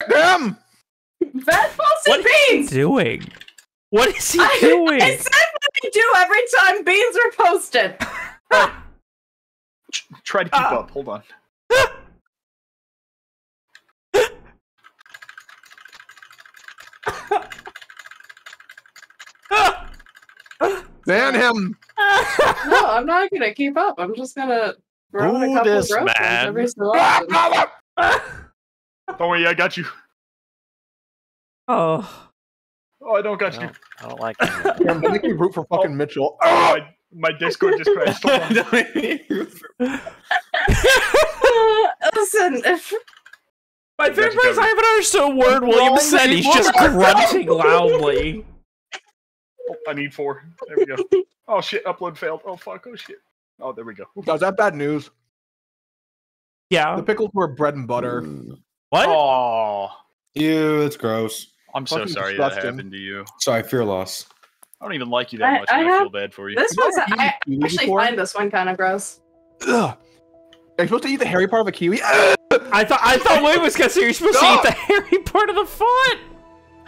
Damn! Fat posted beans! Doing? What is he doing? I said what I do every time beans are posted. Try to keep up. Hold on. Ban him! No, I'm not gonna keep up. I'm just gonna throw in a couple this of gross ones man. every so often. Don't worry, I got you. Oh. Oh, I don't got you. I don't like that. Damn, they make me root for fucking Mitchell. My Discord just crashed. Hold on. Listen, if My favorite is I haven't understood a word William said. He's just grunting loudly. Oh, I need 4. There we go. Oh shit, upload failed. Oh fuck, oh shit. Oh, there we go. Is that bad news? Yeah. The pickles were bread and butter. What? Oh, Ew, that's gross. I'm so Fucking sorry disgusting. that happened to you. Sorry, fear loss. I don't even like you that much, and I feel bad for you. this one's, Have you I eaten kiwi actually before? find this one kind of gross. Ugh. Are you supposed to eat the hairy part of a kiwi? I thought William was gonna say you're supposed to eat the hairy part of the foot.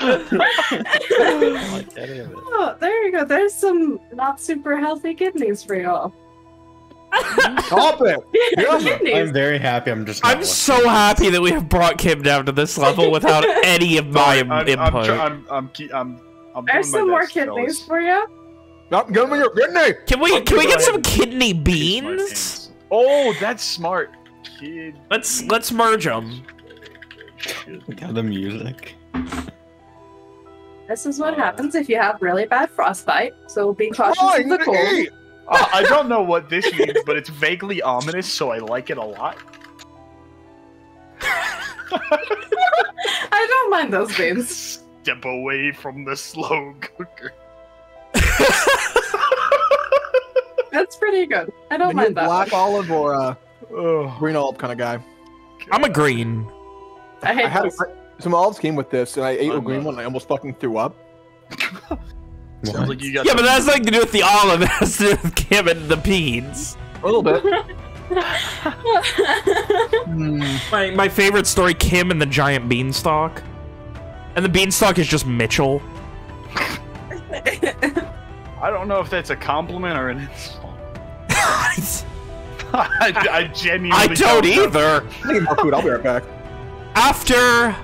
I don't like any of it. Oh, there you go. There's some not super healthy kidneys for y'all. Stop it! Yeah. Kidneys. I'm very happy. I'm just. I'm so happy that we have brought Kim down to this level without any of my input. I'm doing There's my some more best, kidneys fellas. for you. Stop, give me your kidney! Can we Go get some ahead. kidney Kiss my beans? pants. Oh, that's smart, kid. Let's merge them. Look at the music. This is what happens if you have really bad frostbite. So be cautious Oh, of the cold. eat. I don't know what this means, but it's vaguely ominous, so I like it a lot. I don't mind those beans. Step away from the slow cooker. That's pretty good. I don't Are you mind that. black one. olive or Oh, green olive kind of guy? I'm a green. I hate had those. some olives came with this, and I ate a I'm green not. one, and I almost fucking threw up. sounds like you got. Yeah, but some- that has nothing to do with the olive. It has to do with Kim and the beans. A little bit. My favorite story: Kim and the giant beanstalk, and the beanstalk is just Mitchell. I don't know if that's a compliment or an insult. I genuinely I don't know. either. I need more food. I'll be right back. After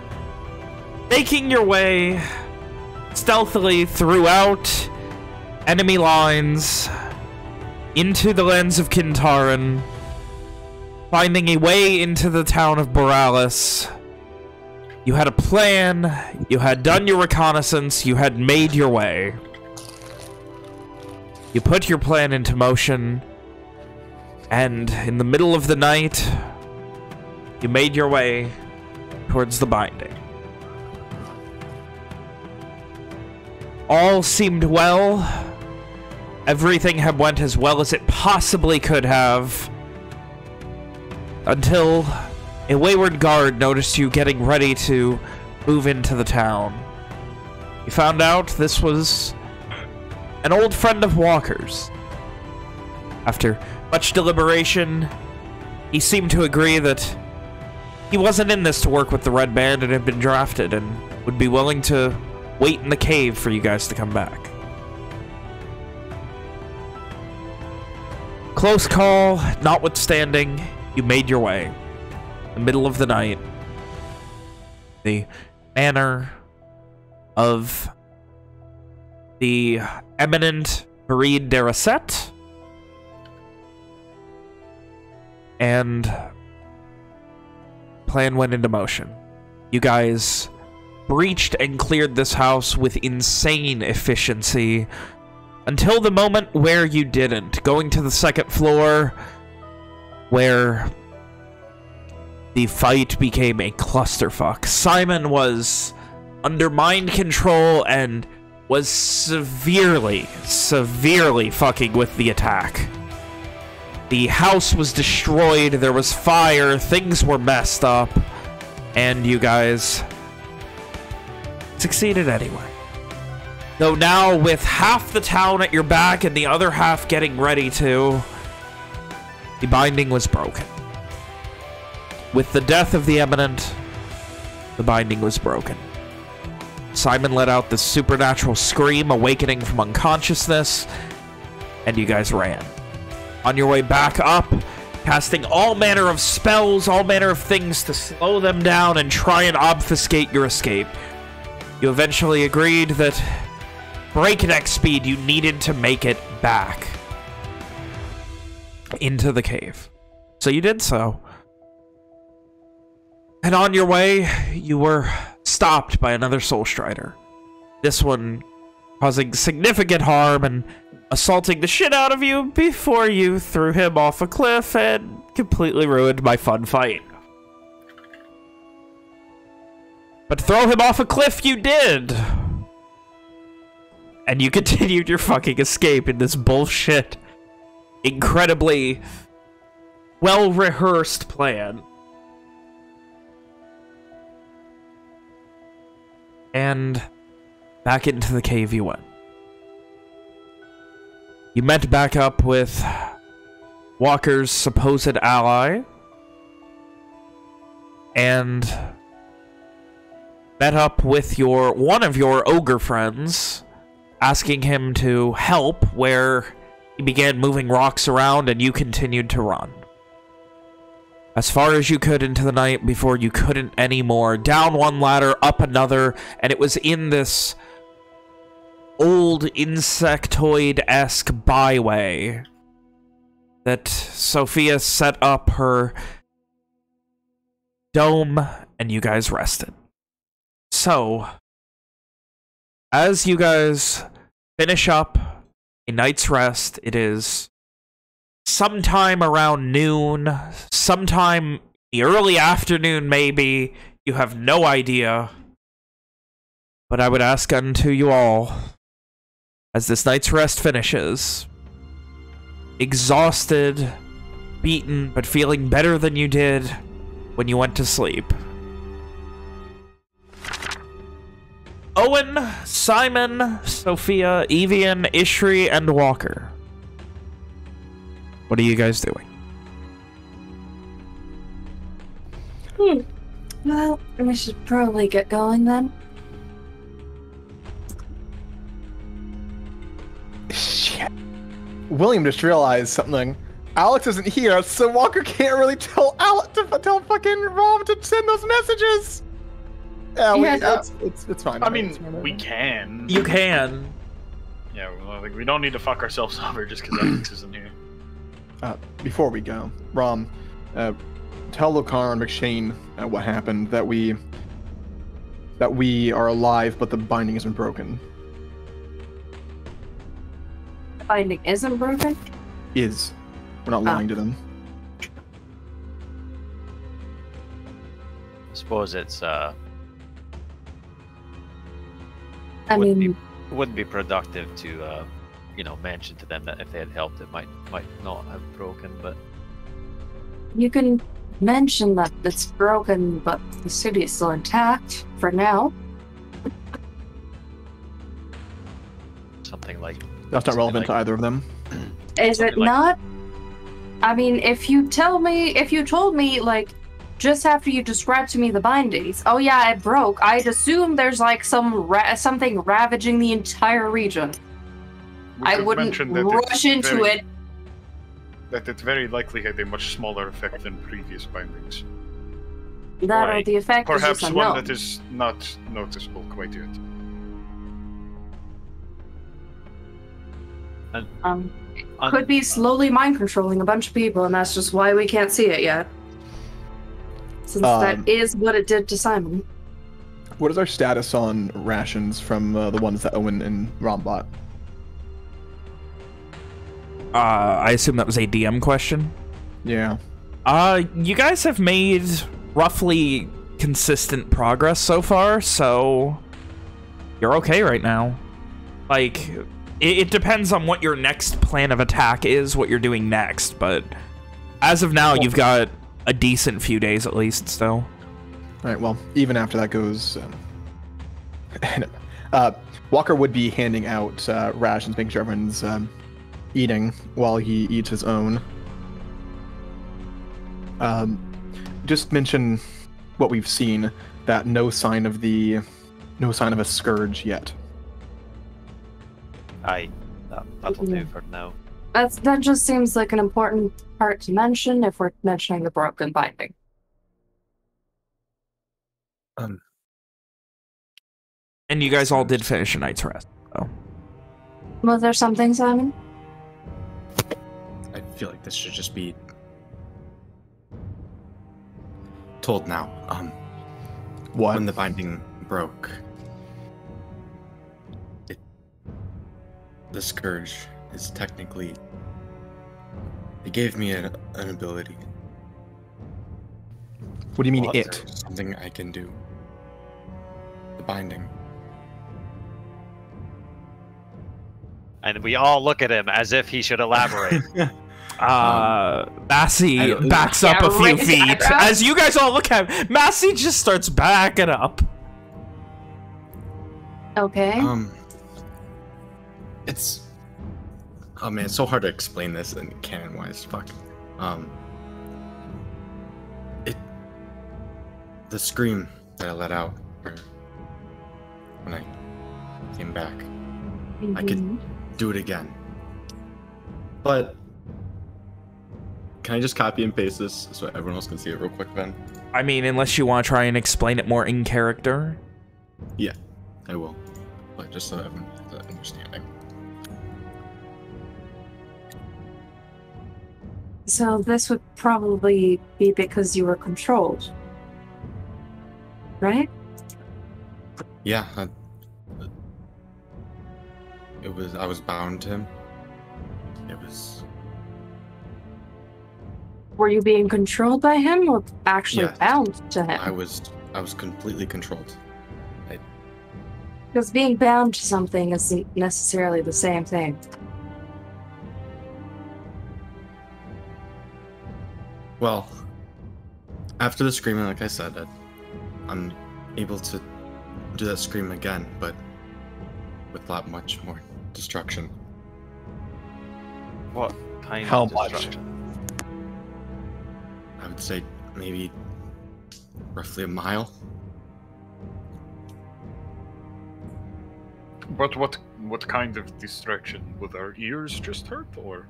making your way stealthily throughout enemy lines into the lands of Kintaran, finding a way into the town of Boralys, you had a plan, you had done your reconnaissance, you had made your way. You put your plan into motion, and in the middle of the night, you made your way towards the binding. All seemed well. Everything had went as well as it possibly could have. Until a wayward guard noticed you getting ready to move into the town. You found out this was an old friend of Walker's. After much deliberation, he seemed to agree that he wasn't in this to work with the Red Band and had been drafted and would be willing to wait in the cave for you guys to come back. Close call, notwithstanding, you made your way. In the middle of the night, the manor of the eminent Farid Daraset, and plan went into motion. You guys breached and cleared this house with insane efficiency until the moment where you didn't, going to the second floor where the fight became a clusterfuck. Simon was under mind control and was severely fucking with the attack. The house was destroyed, there was fire, things were messed up, and you guys succeeded anyway. Though now, with half the town at your back and the other half getting ready to, the binding was broken. With the death of the Eminent, the binding was broken. Simon let out this supernatural scream, awakening from unconsciousness, and you guys ran. On your way back up, casting all manner of spells, all manner of things to slow them down and try and obfuscate your escape. You eventually agreed that breakneck speed, you needed to make it back into the cave. So you did so. And on your way, you were stopped by another Soul Strider. This one causing significant harm and assaulting the shit out of you before you threw him off a cliff and completely ruined my fun fight. But throw him off a cliff you did! And you continued your fucking escape in this bullshit, incredibly well-rehearsed plan. And back into the cave you went. You met back up with Walker's supposed ally. And met up with one of your ogre friends, asking him to help where he began moving rocks around and you continued to run. As far as you could into the night before you couldn't anymore. Down one ladder, up another, and it was in this old insectoid-esque byway that Sophia set up her dome and you guys rested. So, as you guys finish up a night's rest, it is sometime around noon, sometime the early afternoon maybe, you have no idea. But I would ask unto you all, as this night's rest finishes, exhausted, beaten, but feeling better than you did when you went to sleep. Owen, Simon, Sophia, Evian, Ishri, and Walker. What are you guys doing? Well, we should probably get going then. Shit. William just realized something. Alex isn't here, so Walker can't really tell tell fucking Rob to send those messages. Yeah, it's fine. I mean, we can. You can. Yeah, well, like, we don't need to fuck ourselves over just because Alex isn't here. Before we go, Rom, tell Lokar and McShane what happened. That we are alive, but the binding isn't broken. The binding isn't broken? We're not lying to them. I suppose it's wouldn't be productive to mention to them that if they had helped, it might not have broken. But you can mention that it's broken, but the city is still intact for now. Something like That's not relevant to either of them. Is it not? I mean, if you told me, like, just after you described to me the bindings, oh yeah, it broke, I'd assume there's like something ravaging the entire region. I wouldn't rush into it. That it very likely had a much smaller effect than previous bindings. That or the effect perhaps is just one unknown. that is not noticeable quite yet. Could be slowly mind controlling a bunch of people, and that's just why we can't see it yet. Since that is what it did to Simon. What is our status on rations from the ones that Owen and Rom bought? I assume that was a DM question? Yeah. You guys have made roughly consistent progress so far, so you're okay right now. Like, it depends on what your next plan of attack is, what you're doing next, but as of now, you've got a decent few days at least still. Alright, well, even after that goes... Walker would be handing out rations, making sure everyone's eating while he eats his own. Just mention what we've seen, that, no sign of a scourge yet. That'll do for now. That just seems like an important part to mention if we're mentioning the broken binding. And you guys all did finish a night's rest. So. Was there something, Simon? I feel like this should just be told now. What? When the binding broke, the scourge is technically. It gave me an ability. What do you mean Well, it? Something I can do. The binding. And we all look at him as if he should elaborate. Massey backs up a few feet. As you guys all look at him, Massey just starts backing up. Okay. It's... Oh man, it's so hard to explain this in canon-wise. Fuck. The scream that I let out when I came back, I could do it again. But can I just copy and paste this so everyone else can see it real quick, Ben? I mean, unless you want to try and explain it more in character. Yeah, I will. But just so everyone has that understanding. So this would probably be because you were controlled, right? Yeah, I was bound to him. Were you being controlled by him or actually Yes. bound to him? I was completely controlled. Because being bound to something isn't necessarily the same thing. Well, after the screaming, like I said, I'm able to do that scream again, but with much more destruction. What kind How of much? destruction? I would say maybe roughly a mile. But what kind of destruction? Would our ears just hurt, or?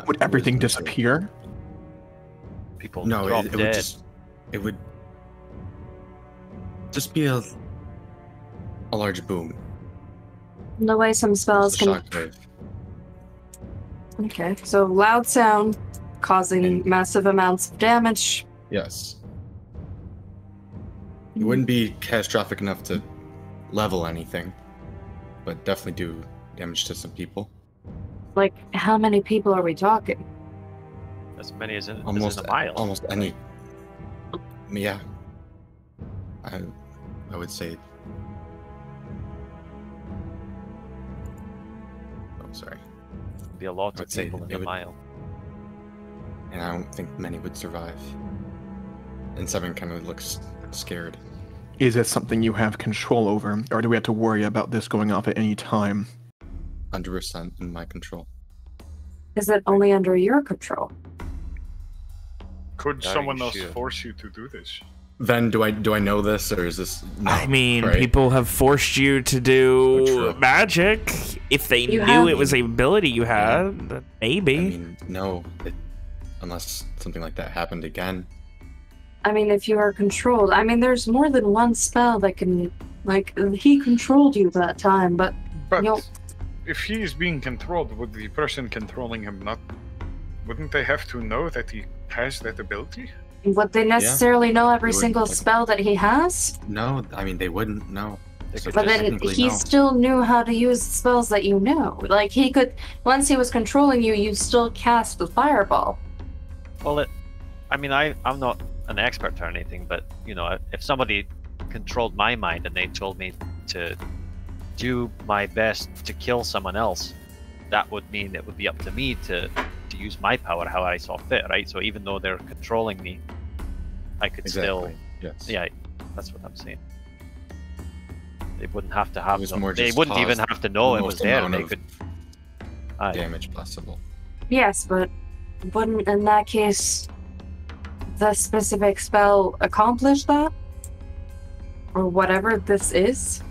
Would everything disappear? People No, drop it would dead. it would just be a large boom. The way some spells Just a can... shockwave. Okay, so loud sound causing massive amounts of damage. Yes. It wouldn't be catastrophic enough to level anything, but definitely do damage to some people. Like, how many people are we talking? As many as in Almost a mile. Almost any. Yeah. I would say. Oh, sorry. It'd be a lot I of would say people in it a would- mile. And I don't think many would survive. And Seven kind of looks scared. Is it something you have control over, or do we have to worry about this going off at any time? 100% in my control. Is it only under your control? Could Are someone you else sure? force you to do this? Then do I know this, or is this? No, I mean, right? people have forced you to do True. magic. If they You knew have- it was an ability you had, then maybe. I mean, no. Unless something like that happened again. I mean, if you are controlled, I mean, there's more than one spell that can, like, he controlled you that time, but But Yo. if he is being controlled, would the person controlling him not? Wouldn't they have to know that he has that ability? would they necessarily know every They would, single like- spell that he has? No, I mean they wouldn't. No. They So could But just then technically, he no. still knew how to use the spells that you know. Like, he could, once he was controlling you, you still cast the fireball. Well, I mean, I'm not an expert or anything, but you know, if somebody controlled my mind and they told me to do my best to kill someone else, that would mean it would be up to me to use my power how I saw fit, right? So even though they're controlling me, I could Exactly. Yes. yeah, that's what I'm saying. They wouldn't have to have. was No, more they just wouldn't even cause have to know the it was most there. amount They of could. Aye. Damage possible. Yes, but wouldn't, in that case, the specific spell accomplish that? Or whatever this is?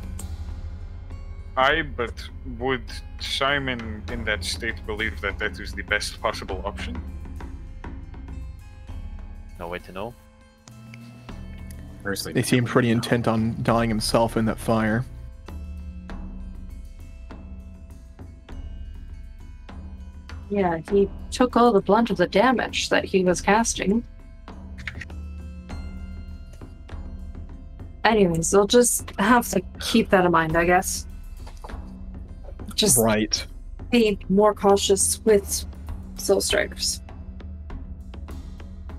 But would Simon in that state believe that that is the best possible option? No way to know. Personally, They seem pretty intent on dying himself in that fire. Yeah, he took all the brunt of the damage that he was casting. Anyways, we'll just have to keep that in mind, I guess. Just Right. be more cautious with Soul Strikers.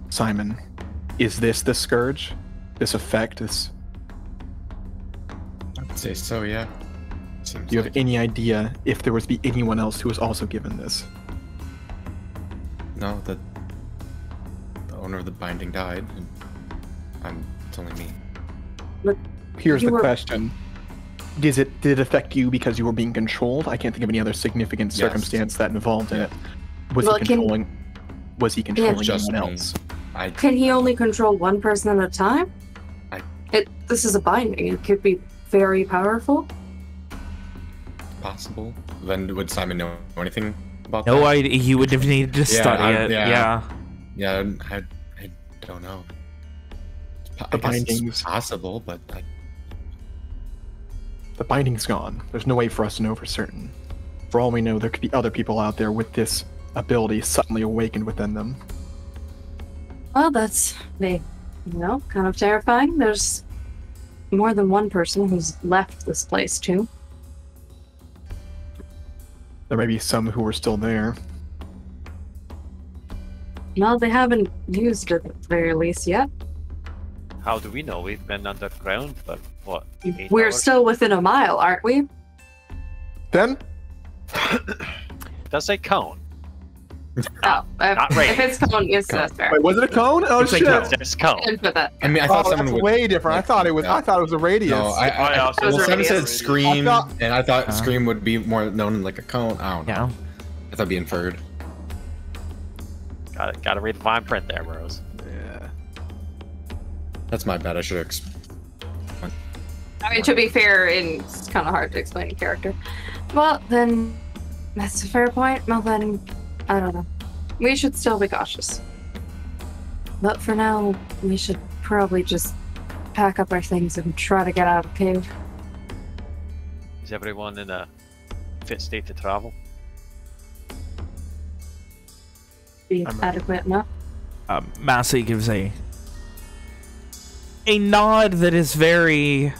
Simon, is this the scourge? This effect? This? I'd say so, yeah. Seems Do you have like any idea if there was to be anyone else who was also given this? No, the owner of the binding died, and it's only me. Here's You the were- question. Did it affect you because you were being controlled? I can't think of any other significant Yes. circumstance that involved in it. Was Well, he controlling Just anyone me. else? Can he only control one person at a time? This is a binding. It could be very powerful. Possible. Then would Simon know anything about No that? idea. You would have needed to study it. yeah. Yeah. Yeah, I don't know. The I guess it's bindings. possible, but The binding's gone. There's no way for us to know for certain. For all we know, there could be other people out there with this ability suddenly awakened within them. Well, that's kind of terrifying. There's more than one person who's left this place too. There may be some who are still there. Well, they haven't used it at the very least yet. How do we know? We've been underground for what? 8 We're hours? still within a mile, aren't we? Then, Does it count? Oh, Not right. if it's cone, yes, that's fair. wait, was it a cone? Oh It's a shit! cone. Does it count? And for that. I mean, I thought Oh, someone that's would. way different. like, I thought it was. yeah. I thought it was a radius. No, I also well, was Simon said radius. scream, I thought- and I thought Uh-huh. scream would be more known like a cone. I don't know. Yeah. I thought it'd be inferred. Gotta read the fine print there, bros. Yeah. That's my bad. I should have. I mean, to be fair, it's kind of hard to explain in character. Well, then, that's a fair point. Well, then, I don't know. We should still be cautious. But for now, we should probably just pack up our things and try to get out of the cave. Is everyone in a fit state to travel? Be I'm ready. adequate enough. Massey gives a nod that is very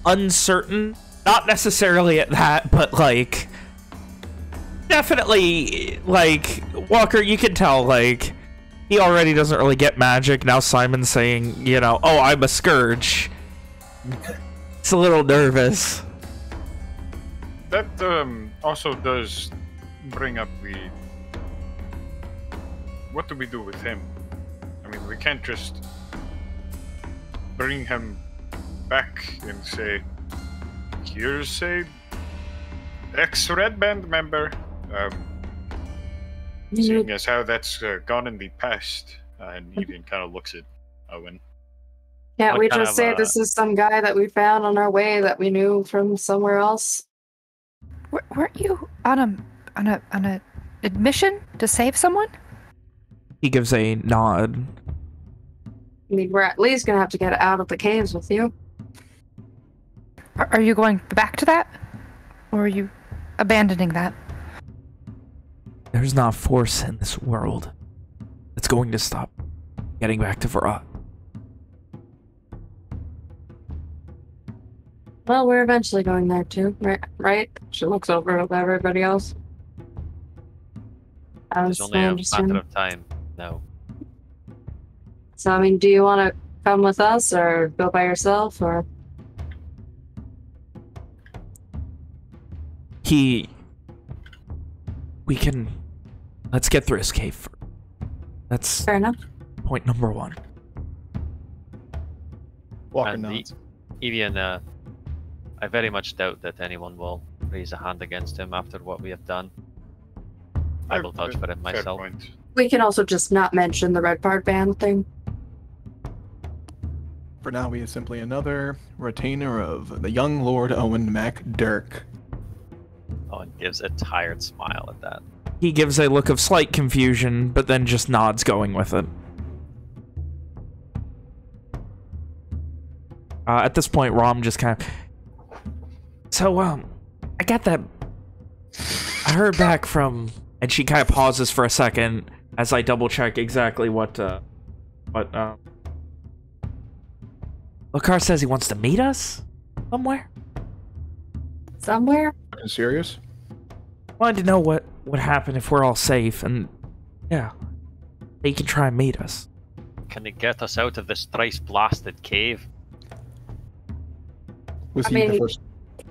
uncertain. Not necessarily at that, but like definitely like Walker, you can tell like he already doesn't really get magic. Now Simon's saying, you know, oh, I'm a scourge. It's a little nervous. That also does bring up the... What do we do with him? I mean, we can't just bring him back and say, here's a ex-Red Band member. Seeing as how that's gone in the past. And Evian kind of looks at Owen. Can't What we kind just of, say this is some guy that we found on our way that we knew from somewhere else? Weren't you on a admission to save someone? He gives a nod. I mean, we're at least gonna have to get out of the caves with you. Are you going back to that? Or are you abandoning that? There's not a force in this world that's going to stop getting back to Varrock. Well, we're eventually going there too, right? She looks over at everybody else. There's only a matter of time now. So, I mean, do you want to come with us or go by yourself or? Let's get through this cave first. That's Fair enough. point number one. Walker And nods. Evian, I very much doubt that anyone will raise a hand against him after what we have done. I will vouch for it Fair myself. point. We can also just not mention the red part band thing. For now, we are simply another retainer of the young Lord Owen MacDirk. Owen gives a tired smile at that. He gives a look of slight confusion, but then just nods, going with it. At this point, Rom just kind of... So, I got that... I heard back from... And she kind of pauses for a second as I double-check exactly what Lakar says he wants to meet us? Somewhere? Somewhere? Are you serious? Wanted to know what would happen if we're all safe, and... Yeah. He can try and meet us. Can he get us out of this thrice-blasted cave? Was he the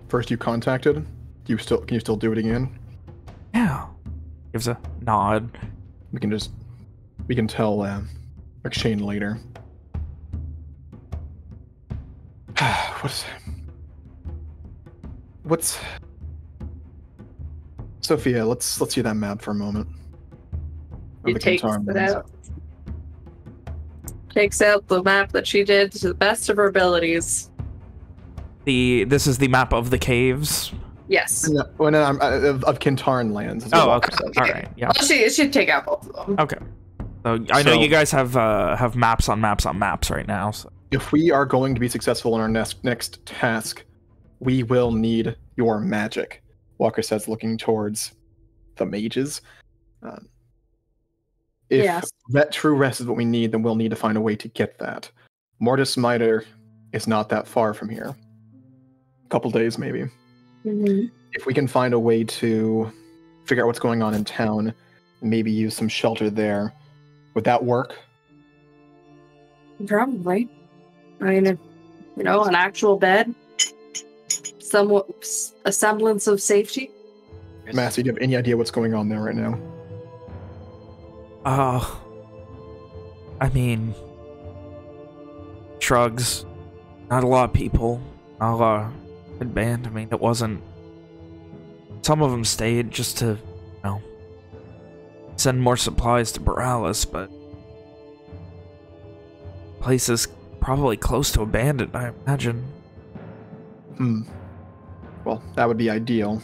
first you contacted? Can you still do it again? Yeah. Gives a nod. We can tell Shane later. What's Sophia, let's see that map for a moment. He takes out the map that she did to the best of her abilities. This is the map of the caves? Yes. No, of Kintaran lands. Oh, okay. All right. Yeah. Well, she should take out both of them. Okay. So I know you guys have maps on maps on maps right now. So. If we are going to be successful in our next task, we will need your magic. Walker says, looking towards the mages. If that true rest is what we need, then we'll need to find a way to get that. Mortis Miter is not that far from here. A couple days, maybe. Mm-hmm. If we can find a way to figure out what's going on in town, maybe use some shelter there, would that work? Probably. I mean, an actual bed, somewhat a semblance of safety. Massey, do you have any idea what's going on there right now? I mean, shrugs. Not a lot of people. Not a lot of band. I mean, it wasn't. Some of them stayed just to, send more supplies to Boralys, but place is probably close to abandoned, I imagine. Well, that would be ideal.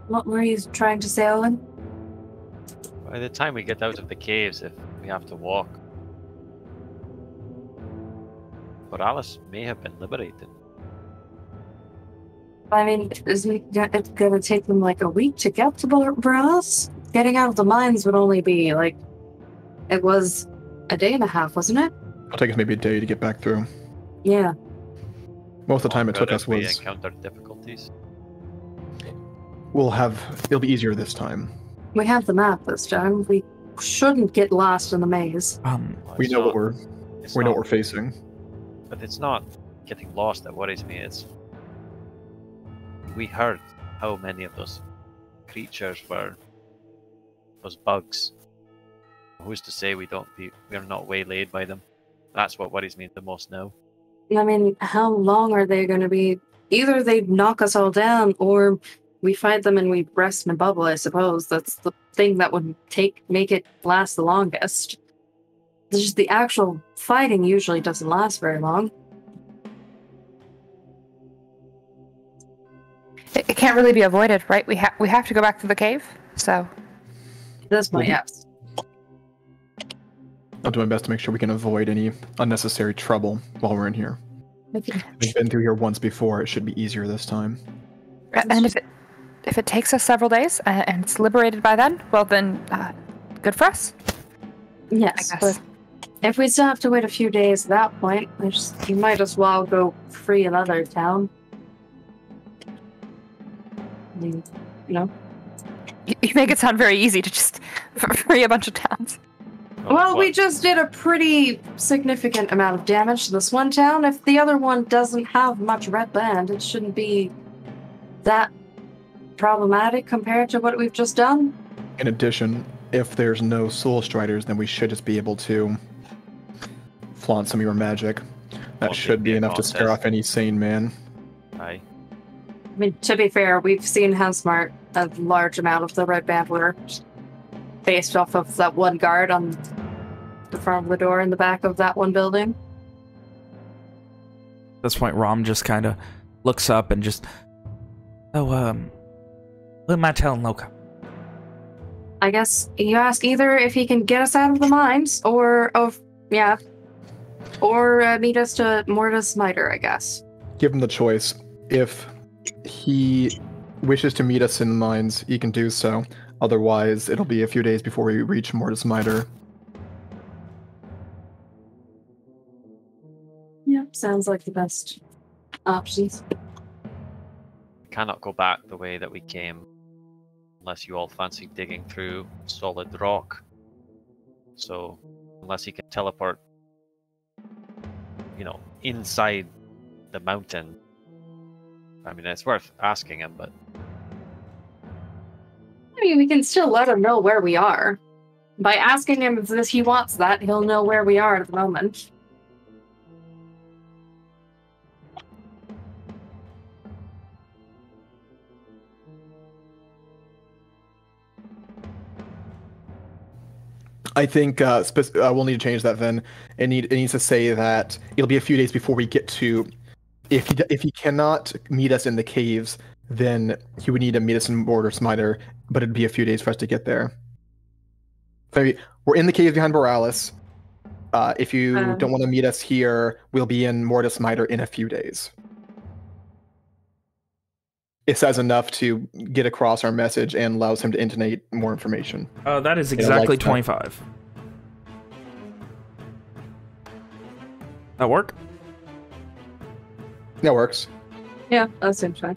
What were you trying to say, Owen? By the time we get out of the caves, if we have to walk, Boralys may have been liberated. I mean, isn't it going to take them like a week to get to Boralys? Getting out of the mines would only be it was a day and a half, wasn't it? It'll take us maybe a day to get back through. Yeah. Most of the time it took us we was... encountered difficulties. It'll be easier this time. We have the map this time. We shouldn't get lost in the maze. We know what we're facing. But it's not getting lost that worries me. It's we heard how many of those creatures were those bugs. Who's to say we're not waylaid by them? That's what worries me the most now. I mean, how long are they going to be? Either they knock us all down, or we fight them and we rest in a bubble, I suppose. That's the thing that would make it last the longest. Just the actual fighting usually doesn't last very long. It can't really be avoided, right? We have to go back to the cave, so... That's my yes. I'll do my best to make sure we can avoid any unnecessary trouble while we're in here. Okay. We've been through here once before. It should be easier this time. And if it takes us several days and it's liberated by then, well then, good for us. Yes, I guess. but if we still have to wait a few days at that point, you might as well go free another town. I mean, You make it sound very easy to just free a bunch of towns. Well, we just did a pretty significant amount of damage to this one town. If the other one doesn't have much red band, it shouldn't be that problematic compared to what we've just done. In addition, if there's no Soul Striders, then we should just be able to flaunt some of your magic. That should be enough to scare off any sane man. Aye. I mean, to be fair, we've seen how smart a large amount of the red band were. based off of that one guard on the front of the door in the back of that one building. At this point, Rom just kind of looks up and just, what am I telling Loka? I guess you ask either if he can get us out of the mines, or meet us to Mortis Smiter, I guess. Give him the choice. If he wishes to meet us in the mines, he can do so. Otherwise, it'll be a few days before we reach Mortis Smiter. Yep, sounds like the best options. Cannot go back the way that we came unless you all fancy digging through solid rock. So, unless he can teleport, inside the mountain. I mean, it's worth asking him, but... I mean, we can still let him know where we are. By asking him if he wants that, he'll know where we are at the moment. I think we'll need to change that then. It needs to say that it'll be a few days before we get to... If he cannot meet us in the caves, then he would need to meet us in Mortis Smiter, but it'd be a few days for us to get there. Maybe we're in the caves behind Boralys. If you don't want to meet us here, we'll be in Mortis Smiter in a few days. It says enough to get across our message and allows him to intonate more information. That is exactly 25. That work? That works. Yeah, that seems fine.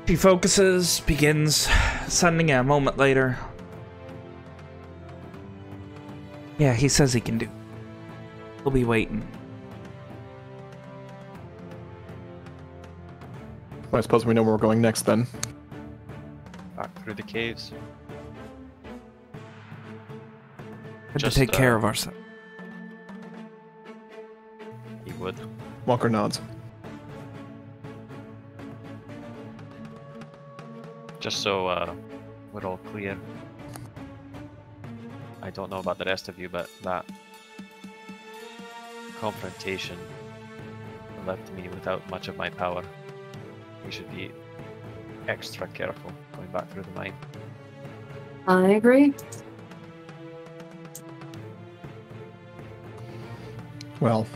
She focuses, begins sending a moment later. Yeah, he says he can do. We'll be waiting. Well, I suppose we know where we're going next then. Back through the caves. Had to take care of ourselves. He would. Walker nods. Just so we're all clear. I don't know about the rest of you, but that confrontation left me without much of my power. We should be extra careful going back through the mine. I agree. Well,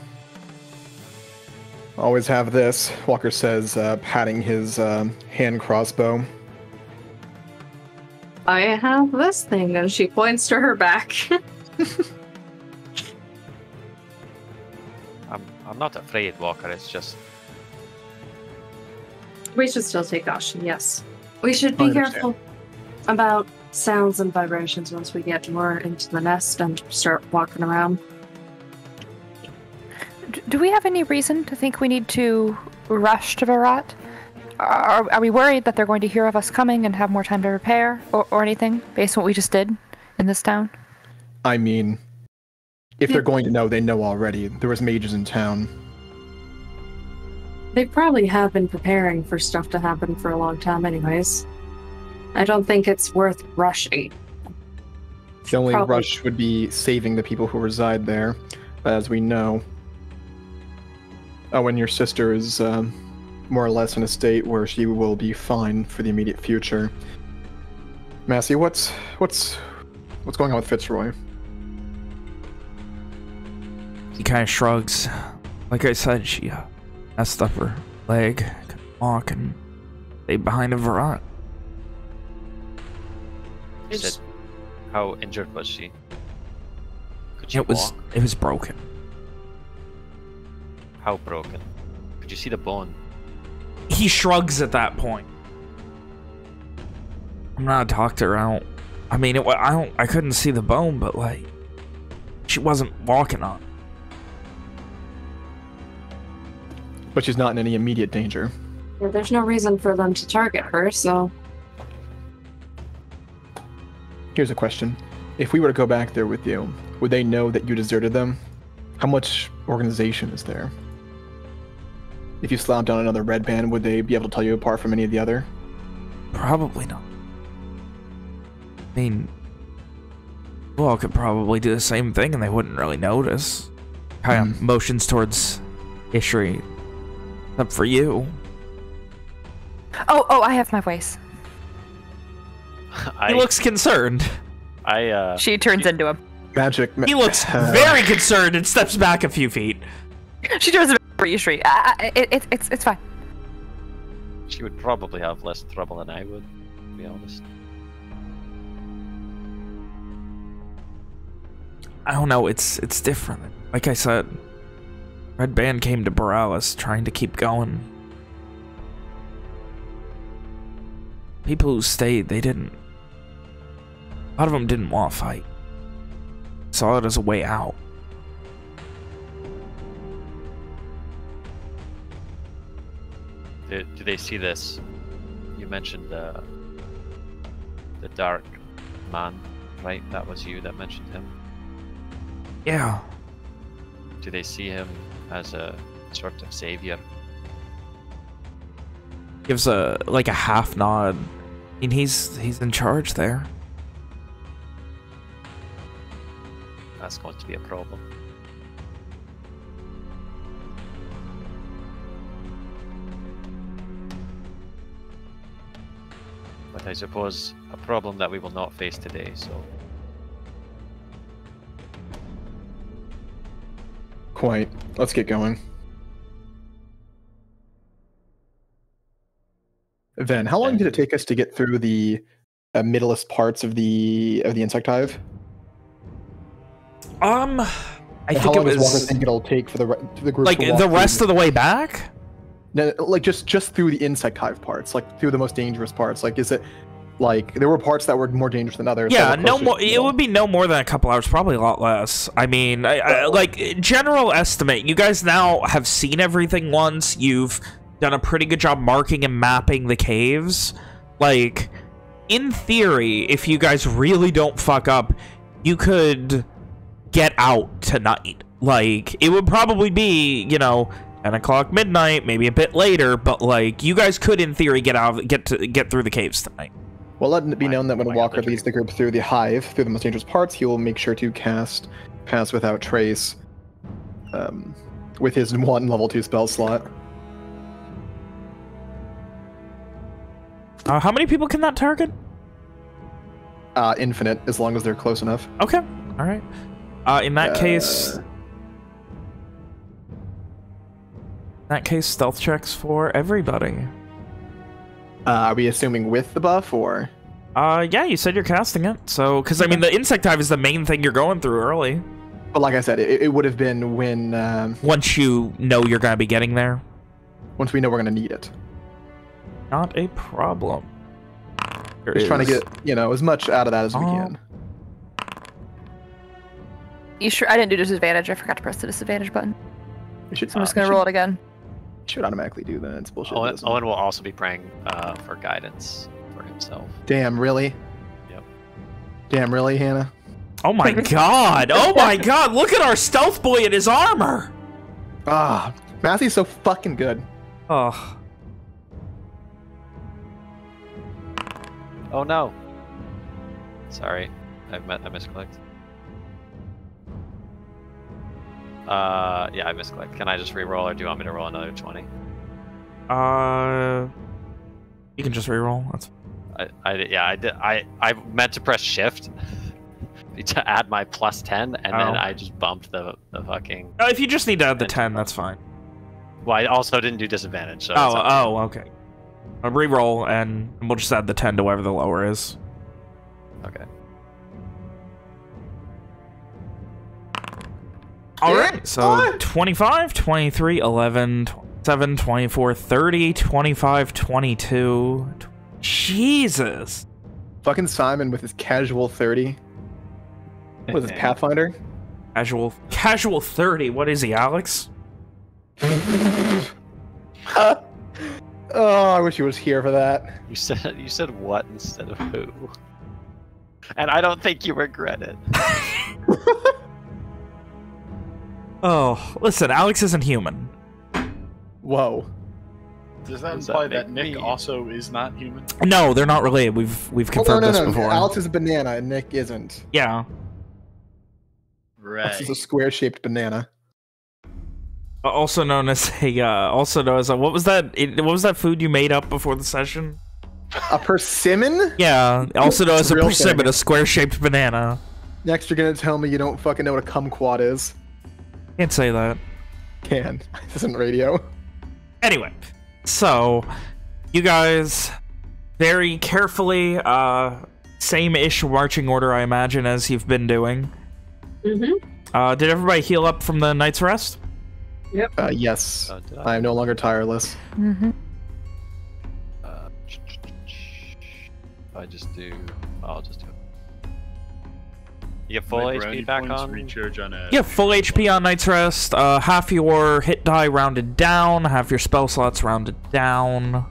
always have this, Walker says, patting his hand crossbow. I have this thing, and she points to her back. I'm not afraid, Walker, it's just... We should still take caution, yes. We should be careful about sounds and vibrations once we get more into the nest and start walking around. Do we have any reason to think we need to rush to Virat? Are we worried that they're going to hear of us coming and have more time to prepare, or anything, based on what we just did in this town? I mean, if they're going to know, they know already. There was mages in town. They probably have been preparing for stuff to happen for a long time anyways. I don't think it's worth rushing. The only rush would be saving the people who reside there, as we know. Oh, and your sister is more or less in a state where she will be fine for the immediate future. Massey, what's going on with Fitzroy? He kind of shrugs. Like I said, she messed up her leg, couldn't walk, and stayed behind a Virat. You said, how injured was she? Could she walk? It was broken. How broken? Could you see the bone? He shrugs at that point. I'm not a doctor. I mean, I couldn't see the bone, but like, she wasn't walking on it. But she's not in any immediate danger. Yeah, there's no reason for them to target her, so... Here's a question. if we were to go back there with you, would they know that you deserted them? How much organization is there? If you slapped down another red band, would they be able to tell you apart from any of the other? Probably not. I mean, well, could probably do the same thing and they wouldn't really notice. Kind of motions towards Ishri. Except for you. Oh, I have my ways. He looks concerned. She turns into him. Magic. He looks very concerned and steps back a few feet. She turns for Ishri. It's fine. She would probably have less trouble than I would, to be honest. I don't know, it's different. Like I said, Red Band came to Boralys trying to keep going. People who stayed, they didn't... A lot of them didn't want to fight. Saw it as a way out. Do they see this? You mentioned the dark man, right? That was you that mentioned him. Yeah. Do they see him as a sort of savior? Gives a half nod. I mean, he's in charge there. That's going to be a problem. But I suppose a problem that we will not face today, so... Quite. Let's get going. Then, how long did it take us to get through the middlest parts of the insect hive? I think how long it does Walker was think it'll take for the group like to walk the rest of the way back. No, like just through the insect hive parts, like through the most dangerous parts. Like, is it like there were parts that were more dangerous than others? Yeah, no more. It would be no more than a couple hours, probably a lot less. I mean, like general estimate. You guys now have seen everything once. You've done a pretty good job marking and mapping the caves. Like, in theory, if you guys really don't fuck up, you could get out tonight. Like, it would probably be, you know, 10 o'clock midnight, maybe a bit later, but like, you guys could in theory get through the caves tonight. Well, let it be known that when Walker leads the group through the hive, through the most dangerous parts, he will make sure to cast Pass Without Trace with his one level 2 spell slot. How many people can that target? Infinite, as long as they're close enough. Okay, all right. In that case, stealth checks for everybody. Are we assuming with the buff, or? Yeah, you said you're casting it. So, because I mean, the insect hive is the main thing you're going through early. But like I said, it would have been when... once you know you're going to be getting there. Once we know we're going to need it. Not a problem. Just trying to get, you know, as much out of that as we can. You sure? I didn't do disadvantage. I forgot to press the disadvantage button. So I'm just going to roll it again. Should automatically do that. It's bullshit. Owen will also be praying for guidance for himself. Damn, really? Yep. Damn, really, Hannah? Oh my god! Oh my god! Look at our stealth boy in his armor! Ah, Matthew's so fucking good. Oh. Oh no. Sorry, I misclicked. Yeah, I misclicked. Can I just re-roll, or do you want me to roll another 20? You can just re-roll. That's. I meant to press shift to add my plus 10, and then I just bumped the fucking. If you just need to add the 10, that's fine. Well, I also didn't do disadvantage. So okay. I'll re-roll, and we'll just add the 10 to whatever the lower is. Okay. Alright, so 25, 23, 11, 27, 24, 30, 25, 22. Jesus. Fucking Simon with his casual 30. What is his Pathfinder? Casual 30. What is he, Alex? Oh, I wish he was here for that. You said what instead of who? And I don't think you regret it. Oh, listen, Alex isn't human. Whoa. Does that Does imply that that make Nick me- also is not human? No, they're not related. We've confirmed this before. Alex is a banana and Nick isn't. Yeah. Right. Alex is a square-shaped banana. Also known as what was that? What was that food you made up before the session? A persimmon? Yeah. Also known as a Real persimmon, thing. a square-shaped banana. Next, you're gonna tell me you don't fucking know what a kumquat is. Can't say that. Can. This isn't radio. Anyway, so you guys very carefully, same-ish marching order, I imagine, as you've been doing. Mm-hmm. Did everybody heal up from the night's rest? Yep. Yes. Did I am no longer tireless. Mm-hmm. I'll just do it. You get full My HP brownie back points on? recharge on a... Yeah, full HP on night's rest. Half your hit die rounded down, half your spell slots rounded down.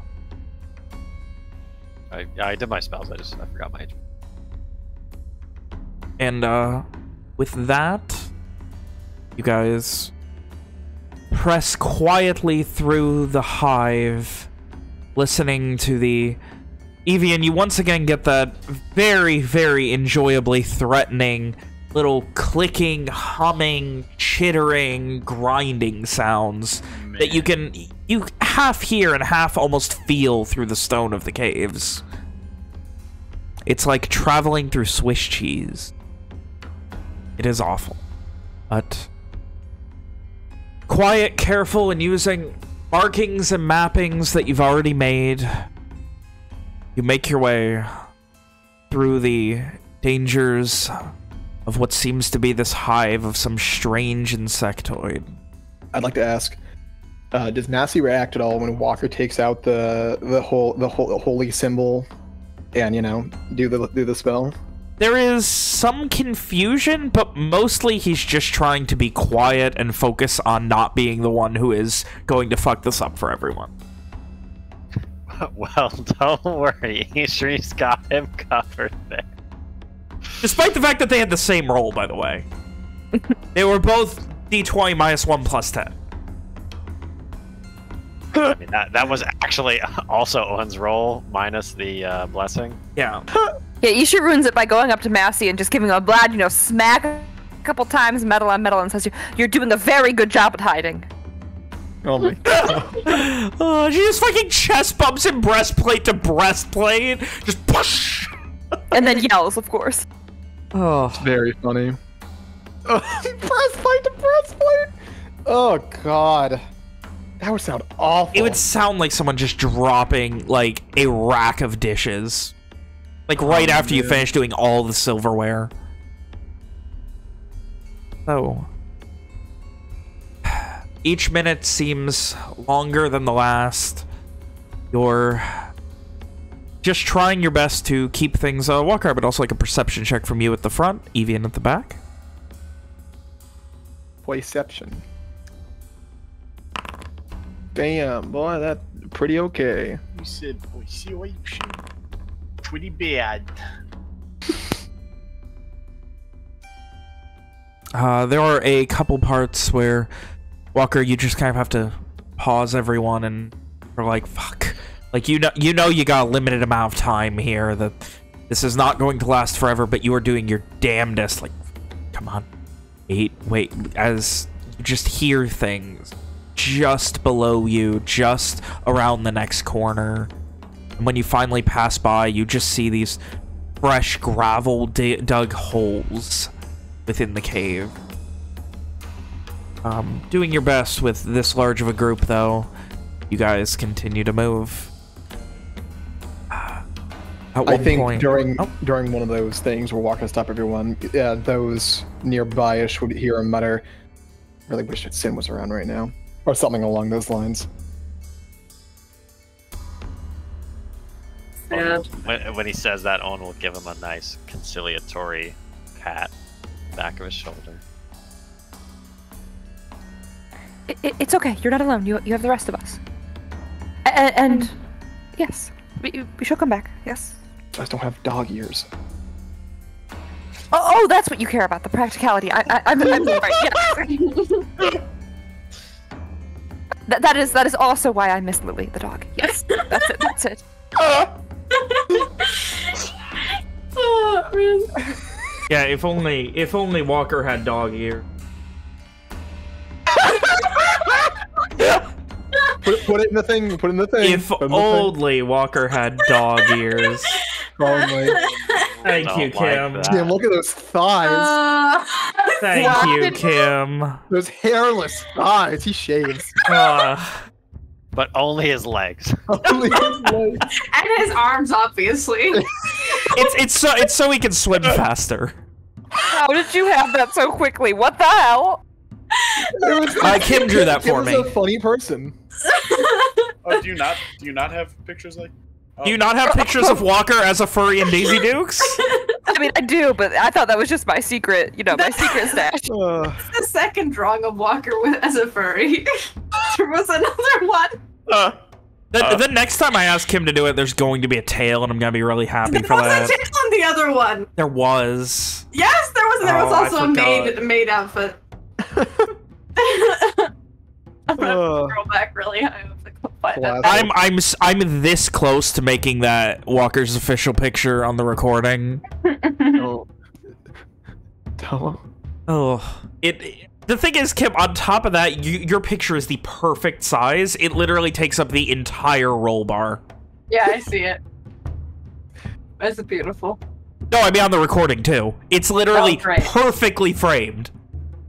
I did my spells, I forgot my HP. And with that, you guys press quietly through the hive, listening to the... Evian, you once again get that very, very enjoyably threatening little clicking, humming, chittering, grinding sounds that you half hear and half almost feel through the stone of the caves. It's like traveling through Swiss cheese. It is awful. But quiet, careful, and using markings and mappings that you've already made, you make your way through the dangers of what seems to be this hive of some strange insectoid. I'd like to ask, does Massey react at all when Walker takes out the holy symbol and, you know, do the spell? There is some confusion, but mostly he's just trying to be quiet and focus on not being the one who is going to fuck this up for everyone. Well, don't worry. He's got him covered there. Despite the fact that they had the same roll, by the way. They were both D20 minus 1 plus 10. I mean, that was actually also Owen's roll minus the blessing. Yeah. Yeah, Isha ruins it by going up to Massey and just giving him a blad, smack a couple times, metal on metal, and says, "You're doing a very good job at hiding." Oh my god. She just fucking chest bumps him breastplate to breastplate. Just push. And then yells, of course. Oh. Very funny. Breastplate to breastplate? Oh god. That would sound awful. It would sound like someone just dropping, like, a rack of dishes. Like, right after you finish doing all the silverware. So... each minute seems longer than the last. You're just trying your best to keep things Walker, but also like a perception check from you at the front, Evian at the back. Perception. Damn, boy, that's pretty okay. You said persuasion. Pretty bad. There are a couple parts where, Walker, you just kind of have to pause everyone and are like, fuck. Like, you know you got a limited amount of time here, that this is not going to last forever, but you are doing your damnedest. Like, come on. Wait, as you just hear things just below you, just around the next corner. And when you finally pass by, you just see these fresh gravel dug holes within the cave. Doing your best with this large of a group, though. You guys continue to move. At one I think point, during one of those things where Walker stop everyone, those nearby-ish would hear him mutter, "Really wish that Sin was around right now," or something along those lines. When he says that, Owen will give him a nice conciliatory pat back of his shoulder. It's okay. You're not alone. You have the rest of us. And yes, we shall come back. Yes. Just don't have dog ears. Oh, that's what you care about, the practicality. I'm sorry. Yes. That is also why I miss Lily, the dog. Yes, that's it. Oh, man. Yeah, if only Walker had dog ear. Put it in the thing. Put it in the thing. If only Walker had dog ears. Only. Thank you, Kim. Damn, look at those thighs. Thank you, Kim. Those hairless thighs. He shaves. But only his legs. Only his legs. And his arms, obviously. It's so he can swim faster. How did you have that so quickly? What the hell? Kim drew that for me. Kim was a funny person. Oh, do you not have pictures like? Oh. Do you not have pictures of Walker as a furry and Daisy Dukes? I mean, I do, but I thought that was just my secret, my secret stash. It's the second drawing of Walker as a furry. There was another one. The next time I ask him to do it, there's going to be a tail, and I'm going to be really happy for that. There was a tail on the other one. There was. Yes, there was. There was also a maid outfit. I'm gonna scroll back really high up to find that. I'm this close to making that Walker's official picture on the recording. The thing is, Kim, on top of that, your picture is the perfect size. It literally takes up the entire roll bar. Yeah, I see it. That's beautiful. No, I mean on the recording too. It's literally perfectly framed.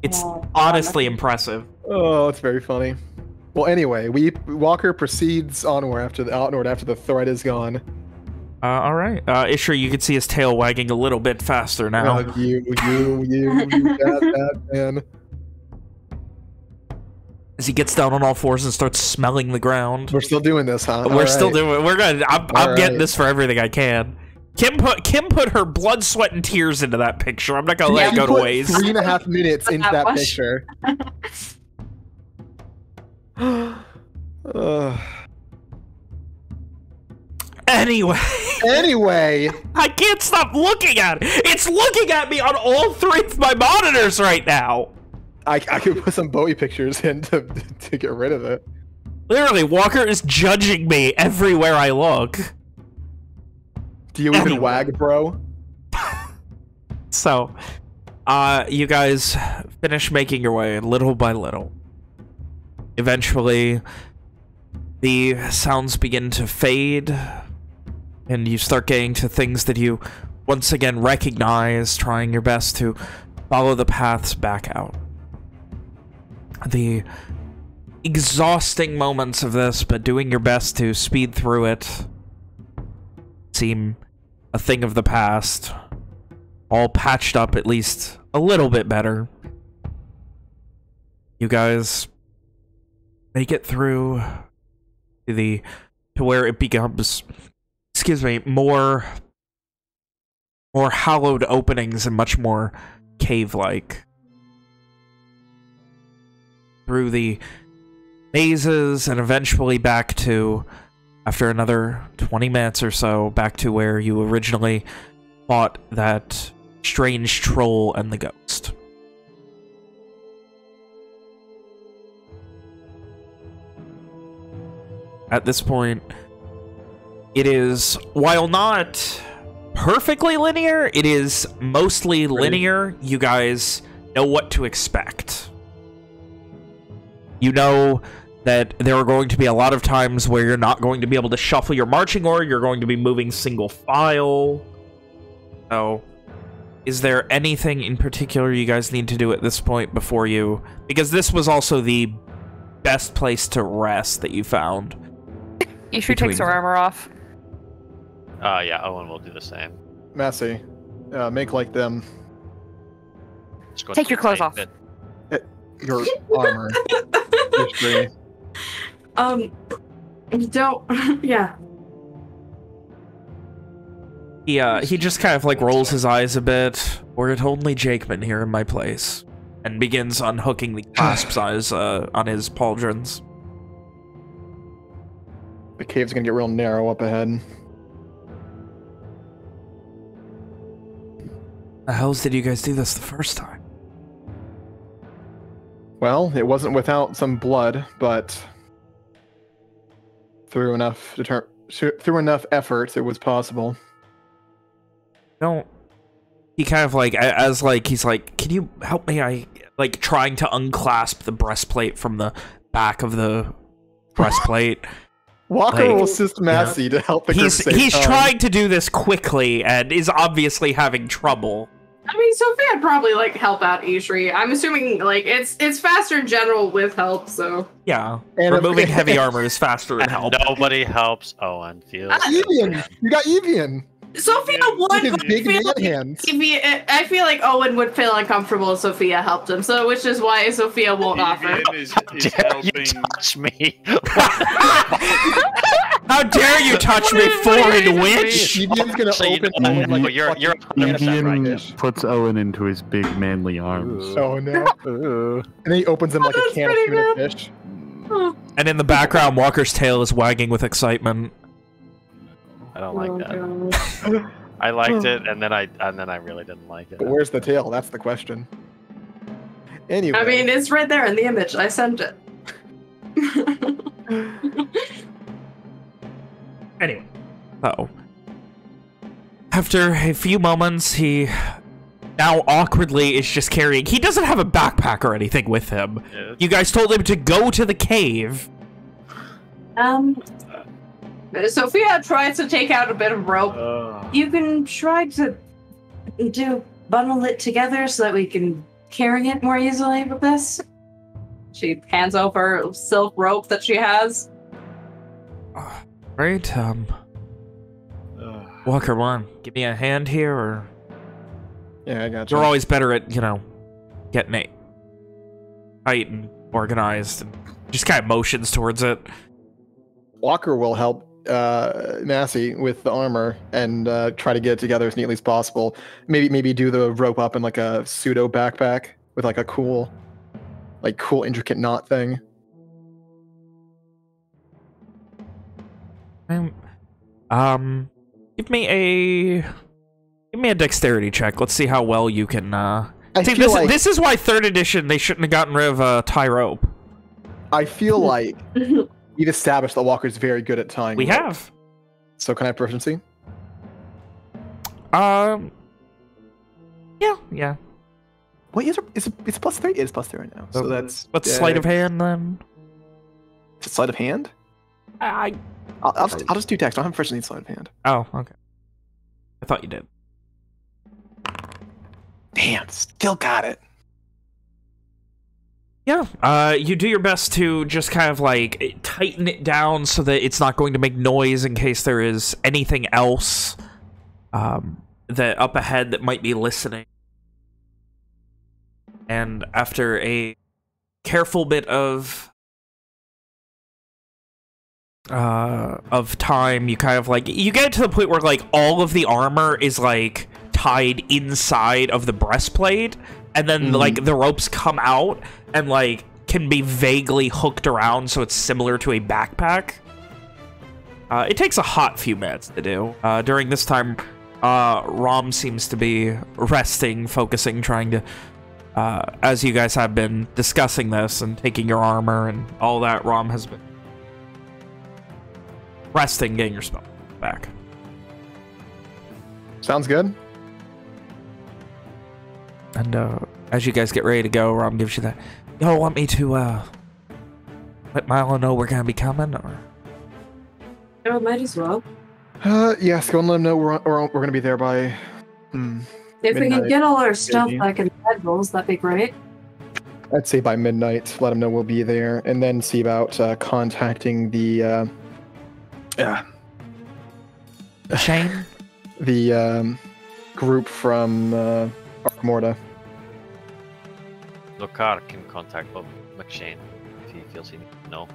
It's honestly impressive. Oh, it's very funny. Well, anyway, Walker proceeds onward after the threat is gone. All right. Ishra, you can see his tail wagging a little bit faster now. You that man. As he gets down on all fours and starts smelling the ground. We're still doing this, huh? We're still doing. We're gonna. I'm getting this for everything I can. Kim put her blood, sweat, and tears into that picture. I'm not gonna let it go to waste. 3.5 minutes into that picture. Anyway, I can't stop looking at it. It's looking at me on all three of my monitors right now. I could put some Bowie pictures in to get rid of it. Literally, Walker is judging me everywhere I look. Do you even wag, bro? So, you guys finish making your way little by little. Eventually, the sounds begin to fade, and you start getting to things that you once again recognize, trying your best to follow the paths back out. The exhausting moments of this, but doing your best to speed through it, seem a thing of the past. All patched up at least a little bit better. You guys make it through to where it becomes, excuse me, more hollowed openings and much more cave-like. Through the mazes and eventually back to, after another 20 minutes or so, back to where you originally fought that strange troll and the ghost. At this point, it is, while not perfectly linear, it is mostly linear. You guys know what to expect. You know that there are going to be a lot of times where you're not going to be able to shuffle your marching order. You're going to be moving single file. So, is there anything in particular you guys need to do at this point before you... Because this was also the best place to rest that you found. Ishra takes her armor off. Yeah, Owen will do the same. Massey, make like them. Take your clothes off. Your armor. History. Don't. Yeah. He just kind of like rolls his eyes a bit. Were it only Jakeman here in my place, and begins unhooking the clasps on his pauldrons. The cave's gonna get real narrow up ahead. The hells did you guys do this the first time? Well, it wasn't without some blood, but through enough effort, it was possible. Don't. He kind of like, as like, he's like, can you help me? I like trying to unclasp the breastplate from the back of the breastplate. Walker like, will assist Massey to help the group save He's time. trying to do this quickly and is obviously having trouble. I mean, Sophia would probably like help out Ishri. I'm assuming like it's faster in general with help, so Yeah, and removing heavy armor is faster than help. Nobody helps Owen. Feels Evian! You got Evian! Sophia would. With his big feel man like hands. I feel like Owen would feel uncomfortable if Sophia helped him, so which is why Sophia won't offer. Evian is dare you helping. touch me? How dare you touch me, foreign witch! Evian's gonna Actually, open you know, Owen like you're a fucking 100% Evian right. puts Owen into his big manly arms. Oh no. And then he opens him like a That's can of pretty tuna good. fish. And in the background, Walker's tail is wagging with excitement. I don't like that. I liked it, and then I really didn't like it. But where's the tail? That's the question. Anyway. I mean, it's right there in the image. I sent it. Anyway, so after a few moments, he now awkwardly is just carrying. He doesn't have a backpack or anything with him. Yeah. You guys told him to go to the cave. Sophia tries to take out a bit of rope. You can try to bundle it together so that we can carry it more easily with this. She hands over silk rope that she has. Right, Walker, one, give me a hand here, or Yeah, I got you. you're always better at, you know, getting it tight and organized, and just kind of motions towards it. Walker will help Massey with the armor and try to get it together as neatly as possible. Maybe do the rope up in like a pseudo backpack with like a cool intricate knot thing. Give me a dexterity check. Let's see how well you can. See, this is why 3rd edition they shouldn't have gotten rid of tie rope. I feel like we've established that Walker's very good at tying. We rope. have. So can I have proficiency? Yeah. Wait, it's +3. It is +3 right now. So that's What's sleight of hand then? It's a sleight of hand. I'll just do dex. I don't have proficiency in sleight of hand. Oh, okay. I thought you did. Damn, still got it. Yeah, you do your best to just kind of like tighten it down so that it's not going to make noise in case there is anything else that up ahead that might be listening. And after a careful bit of time, you kind of like, you get to the point where like all of the armor is like tied inside of the breastplate, and then like the ropes come out and like can be vaguely hooked around so it's similar to a backpack. It takes a hot few minutes to do. During this time, Rom seems to be resting, focusing, trying to as you guys have been discussing this and taking your armor and all that, Rom has been resting, getting your spell back. Sounds good. And as you guys get ready to go, Rom gives you that. Y'all want me to let Milo know we're gonna be coming, or? Oh, might as well. Yes, go and let them know we're gonna be there by. If we can midnight. get all our stuff idea. back in the bedrolls, that'd be great. I'd say by midnight. Let them know we'll be there, and then see about contacting the Shane? the group from Morta. Lokar can contact Bob McShane if he feels he needs to know.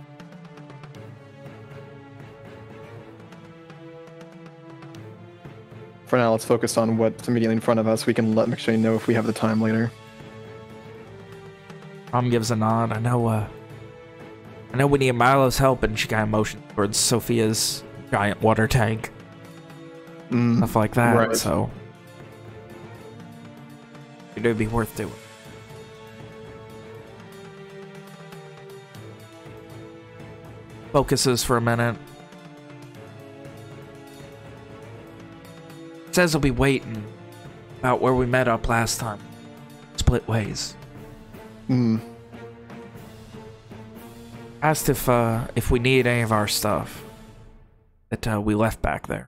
For now, let's focus on what's immediately in front of us. We can let McShane know if we have the time later. Rom gives a nod. I know we need Milo's help, and she kind of motions towards Sophia's giant water tank. Stuff like that, right. so. It'd be worth doing. Focuses for a minute. Says he'll be waiting about where we met up last time. Split ways. Asked if we need any of our stuff that we left back there.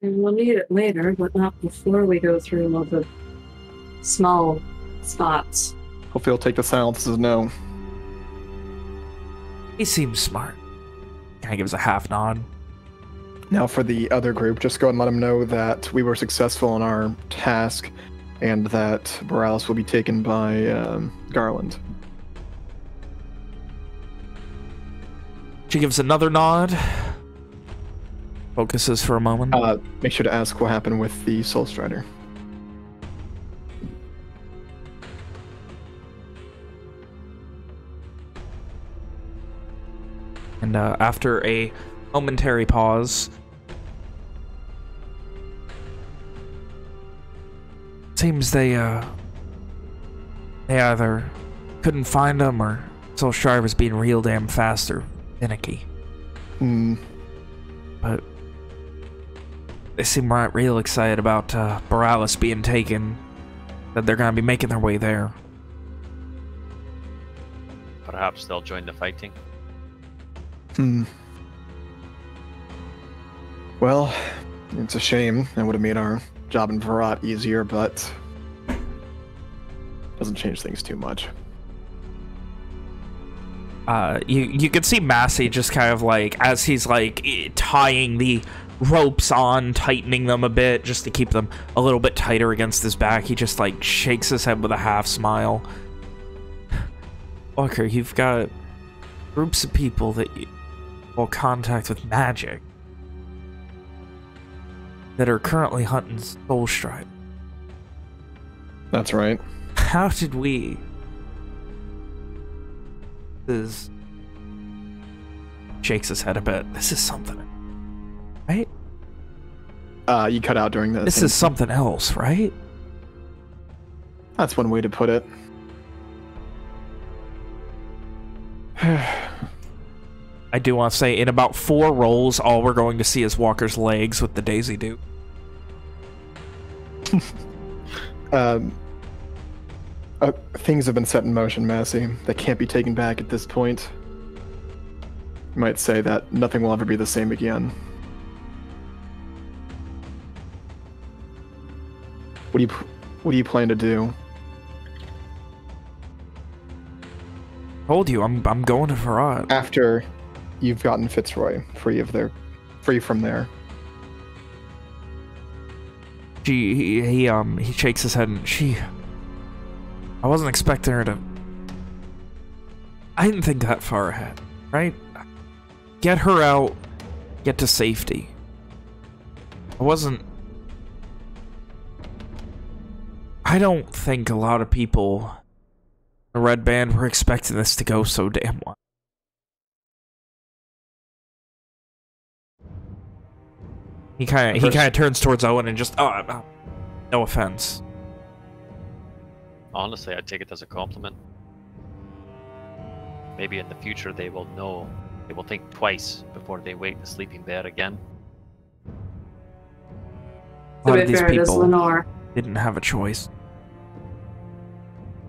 And we'll need it later, but not before we go through all the small spots. Hopefully he'll take the silence as a no. He seems smart. Kind of gives a half nod. Now for the other group, just go and let him know that we were successful in our task and that Boralys will be taken by Garland. She gives another nod. Focuses for a moment. Make sure to ask what happened with the Soul Strider. And after a momentary pause, seems they either couldn't find him or Soul Strider was being real damn fast or finicky. But they seem real excited about Boralys being taken, that they're gonna be making their way there. Perhaps they'll join the fighting. Well, it's a shame. It would have made our job in Virat easier, but doesn't change things too much. You could see Massey just kind of like, as he's like tying the ropes on, tightening them a bit just to keep them a little bit tighter against his back, he just like shakes his head with a half smile. Walker, you've got groups of people that will contact with magic that are currently hunting Soul Strider. That's right. How did we... This shakes his head a bit. This is something, right? You cut out during this. This is something else, right? That's one way to put it. I do want to say, in about 4 rolls, all we're going to see is Walker's legs with the Daisy Duke. Things have been set in motion, Massey. They can't be taken back at this point. You might say that nothing will ever be the same again. What do you plan to do? Told you, I'm going to Farad. After you've gotten Fitzroy free from there. He shakes his head and I wasn't expecting her to... I didn't think that far ahead, right? Get her out, get to safety. I don't think a lot of people in the Red Band were expecting this to go so damn well. He kind of turns towards Owen and just, no offense. Honestly, I take it as a compliment. Maybe in the future they will know. They will think twice before they wake the sleeping bear again. A lot of these people didn't have a choice.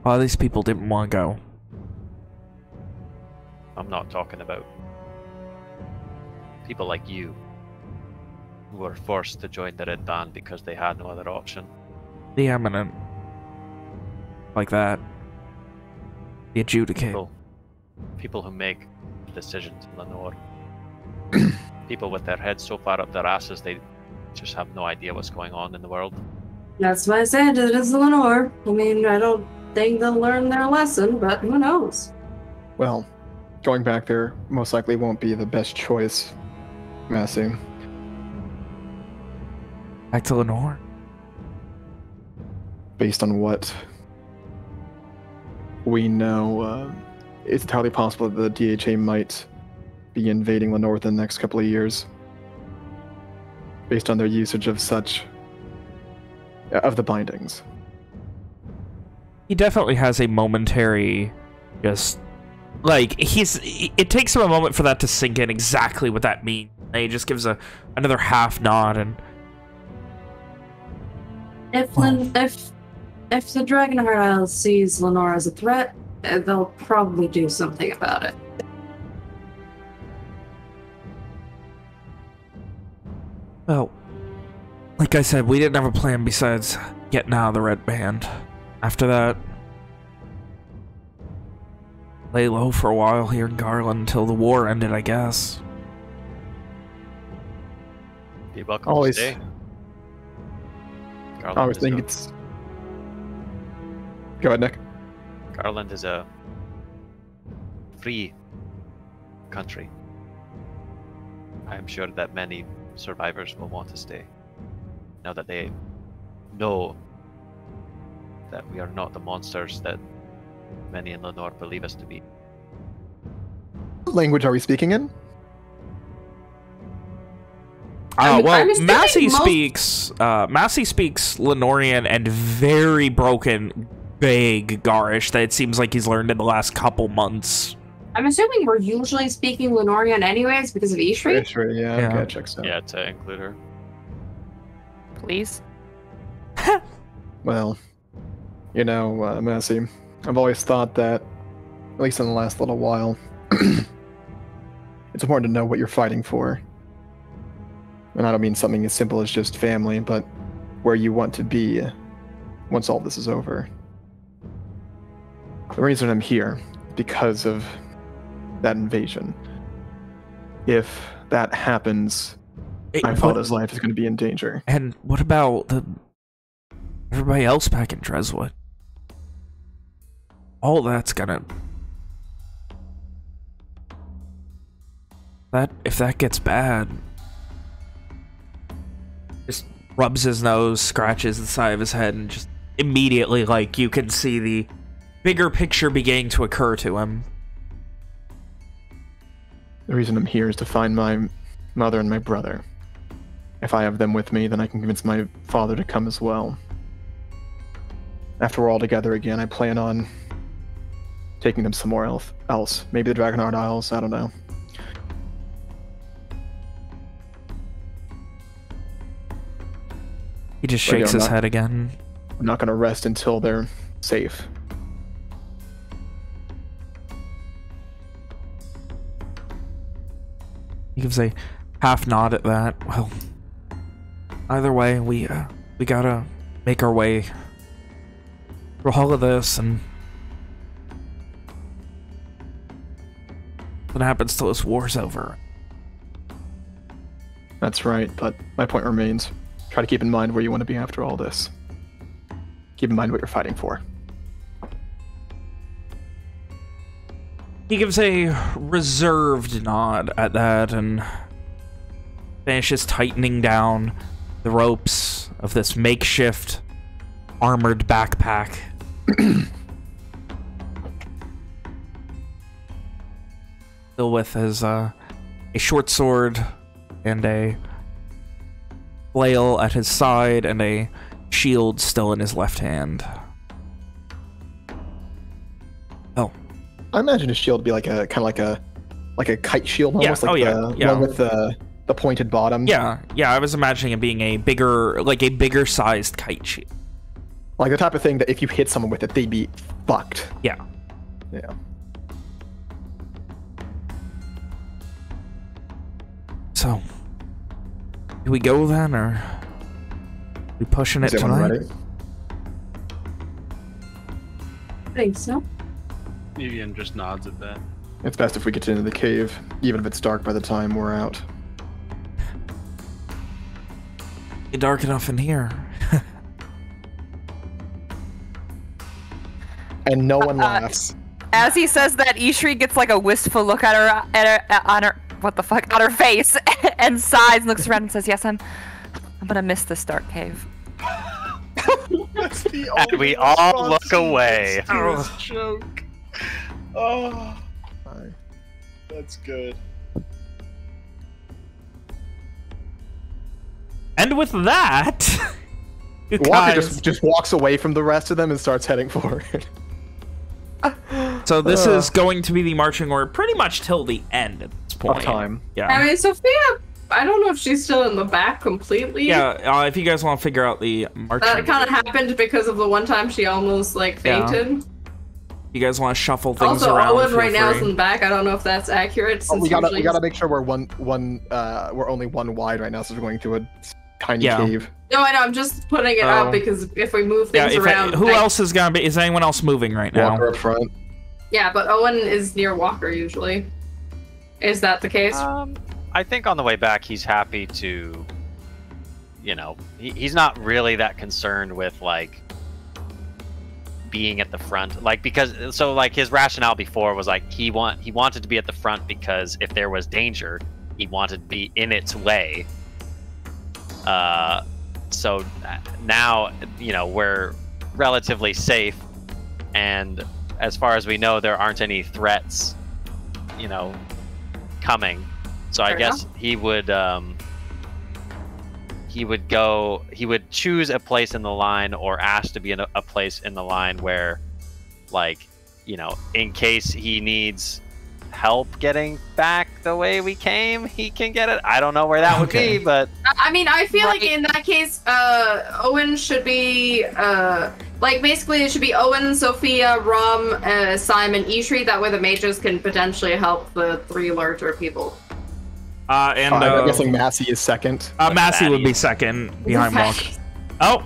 A lot of these people didn't want to go. I'm not talking about people like you who were forced to join the Red Band because they had no other option. The Eminent. Like that. The Adjudicate. People who make decisions in Lenore. People with their heads so far up their asses they just have no idea what's going on in the world. That's why I said it is Lenore. I mean, I don't think they'll learn their lesson, but who knows? Well, going back there most likely won't be the best choice, Massey. Back to Lenore? Based on what we know, it's entirely possible that the DHA might be invading Lenore within the next couple of years. Based on their usage of the bindings. He definitely has a momentary, just, like, it takes him a moment for that to sink in exactly what that means. And he just gives another half nod and... If the Dragonheart Isles sees Lenore as a threat, they'll probably do something about it. Well, like I said, we didn't have a plan besides getting out of the Red Band. After that, lay low for a while here in Garland until the war ended, I guess. Be welcome Always. to stay. I always think it's... Go ahead, Nick. Garland is a free country. I am sure that many survivors will want to stay now that they know that we are not the monsters that many in Lenore believe us to be. What language are we speaking in? Well, Massey speaks Lenorian and very broken, vague Garish that it seems like he's learned in the last couple months. I'm assuming we're usually speaking Lenorian anyways because of Ishri? Ishri, yeah, okay, check so. Yeah, to include her. Please. Well, you know, Massey, I've always thought that, at least in the last little while, it's important to know what you're fighting for. And I don't mean something as simple as just family, but where you want to be once all this is over. The reason I'm here, because of that invasion. If that happens, my father's life is going to be in danger. And what about everybody else back in Dreswood? All that's gonna... If that gets bad... Just rubs his nose, scratches the side of his head, and just immediately, like, you can see the bigger picture beginning to occur to him. The reason I'm here is to find my mother and my brother. If I have them with me, then I can convince my father to come as well. After we're all together again, I plan on taking them somewhere else. Maybe the Dragonheart Isles, I don't know. He just shakes his head again. I'm not going to rest until they're safe. He gives a half nod at that. Well, either way, we gotta make our way through all of this, and what happens till this war's over? That's right, but my point remains. Try to keep in mind where you want to be after all this. Keep in mind what you're fighting for. He gives a reserved nod at that and finishes tightening down the ropes of this makeshift armored backpack. Still with his a short sword and a flail at his side and a shield still in his left hand. Oh. I imagine his shield would be like a kind of like a kite shield, almost like the one with the pointed bottom. Yeah, I was imagining it being a bigger sized kite shield. Like the type of thing that if you hit someone with it, they'd be fucked. Yeah. Yeah. So, do we go then, or we pushing it tonight? Ready? I think so. Evian just nods at that. It's best if we get into the cave, even if it's dark by the time we're out. It's dark enough in here. And no one laughs. As he says that, Ishri gets like a wistful look at her face, and sighs and looks around and says, "Yes, I'm gonna miss this dark cave." That's the And we all look away. Joke. Oh, that's good. And with that, Walker just walks away from the rest of them and starts heading forward. So this is going to be the marching order pretty much till the end at this point. Of time. Yeah. I mean, Sophia, I don't know if she's still in the back completely. Yeah, if you guys want to figure out the marching That kind of happened because of the one time she almost, like, fainted. Yeah. You guys want to shuffle things also, around? Owen right now is in the back. I don't know if that's accurate. Oh, we gotta make sure we're we're only one wide right now, so we're going through a tiny cave. No, I know. I'm just putting it out because if we move things around, who else is gonna be? Is anyone else moving right now? Walker up front. Yeah, but Owen is near Walker usually. Is that the case? I think on the way back, he's happy to. You know, he's not really that concerned with like being at the front, like because like his rationale before was like he wanted to be at the front because if there was danger, he wanted to be in its way. So now, you know, we're relatively safe, and as far as we know, there aren't any threats, you know, coming. So I guess he would choose a place in the line or ask to be in a place in the line where, like, you know, in case he needs help getting back the way we came, he can get it. I don't know where that would be, but I mean, I feel like in that case, Owen should be like basically it should be Owen, Sophia, Rom, Simon, Ishri. That way the mages can potentially help the 3 larger people. I'm guessing Massey is second. Massey would be second behind Walker. Oh,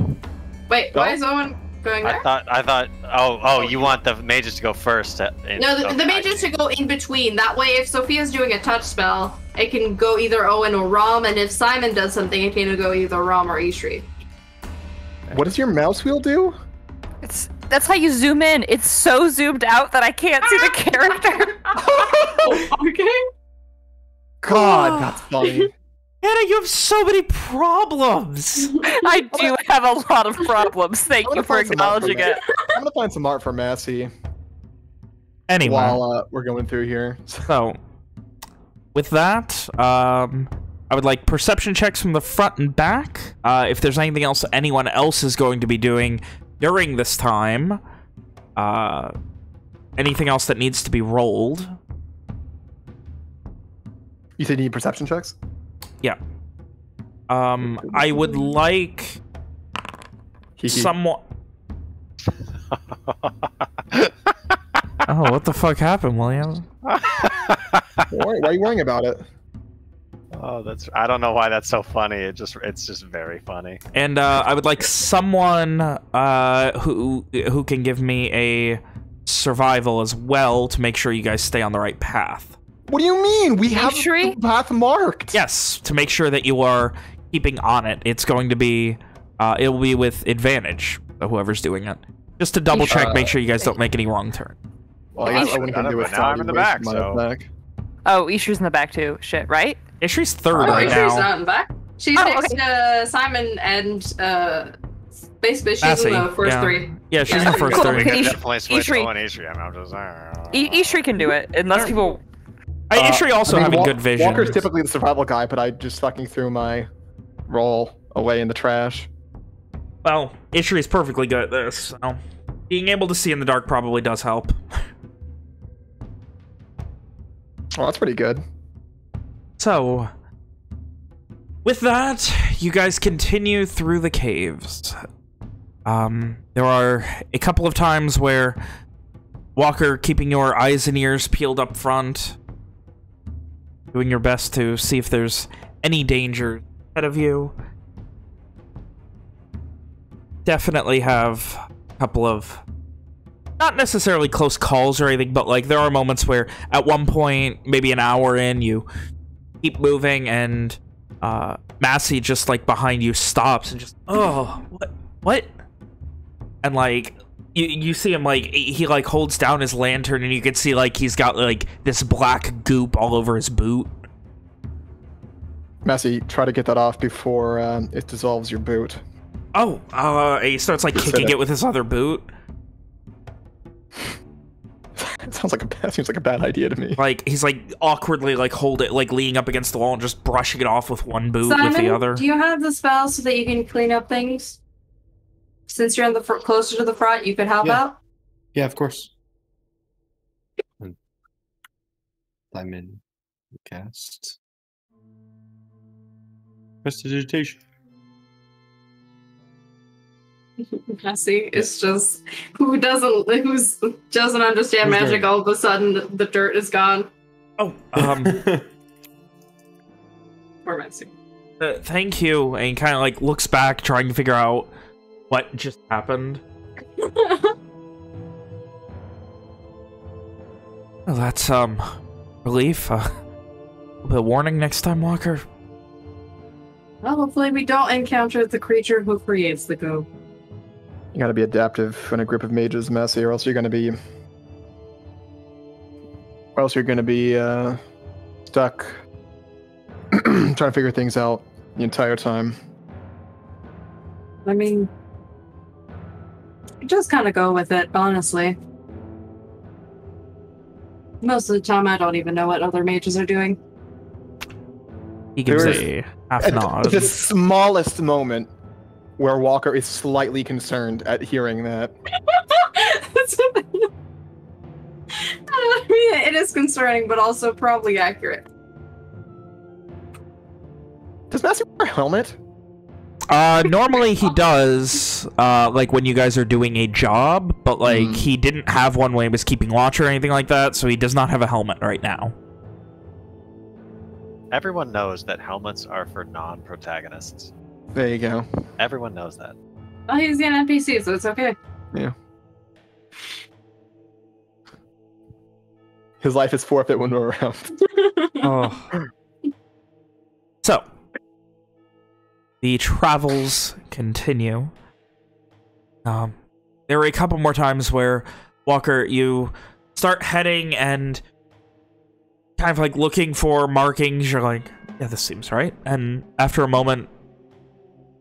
wait, why is Owen going there? I thought. Oh, you want the mages to go first? No, the mages should go in between. That way, if Sophia's doing a touch spell, it can go either Owen or Rom, and if Simon does something, it can go either Rom or Ishri. What does your mouse wheel do? That's how you zoom in. It's so zoomed out that I can't see the character. Okay. God, that's funny. Anna, you have so many problems. I do have a lot of problems. Thank you for acknowledging it. I'm gonna find some art for Massey. Anyway, while we're going through here. So, with that, I would like perception checks from the front and back. If there's anything else anyone else is going to be doing during this time, anything else that needs to be rolled. You said you need perception checks? Yeah. I would like somewhat. Oh, what the fuck happened, William? Why are you worrying about it? Oh, I don't know why that's so funny. It's just very funny. And I would like someone who can give me a survival as well to make sure you guys stay on the right path. What do you mean? We have the path marked. Yes, to make sure that you are keeping on it. It's going to be, it will be with advantage, whoever's doing it. Just to double check, make sure you guys don't make any wrong turn. Well, I guess Owen can do it. Now I'm in the back, so. Oh, Ishri's in the back too. Shit, right? Ishri's third right now. Ishri's not in the back. She's next to Simon and basically she's in the first 3. Yeah, she's in the first 3. Ishri can do it, unless people... Ishri also having good vision. Walker's typically the survival guy, but I just fucking threw my roll away in the trash. Well, Ishri is perfectly good at this, so being able to see in the dark probably does help. Well, that's pretty good. So, with that, you guys continue through the caves. There are a couple of times where Walker keeping your eyes and ears peeled up front, doing your best to see if there's any danger ahead of you. Definitely have a couple of, not necessarily close calls or anything, but like there are moments where at one point, maybe an hour in, you keep moving and Massey just like behind you stops and just, oh, what? And like, you see him like, he like holds down his lantern and you can see like he's got like this black goop all over his boot. Massey, try to get that off before it dissolves your boot. Oh, he starts like kicking it with his other boot. It seems like a bad idea to me. Like he's like awkwardly like leaning up against the wall and just brushing it off with one boot Simon, with the other. Do you have the spell so that you can clean up things? since you're in the closer to the front, you could help out? Yeah, of course. I'm in cast. Prestidigitation. Cassie is just who doesn't understand magic. All of a sudden, the dirt is gone. Oh, Poor Messi. Thank you, and kind of like looks back, trying to figure out what just happened. Well, that's relief. A bit of warning next time, Walker. Well, hopefully we don't encounter the creature who creates the goo. You gotta be adaptive in a group of mages, Messy, or else you're gonna be... stuck trying to figure things out the entire time. I mean, just kind of go with it, honestly. Most of the time, I don't even know what other mages are doing. He gives a half nod. The smallest moment where Walker is slightly concerned at hearing that. I mean, it is concerning, but also probably accurate. Does Massey wear a helmet? Normally he does, like when you guys are doing a job, but like he didn't have one when he was keeping watch or anything like that, so he does not have a helmet right now. Everyone knows that helmets are for non-protagonists. There you go. Everyone knows that. Oh, he's an NPC, so it's okay. Yeah. His life is forfeit when we're around. Oh. So, the travels continue. There were a couple more times where, Walker, you start heading and kind of like looking for markings. You're like, yeah, this seems right. And after a moment,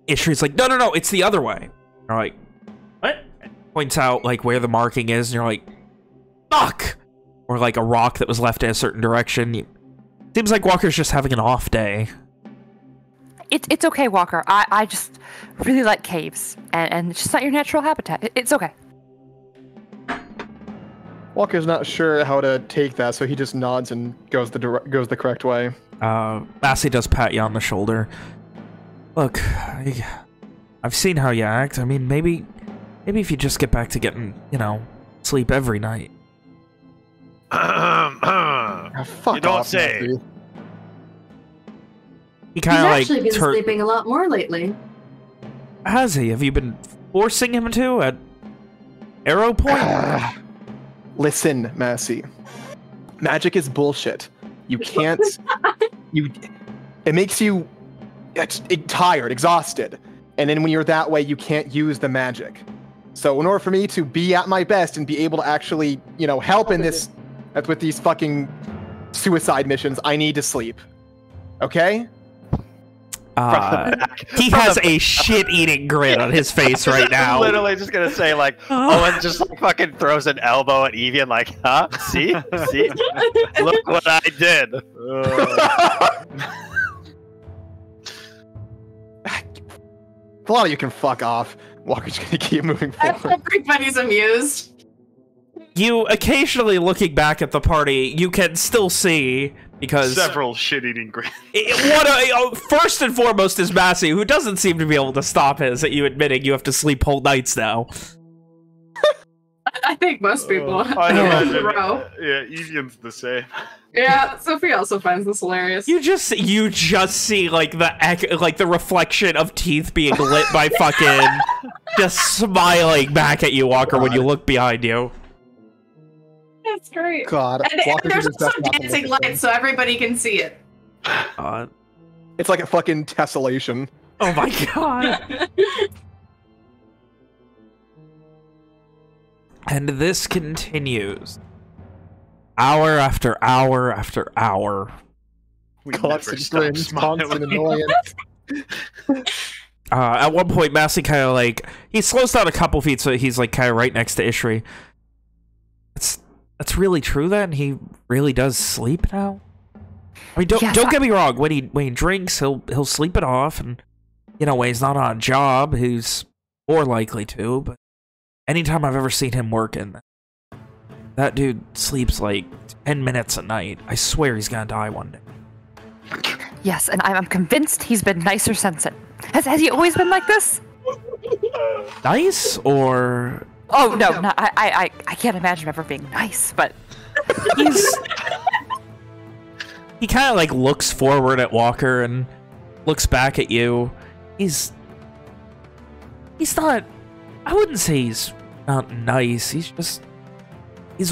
Ishri's like, no, it's the other way. You're like, what? Points out like where the marking is, and you're like, fuck! Or like a rock that was left in a certain direction. Seems like Walker's just having an off day. It's okay, Walker. I just really like caves, and it's just not your natural habitat. It's okay. Walker's not sure how to take that, so he just nods and goes the correct way. Massey does pat you on the shoulder. Look, I've seen how you act. I mean, maybe if you just get back to getting, sleep every night. Fuck you don't off, say. Massey. He kind of like actually been sleeping a lot more lately. Has he? Have you been forcing him to at arrow point? Listen, Massey. Magic is bullshit. You can't. It makes you tired, exhausted, and then when you're that way, you can't use the magic. So in order for me to be at my best and be able to actually, help in this with these fucking suicide missions, I need to sleep. Okay? He has a shit-eating grin on his face right now. I'm literally just gonna say like, Owen just like fucking throws an elbow at Evian like, huh? See? Look what I did. A lot of you can fuck off. Walker's gonna keep moving forward. Everybody's amused. You occasionally looking back at the party, you can still see because several shit-eating grins. First and foremost is Massey, who doesn't seem to be able to stop his at you admitting you have to sleep whole nights now. I think most people. I imagine. Yeah, Evian's the same. Yeah, Sophie also finds this hilarious. You just see like the reflection of teeth being lit by fucking just smiling back at you, Walker, when you look behind you. That's great. God, and there's also dancing lights, so everybody can see it. It's like a fucking tessellation. Oh my god. And this continues. Hour after hour after hour. Constant grins, constant annoyance. At one point, Massey kind of like... He slows down a couple feet, so he's like kind of right next to Ishri. That's really true then? He really does sleep now? I mean, don't get me wrong. When he drinks, he'll sleep it off, and when he's not on a job, he's or likely to, but anytime I've ever seen him working, that dude sleeps like 10 minutes a night. I swear he's gonna die one day. Yes, and I'm convinced he's been nicer since it. Has he always been like this? Nice, or... Oh, no, I can't imagine him ever being nice, but... He kind of, like, looks forward at Walker and looks back at you. He's not... I wouldn't say he's not nice. He's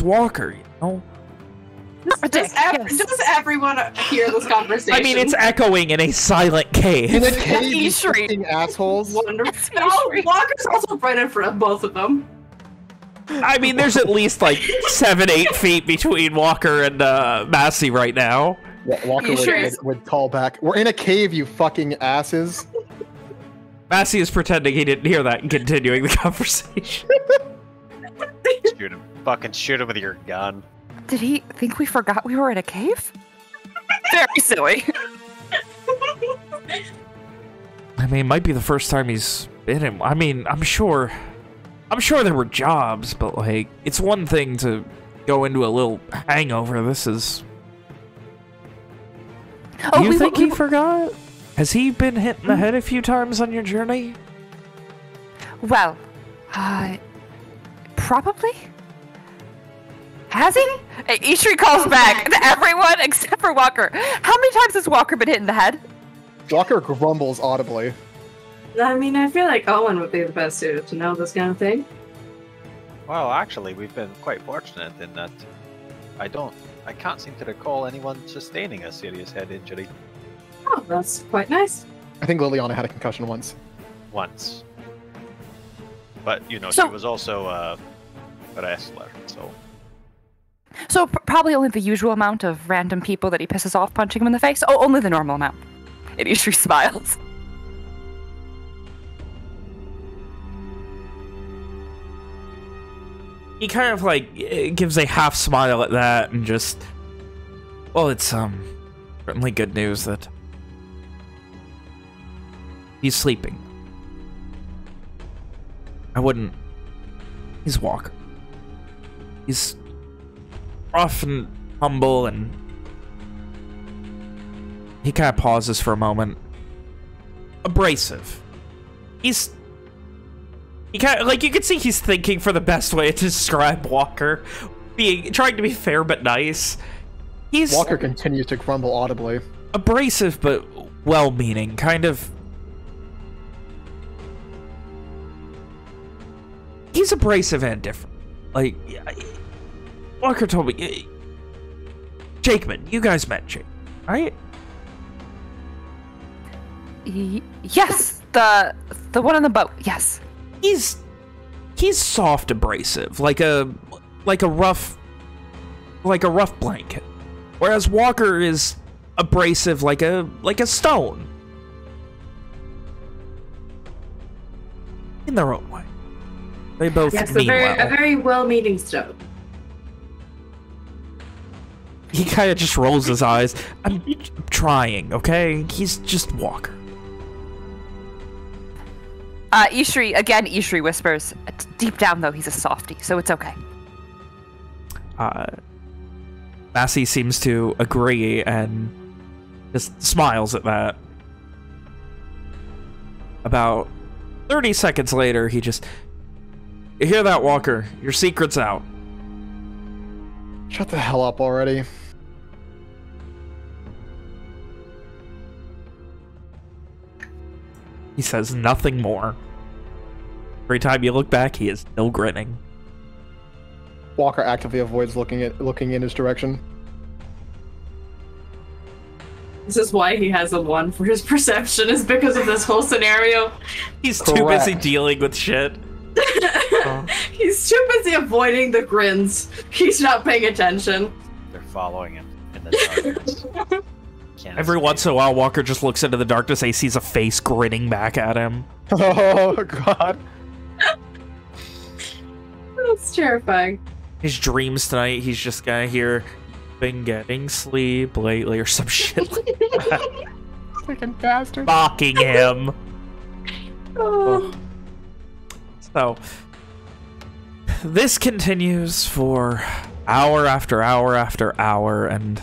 Walker, you know? Does everyone hear this conversation? I mean, it's echoing in a silent cave. In a cave, you fucking assholes. Wonderful. No, Walker's also right in front of both of them. I mean, there's at least like 7-8 feet between Walker and Massey right now. Yeah, Walker would call back. We're in a cave, you fucking asses. Massey is pretending he didn't hear that and continuing the conversation. Shoot him. Fucking shoot him with your gun. Did he think we forgot we were in a cave? Very silly. I mean, it might be the first time he's been in... I mean, I'm sure there were jobs, but, like, it's one thing to go into a little hangover. This is... Do you think he forgot? Has he been hit in the head a few times on your journey? Well, probably. Has he? Ishri calls back to everyone except for Walker. How many times has Walker been hit in the head? Walker grumbles audibly. I mean, I feel like Owen would be the best suited to know this kind of thing. Well, actually, we've been quite fortunate in that I can't seem to recall anyone sustaining a serious head injury. Oh, that's quite nice. I think Liliana had a concussion once. Once. But, you know, So- she was also a wrestler, so... So probably only the usual amount of random people that he pisses off punching him in the face? Oh, only the normal amount. And Ishri smiles. He kind of, like, gives a half smile at that and just... Well, it's, certainly good news that... he's sleeping. I wouldn't... He's Walker. He's rough and humble, and... He kind of pauses for a moment. Abrasive. He's... He kind of, like, you can see he's thinking for the best way to describe Walker. Trying to be fair but nice. Walker continues to grumble audibly. Abrasive but well-meaning, kind of... He's abrasive and different. Like, Walker told me... Jakeman, you guys met Jake, right? Yes, the one on the boat, yes. He's soft abrasive, like a rough blanket. Whereas Walker is abrasive like a stone. In their own way. They both mean well. A very well-meaning stone. He kind of just rolls his eyes. I'm trying, okay? He's just Walker. Ishri whispers, deep down though, he's a softie, so it's okay. Massey seems to agree and just smiles at that. About 30 seconds later, he just... You hear that, Walker? Your secret's out. Shut the hell up already. He says nothing more. Every time you look back, he is still grinning. Walker actively avoids looking in his direction. This is why he has a 1 for his perception, is because of this whole scenario. He's too busy dealing with shit. He's too busy avoiding the grins. He's not paying attention. They're following him in the darkness. Every once in a while, Walker just looks into the darkness and he sees a face grinning back at him. Oh, God. That's terrifying. His dreams tonight, he's just gonna hear, been getting sleep lately, or some shit like that. Freaking bastard. Mocking him. Oh. So, this continues for hour after hour after hour, and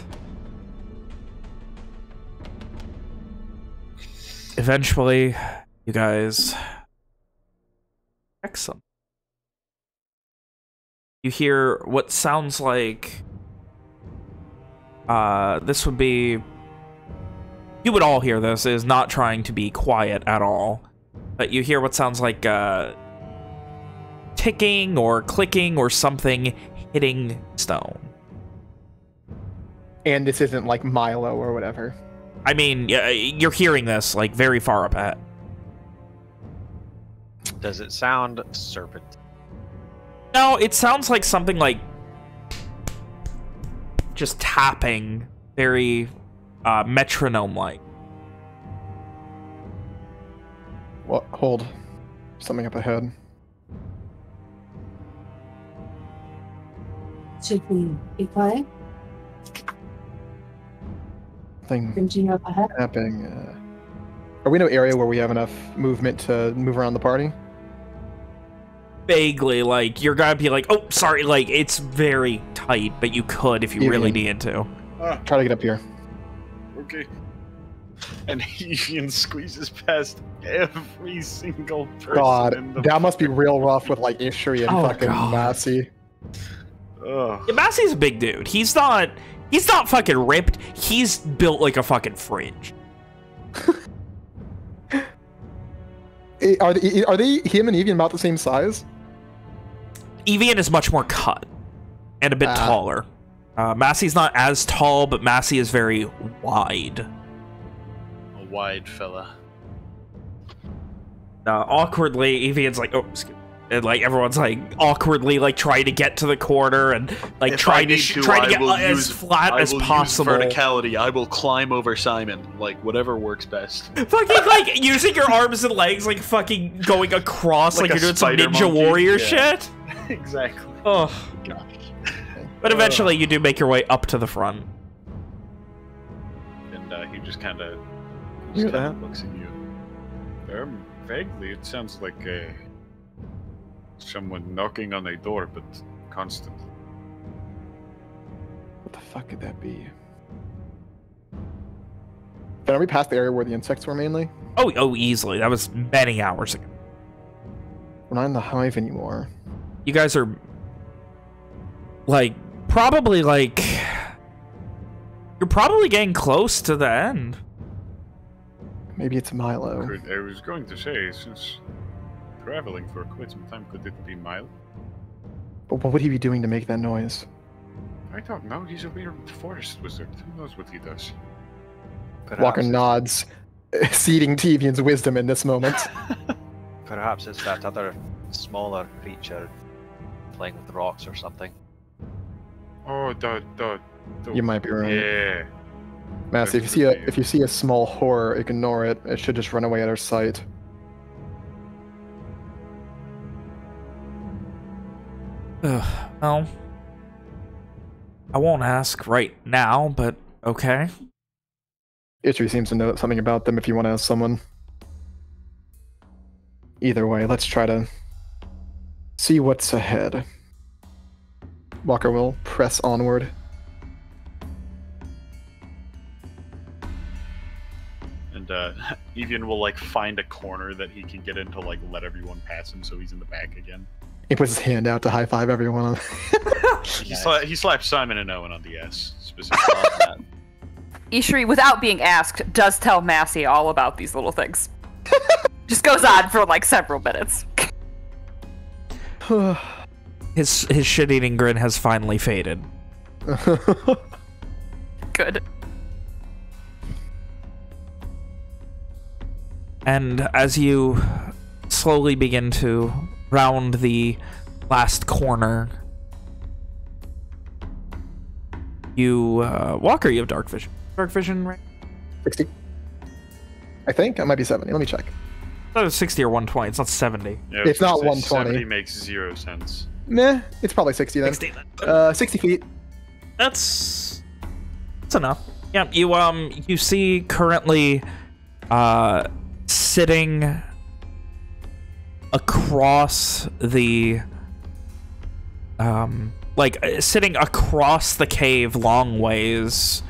eventually, you guys check some. You hear what sounds like... this would be... You would all hear this. It is not trying to be quiet at all. But you hear what sounds like ticking or clicking or something hitting stone. And this isn't like Milo or whatever. I mean, you're hearing this like very far up ahead. Does it sound serpent? No, it sounds like something like just tapping, very metronome-like. What? Hold. Something up ahead. Should we be quiet? Thing Continue up ahead. happening. Are we in an area where we have enough movement to move around the party? Vaguely, like, you're gonna be like, oh, sorry, like, it's very tight, but you could if you really needed to. Try to get up here. Okay. And Evian squeezes past every single person. God, in the that must be real rough with like Ishri and fucking Massey. Ugh. Yeah, Massey's a big dude. He's not fucking ripped. He's built like a fucking fridge. Are they him and Evian about the same size? Evian is much more cut and a bit taller. Massey's not as tall, but Massey is very wide. A wide fella. Awkwardly, Evian's like, oh, excuse me. And like everyone's like awkwardly like trying to get to the corner and like trying to get as flat as possible. Use verticality. I will climb over Simon, like whatever works best. Fucking like using your arms and legs, like fucking going across like you're doing some Ninja Warrior shit. Exactly. Oh gosh. But eventually you do make your way up to the front. And he just kind of looks at you. Vaguely, it sounds like someone knocking on a door, but constant. What the fuck could that be? Then are we past the area where the insects were mainly? Oh, easily. That was many hours ago. We're not in the hive anymore. You guys are like probably like you're probably getting close to the end. Maybe it's Milo. I was going to say, since traveling for quite some time, could it be Milo? But what would he be doing to make that noise? I don't know. He's a weird forest wizard. Who knows what he does? Perhaps Walker nods, ceding to Evian's wisdom in this moment. Perhaps it's that other smaller creature playing with rocks or something. Oh, You might be right. Yeah. Massey, if you see a small horror, ignore it. It should just run away at our sight. Well, I won't ask right now, but okay. Ishri seems to know something about them if you want to ask someone. Either way, let's try to see what's ahead. Walker will press onward. And Evian will like find a corner that he can get in to like let everyone pass him, so he's in the back again. He puts his hand out to high five everyone. He slaps Simon and Owen on the ass specifically. On that. Ishri, without being asked, does tell Massey all about these little things. Just goes on for like several minutes. His shit-eating grin has finally faded. Good. And as you slowly begin to round the last corner, you Walker, you have dark vision. Dark vision, right? 60. I think. I might be 70. Let me check. I thought it was 60 or 120. It's not 70. Yeah, It's not 70 120. makes 0 sense. Meh. It's probably 60 then. 60 then. 60 feet. That's enough. Yeah, you see currently sitting across the like sitting across the cave long ways,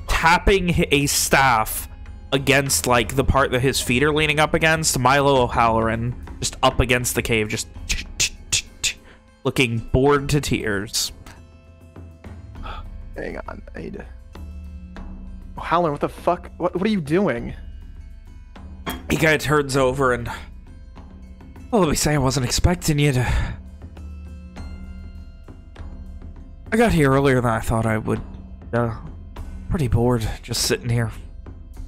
tapping a staff against like the part that his feet are leaning up against. Milo O'Halloran just up against the cave, just looking bored to tears. Hang on, O'Halloran, what the fuck? What are you doing? He kind of turns over and, well, let me say I wasn't expecting you to. I got here earlier than I thought I would. Pretty bored just sitting here.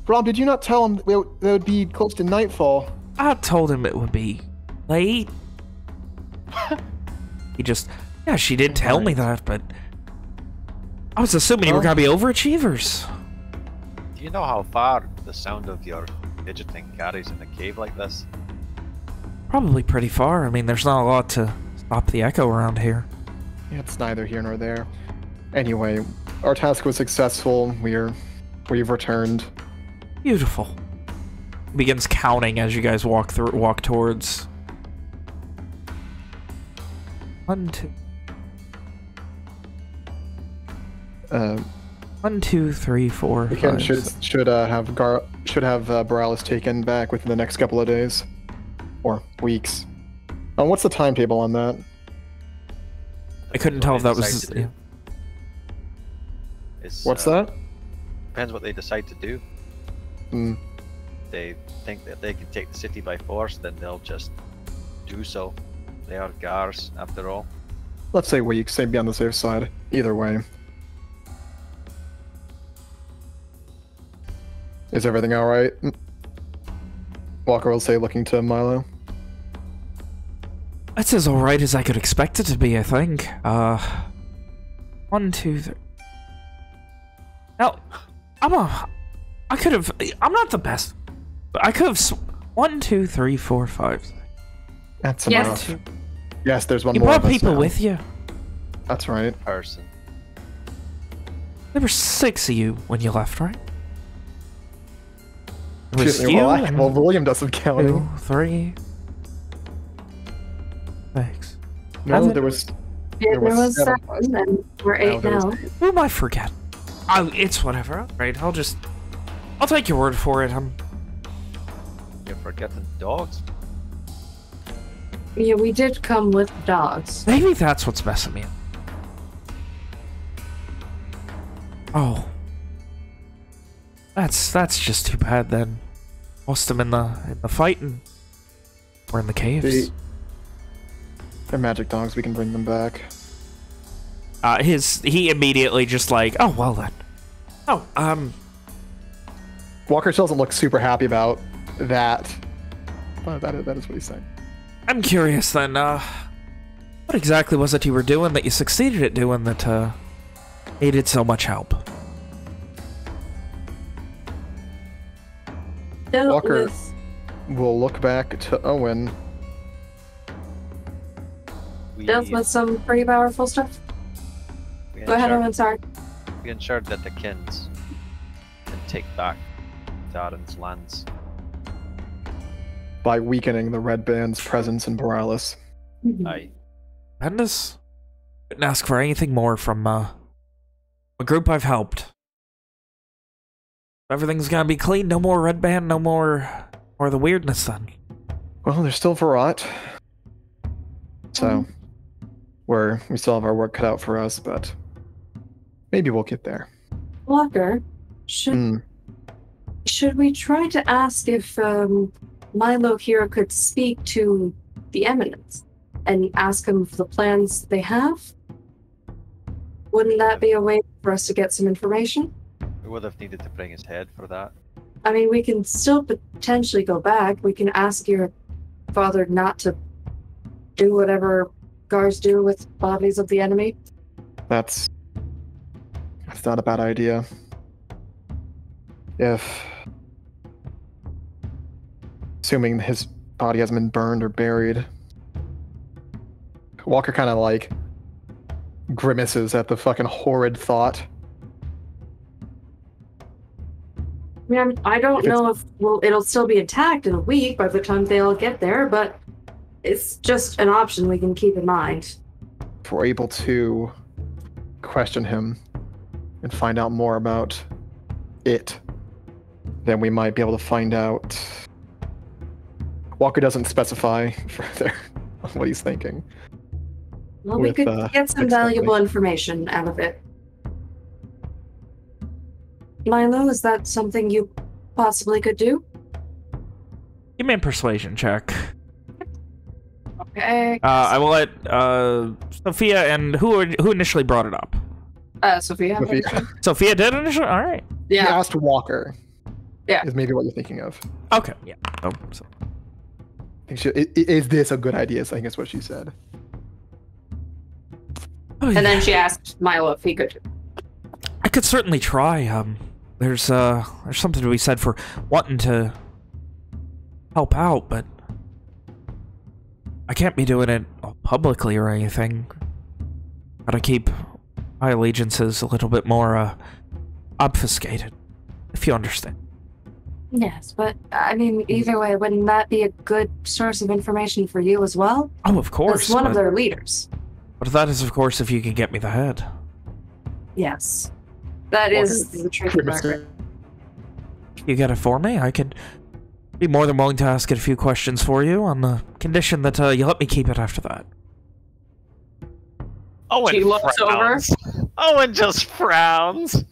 Rob, did you not tell him that it would be close to nightfall? I told him it would be late. He just, yeah, she did tell me that, but I was assuming you were gonna be overachievers. Do you know how far the sound of your fidgeting carries in a cave like this? Probably pretty far. I mean, there's not a lot to stop the echo around here. Yeah, it's neither here nor there. Anyway, our task was successful. We've returned. Beautiful. Begins counting as you guys walk towards. 1, 2. 1, 2, 3, 4. We can, should have Boralys taken back within the next couple of days or weeks. What's the timetable on that? I couldn't tell if that was. Yeah. What's that? Depends what they decide to do. Hmm. They think that they can take the city by force, then they'll just do so. They are Gars, after all. Let's say weeks. Say be on the safe side. Either way. Is everything all right? Walker will say, looking to Milo. That's as alright as I could expect it to be, I think. 1, 2, 3. Now, I'm not the best, but I could have 1, 2, 3, 4, 5. That's enough. Yes. Yes, there's one you more. You brought people with you. That's right. Person. There were 6 of you when you left, right? It was Excuse me, you well, William doesn't count. 2, 3, 6. No, there was 7, and we're 8 now. Who am I forget? It's whatever. Alright, I'll take your word for it. You're forgetting dogs? Yeah, we did come with dogs. Maybe that's what's messing me up. Oh. That's just too bad then. Lost him in the fight and we're in the caves. They're magic dogs, we can bring them back. He immediately just like, oh well then. Oh, Walker doesn't look super happy about that. But that is what he's saying. I'm curious then, what exactly was it you were doing that you succeeded at doing that, needed so much help? Walker will look back to Owen. Dealt with some pretty powerful stuff. Go ahead, Owen, sorry. We ensured that the Kins can take back Darren's lands. By weakening the Red Band's presence in Boralys. Aye. Tremendous. Couldn't ask for anything more from a group I've helped. Everything's gonna be clean. No more Red Band. No more the weirdness then. Well, there's still Virat. So we still have our work cut out for us, but maybe we'll get there. Walker, should we try to ask if Milo here could speak to the Eminence and ask them for the plans they have? Wouldn't that be a way for us to get some information? We would have needed to bring his head for that. I mean, we can still potentially go back. We can ask your father not to do whatever guards do with bodies of the enemy. That's not a bad idea. Assuming his body hasn't been burned or buried. Walker kind of like grimaces at the fucking horrid thought. I mean, I don't know if it'll still be intact in a week by the time they all get there, but It's just an option we can keep in mind. If we're able to question him and find out more about it, then we might be able to find out. Walker doesn't specify further what he's thinking. Well, we could get some valuable information out of it. Milo, is that something you possibly could do? Give me a persuasion check. Okay. I will let Sophia and who initially brought it up? Sophia. Sophia did initially? All right. Yeah. He asked Walker. Yeah. Is maybe what you're thinking of. Okay. Yeah. Oh, so. I think is this a good idea? So I think that's what she said. Oh, and then she asked Milo if he could. I could certainly try. There's something to be said for wanting to help out, but I can't be doing it publicly or anything. Gotta keep my allegiances a little bit more obfuscated, if you understand. Yes, but I mean, either way, wouldn't that be a good source of information for you as well? Oh, of course. As one of their leaders. But that is, of course, if you can get me the head. Yes. That is the tricky part. You get it for me? I could be more than willing to ask it a few questions for you on the condition that you let me keep it after that. Owen She looks frowns. Owen just frowns.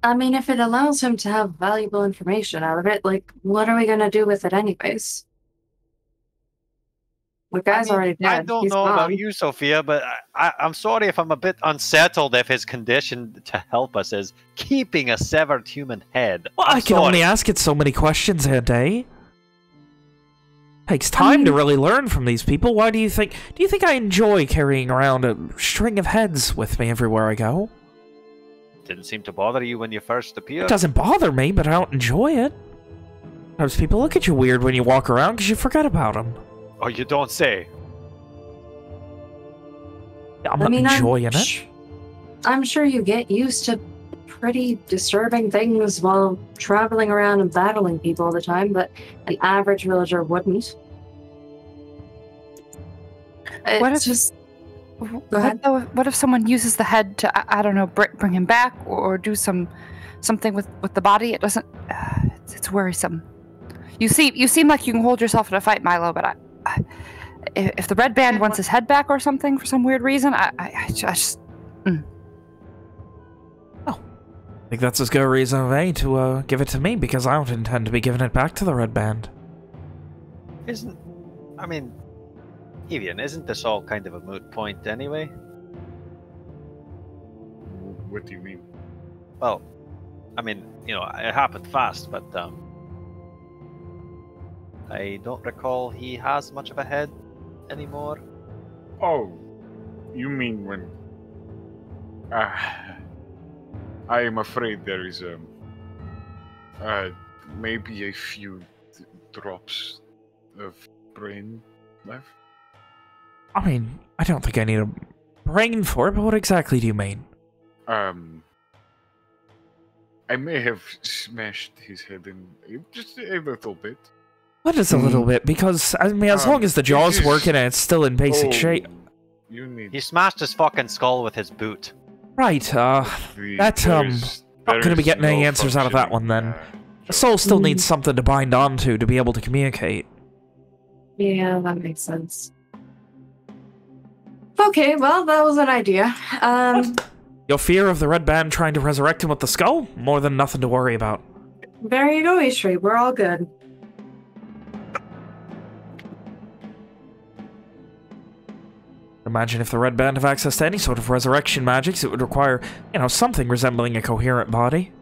I mean, if it allows him to have valuable information out of it, like, what are we gonna do with it anyways? The guy's already dead. I don't know about you, Sophia, but I'm sorry if I'm a bit unsettled if his condition to help us is keeping a severed human head. Well, I can only ask it so many questions a day. Takes time to really learn from these people. Why do you think I enjoy carrying around a string of heads with me everywhere I go? Didn't seem to bother you when you first appeared. It doesn't bother me, but I don't enjoy it. Sometimes people look at you weird when you walk around because you forget about them. Oh, you don't say. I'm not enjoying it. I'm sure you get used to pretty disturbing things while traveling around and battling people all the time, but an average villager wouldn't. What if someone uses the head to, I don't know, bring him back or do something with the body? It doesn't. It's worrisome. You seem like you can hold yourself in a fight, Milo, but if the red band wants his head back or something for some weird reason, I just. Oh, I think that's as good a reason as any to give it to me, because I don't intend to be giving it back to the red band. Evian, isn't this all kind of a moot point anyway? What do you mean? Well, I mean, it happened fast, but I don't recall he has much of a head anymore. Oh, you mean when... I am afraid there is maybe a few drops of brain left. I mean, I don't think I need a brain for it, but what exactly do you mean? I may have smashed his head in just a little bit. What is a little bit? Because, I mean, as long as the jaw's working and it's still in basic shape. He smashed his fucking skull with his boot. Right, that's, not gonna be getting any answers out of that one then. The soul still needs something to bind onto to be able to communicate. Yeah, that makes sense. Okay, well, that was an idea. Your fear of the red band trying to resurrect him with the skull? More than nothing to worry about. There you go, Ishri. We're all good. Imagine if the red band have access to any sort of resurrection magics, it would require, something resembling a coherent body.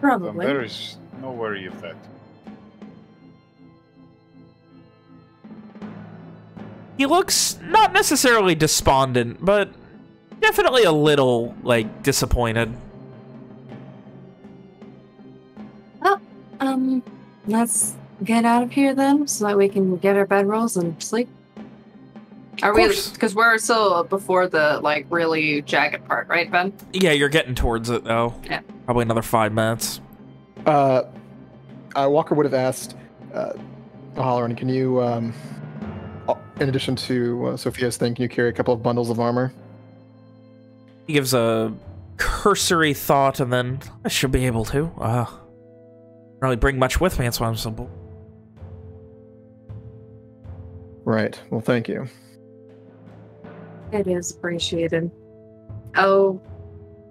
Probably. There is no worry of that. He looks not necessarily despondent, but definitely a little, disappointed. Well, let's get out of here then, so that we can get our bedrolls and sleep. Are we? Because we're still before the, really jagged part, right, Ben? Yeah, you're getting towards it, though. Yeah. Probably another 5 minutes. Walker would have asked, Holleran, can you, in addition to Sophia's thing, can you carry a couple of bundles of armor? He gives a cursory thought, and then I should be able to. Don't really bring much with me, that's why I'm simple. Right. Well, thank you. It is appreciated. Oh,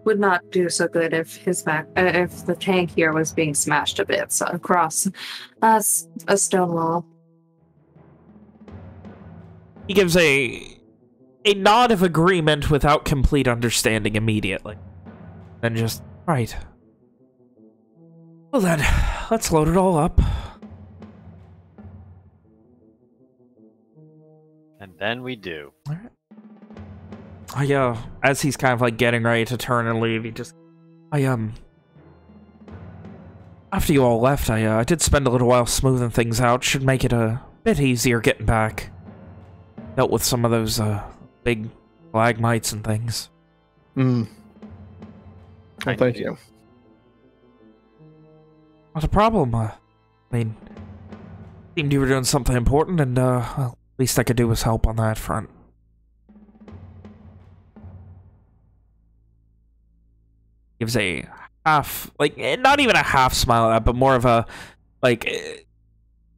would not do so good if his back, if the tank here was being smashed a bit so across a stone wall. He gives a nod of agreement without complete understanding immediately. And just, right. Well then, let's load it all up. And then we do. All right. As he's kind of like getting ready to turn and leave, he just, after you all left, I did spend a little while smoothing things out. Should make it a bit easier getting back. Dealt with some of those, big stalagmites and things. Well, thank you. Not a problem. I mean, seemed you were doing something important, and, well, least I could do was help on that front. Gives a half, like, not even a half smile at that, but more of a, like,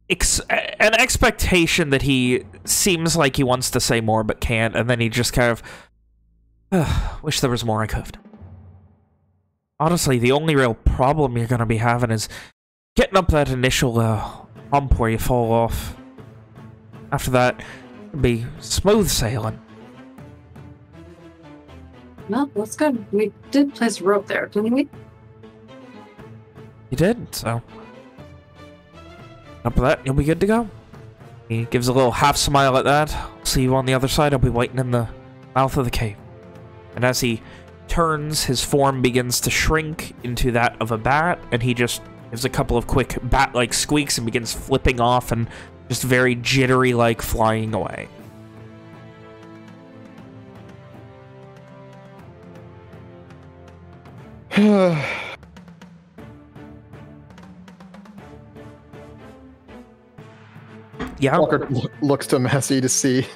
an expectation that he seems like he wants to say more but can't, and then he just kind of, wish there was more I could. Honestly, the only real problem you're gonna be having is getting up that initial, hump where you fall off. After that, it'll be smooth sailing. No, that's good. We did place a rope there, didn't we? You did, so. Up with that, you'll be good to go. He gives a little half smile at that. See you on the other side. I'll be waiting in the mouth of the cave. And as he turns, his form begins to shrink into that of a bat, and he just gives a couple of quick bat-like squeaks and begins flipping off and just very jittery-like flying away. Yeah. Walker looks to Massey to see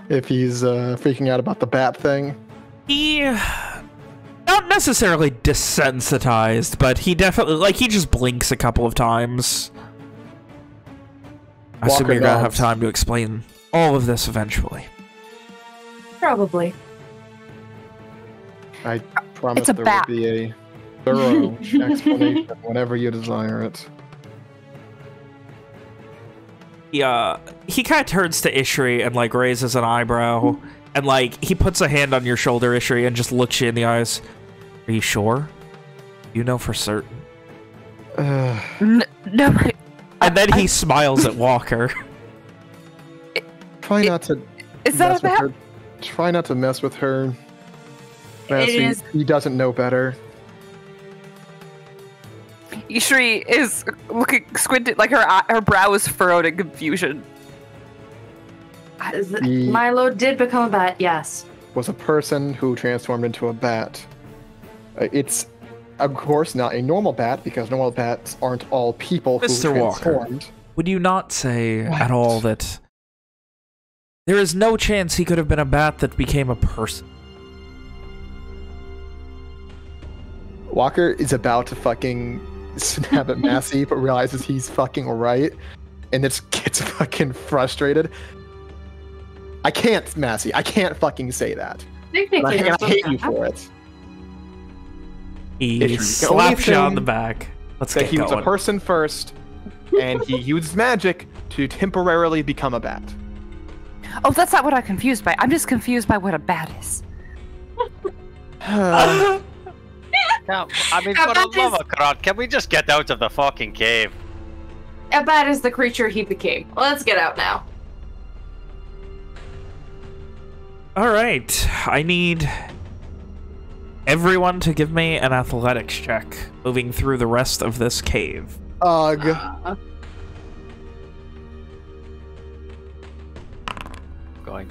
if he's freaking out about the bat thing. He, not necessarily desensitized, but he definitely, like, he just blinks a couple of times. I assume you're gonna have time to explain all of this eventually. Probably. I promise there bat. will be a thorough explanation whenever you desire it. He kind of turns to Ishri and, like, raises an eyebrow, and, like, he puts a hand on your shoulder, Ishri, and just looks you in the eyes. Are you sure? You know for certain? No. And then he smiles at Walker. Try not to. Is that a bat? Try not to mess with her. Massey, he doesn't know better. Ishri is looking squinted, like her brow is furrowed in confusion. Milo did become a bat, yes. Was a person who transformed into a bat. It's, of course, not a normal bat, because normal bats aren't all people who Mr. transformed. Walker, would you not say at all that there is no chance he could have been a bat that became a person? Walker is about to fucking snap at Massey, but realizes he's fucking right, and just gets fucking frustrated. I can't, Massey. I can't fucking say that. And I hate you for it. He slaps you on the back. Let's get he going. was a person first, and he used magic to temporarily become a bat. Oh, that's not what I'm confused by. I'm just confused by what a bat is. Now, I mean, for the love of God, can we just get out of the fucking cave? A bat is the creature he became. Let's get out now. All right, I need everyone to give me an athletics check moving through the rest of this cave. Ugh. I'm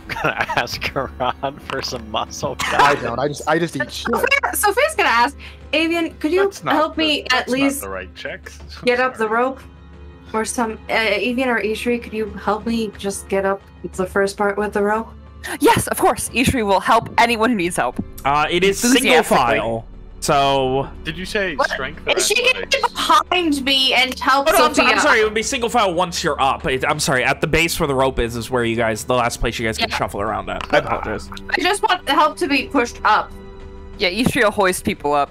gonna ask Karan for some muscle. I don't. I just eat shit. Sophia's gonna ask, Avian, could you help me at least the right checks. get up the rope? or some Evian or Ishri, could you help me just get up the first part with the rope? Yes, of course. Ishri will help anyone who needs help. It is single file. So... Did you say strength? Is she gonna get behind me and help Sophia? I'm sorry, it would be single file once you're up. I'm sorry, at the base where the rope is where you guys, the last place you guys can shuffle around at. I apologize. I just want the help to be pushed up. Yeah, Ishri will hoist people up.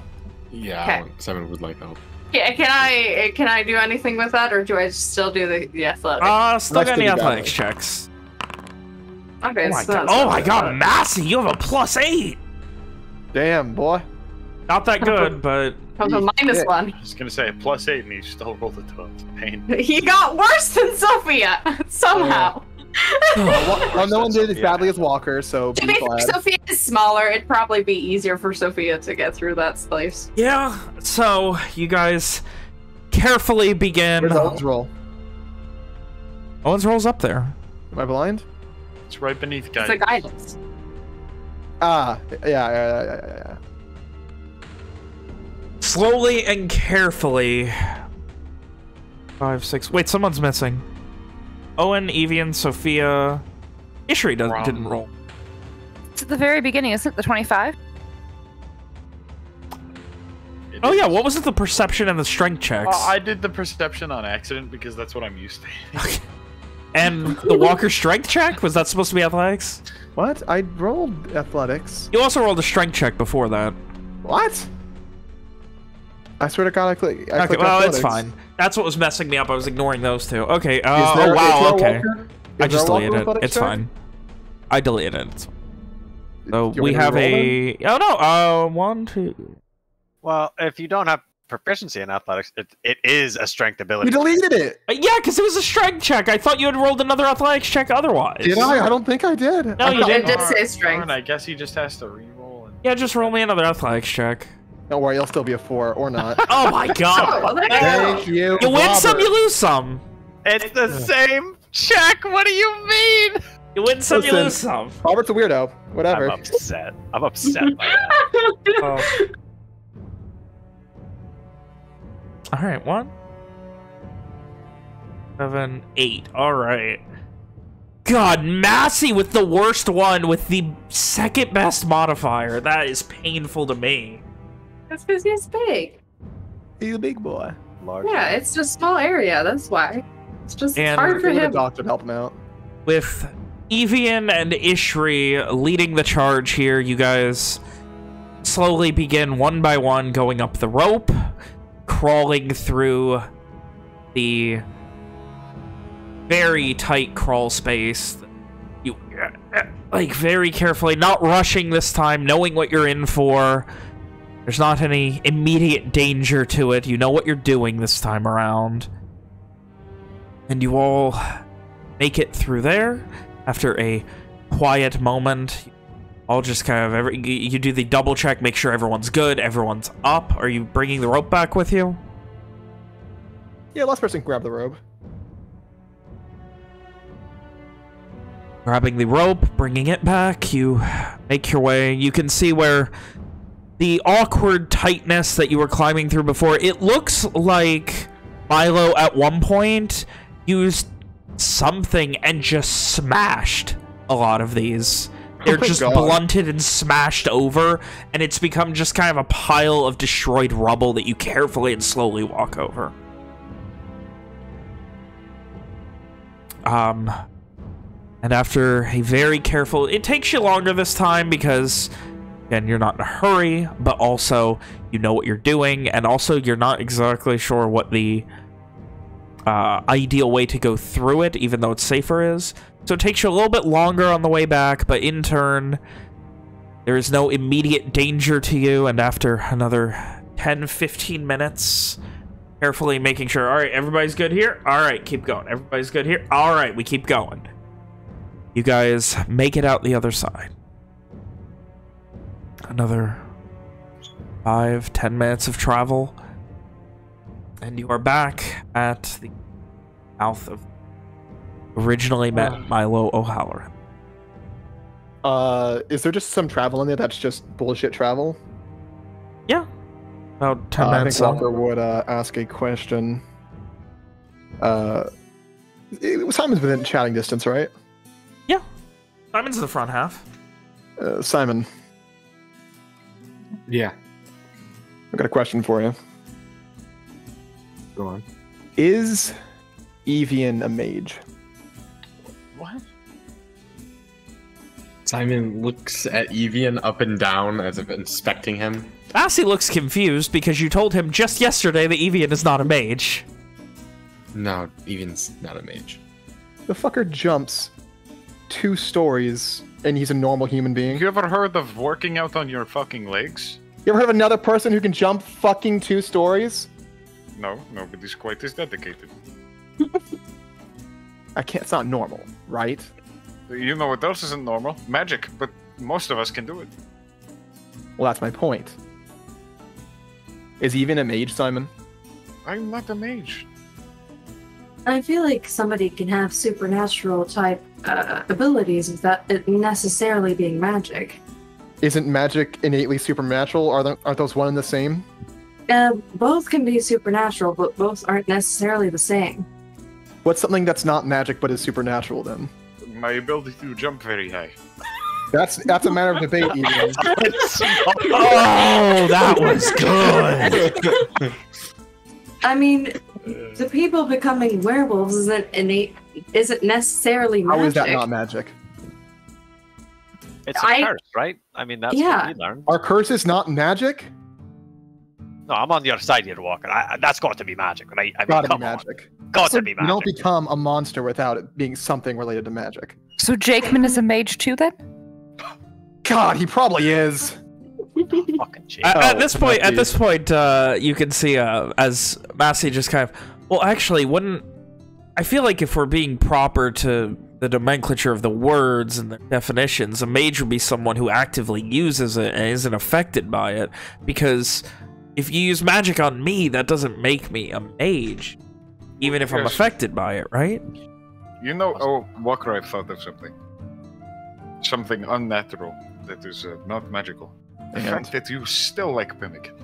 Yeah, Seven would like help. Yeah, can I do anything with that, or do I still do the athletics? Still got any athletics checks. Okay, oh my god, Massey, you have a +8! Damn, boy. Not that good, but... Comes a -1. I was gonna say +8 and he still rolled a 12. Pain. He got worse than Sophia, somehow. Well, no one did as badly as Walker, so be glad. Sophia is smaller. It'd probably be easier for Sophia to get through that place. Yeah, so you guys carefully begin... Where's Owen's roll? Owen's roll's up there. Am I blind? It's right beneath guidance. It's a guidance. Ah, yeah. Slowly and carefully... 5, 6... Wait, someone's missing. Owen, Evian, Sophia... Ishri didn't roll. It's at the very beginning, isn't it? The 25? Oh yeah, what was it? The perception and the strength checks? I did the perception on accident because that's what I'm used to. Okay. And the Walker strength check? Was that supposed to be athletics? What? I rolled athletics. You also rolled a strength check before that. What? I swear to God, I clicked. Okay, well, athletics. it's fine. That's what was messing me up. I was ignoring those two. Okay. Oh wow. Okay. I just deleted it. It's check? fine. I deleted it. So we me to have roll a. them? Oh no. 1, 2. Well, if you don't have proficiency in athletics, it is a strength ability. You deleted it. Yeah, because it was a strength check. I thought you had rolled another athletics check otherwise. Did I? I don't think I did. No, you didn't. It did say strength. I guess he just has to re-roll. And... Yeah, just roll me another athletics check. Don't worry, it'll still be a 4 or not. Oh my god. Thank you. You win Robert. some, you lose some. It's the same check. What do you mean? You win some, you Listen. lose some. Robert's a weirdo. Whatever. I'm upset. I'm upset by that. Oh. All right, 1, 7, 8. All right. God, Massey with the worst one with the second best modifier. That is painful to me. That's because he's big. He's a big boy. Large. Yeah, it's just a small area. That's why. It's just And hard for Get a him. doctor to help him out. With Evian and Ishri leading the charge here, you guys slowly begin one by one going up the rope, crawling through the very tight crawl space. You like very carefully, not rushing this time, knowing what you're in for. There's not any immediate danger to it. You know what you're doing this time around. And you all make it through there after a quiet moment. I'll just kind of you do the double check, make sure everyone's good, everyone's up. Are you bringing the rope back with you? Yeah, last person can grab the robe. Grabbing the rope, bringing it back, you make your way. You can see where the awkward tightness that you were climbing through before, it looks like Milo at one point used something and just smashed a lot of these. They're just blunted and smashed over, and it's become just kind of a pile of destroyed rubble that you carefully and slowly walk over. And after a very careful... It takes you longer this time because, again, you're not in a hurry, but also you know what you're doing, and also you're not exactly sure what the ideal way to go through it, even though it's safer is. So it takes you a little bit longer on the way back, but in turn, there is no immediate danger to you, and after another 10-15 minutes, carefully making sure, all right, everybody's good here? All right, keep going. Everybody's good here? All right, we keep going. You guys make it out the other side. Another 5-10 minutes of travel, and you are back at the mouth of originally met Milo O'Halloran. Is there just some travel in there that's just bullshit travel? Yeah. About 10 I minutes think long. Walker would ask a question. Simon's within chatting distance, right? Yeah. Simon's the front half. Simon. Yeah. I've got a question for you. Go on. Is Evian a mage? What? Simon looks at Evian up and down as if inspecting him. Massey looks confused because you told him just yesterday that Evian is not a mage. No, Evian's not a mage. The fucker jumps 2 stories and he's a normal human being. You ever heard of working out on your fucking legs? You ever heard of another person who can jump fucking 2 stories? No, nobody's quite as dedicated. It's not normal, right? You know what else isn't normal? Magic, but most of us can do it. Well, that's my point. Is Evian a mage, Simon? I'm not a mage. I feel like somebody can have supernatural type abilities without it necessarily being magic. Isn't magic innately supernatural? Aren't those one and the same? Both can be supernatural, but both aren't necessarily the same. What's something that's not magic but is supernatural then? My ability to jump very high. That's a matter of debate, Evian. Oh, that was good. I mean, the people becoming werewolves isn't necessarily magic. How is that not magic? It's a curse, right? I mean, that's what we learned. Are curses not magic? No, I'm on your side here, Walker. That's got to be magic, right? I mean, Gotta be come magic. on. Got to be magic. You don't become a monster without it being something related to magic. So Jakeman is a mage too, then? God, he probably is. Fucking shit. At this point, you can see as Massey just kind of. Well, actually, I feel like if we're being proper to the nomenclature of the words and the definitions, a mage would be someone who actively uses it and isn't affected by it. Because if you use magic on me, that doesn't make me a mage, even if I'm affected by it, right? You know, Walker, I've thought of something. Something unnatural that is not magical. The fact that you still like pemmican.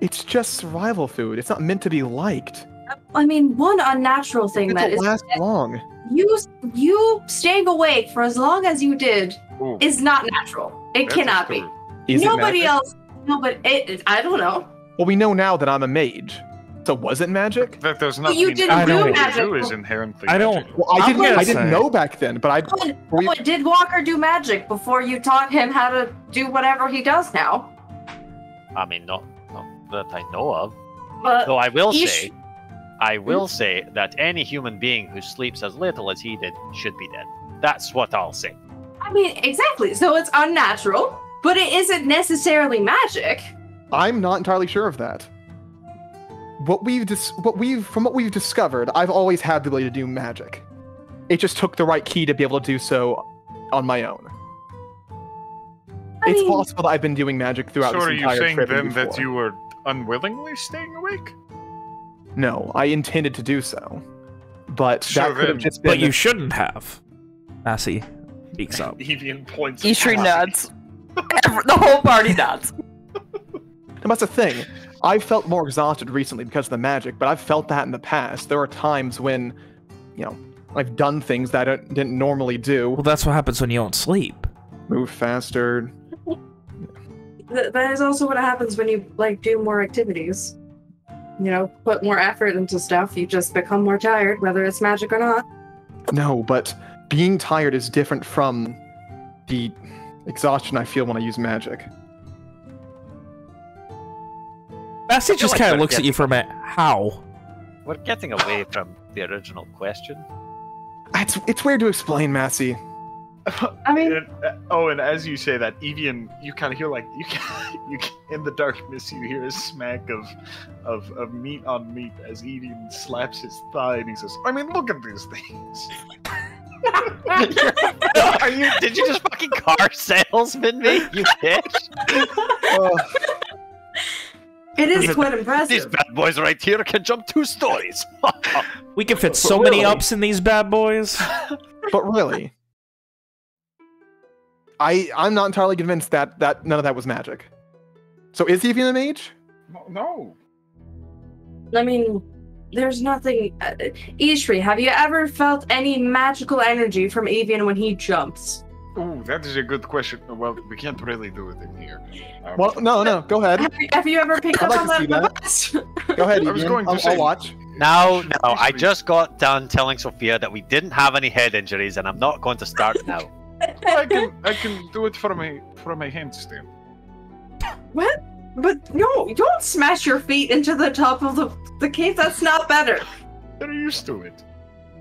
It's just survival food. It's not meant to be liked. I mean, one unnatural thing It doesn't last long. You staying awake for as long as you did is not natural. It cannot be. Nobody else. No, but I don't know. Well, we know now that I'm a mage. So was it magic? That does not you mean didn't do magic. Do is inherently I don't. magical. Well, I didn't know back then, but I. Did Walker do magic before you taught him how to do whatever he does now? I mean, not that I know of. But though I will say that any human being who sleeps as little as he did should be dead. That's what I'll say. I mean, exactly. So it's unnatural, but it isn't necessarily magic. I'm not entirely sure of that. From what we've discovered, I've always had the ability to do magic. It just took the right key to be able to do so on my own. It's possible that I've been doing magic throughout this entire trip. So are you saying then that you were unwillingly staying awake? No, I intended to do so. But that could have just been... But you shouldn't have. Massey speaks up. Evian points. Ishri nods. The whole party nods. And that's the thing. I've felt more exhausted recently because of the magic, but I've felt that in the past. There are times when, I've done things that I didn't normally do. Well, that's what happens when you don't sleep. Move faster. That is also what happens when you, do more activities. Put more effort into stuff, you just become more tired, whether it's magic or not. No, but being tired is different from the exhaustion I feel when I use magic. Massey just kind of looks at you for a minute. How? We're getting away from the original question. It's weird to explain, Massey. I mean... and as you say that, Evian, you kind of hear you in the darkness, you hear a smack of meat on meat as Evian slaps his thigh and he says, I mean, look at these things. Did you just fucking car salesman me, you bitch? It is quite impressive. These bad boys right here can jump 2 stories. We can fit so many ups in these bad boys. But really, I'm not entirely convinced that none of that was magic. So is Evian a mage? No. I mean, There's nothing. Ishri, have you ever felt any magical energy from Avian when he jumps? Ooh, that is a good question. Well, we can't really do it in here. Well, no, go ahead. Have you ever picked up I'd on like that to in see the past? Go ahead, I was Evian. going to say- I'll watch. No, I just got done telling Sophia that we didn't have any head injuries, and I'm not going to start now. I can do it from a handstand. What? But no, you don't smash your feet into the top of the cave. That's not better. They're used to it.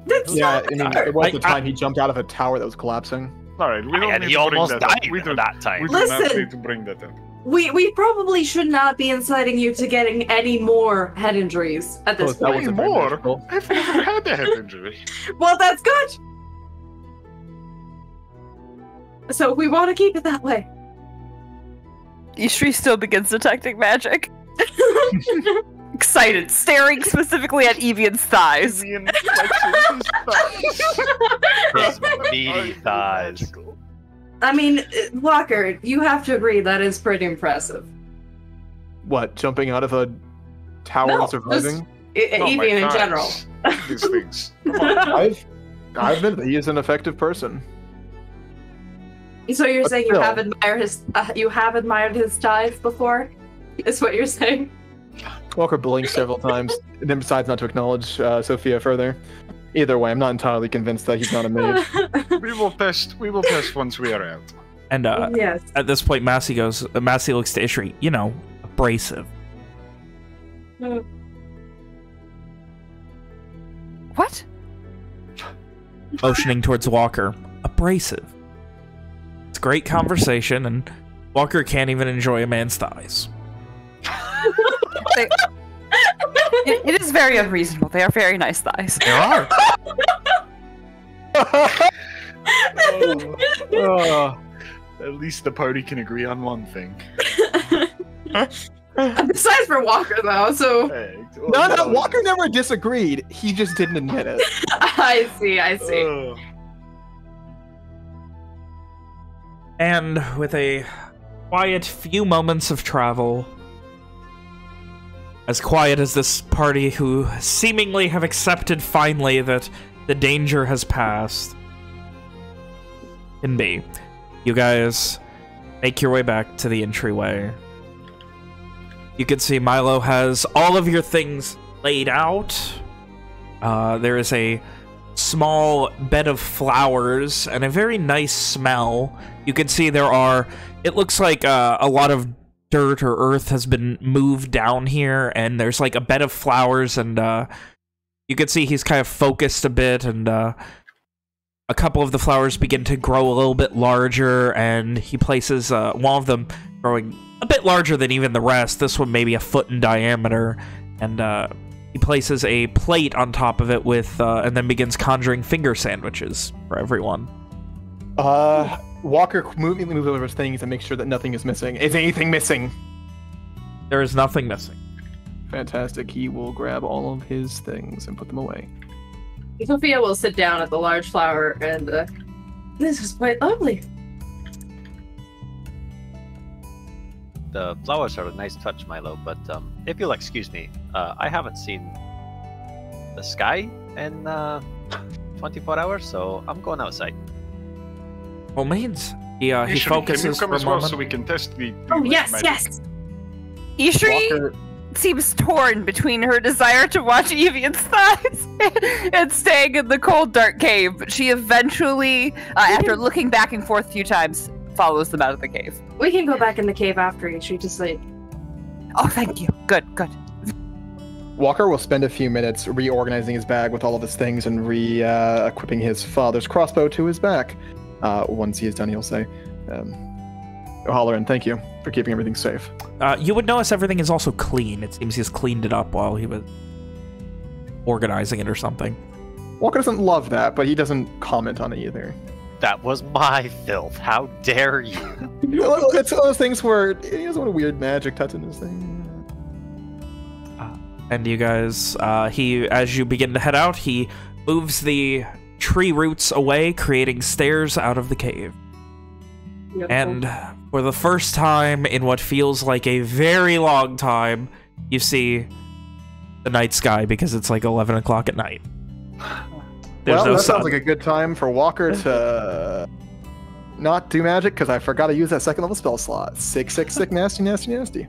That's Yeah, not I mean, better. it was the time he jumped out of a tower that was collapsing. All right, we don't And need he to bring almost that up. died We at do that time. We do not Listen. need to bring that up. We probably should not be inciting you to getting any more head injuries at this that point. wasn't Any very more? magical. I've never had a head injury. Well, that's good. So we want to keep it that way. Ishri still begins detecting magic. Excited, staring specifically at Evian's thighs. Ian flexes his thighs. His meaty thighs. Magical. I mean, Walker, you have to agree that is pretty impressive. What, jumping out of a tower No, and surviving? Oh, my Evian in thighs. general. These things. Come on. I've been. He is an effective person. So you're But saying still. you have admired his thighs before? Is what you're saying? Walker blinks several times, and then decides not to acknowledge Sophia further. Either way, I'm not entirely convinced that he's not a maid. We will test. We will test once we are out. And Yes. at this point, Massey looks to Ishri, you know, abrasive. What? Motioning towards Walker. Abrasive. It's great conversation, and Walker can't even enjoy a man's thighs. It is very unreasonable. They are very nice thighs. There are. At least the party can agree on one thing. Besides for Walker, though, so Hey, No, Walker never disagreed. He just didn't admit it. I see. And with a quiet few moments of travel, as quiet as this party who seemingly have accepted finally that the danger has passed can be, you guys make your way back to the entryway. You can see Milo has all of your things laid out. There is a small bed of flowers and a very nice smell. You can see there are, it looks like a lot of dirt or earth has been moved down here, and there's like a bed of flowers, and you can see he's kind of focused a bit, and a couple of the flowers begin to grow a little bit larger, and he places one of them growing a bit larger than even the rest. This one maybe a foot in diameter, and he places a plate on top of it with, and then begins conjuring finger sandwiches for everyone. Walker immediately moves over his things and makes sure that nothing is missing. Is anything missing? There is nothing missing. Fantastic. He will grab all of his things and put them away. Sophia will sit down at the large flower, and this is quite lovely. The flowers are a nice touch, Milo, but if you'll excuse me, I haven't seen the sky in 24 hours, so I'm going outside. Well, means he Ishri, focuses can you come for a as well moment. so we can test the Oh yes, magic? yes. Ishri Walker, seems torn between her desire to watch Evian's thighs and staying in the cold, dark cave. But she eventually, after looking back and forth a few times, follows them out of the cave. We can go back in the cave after Ishri to sleep. Oh, thank you. Good. Walker will spend a few minutes reorganizing his bag with all of his things and equipping his father's crossbow to his back. Once he is done, he'll say, O'Halloran, thank you for keeping everything safe. You would notice everything is also clean. It seems he's cleaned it up while he was organizing it or something. Walker doesn't love that, but he doesn't comment on it either. That was my filth. How dare you? It's one of those things where he doesn't want a weird magic touch in his thing. And you guys, as you begin to head out, he moves the tree roots away, creating stairs out of the cave. And for the first time in what feels like a very long time, you see the night sky because it's like 11 o'clock at night. There's no that sun. sounds like a good time for Walker to not do magic because I forgot to use that second level spell slot. 666 nasty, nasty, nasty.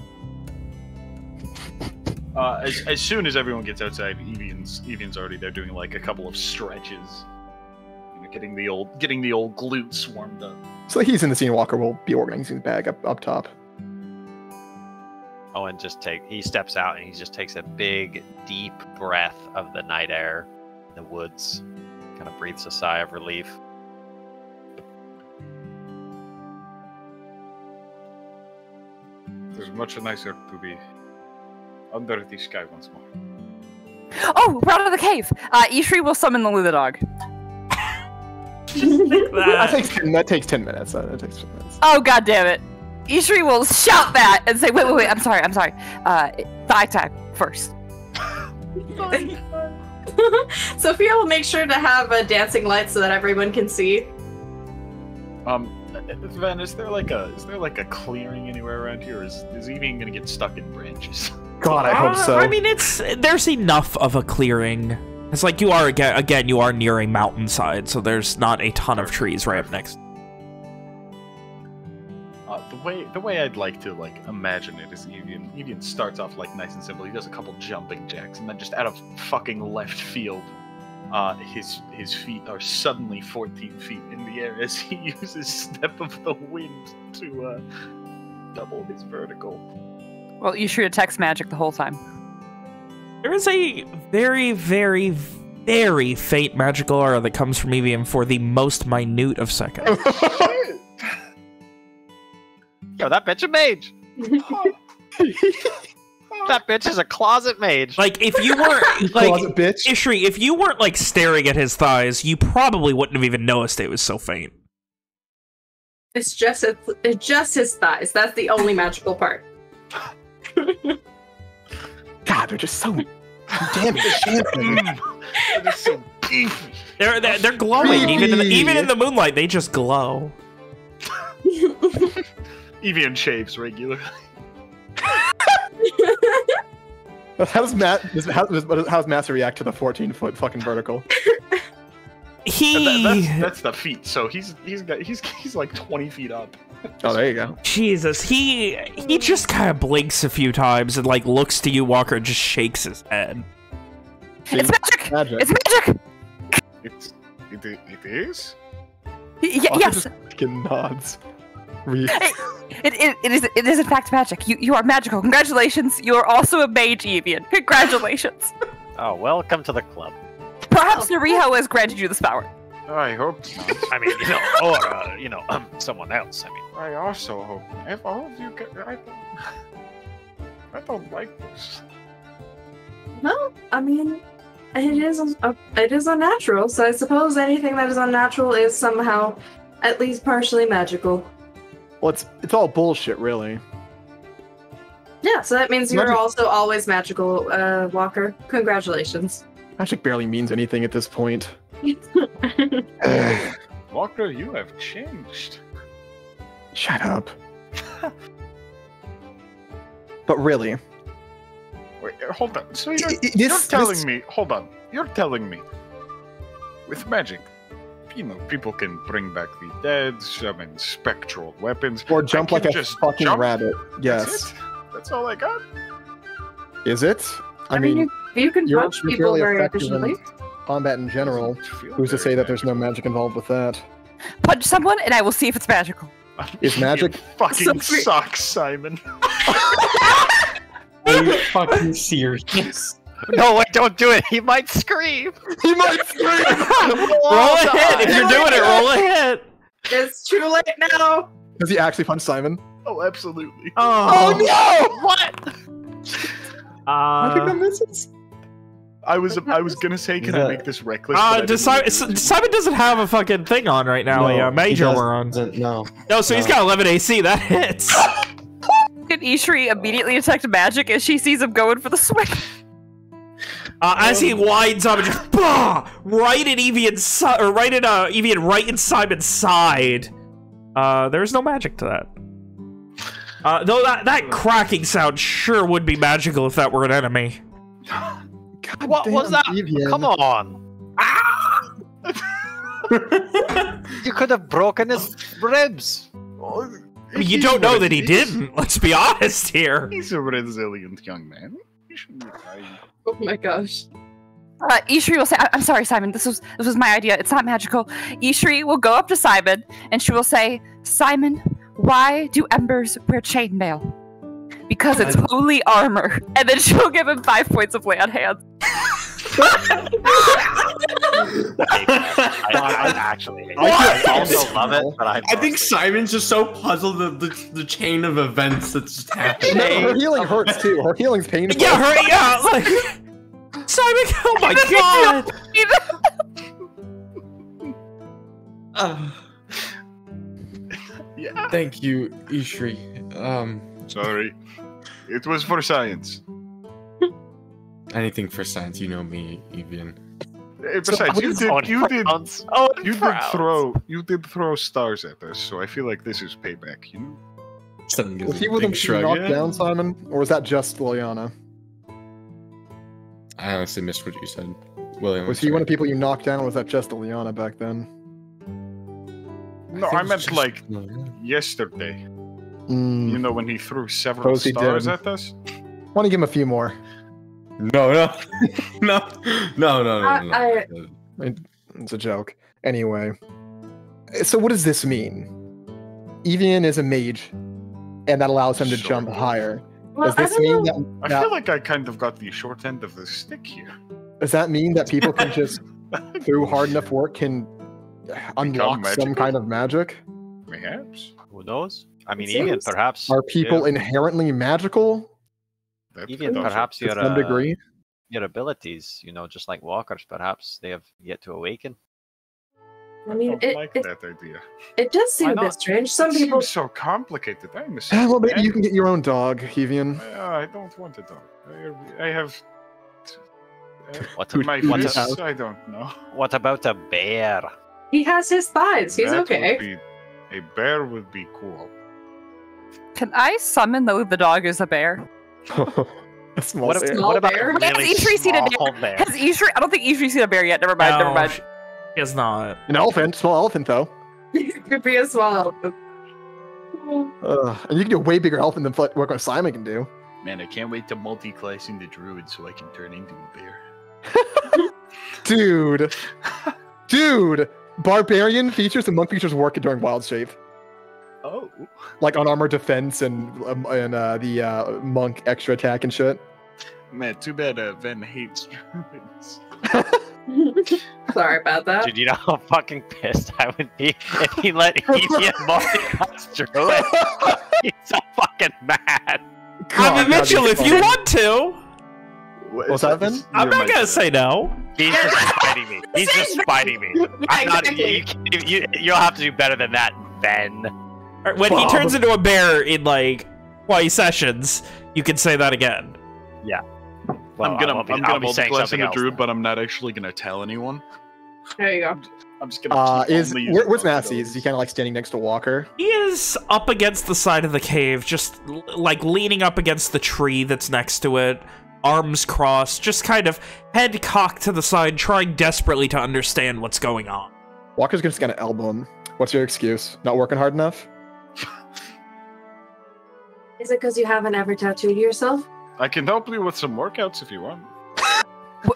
As soon as everyone gets outside, Evian's already there doing like a couple of stretches, getting the old glutes warmed up. So he's in the scene. Walker will be organizing the bag up top. Oh, and he steps out and he just takes a big, deep breath of the night air in the woods. Kind of breathes a sigh of relief. It is much nicer to be under the sky once more. Oh, we're out of the cave. Ishri will summon the Lula dog. That takes 10 minutes. That takes 10 minutes. Oh, god damn it. Ishri will shout that and say, wait, I'm sorry. Thigh tag first. Sophia will make sure to have a dancing light so that everyone can see. Ven, is there like a clearing anywhere around here? Or is Evian gonna get stuck in branches? God, I hope so. I mean, there's enough of a clearing. It's like you are again, you are near a mountainside, so there's not a ton of trees right up next. The way I'd like to imagine it is Evian starts off nice and simple. He does a couple jumping jacks, and then just out of fucking left field, his feet are suddenly 14 feet in the air as he uses Step of the Wind to double his vertical. Well, you should have text magic the whole time. There is a very, very, very faint magical aura that comes from Evian for the most minute of seconds. Yo, that bitch a mage! That bitch is a closet mage. Like, if you weren't, Closet bitch. Ishri, if you weren't, staring at his thighs, you probably wouldn't have even noticed it was so faint. It's just his thighs. That's the only magical part. God, they're just so damn enchanting. They're so beefy. They're glowing. Even in the moonlight, they just glow. Evian shaves regularly. How's Master react to the 14-foot fucking vertical? That's the feet. So he's like 20 feet up. Oh, there you go. Jesus, he just kind of blinks a few times and looks to you, Walker, and just shakes his head. It's magic! It's magic! It is? Yes. Just nods. It is in fact magic. You are magical. Congratulations. You are also a mage, Evian. Congratulations. Oh, welcome to the club. Perhaps Nariho has granted you this power. I hope not. I mean, or someone else. I mean, I also hope. If all of you get, I don't like this. No, I mean, it is unnatural. So I suppose anything that is unnatural is somehow, at least partially magical. Well, it's all bullshit, really. Yeah, so that means you're also always magical, Walker. Congratulations. Magic barely means anything at this point. Walker, you have changed. Shut up. But really. Wait, hold on. So you're telling me, with magic, people can bring back the dead, summon spectral weapons, or jump like a fucking rabbit. Yes. That's all I got. Is it? I mean, you can punch people very efficiently. Combat in general. Who's to say that there's no magic involved with that? Punch someone, and I will see if it's magical. Is magic fucking sucks, Simon? Are you fucking serious? No, wait, don't do it. He might scream. He might scream. Roll a hit. If you're doing it, roll a hit. It's too late now. Does he actually punch Simon? Oh, absolutely. Oh no! What? I think that misses. I was gonna say, can I make this reckless? Simon doesn't have a fucking thing on right now. A major we're on. No, so he's got 11 AC. That hits. Can Ishri immediately detect magic as she sees him going for the swing? As he winds up and just right in Evian's Evian right in Simon's side. There's no magic to that. Though that cracking sound sure would be magical if that were an enemy. What was that? Evian. Come on. You could have broken his ribs. You don't know that he didn't. Let's be honest here. He's a resilient young man. He shouldn't be crying. Oh my gosh. Ishri will say, I'm sorry, Simon, this was my idea. It's not magical. Ishri will go up to Simon, and she will say, Simon, why do embers wear chainmail? Because it's holy armor. And then she will give him 5 points of lay on hands. I actually I also love it, but I think Simon's just so puzzled at the chain of events that's just happening. No, her healing hurts too. Her healing's painful. Yeah, like Simon. Oh my god. Yeah. Thank you, Ishri. Sorry. It was for science. Anything for science, you know me, Evian. Besides, you did throw stars at us, so I feel like this is payback, you know? Was he with him knocked down, Simon? Or was that just Liliana? I honestly missed what you said. William, was he one of the people you knocked down, or was that just Liliana back then? No, I meant like yesterday. You know, when he threw several stars at us? Why don't you give him a few more? No. It's a joke. Anyway. So what does this mean? Evian is a mage, and that allows him to jump higher. Well, does this mean that... I feel like I kind of got the short end of the stick here. Does that mean that people can just, through hard enough work, can unlock some kind of magic? Perhaps. Who knows? I mean, even perhaps... Are people inherently magical? Even perhaps to some degree? Your abilities, you know, just like walkers, perhaps they have yet to awaken. I mean, I don't like that idea. It does seem a bit strange. Some people seems so complicated. Well, maybe you can get your own dog, Evian. I don't want a dog. I have. I don't know. What about a bear? He has his thighs. He's okay. A bear would be cool. Can I summon the dog as a bear? A small bear. What about bear? a really Has Ishri seen a small bear? bear? Has Ishri? I don't think Ishri's seen a bear yet. Never mind. He has not. An elephant, small elephant though. It could be a small elephant. And you can do a way bigger elephant than what Simon can do. Man, I can't wait to multi-class into druid so I can turn into a bear. Dude, barbarian features and monk features work during wild shape. Oh, like on armor defense and the monk extra attack and shit. Man, too bad Ven hates druids. Sorry about that. Dude, you know how fucking pissed I would be if he let Evian multi-class druid? He's so fucking mad. I mean, Mitchell, if you want to. What's that, Ven? I'm not gonna say no. He's just fighting me. He's just fighting me. I'm not. You'll have to do better than that, Ben. When he turns into a bear in like 20 sessions, you can say that again. Yeah. Well, I'm gonna multi-class into druid, then. but I'm not actually gonna tell anyone. There you go. I'm just gonna. Where's Massey? Is he kind of like standing next to Walker? He is up against the side of the cave, just like leaning up against the tree that's next to it, arms crossed, just kind of head cocked to the side, trying desperately to understand what's going on. Walker's just gonna elbow him. What's your excuse? Not working hard enough? Is it because you haven't ever tattooed yourself? I can help you with some workouts if you want.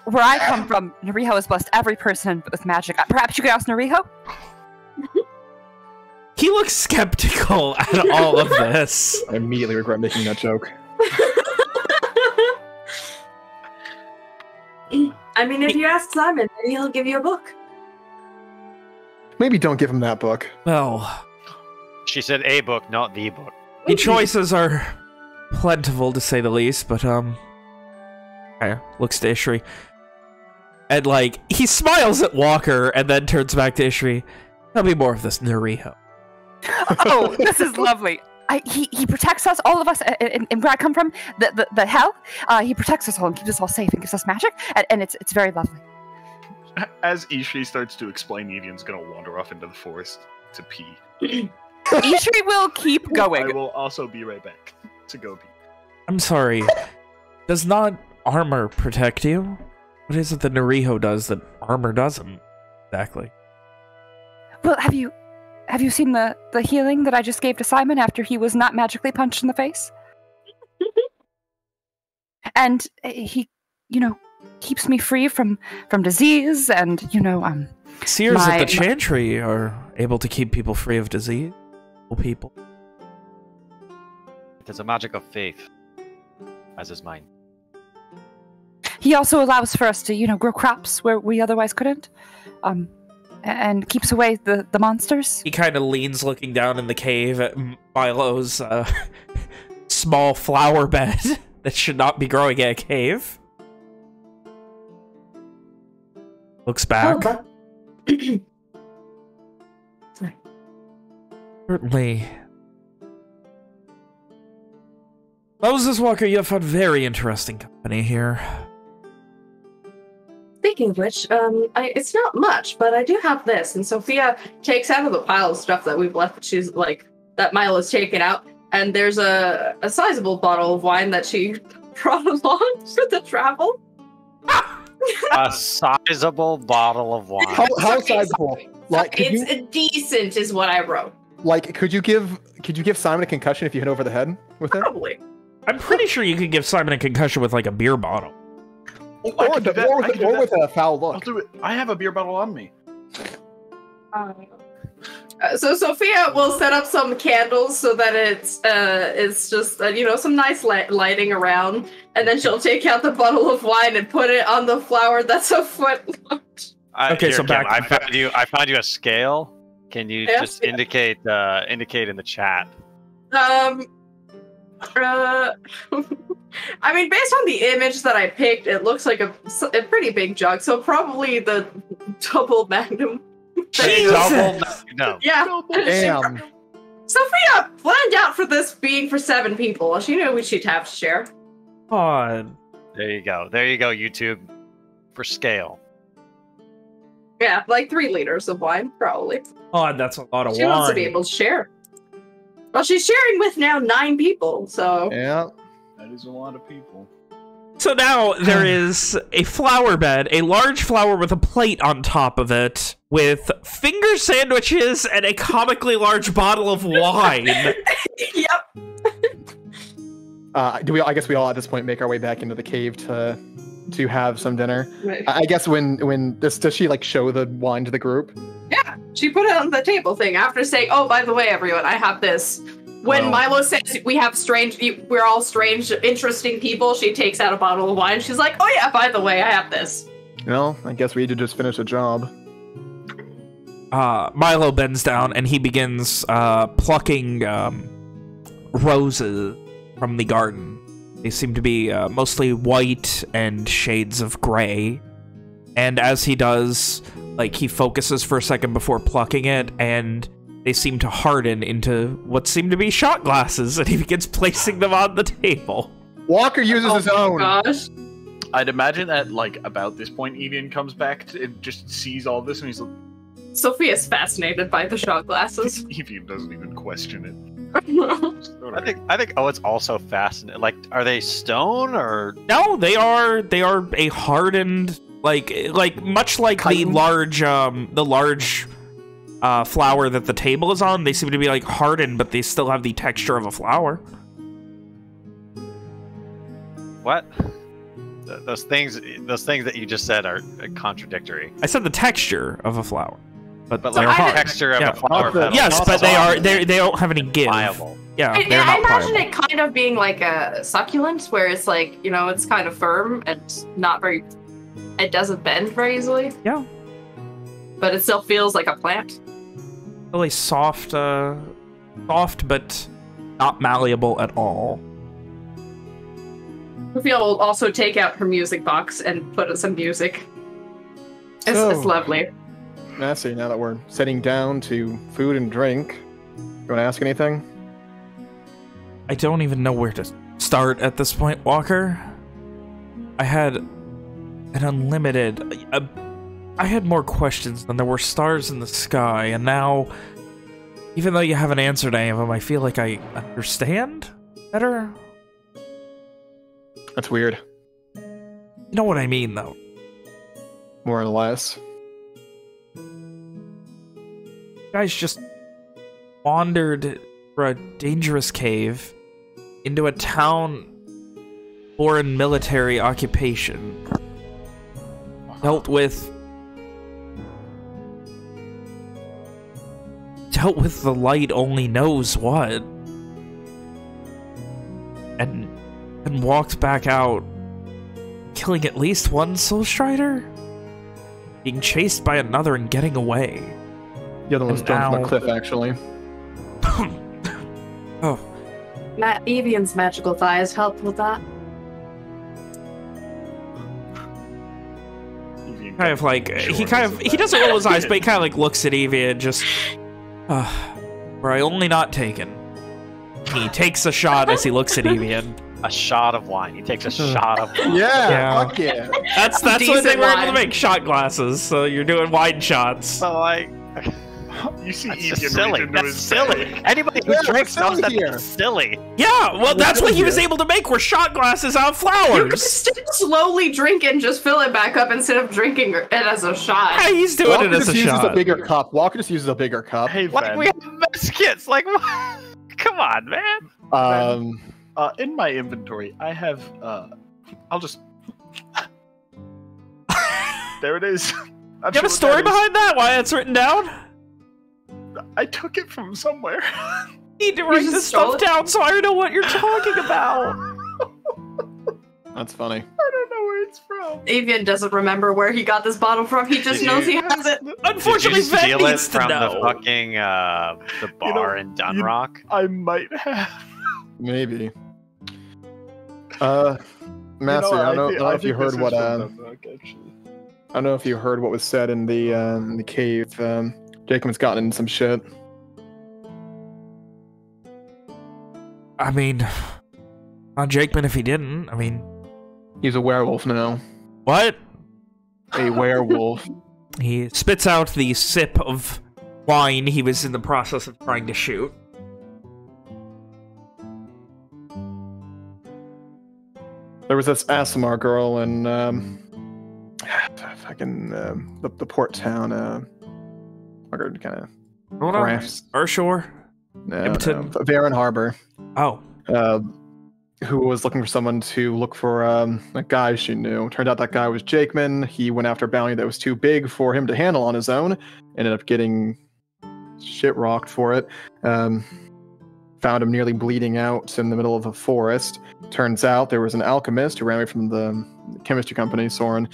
Where I come from, Nariho has blessed every person with magic. Perhaps you could ask Nariho? He looks skeptical at all of this. I immediately regret making that joke. I mean, if you ask Simon, maybe he'll give you a book. Maybe don't give him that book. Well, she said a book, not the book. The choices are plentiful, to say the least, but, looks to Ishri. And, like, he smiles at Walker and then turns back to Ishri. There'll be more of this, Nariho. Oh, this is lovely. He protects us, all of us, and where I come from, the hell. He protects us all and keeps us all safe and gives us magic, and it's very lovely. As Ishri starts to explain, Evian's gonna wander off into the forest to pee. Ishri will keep going. I will also be right back to go pee. I'm sorry. Does not armor protect you? What is it that Nariho does that armor doesn't? Exactly. Well, have you seen the healing that I just gave to Simon after he was not magically punched in the face? And he, keeps me free from disease and, Seers at the Chantry are able to keep people free of disease. People. It is a magic of faith, as is mine. He also allows for us to, grow crops where we otherwise couldn't. And keeps away the monsters. He kind of leans looking down in the cave at Milo's small flower bed that should not be growing in a cave. Looks back. Sorry. Certainly. Moses Walker, you have found very interesting company here. Speaking of which, it's not much, but I do have this. And Sophia takes out of the pile of stuff that we've left. She's like, that Milo's taken out. And there's a sizable bottle of wine that she brought along for the travel. A sizable bottle of wine. How sizable? Like, it's decent, is what I wrote. Like, could you give Simon a concussion if you hit over the head with it? Probably. I'm pretty sure you could give Simon a concussion with like a beer bottle. Or with a foul look. I'll do it. I have a beer bottle on me. So Sophia will set up some candles so that it's just some nice lighting around, and then she'll take out the bottle of wine and put it on the flower that's a foot long. Okay, so back. I found you a scale. Can you just indicate in the chat? I mean, based on the image that I picked, it looks like a pretty big jug, so probably the double magnum. Double magnum. Yeah. Damn. Sophia planned out for this being for 7 people. She knew she'd have to share. God. There you go, YouTube. For scale. Yeah, like 3 liters of wine, probably. God, that's a lot of wine. She wants to be able to share. Well, she's sharing with now 9 people, so... Yeah. That is a lot of people. So now there is a flower bed, a large flower with a plate on top of it, with finger sandwiches and a comically large bottle of wine. Yep. I guess we all at this point make our way back into the cave to have some dinner. Right. I guess when does she like show the wine to the group? Yeah, she put it on the table thing after saying, "Oh, by the way, everyone, I have this." When Milo says we're all strange, interesting people, she takes out a bottle of wine. She's like, "Oh yeah, by the way, I have this." Well, I guess we need to just finish the job. Milo bends down and he begins plucking roses from the garden. They seem to be mostly white and shades of gray. And as he does, like, he focuses for a second before plucking it, and they seem to harden into what seem to be shot glasses, and he begins placing them on the table. Walker uses his own. Gosh. I'd imagine at, like, about this point, Evian comes back and just sees all this, and he's like... Sophia's fascinated by the shot glasses. Evian doesn't even question it. I think it's also fascinating. Like, are they stone or no? They are a hardened, like much like the large flower that the table is on. They seem to be like hardened, but they still have the texture of a flower. What? Those things that you just said are contradictory. I said the texture of a flower. But like the texture of a flower petal. Yes, but they don't have any give. Pliable. Yeah, I not imagine pliable. it kind of being like a succulent, where it's like, it's kind of firm and not very... It doesn't bend very easily. Yeah. But it still feels like a plant. Really soft but not malleable at all. Sophia will also take out her music box and put in some music. It's lovely. Massey, now that we're sitting down to food and drink, you want to ask anything? I don't even know where to start at this point, Walker. I had an unlimited... I had more questions than there were stars in the sky, and now, even though you haven't answered any of them, I feel like I understand better. That's weird. You know what I mean, though. more or less. You guys just wandered through a dangerous cave into a town foreign military occupation. Dealt with the light only knows what. And walked back out, killing at least one Soul Strider, being chased by another and getting away. The other one was thrown from a cliff, actually. Oh. Evian's magical thighs helped with that. Kind of like, he doesn't roll his eyes, but he kind of like looks at Evie and just, were I only not taken. He takes a shot as he looks at Evian. A shot of wine. He takes a shot of wine. Yeah, fuck yeah. That's what they were able to make shot glasses, so you're doing wine shots. So like, you see that's Evian silly. reach into That's his silly. bag. Anybody who drinks knows that's silly. Yeah, well, that's what he was able to make, were shot glasses out of flowers. You can still slowly drink it and just fill it back up instead of drinking it as a shot. Yeah, he's doing Walker it as a just shot. uses a bigger cup. Walker just uses a bigger cup. Hey, Like Ben. we have mess kits. Like, what? Come on, man. In my inventory, I have. I'll just. There it is. You have a story behind that? Why it's written down? I took it from somewhere. You need to write this stuff down so I know what you're talking about. That's funny. I don't know where it's from. Evian doesn't remember where he got this bottle from. He just knows he has it. Unfortunately, Did you Ven steal it needs to from know. the fucking the bar in Dunrock? I might have. Maybe. Master, I don't know if you heard what I don't know if you heard what was said in the cave. Jacob's gotten in some shit. I mean, not Jakeman if he didn't. I mean, he's a werewolf now. What? A werewolf. He spits out the sip of wine he was in the process of trying to shoot. There was this Asimar girl in fucking the port town. Kind of. Hold on. Urshore? Impton? Varen Harbor. Oh. Who was looking for someone to look for a guy she knew. Turned out that guy was Jakeman. He went after a bounty that was too big for him to handle on his own. Ended up getting shit rocked for it. Found him nearly bleeding out in the middle of a forest. Turns out there was an alchemist who ran away from the chemistry company, Soren.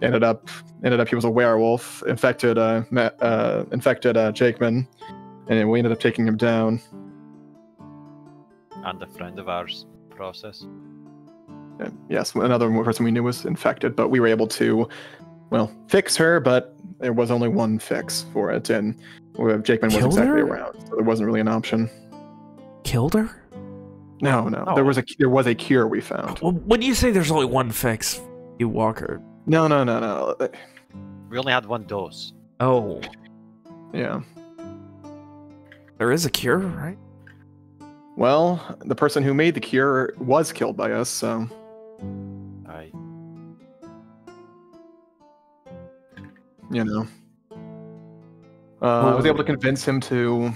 Ended up he was a werewolf, infected Jakeman, and we ended up taking him down. And a friend of ours, Process. Yes, another person we knew was infected, but we were able to, fix her, but there was only one fix for it, and Jakeman wasn't exactly around, so there wasn't really an option. Killed her? No. There was a cure we found. Well, when you say there's only one fix, you Walker. No. We only had one dose. Oh. Yeah. There is a cure, right? Well, the person who made the cure was killed by us, so... Aye. You know. I was able to convince him to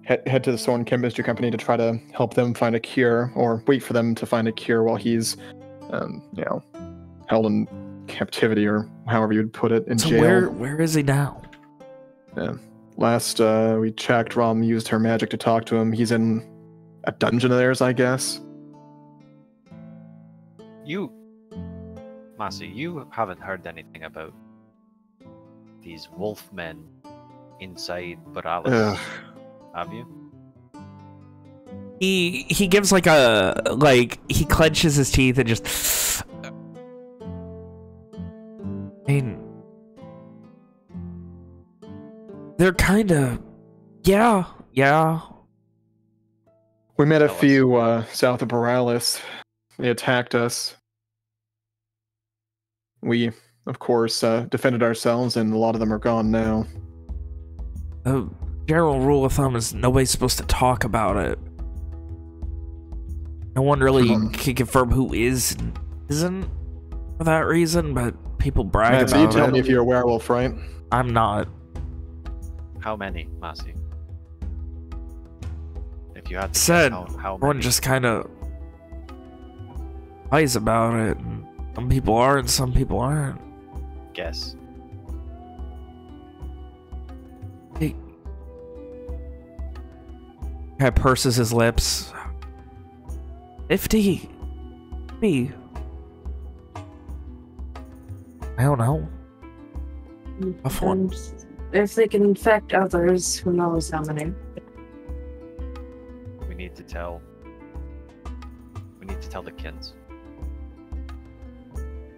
head to the Soren Chemistry Company to try to help them find a cure, or wait for them to find a cure while he's, held in captivity, or however you'd put it, in jail. Where is he now? Yeah. Last we checked, Rom used her magic to talk to him. He's in a dungeon of theirs, I guess. Massey, you haven't heard anything about these wolfmen inside Boralys, have you? He gives he clenches his teeth and just... I mean... They're kinda... Yeah. We met a few south of Boralys. They attacked us. We, of course, defended ourselves, and a lot of them are gone now. The general rule of thumb is nobody's supposed to talk about it. No one really can confirm who is and isn't for that reason, but people brag Matt, about so you it. tell me if you're a werewolf, right? I'm not. How many, Massey? If you had to Said, guess how everyone many? just kind of lies about it. And some people are and some people aren't. Guess. He kind of purses his lips. 50. Me. I don't know. Tough one. And if they can infect others, who knows how many. We need to tell the kins.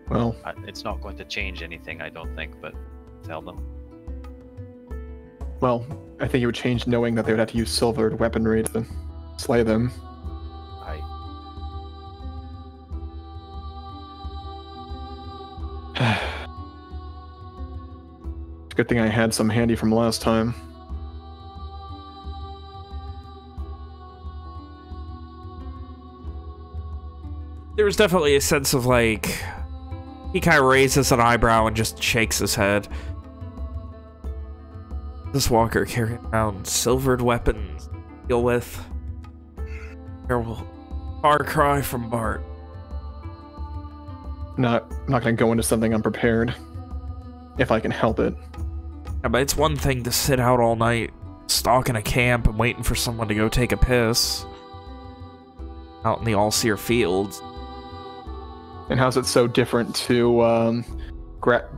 Well, It's not going to change anything, I don't think, but tell them. well, I think it would change knowing that they would have to use silvered weaponry to slay them. It's a good thing I had some handy from last time. There was definitely a sense of, like, he kind of raises an eyebrow and just shakes his head. This walker carrying around silvered weapons to deal with. Terrible. Far cry from Bart. I'm not gonna go into something unprepared. If I can help it. Yeah, but it's one thing to sit out all night, stalking a camp and waiting for someone to go take a piss. Out in the all-seer fields. And how's it so different to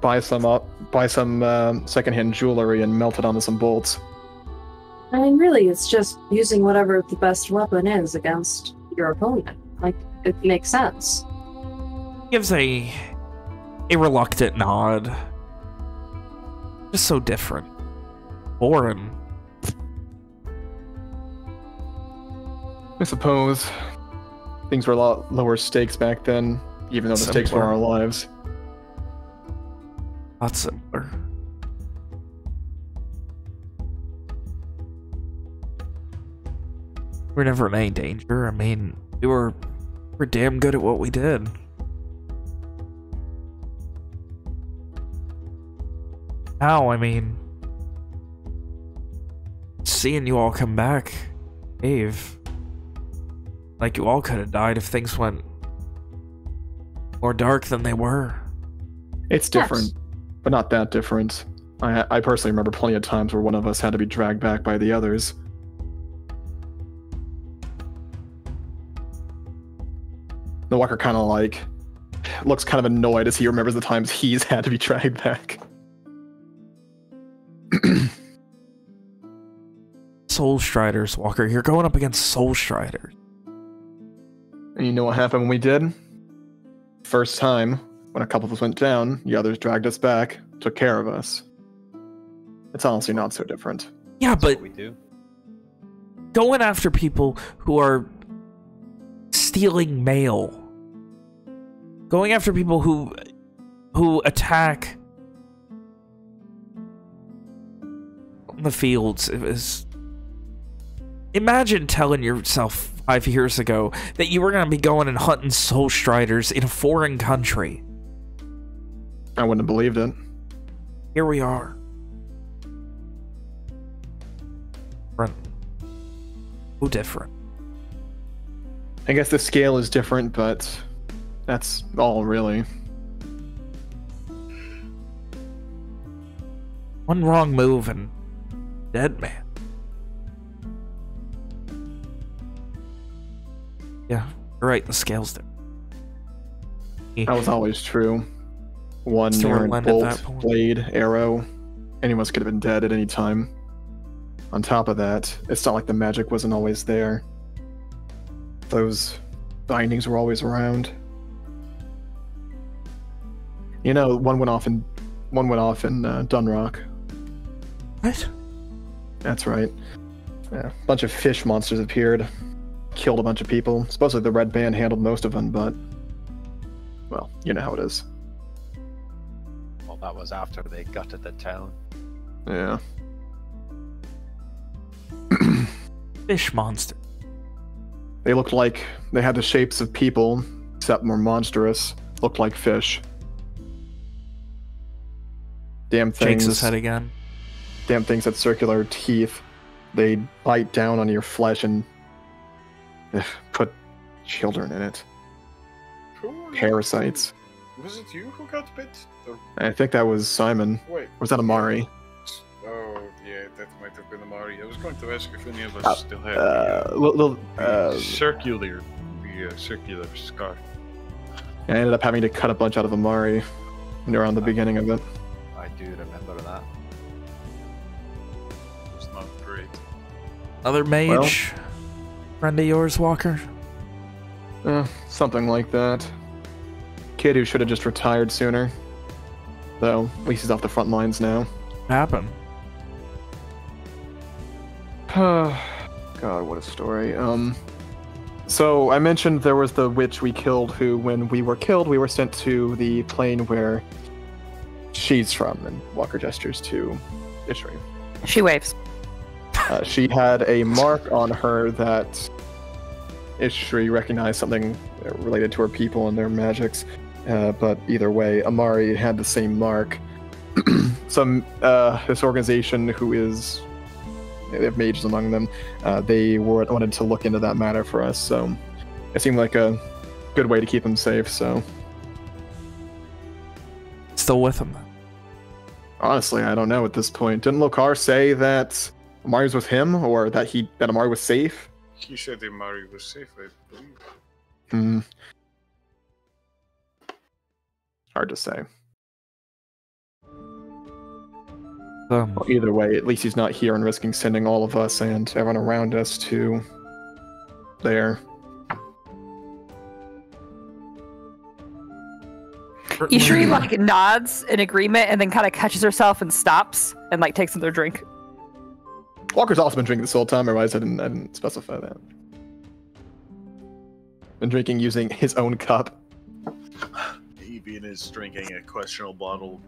buy some secondhand jewelry and melt it onto some bolts? I mean, really, it's just using whatever the best weapon is against your opponent. Like, it makes sense. Gives a reluctant nod. Just so different. Boring. I suppose things were a lot lower stakes back then, even though the stakes were our lives. Not simpler. We're never in any danger. I mean, we're damn good at what we did. Now, I mean, seeing you all come back, Dave, like you all could have died if things went more dark than they were. It's different, but not that different. I personally remember plenty of times where one of us had to be dragged back by the others. The walker kind of like looks kind of annoyed as he remembers the times he's had to be dragged back. Soul Striders, Walker. You're going up against Soul Striders. And you know what happened when we did? First time, when a couple of us went down, the others dragged us back, took care of us. It's honestly not so different. Yeah, but we do. Going after people who are stealing mail. Going after people who attack the fields. It was... Imagine telling yourself 5 years ago that you were going to be going and hunting Soul Striders in a foreign country. I wouldn't have believed it. Here we are. Different. So different. I guess the scale is different, but that's all really. One wrong move and dead man. Yeah, you're right, the scale's there. That was always true. One Still errant landed bolt, that point. blade, arrow. Any of us could have been dead at any time. On top of that, it's not like the magic wasn't always there. Those bindings were always around. You know, one went off in Dunrock. What? That's right. Yeah, a bunch of fish monsters appeared, killed a bunch of people. Supposedly the Red Band handled most of them, but well, you know how it is. Well, that was after they gutted the town. Yeah. Fish monster. They looked like they had the shapes of people, except more monstrous. Looked like fish. Damn things. Shakes his head again. Damn things had circular teeth. They bite down on your flesh and put children in it. Parasites. Was it you who got bit? Or... I think that was Simon. Wait. Or was that Amari? Oh, yeah, that might have been Amari. I was going to ask if any of us still had the circular scar. I ended up having to cut a bunch out of Amari around the beginning of it. I do remember that. It was not great. Another mage? Friend of yours, Walker? Something like that. Kid who should have just retired sooner. Though, at least he's off the front lines now. What happened? God, what a story. So I mentioned there was the witch we killed who, when we were killed, we were sent to the plane where she's from, and Walker gestures to Ishri. She waves. She had a mark on her that Ishri recognized something related to her people and their magics. But either way, Amari had the same mark. This organization who is... They have mages among them. They wanted to look into that matter for us, so it seemed like a good way to keep them safe, so... Still with him, then? Honestly, I don't know at this point. Didn't Lokar say that Amari was with him, or that Amari was safe? He said Amari was safe, I believe. Hard to say. Well, either way, at least he's not here and risking sending all of us and everyone around us to there. Ishri like nods in agreement and then kind of catches herself and stops and like takes another drink. Walker's also been drinking this whole time, otherwise I didn't specify that. Been drinking using his own cup. Evian is drinking a questionable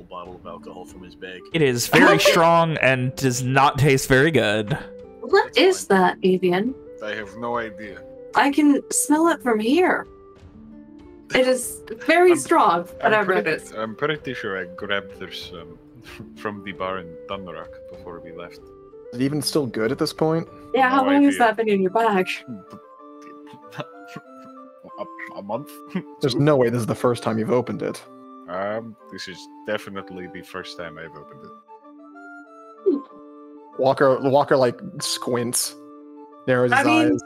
bottle of alcohol from his bag. It is very strong and does not taste very good. What is that, Evian? I have no idea. I can smell it from here. It is very strong, whatever it is. I'm pretty sure I grabbed this from the bar in Thunderrock before we left. Is it even still good at this point? Yeah, how long has that been in your bag? A month? There's no way this is the first time you've opened it. This is definitely the first time I've opened it. Walker like squints, narrows his eyes.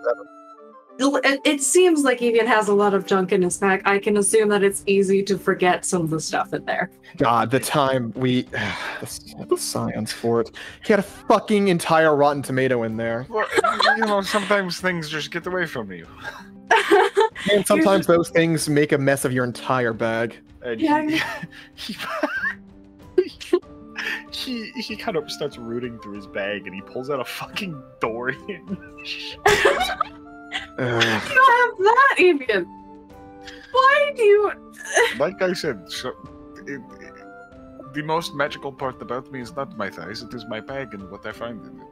It seems like Evian has a lot of junk in his bag. I can assume that it's easy to forget some of the stuff in there. God, the time we... the science for it. He had a fucking entire rotten tomato in there. Well, you know, sometimes things just get away from you. And sometimes those things make a mess of your entire bag. And he kind of starts rooting through his bag and he pulls out a fucking door hinge. You don't have that, Evian. Why do you... Like I said, the most magical part about me is not my thighs, it is my bag and what I find in it.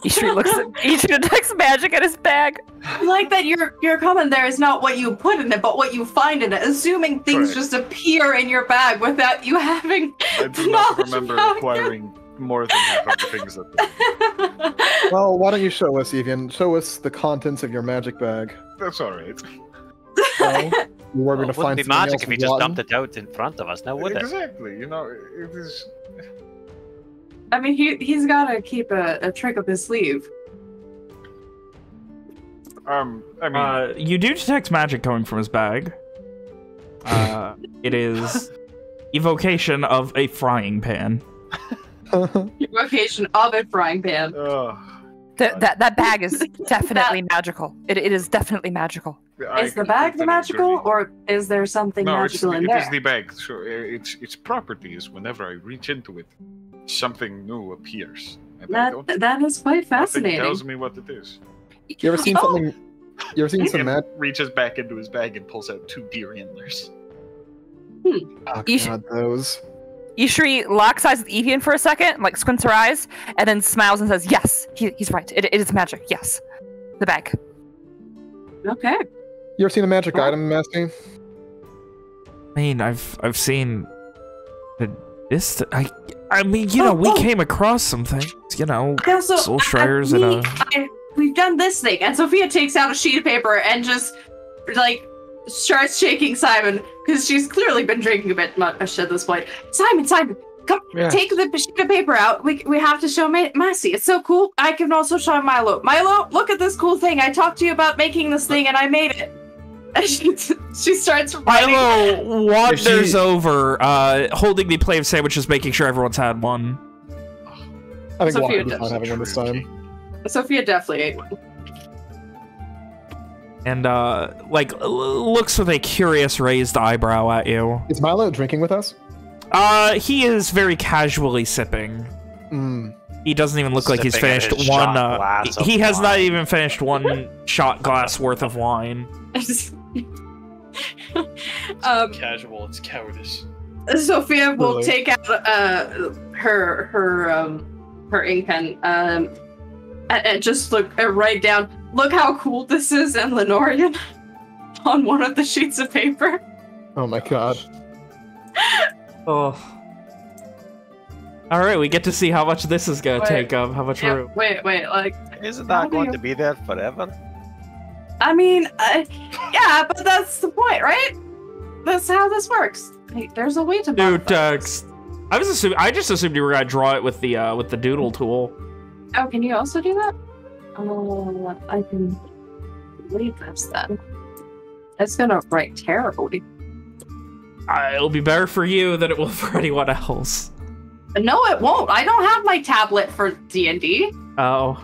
Ishri detects magic in his bag. I like that your comment there is not what you put in it, but what you find in it. Assuming things just appear in your bag without you having. I do not remember acquiring more than half of the things that. Well, why don't you show us, Evian? Show us the contents of your magic bag. That's alright. Well, we're going to find it wouldn't be magic if he just dumped it out in front of us, now would it? Exactly, you know, it is... I mean, he's got to keep a trick up his sleeve. I mean... you do detect magic coming from his bag. It is evocation of a frying pan. Evocation of a frying pan. That bag is definitely magical. It is definitely magical. Is the bag the magical, or is there something magical in there? It is the bag. So its property is whenever I reach into it, something new appears. And that is quite fascinating. Nothing tells me what it is. You ever seen something? You ever seen some magic? Reaches back into his bag and pulls out 2 deer antlers. Oh god, those. Ishri locks eyes with Evian for a second, like squints her eyes, and then smiles and says, "Yes, he's right. It is magic. Yes, the bag." Okay. You ever seen a magic item, Masty? I mean, I've seen the This, I mean, you know, we came across some things, you know, soul shires and we've done this thing, and Sophia takes out a sheet of paper and just, like, starts shaking Simon, because she's clearly been drinking a bit much at this point. Simon, come, take the sheet of paper out. We have to show Massey. It's so cool. I can also show Milo. Milo, look at this cool thing. I talked to you about making this thing, and I made it. And she starts writing. Milo wanders over, holding the plate of sandwiches, making sure everyone's had one. I think Sophia was not having one this time. Sophia definitely ate one. And, like, looks with a curious raised eyebrow at you. Is Milo drinking with us? He is very casually sipping. He doesn't even look like he's finished one, he has not even finished one shot glass worth of wine. Casual, it's cowardice. Sophia will take out, her ink pen, and just write down, look how cool this is in Lenorian on one of the sheets of paper. Oh my god. Oh. Alright, we get to see how much this is gonna take up, how much room. Wait, like... Isn't that going to be there forever? I mean, yeah, but that's the point, right? That's how this works. Like, there's a way to do text. I just assumed you were gonna draw it with the doodle tool. Oh, can you also do that? I can leave this then. It's gonna write terribly. It'll be better for you than it will for anyone else. No, it won't. I don't have my tablet for D&D. Oh.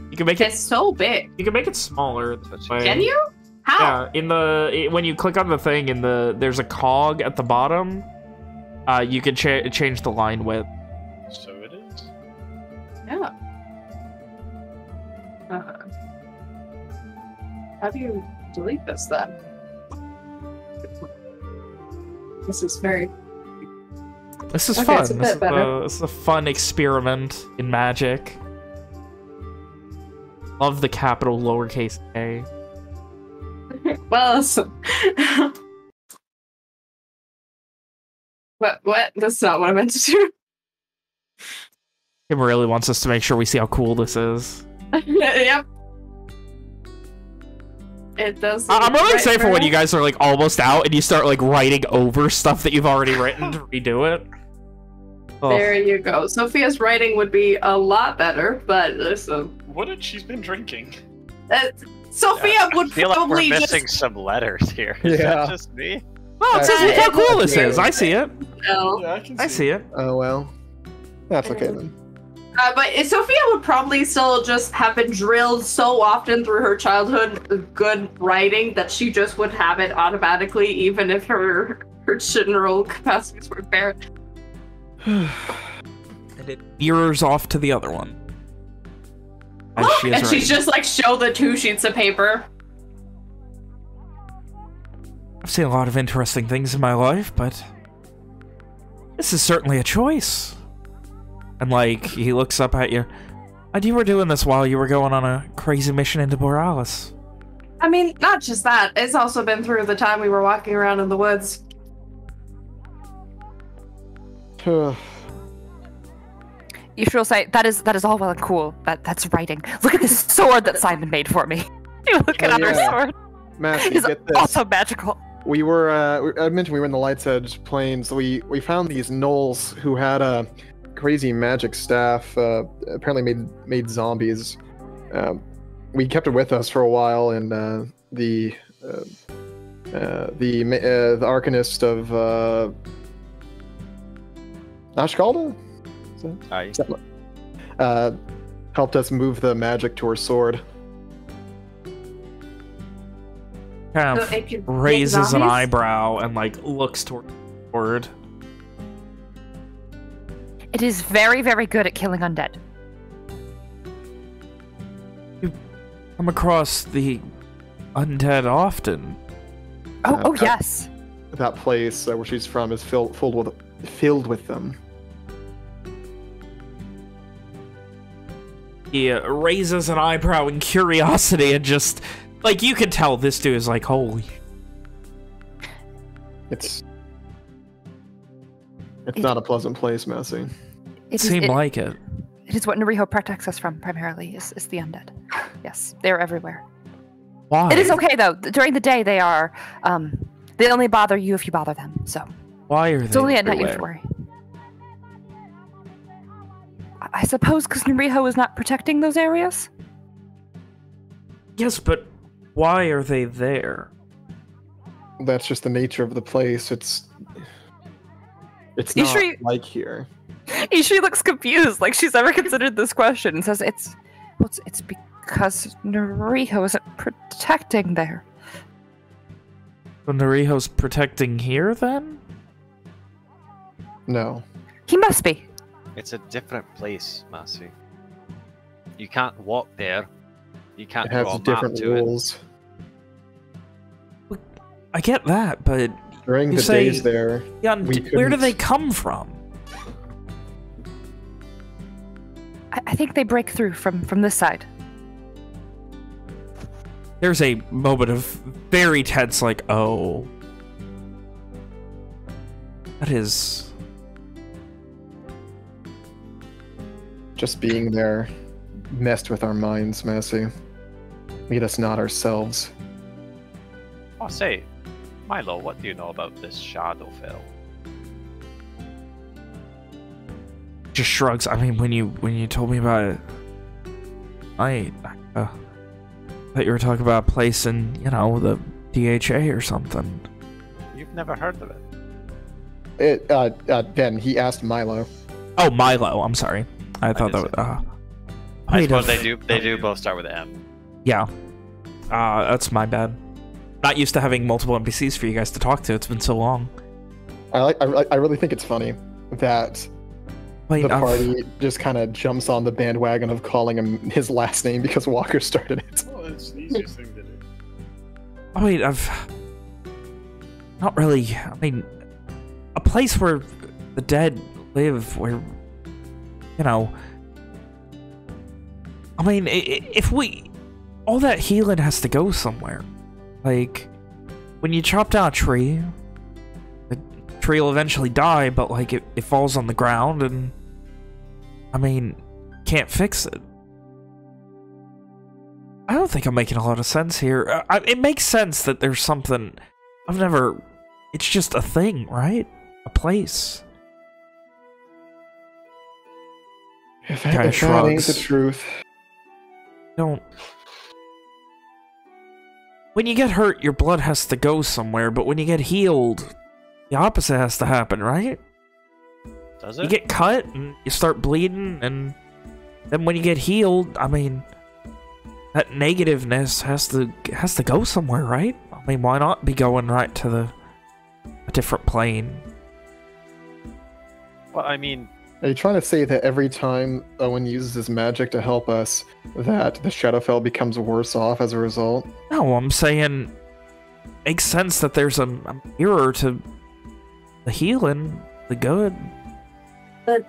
You can make it's so big. You can make it smaller. Can you? How? Yeah, when you click on the thing there's a cog at the bottom. You can change the line width. So it is. Yeah. How do you delete this then? This is very... This is fun. This is a fun experiment in magic. Love the capital lowercase a. Well, what? That's not what I meant to do. Kim really wants us to make sure we see how cool this is. Yep. It does. I'm really excited for when you guys are like almost out and you start like writing over stuff that you've already written to redo it. There you go. Sophia's writing would be a lot better, but listen. What had she been drinking? Sophia would feel probably like we're missing some letters here. Is that just me? Well, it says how cool this is. I see it. No. Yeah, I see it. Oh well. That's okay then. But Sophia would probably still just have been drilled so often through her childhood good writing that she just would have it automatically, even if her general capacities were bare. And it mirrors off to the other one. And she's just like, show the 2 sheets of paper. I've seen a lot of interesting things in my life, but this is certainly a choice. And like, he looks up at you. And you were doing this while you were going on a crazy mission into Boralys. I mean, not just that. It's also been through the time we were walking around in the woods. You should say, that is all well and cool. That's writing. Look at this sword that Simon made for me. You look at her sword. Massey, it's get this. Also magical. We were, I mentioned we were in the Light's Edge Plains. We found these gnolls who had a crazy magic staff, apparently made zombies. We kept it with us for a while, and the Arcanist of Ashkalda? Helped us move the magic to her sword. Kind of raises an eyebrow and like looks toward the sword. It is very, very good at killing undead. You come across the undead often. Oh yes. That place where she's from is filled with them. He raises an eyebrow in curiosity and just, like, you can tell this dude is like, holy. It's It's not a pleasant place, Massey. It seemed like it. It is what Nariho protects us from primarily, is the undead. Yes, they're everywhere. Why? It is okay though. During the day they are they only bother you if you bother them. So why are they? It's only at night you have to worry. I suppose because Nariho is not protecting those areas? Yes, but why are they there? That's just the nature of the place. It's not like here. Ishri looks confused, like she's never considered this question, and says it's because Nariho isn't protecting there. So Nariho's protecting here, then? No. He must be. It's a different place, Massey. You can't walk there. You can't It has draw a map different to rules. it. I get that, but During the days there, yeah, where do they come from? I think they break through from this side. There's a moment of very tense, like, oh. That is... Just being there messed with our minds, Massey. Made us not ourselves. Oh, say, Milo, what do you know about this Shadowfell? Just shrugs. I mean, when you told me about it, I thought you were talking about a place in, you know, the DHA or something. You've never heard of it? Ben, he asked Milo. Oh, Milo. I'm sorry. I thought that was... I suppose they do both start with M. Yeah. That's my bad. Not used to having multiple NPCs for you guys to talk to. It's been so long. I really think it's funny that the party just kind of jumps on the bandwagon of calling him his last name because Walker started it. Oh, it's the easiest thing to do. Oh, wait, not really... I mean, a place where the dead live, where... You know... I mean, if we... All that healing has to go somewhere. Like, when you chop down a tree, the tree will eventually die, but, like, it falls on the ground and... I mean, can't fix it. I don't think I'm making a lot of sense here. It makes sense that there's something... I've never... It's just a thing, right? A place. If that ain't the truth. Don't... When you get hurt, your blood has to go somewhere, but when you get healed, the opposite has to happen, right? Does it? You get cut, and you start bleeding, and then when you get healed, I mean, that negativeness has to go somewhere, right? I mean, why not be going right to a different plane? Well, I mean... Are you trying to say that every time Owen uses his magic to help us, that the Shadowfell becomes worse off as a result? No, I'm saying it makes sense that there's a mirror to the healing, the good. But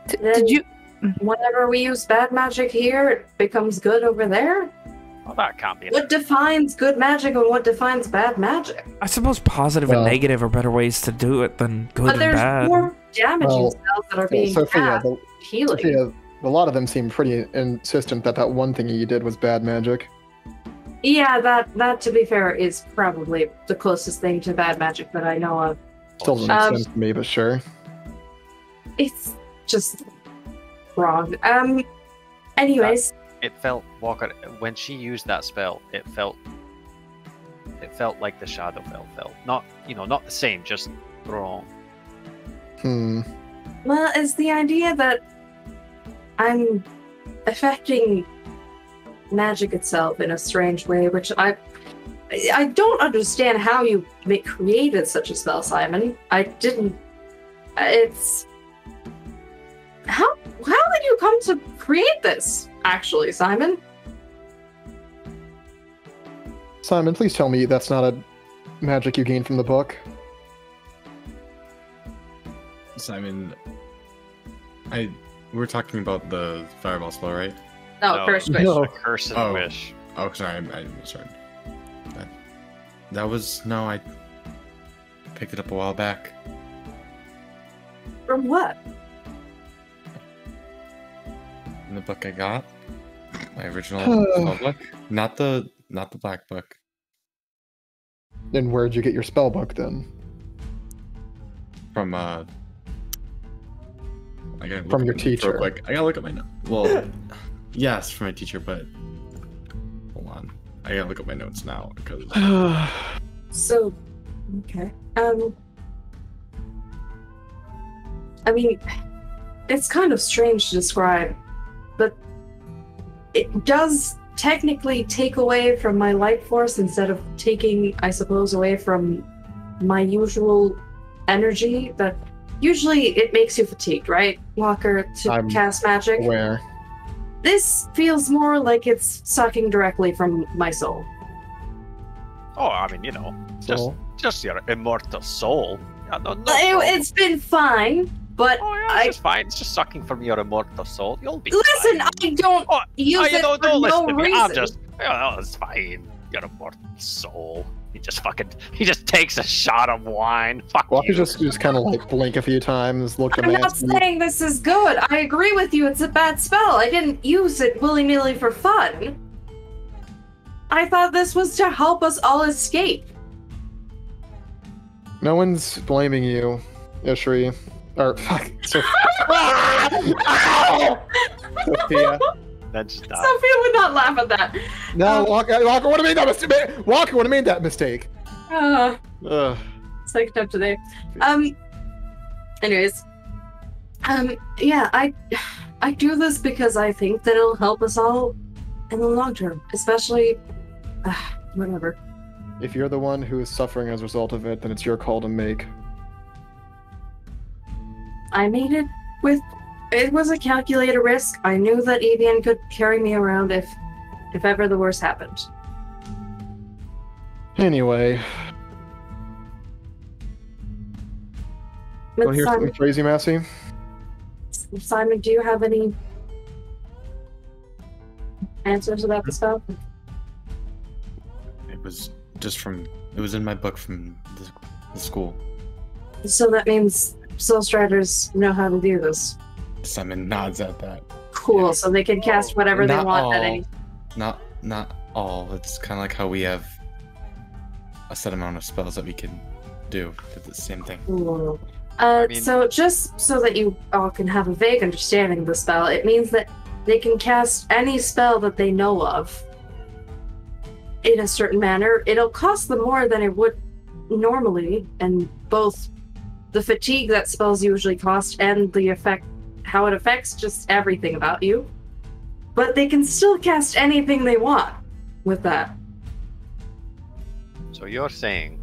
did you? Whenever we use bad magic here, it becomes good over there? Well, that can't be. What defines good magic and what defines bad magic? I suppose positive and negative are better ways to do it than good and bad. But there's more damaging spells that are being cast. Healing. Sophia, a lot of them seem pretty insistent that one thing you did was bad magic. Yeah, that to be fair is probably the closest thing to bad magic that I know of. Still doesn't make sense to me, but sure. It's just wrong. Anyways. It felt, Walker, when she used that spell, it felt like the Shadowfell felt. Not, not the same, just wrong. Well, it's the idea that I'm affecting magic itself in a strange way, which I don't understand how you created such a spell, Simon. I didn't... It's... How did you come to create this, actually, Simon? Simon, please tell me that's not a magic you gained from the book. Simon, we're talking about the fireball spell, right? No, Cursed Wish. No. Cursed Wish. Oh, sorry, I'm sorry. That was... No, picked it up a while back. From what? In the book I got. My original spell book. Not the black book. Then where'd you get your spell book then? From From your teacher. I gotta look at my notes. Well, yes, from my teacher, but hold on. I gotta look at my notes now because. So, okay. I mean, it's kind of strange to describe, but it does technically take away from my life force instead of taking, I suppose, away from my usual energy. That usually it makes you fatigued, right, Walker, to cast magic? Where? This feels more like it's sucking directly from my soul. Oh, I mean, you know, just your immortal soul. Yeah, no it's been fine, but it's just fine. It's just sucking from your immortal soul. You'll be Listen, fine. I don't use it for no reason. It's fine. Your immortal soul. He just takes a shot of wine. Fuck Walker you. just kind of like blink a few times, look at I'm not saying this is good. I agree with you. It's a bad spell. I didn't use it willy-nilly for fun. I thought this was to help us all escape. No one's blaming you, Ishri. Or, fuck. Sophia. That's not. Sophia would not laugh at that. No, Walker would have made that mistake. Walker would have made that mistake. Psyched up today. Anyways. Yeah, I do this because I think that it'll help us all in the long term. Especially, whatever. If you're the one who is suffering as a result of it, then it's your call to make. I made it with... It was a calculated risk. I knew that Evian could carry me around if ever the worst happened. Anyway. Want to hear something crazy, Massey? Simon, do you have any answers about the spell? It was in my book from the school. So that means Soul Striders know how to do this. Simon nods at that. Cool, yeah. So they can cast whatever they want at any... Not all. It's kind of like how we have a set amount of spells that we can do. It's the same thing. Cool. So just so that you all can have a vague understanding of the spell, it means that they can cast any spell that they know of in a certain manner. It'll cost them more than it would normally, and both the fatigue that spells usually cost and the effect, how it affects just everything about you. But they can still cast anything they want with that. So you're saying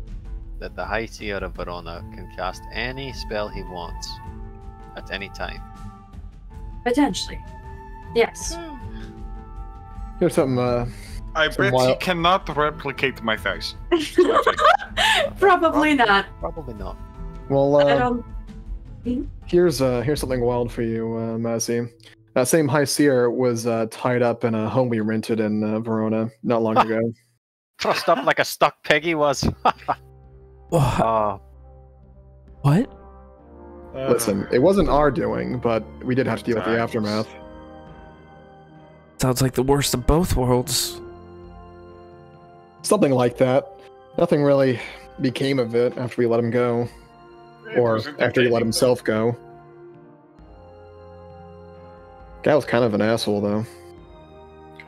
that the High Seer of Verona can cast any spell he wants at any time? Potentially. Yes. Here's something, I bet he cannot replicate my face. Probably not. Probably not. Well, here's something wild for you, Massey. That same High Seer was tied up in a home we rented in Verona not long ago. Trussed up like a stuck pig he was. What? Listen, it wasn't our doing, but we did have to deal with the aftermath. Sounds like the worst of both worlds. Something like that. Nothing really became of it after we let him go. Or after he let himself go. Guy was kind of an asshole, though.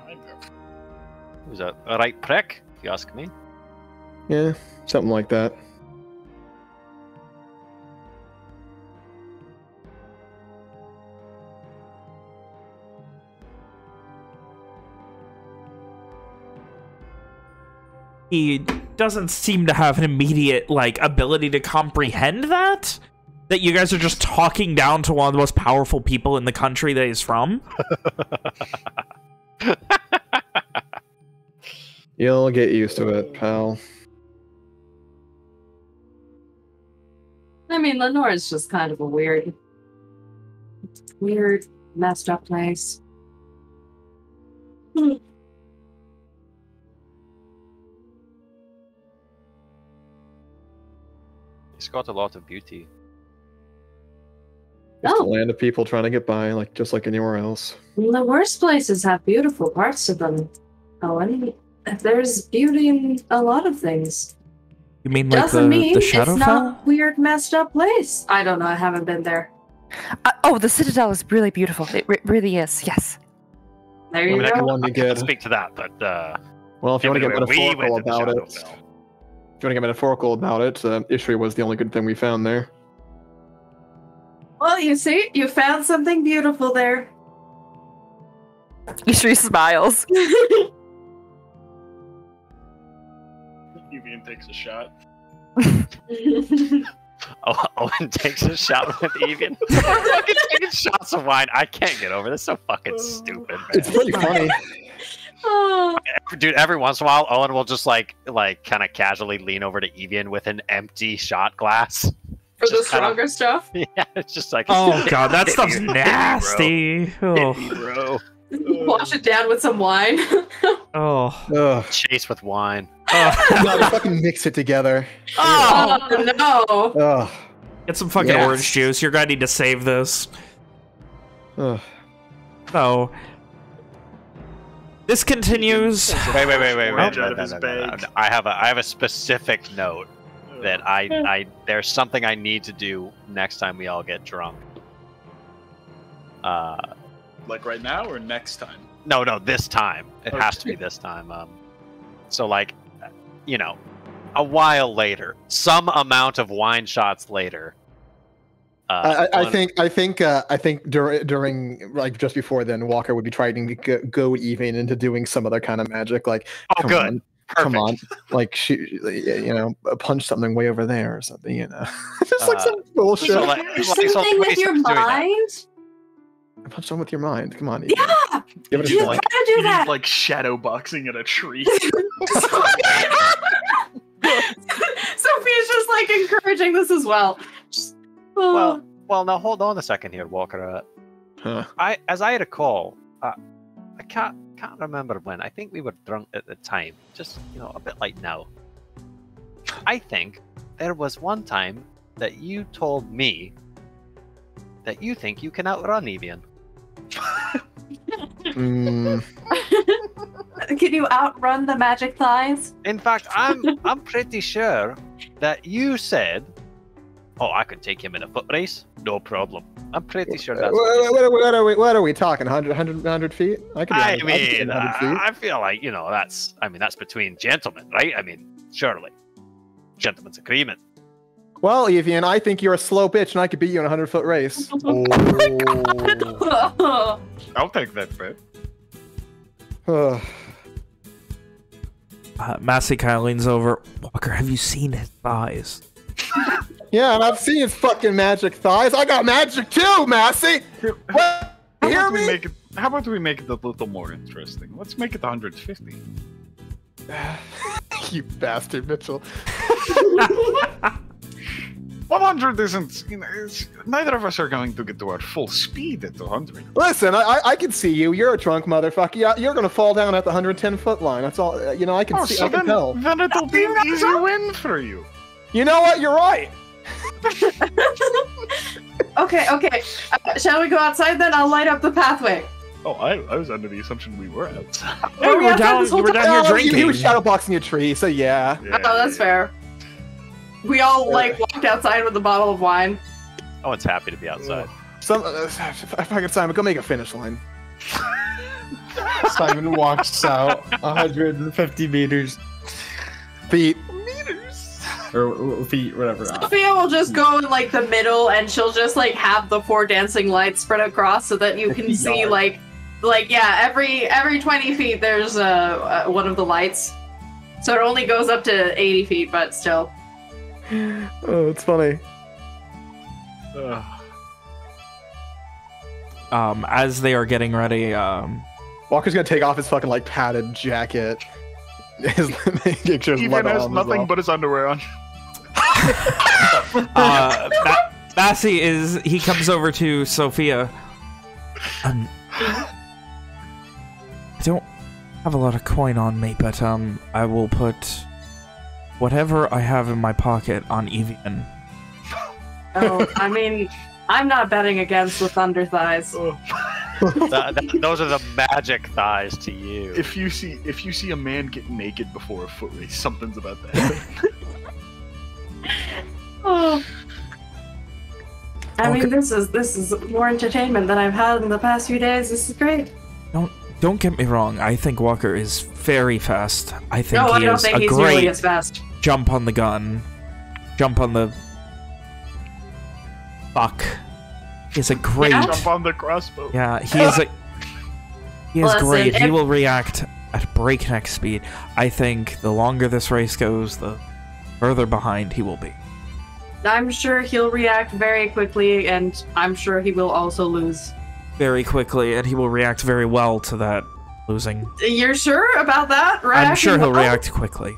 Kind of. He was a right prick, if you ask me. Yeah, something like that. He doesn't seem to have an immediate, ability to comprehend that? That you guys are just talking down to one of the most powerful people in the country that he's from? You'll get used to it, pal. I mean, Lenore's just kind of a weird, messed up place. It's got a lot of beauty. It's a land of people trying to get by, like just like anywhere else. The worst places have beautiful parts to them. Owen, there's beauty in a lot of things. You mean like Doesn't mean the it's Shadowfell? not a weird, messed up place. I don't know. I haven't been there. Oh, the Citadel is really beautiful. It really is. Yes. There you go. I can speak to that, but well, if you want to get we metaphorical went to the about it, Shadowfell. if you want to get metaphorical about it, Ishri was the only good thing we found there. Well, you see, you found something beautiful there. Ishri smiles. Evian takes a shot. Owen takes a shot with Evian. We're fucking taking shots of wine. I can't get over this. So fucking stupid, man. It's pretty funny. Oh. Dude, every once in a while, Owen will just like kind of casually lean over to Evian with an empty shot glass. For the Just kinda- stronger stuff? Yeah, it's just like, Oh god, that hit stuff's me, bro. nasty. Hit Oh. me, bro. Wash it down with some wine. Oh. Ugh. Chase with wine. Oh. No, fucking mix it together. Oh. Oh, no. Ugh. Get some fucking Yes. orange juice. You're gonna need to save this. Ugh. So, this continues. Wait. Orange out of his No. bag. I have a specific note that I there's something I need to do next time we all get drunk. Like right now or next time? No, this time. It has to Okay. be this time. So like, you know, a while later, some amount of wine shots later. I think during like just before then, Walker would be trying to go even into doing some other kind of magic, like Oh, good. on, come on, like shoot, you know, punch something way over there or something, you know, just like some bullshit. So, like, Something with your doing that. mind? Punch someone with your mind. Come on, Yeah! give it a You shot. gotta do He's that! like shadow boxing at a tree. Sophie's just like encouraging this as well. Just, oh. Well, now hold on a second here, Walker. Huh. As I recall, I can't remember when. I think we were drunk at the time, just a bit like now. I think there was one time that you told me that you think you can outrun Evian. Mm, Can you outrun the magic thighs? In fact, I'm pretty sure that you said, "Oh, I could take him in a foot race, no problem." I'm pretty sure that's. what are we talking? 100 feet? I could. I get mean, 100 feet. I feel like that's between gentlemen, right? I mean, surely, gentlemen's agreement. Well, Evian, I think you're a slow bitch, and I could beat you in a 100-foot race. I'll take that bet. Ugh. Massey kind of leans over. Walker, have you seen his thighs? Yeah, and I've seen his fucking magic thighs. I got magic too, Massey. What? You hear me? How about we make it a little more interesting? Let's make it 150. You bastard, Mitchell. 100 isn't. Neither of us are going to get to our full speed at 100. Listen, I can see you. You're a drunk motherfucker. You're gonna fall down at the 100-10-foot line. That's all. I can see. So I can tell. then it'll be an easy win for you. You know what? You're right. Okay. Shall we go outside then? I'll light up the pathway. Oh, I was under the assumption we were outside. Hey, Were we outside this you whole were time? down here He drinking. was shadowboxing a tree, so yeah. Oh, that's fair. We all walked outside with a bottle of wine. Owen's happy to be outside. Fucking Simon, go make a finish line. Simon walks out 150 meters. Feet. Or feet, whatever. Sophia will just go in the middle, and she'll just have the 4 dancing lights spread across so that you can see every 20 feet there's one of the lights. So it only goes up to 80 feet, but still. Oh, it's funny. As they are getting ready, Walker's gonna take off his fucking padded jacket. Make sure his Even leather has arm is nothing off. but his underwear on. Massey he comes over to Sophia. I don't have a lot of coin on me, but I will put whatever I have in my pocket on Evian. Oh, I mean, I'm not betting against the thunder thighs. Those are the magic thighs to you. If you see a man get naked before a foot race, something's about that. Oh. I mean, this is more entertainment than I've had in the past few days. This is great. Don't get me wrong. I think Walker is very fast. I think I don't is think a he's great nearly as fast. jump on the gun, jump on the fuck. He's a great Jump on the crossbow. Yeah, he is great. He will react at breakneck speed. I think the longer this race goes, the further behind he will be. I'm sure he'll react very quickly, and I'm sure he will also lose. Very quickly, and he will react very well to that losing. You're sure about that? I'm sure he'll react quickly.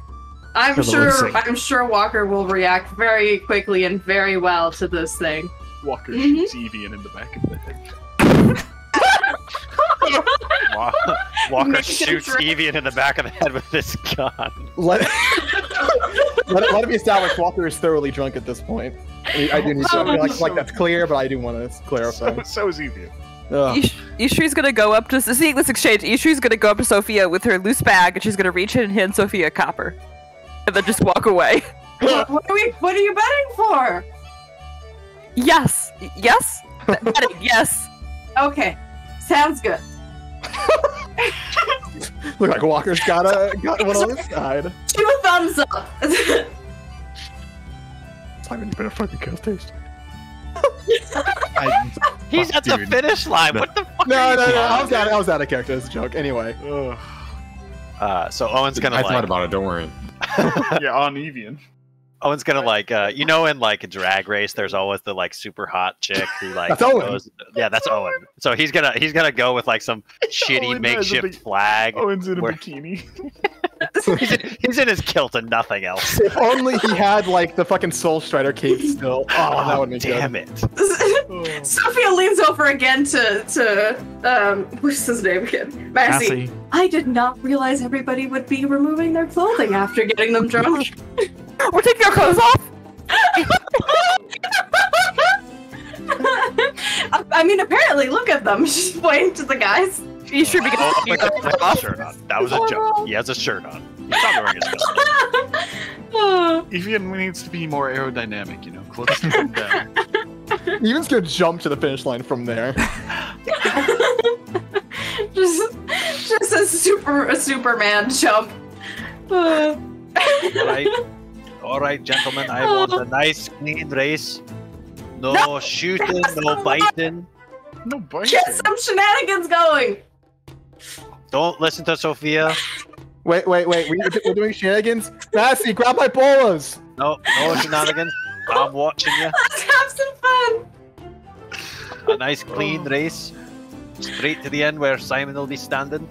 I'm sure Walker will react very quickly and very well to this thing. Walker shoots Evian in the back of the head. Walker shoots Evian in the back of the head with this gun. Let it be established Walker is thoroughly drunk at this point. I do need to like that's clear, but I do want to clarify. So is Evian. Yushui's gonna go up to seeing this exchange. Yushui's gonna go up to Sophia with her loose bag, and she's gonna reach in and hand Sophia a copper, and then just walk away. What are you betting for? Yes. Betting, yes. Okay, sounds good. Look like Walker's got one on his side. 2 thumbs up. Simon, you better fucking kill taste. He's at the finish line. What the fuck? No. I was out of character. It's a joke. Anyway. So Owen's gonna I thought about it. Don't worry. Yeah, on Evian. Owen's gonna in like a drag race, there's always the like super hot chick who like that's Owen. goes. Yeah, that's Owen. So he's gonna go with like some shitty Owen makeshift flag. Owen's in a bikini. he's in his kilt and nothing else. If only he had like the fucking Soul Strider cape still. Oh, that would be damn good. it. Sophia leans over again to what's his name again? Massey. I did not realize everybody would be removing their clothing after getting them drunk. We're taking our clothes off. I mean, apparently, look at them. She's pointing to the guys. You should be getting a shirt on. That was a joke. He has a shirt on. He's not wearing his shirt. Evian needs to be more aerodynamic, close to him down. Evian's gonna jump to the finish line from there. just a Superman jump. All right, gentlemen. I want a nice, clean race. No shooting, no biting. No biting. Get some shenanigans going. Don't listen to Sophia. Wait. We're doing shenanigans? Massey, grab my bolas! No shenanigans. I'm watching you. Let's have some fun. A nice, clean race. Straight to the end where Simon will be standing.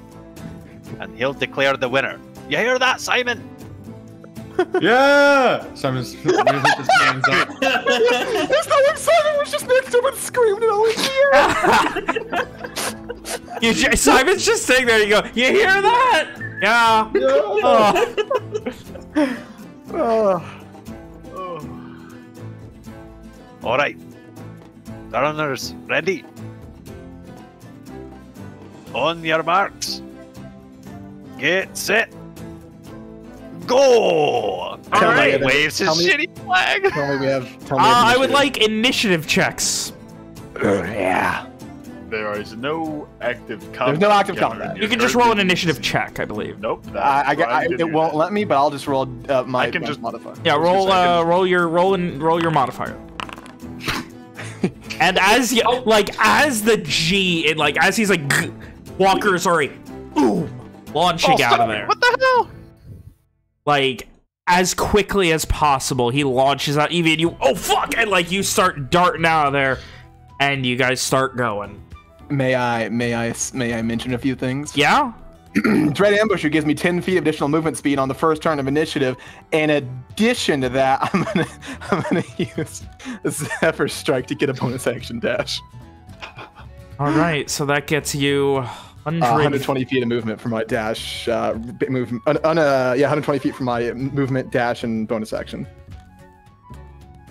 And he'll declare the winner. You hear that, Simon? Yeah! Simon's his hands up. There's no one. Simon was just next to him and screamed in all his ear. Simon's just sitting there. You go, you hear that? Yeah. All right. The runners ready. On your marks. Get set. Go! Alright, waves his shitty flag. Tell me we have. I would like initiative checks. Yeah. There is no active combat. There's no active combat. You can just roll an initiative check, I believe. Nope. It won't let me, but I'll just roll my modifier. Yeah, roll your modifier. And as the G, as he's like, Walker's already, launching out of there. What the hell? Like, as quickly as possible, he launches out. Even you, oh fuck! And you start darting out of there, and you guys start going. May I mention a few things? Yeah. Dread Ambusher gives me 10 feet of additional movement speed on the first turn of initiative. In addition to that, I'm gonna use Zephyr Strike to get a bonus action dash. All right, so that gets you 120 feet of movement for my dash, 120 feet for my movement, dash, and bonus action.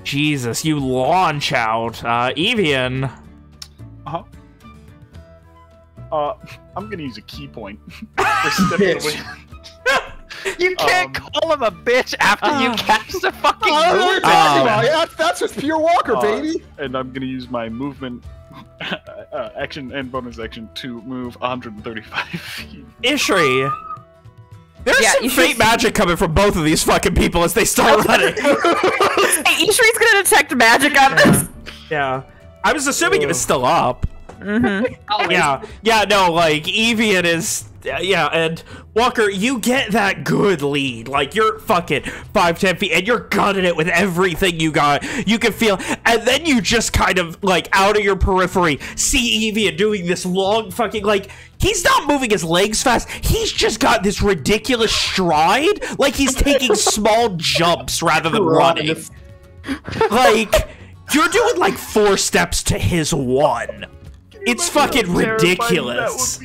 Jesus, you launch out. Evian. I'm gonna use a key point for stepping away. You can't call him a bitch after you catch the fucking movement. That's just pure Walker, baby. And I'm gonna use my movement action and bonus action to move 135 feet. Ishri. There's some fate magic coming from both of these fucking people as they start running. Ishri's gonna detect magic on this. Yeah. I was assuming it was still up. Mm-hmm. Yeah, no, like, Evian is... Yeah, and Walker, you get that good lead. Like, you're fucking 5-10 feet, and you're gunning it with everything you got. You can feel... And then you just kind of, like, out of your periphery, see Evian doing this long fucking, like... He's not moving his legs fast. He's just got this ridiculous stride. Like, he's taking small jumps rather than running. Like, you're doing, like, 4 steps to his 1. It's fucking ridiculous.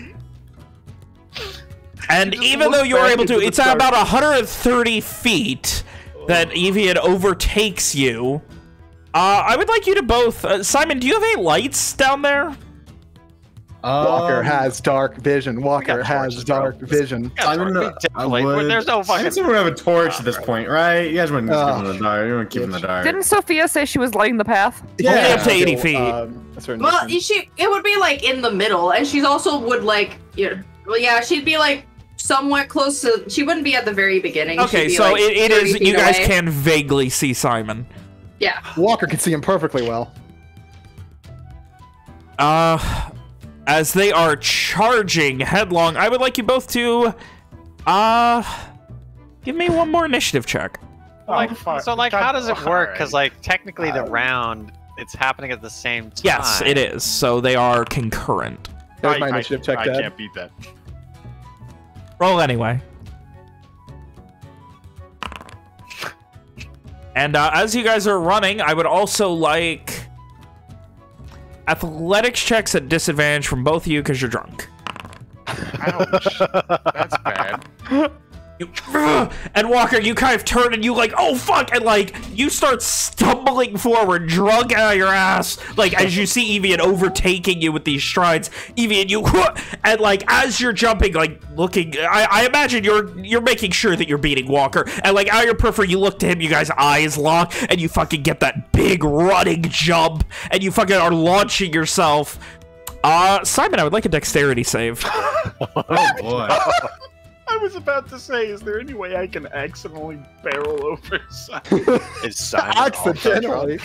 And even though you're able to, it's at about 130 feet that Evian overtakes you. I would like you to both... Simon, do you have any lights down there? Walker has dark vision. Walker has dark vision. There's no fucking... Someone have a torch at this point, right? You guys wouldn't just keep him in the dark. You wouldn't keep him in the dark. Didn't Sophia say she was lighting the path? Yeah, only up to 80 feet. Well, it would be like in the middle, and she's also would like, well, yeah, she'd be like somewhat close to. She wouldn't be at the very beginning. Okay, so like it is. You guys can vaguely see Simon. Yeah. Walker can see him perfectly well. As they are charging headlong, I would like you both to, give me one more initiative check. Like, so, like, how does it work? Because, like, technically the round, it's happening at the same time. Yes, it is. So they are concurrent. There's my initiative check, Dad. I can't beat that. Roll anyway. And as you guys are running, I would also like athletics checks at disadvantage from both of you because you're drunk. Ouch. That's bad. And Walker, you kind of turn and you like, oh fuck, and like you start stumbling forward, drunk out of your ass, like as you see Evian overtaking you with these strides. Evian, you and like as you're jumping, like looking, I imagine you're making sure that you're beating Walker, and like out of your periphery, you look to him, you guys' eyes lock, and you fucking get that big running jump, and you fucking are launching yourself. Simon, I would like a dexterity save. Oh boy. I was about to say, is there any way I can accidentally barrel over Simon? Is Simon accidentally?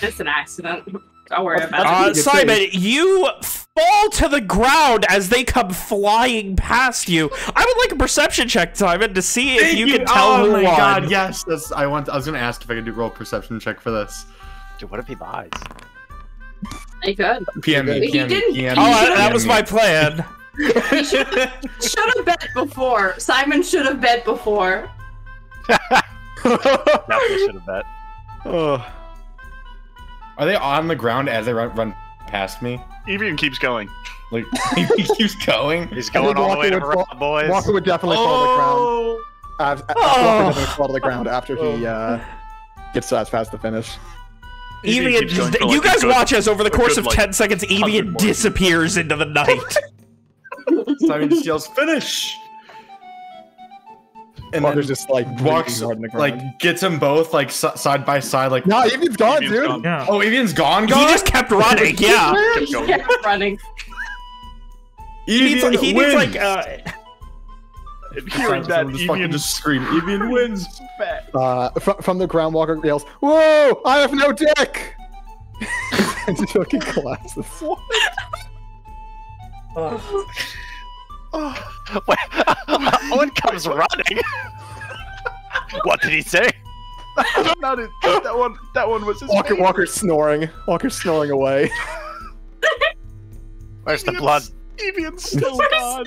It's an accident. Don't worry about it. Simon, you fall to the ground as they come flying past you. I would like a perception check, Simon, to see if you can tell who won. Oh my god, yes. I was gonna ask if I could roll a perception check for this. Dude, what if he lies? You could. PM me, He didn't. PM Oh, me. that was my plan. He should have bet before. Simon should have bet before. Definitely should have bet. Are they on the ground as they run past me? Evian keeps going. Like, he keeps going? He's going all the way to Verona, boys. Walker would definitely fall to the ground. Walker would definitely fall to the ground after he gets past the finish. Evian, you guys watch as over the course of 10 seconds, Evian disappears into the night. Simon just yells, finish! And Walker's then just like walks, like gets them both like side by side, like. No, Evian's gone, dude. Gone. Yeah. Oh, Evian's gone. He just kept running. Yeah. He kept running. He needs like Hearing that, Evian just scream, Evian wins. from the ground, Walker yells, "Whoa! I have no dick!" And he fucking collapses. Wait, Owen comes running. What did he say? Not it. That one was his Walker's snoring. Walker's snoring away. Where's the blood? Evian's still gone.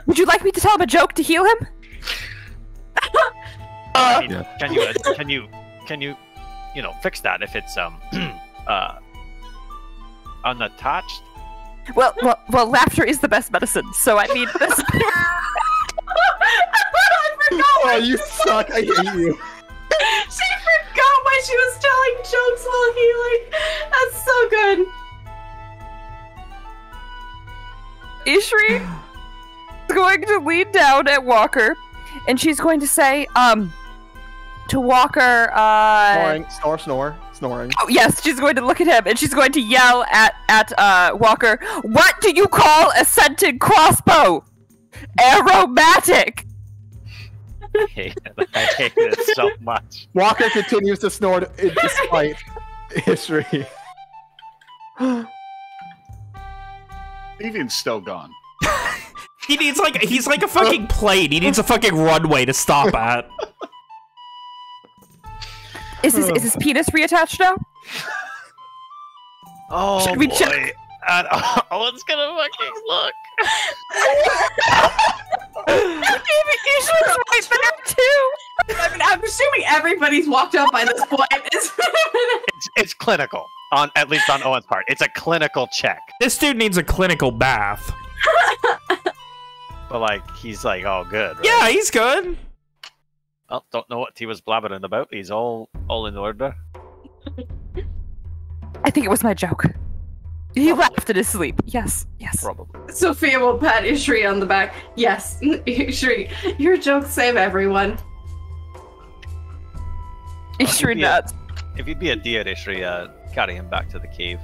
Would you like me to tell him a joke to heal him? I mean, can you fix that if it's unattached? Well, laughter is the best medicine. So I mean, this. Oh, you suck! I hate you. She forgot she was telling jokes while healing. That's so good. Ishri is going to lean down at Walker, and she's going to say, to Walker, snoring. Oh, yes, she's going to look at him, and she's going to yell at Walker, "What do you call a scented crossbow? Aromatic!" I hate it so much. Walker continues to snort despite history. Evian's still gone. He's like a fucking plane. He needs a fucking runway to stop at. Is his penis reattached now? Oh, should we boy. check? Owen's gonna fucking look. Ishri's right there, too! I mean, I'm assuming everybody's walked up by this point. It's clinical, at least on Owen's part. It's a clinical check. This dude needs a clinical bath. But, like, he's like, oh, good, right? Yeah, he's good. Well, don't know what he was blabbering about. He's all in order. I think it was my joke. He laughed in his sleep. Yes. Probably. Sophia will pat Ishri on the back. Yes, Ishri, your jokes save everyone. Ishri nuts. If you'd be a dear, Ishri, carry him back to the cave.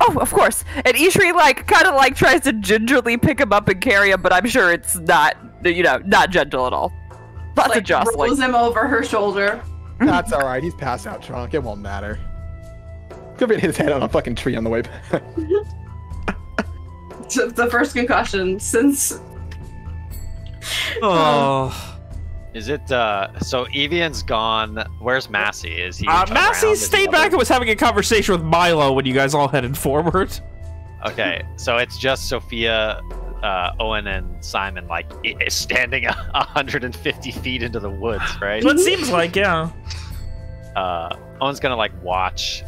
Oh, of course. And Ishri, kind of tries to gingerly pick him up and carry him, but I'm sure it's not, not gentle at all. Lots of jostling. Rolls him over her shoulder. That's alright, he's passed out drunk, it won't matter. Could hit his head on a fucking tree on the way back. The first concussion since... Oh... Is it, so Evian's gone. Where's Massey? Is he Massey stayed back and was having a conversation with Milo when you guys all headed forward. Okay, so it's just Sophia, Owen, and Simon, standing 150 feet into the woods, right? What seems like, yeah. Owen's gonna, watch,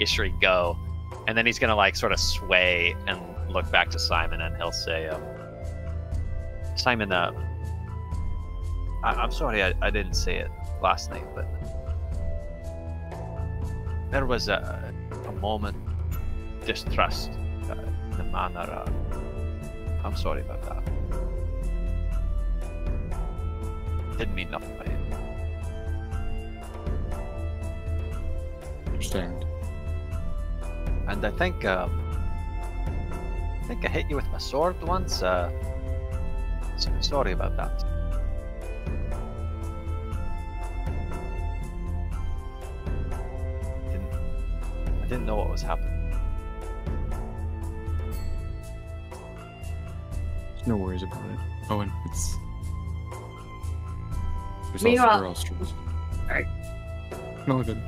Ishri go, and then he's gonna, sort of sway and look back to Simon, and he'll say, Simon, I'm sorry I didn't say it last night, but there was a moment of distrust in the manner. I'm sorry about that. Didn't mean nothing by it. Understand. And I think I hit you with my sword once. Sorry about that. I didn't know what was happening. No worries about it. Owen, it's... Meanwhile... Alright. No, good.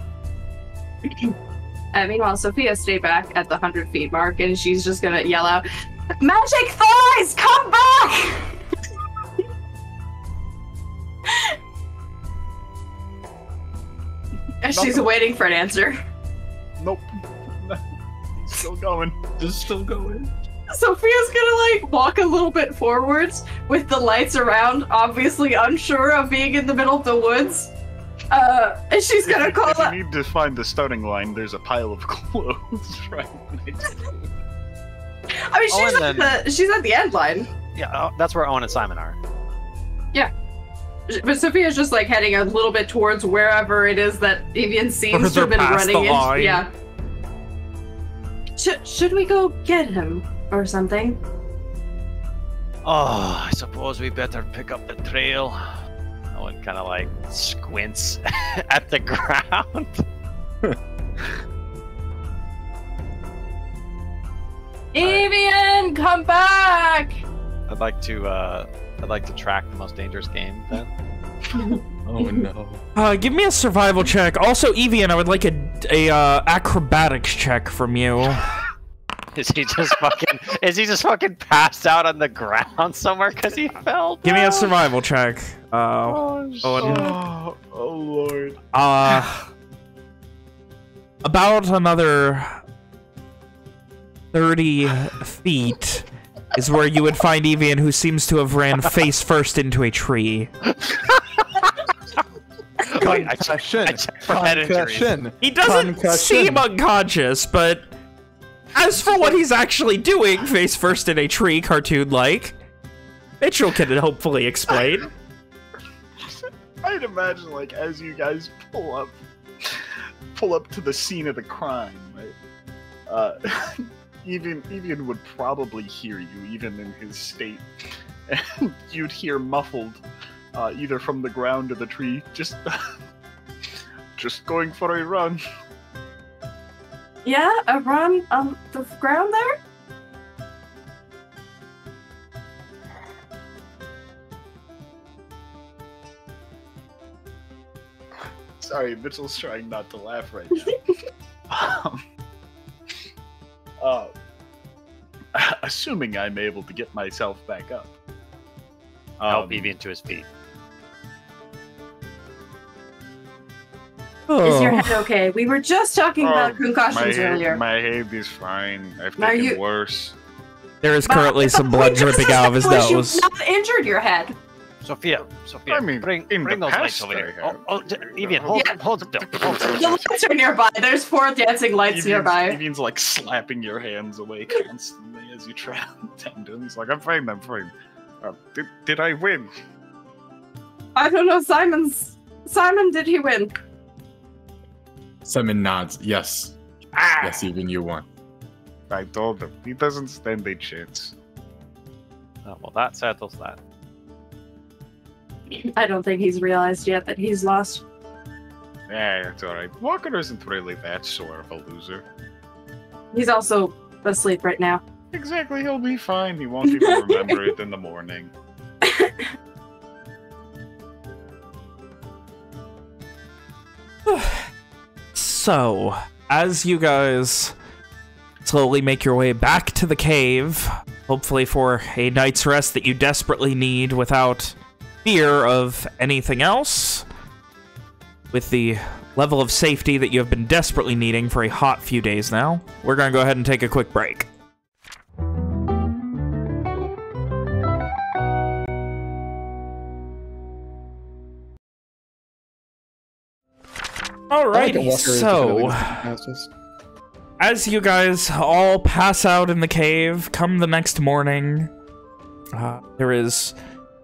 Meanwhile, Sophia stayed back at the 100 feet mark, and she's just gonna yell out, "Magic thighs, come back!" And she's waiting for an answer. Nope. Still going. Just still going. Sophia's gonna walk a little bit forwards with the lights around, obviously unsure of being in the middle of the woods. And she's gonna call If you need to find the starting line, there's a pile of clothes right next to it. I mean, she's at the end line. Yeah, that's where Owen and Simon are. Yeah. But Sophia's just heading a little bit towards wherever it is that Evian seems to have been running into. Yeah. Should we go get him or something? Oh, I suppose we better pick up the trail. Owen kind of squints at the ground. Evian, come back! I'd like to track the most dangerous game then. Oh no. Give me a survival check. Also, Evian, I would like a acrobatics check from you. Is he just fucking passed out on the ground somewhere because he fell down? Give me a survival check. Oh lord. About another 30 feet is where you would find Evian, who seems to have ran face first into a tree. I checked for head injuries. He doesn't seem unconscious, but as for what he's actually doing, face first in a tree, cartoon-like, Mitchell can hopefully explain. I'd imagine, like, as you guys pull up to the scene of the crime, right? Evian would probably hear you, even in his state. And you'd hear muffled, either from the ground or the tree, just going for a run. Yeah, a run on the ground there? Sorry, Mitchell's trying not to laugh right now. Assuming I'm able to get myself back up. Help Evian to his feet. Is your head okay? We were just talking about concussions earlier. My head is fine. I've taken worse. There is currently some blood dripping out of his nose. You've not injured your head. Sophia, I mean, bring those lights over here. Evian, hold it down. The lights are nearby. There's 4 dancing lights nearby. Evian's like slapping your hands away constantly as you try to tend to him. He's like, I'm fine. Did I win? I don't know, Simon, did he win? Simon nods. Yes. Yes, even you won. I told him. He doesn't stand a chance. Oh, well, that settles that. I don't think he's realized yet that he's lost. Yeah, it's alright. Walker isn't really that sort of a loser. He's also asleep right now. Exactly, he'll be fine. He won't even remember it in the morning. So, as you guys slowly make your way back to the cave, hopefully for a night's rest that you desperately need without fear of anything else, with the level of safety that you have been desperately needing for a hot few days now, we're going to go ahead and take a quick break. Alrighty, so as you guys all pass out in the cave, come the next morning, there is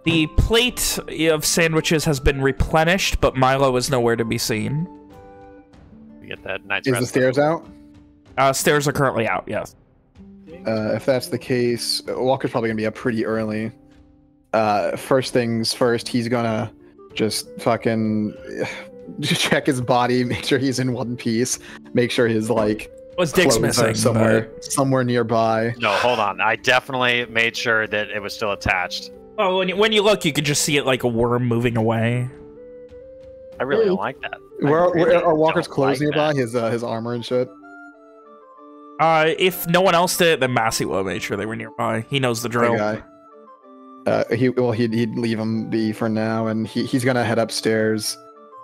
the plate of sandwiches has been replenished, but Milo is nowhere to be seen. You get that night's rest. Is the stairs out? Stairs are currently out, yes. If that's the case, Walker's probably gonna be up pretty early. First things first, he's gonna just fucking check his body, make sure he's in one piece, make sure his was Dick's missing somewhere nearby. No, hold on. I definitely made sure that it was still attached. Oh, when you look, you can just see it like a worm moving away. I really don't like that. Are Walker's clothes nearby? His armor and shit. If no one else did, then Massey will make sure they were nearby. He knows the drill. He'd leave him be for now, and he's gonna head upstairs.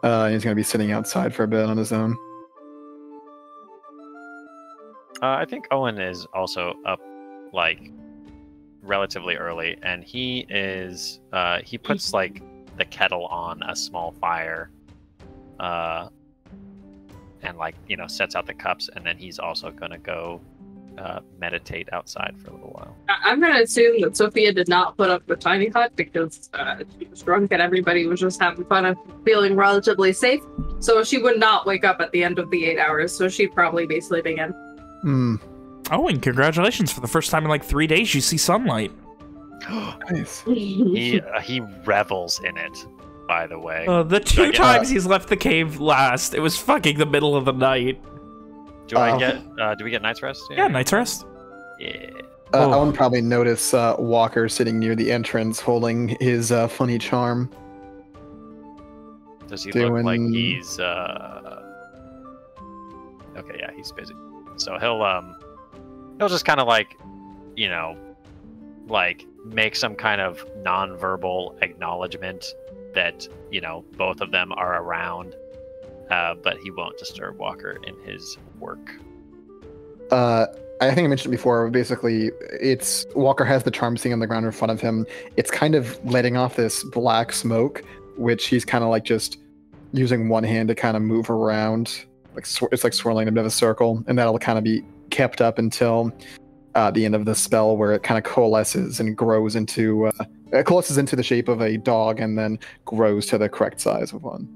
He's gonna be sitting outside for a bit on his own. I think Owen is also up, relatively early, and he is he puts the kettle on a small fire, and sets out the cups, and then he's also gonna go meditate outside for a little while. I'm gonna assume that Sophia did not put up the tiny hut because she was drunk and everybody was just having fun and feeling relatively safe, so she would not wake up at the end of the 8 hours, so she'd probably be sleeping in. Oh, and congratulations, for the first time in 3 days you see sunlight. Nice. He revels in it, by the way. The 2 times he's left the cave last, it was fucking the middle of the night. Do we get night's rest? Yeah, night's rest. Yeah. I would probably notice Walker sitting near the entrance holding his funny charm. Does he look like he's okay, yeah, he's busy. So he'll just kind of make some kind of non-verbal acknowledgement that, both of them are around, but he won't disturb Walker in his work. I think I mentioned it before, basically, Walker has the charm sitting on the ground in front of him. It's kind of letting off this black smoke, which he's kind of just using one hand to kind of move around. Like it's like swirling a bit of a circle, and that'll kind of be kept up until the end of the spell, where it kind of coalesces and grows into the shape of a dog, and then grows to the correct size of one.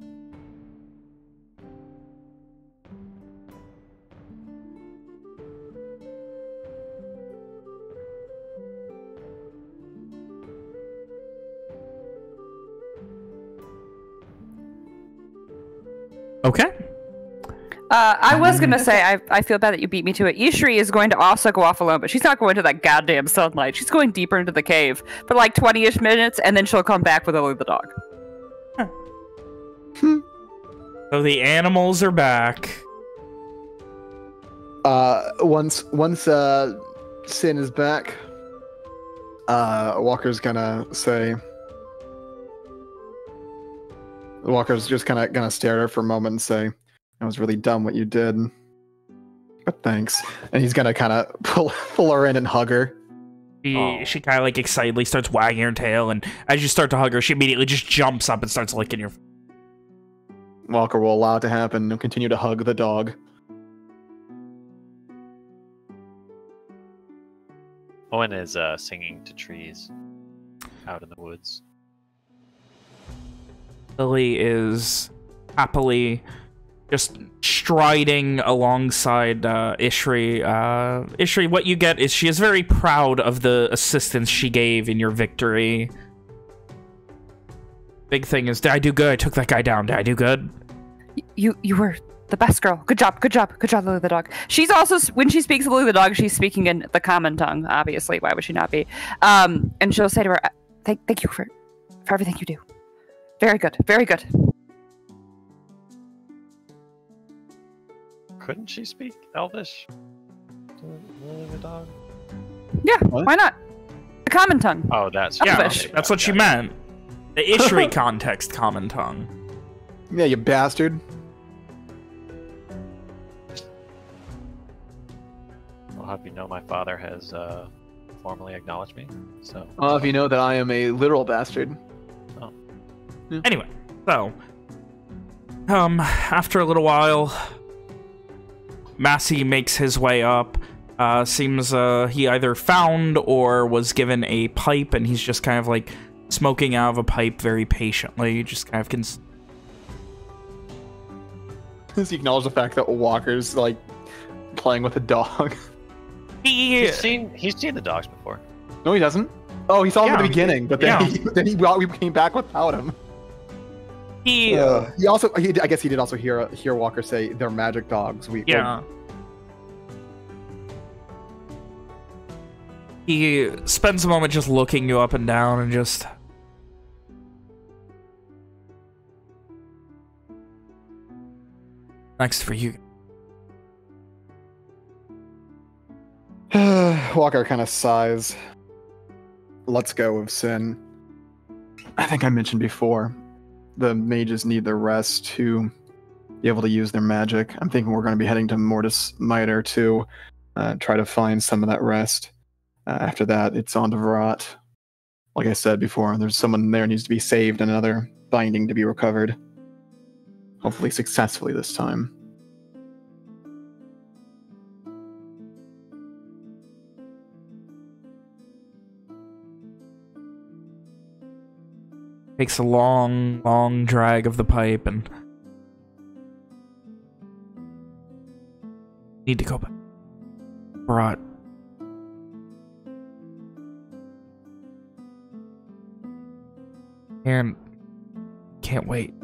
Okay. I was gonna say I feel bad that you beat me to it. Ishri is going to also go off alone, but she's not going to that goddamn sunlight. She's going deeper into the cave for like 20-ish minutes, and then she'll come back with only the dog. So the animals are back. Once Sin is back, Walker's just kind of gonna stare at her for a moment and say, "That was really dumb what you did, but thanks." And he's gonna kind of pull her in and hug her. She kind of like excitedly starts wagging her tail, and as you start to hug her, she immediately just jumps up and starts licking your. Walker will allow it to happen and continue to hug the dog. Owen is singing to trees out in the woods. Lily is happily just striding alongside Ishri. Ishri, what you get is she is very proud of the assistance she gave in your victory. Big thing is, did I do good? I took that guy down. Did I do good? You were the best girl. Good job, Lily the dog. She's also, when she speaks of Lily the dog, she's speaking in the common tongue, obviously. Why would she not be? And she'll say to her, thank you for everything you do. Very good, very good. Couldn't she speak Elvish? Lily the dog? Yeah, why not? The common tongue. Oh, that's Elvish. That's what she meant. The Ishri context common tongue. Yeah, you bastard. I'll have you know my father has formally acknowledged me. So. Well, if you know that I am a literal bastard. Oh. Yeah. Anyway, so after a little while, Massey makes his way up. Seems he either found or was given a pipe, and he's just kind of like smoking out of a pipe very patiently, just kind of Does he acknowledge the fact that Walker's like playing with a dog? He's seen the dogs before. No, he doesn't. Oh, he saw them at the beginning, but then we came back without him. He also, I guess he did also hear Walker say they're magic dogs. He spends a moment just looking you up and down and just. Next for you. Walker kind of sighs. Let's go of Sin. I think I mentioned before, the mages need their rest to be able to use their magic. I'm thinking we're going to be heading to Mortis Miter to try to find some of that rest. After that, it's on to Virat. Like I said before, there's someone there needs to be saved and another binding to be recovered. Hopefully successfully this time. Takes a long drag of the pipe and need to go back. Virat. And can't wait.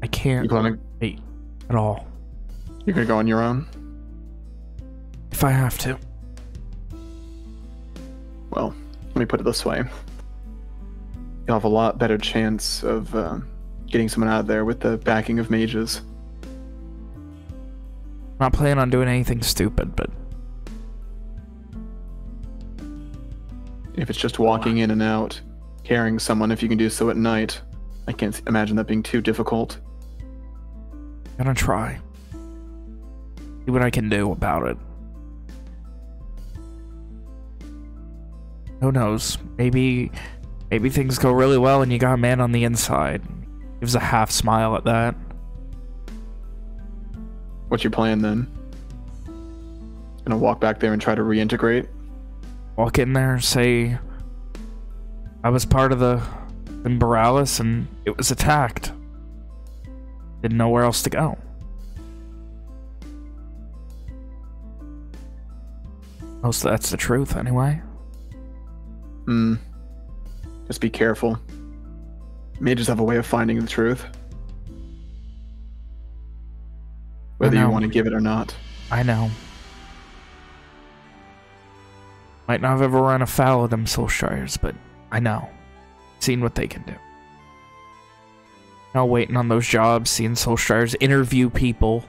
I can't wait at all. You're gonna go on your own? If I have to. Well, let me put it this way. You'll have a lot better chance of getting someone out of there with the backing of mages. I'm not planning on doing anything stupid, but... If it's just walking in and out, carrying someone, if you can do so at night, I can't imagine that being too difficult. I'm gonna try. See what I can do about it. Who knows? Maybe things go really well and you got a man on the inside. Gives a half smile at that. What's your plan then? Gonna walk back there and try to reintegrate? Walk in there, say I was part of the Boralys and it was attacked. Didn't know where else to go. Most of that's the truth anyway. Just be careful. Mages have a way of finding the truth. Whether you want to give it or not. I know. Might not have ever run afoul of them Soulstriers, but I know. Seen what they can do. Now waiting on those jobs, seeing Soulstriers interview people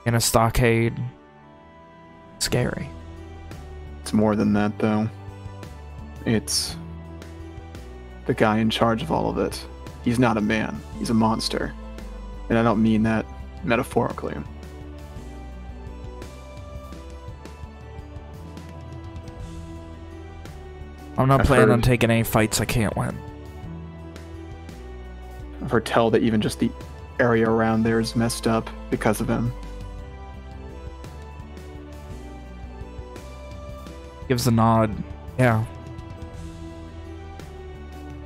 in a stockade. Scary. It's more than that, though. It's the guy in charge of all of it. He's not a man. He's a monster. And I don't mean that metaphorically. I'm not planning on taking any fights I can't win. I've heard tell that even just the area around there is messed up because of him. Gives a nod. Yeah.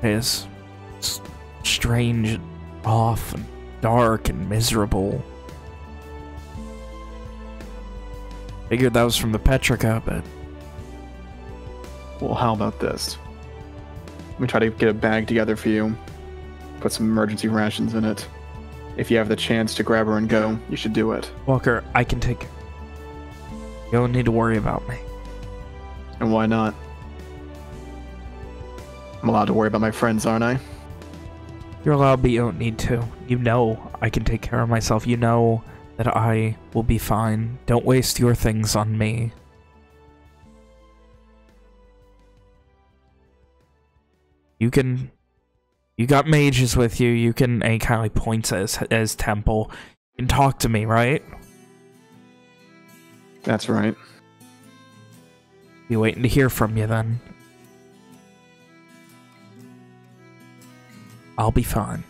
It is strange, and off, and dark, and miserable. Figured that was from the Petrica, but... Well, how about this? Let me try to get a bag together for you. Put some emergency rations in it. If you have the chance to grab her and go, you should do it. Walker, I can take... You don't need to worry about me. And why not? I'm allowed to worry about my friends, aren't I? You're allowed, but you don't need to. You know I can take care of myself. You know that I will be fine. Don't waste your things on me. You got mages with you. You can, and he kind of like points as Temple. You can talk to me, right? That's right. Be waiting to hear from you then. I'll be fine.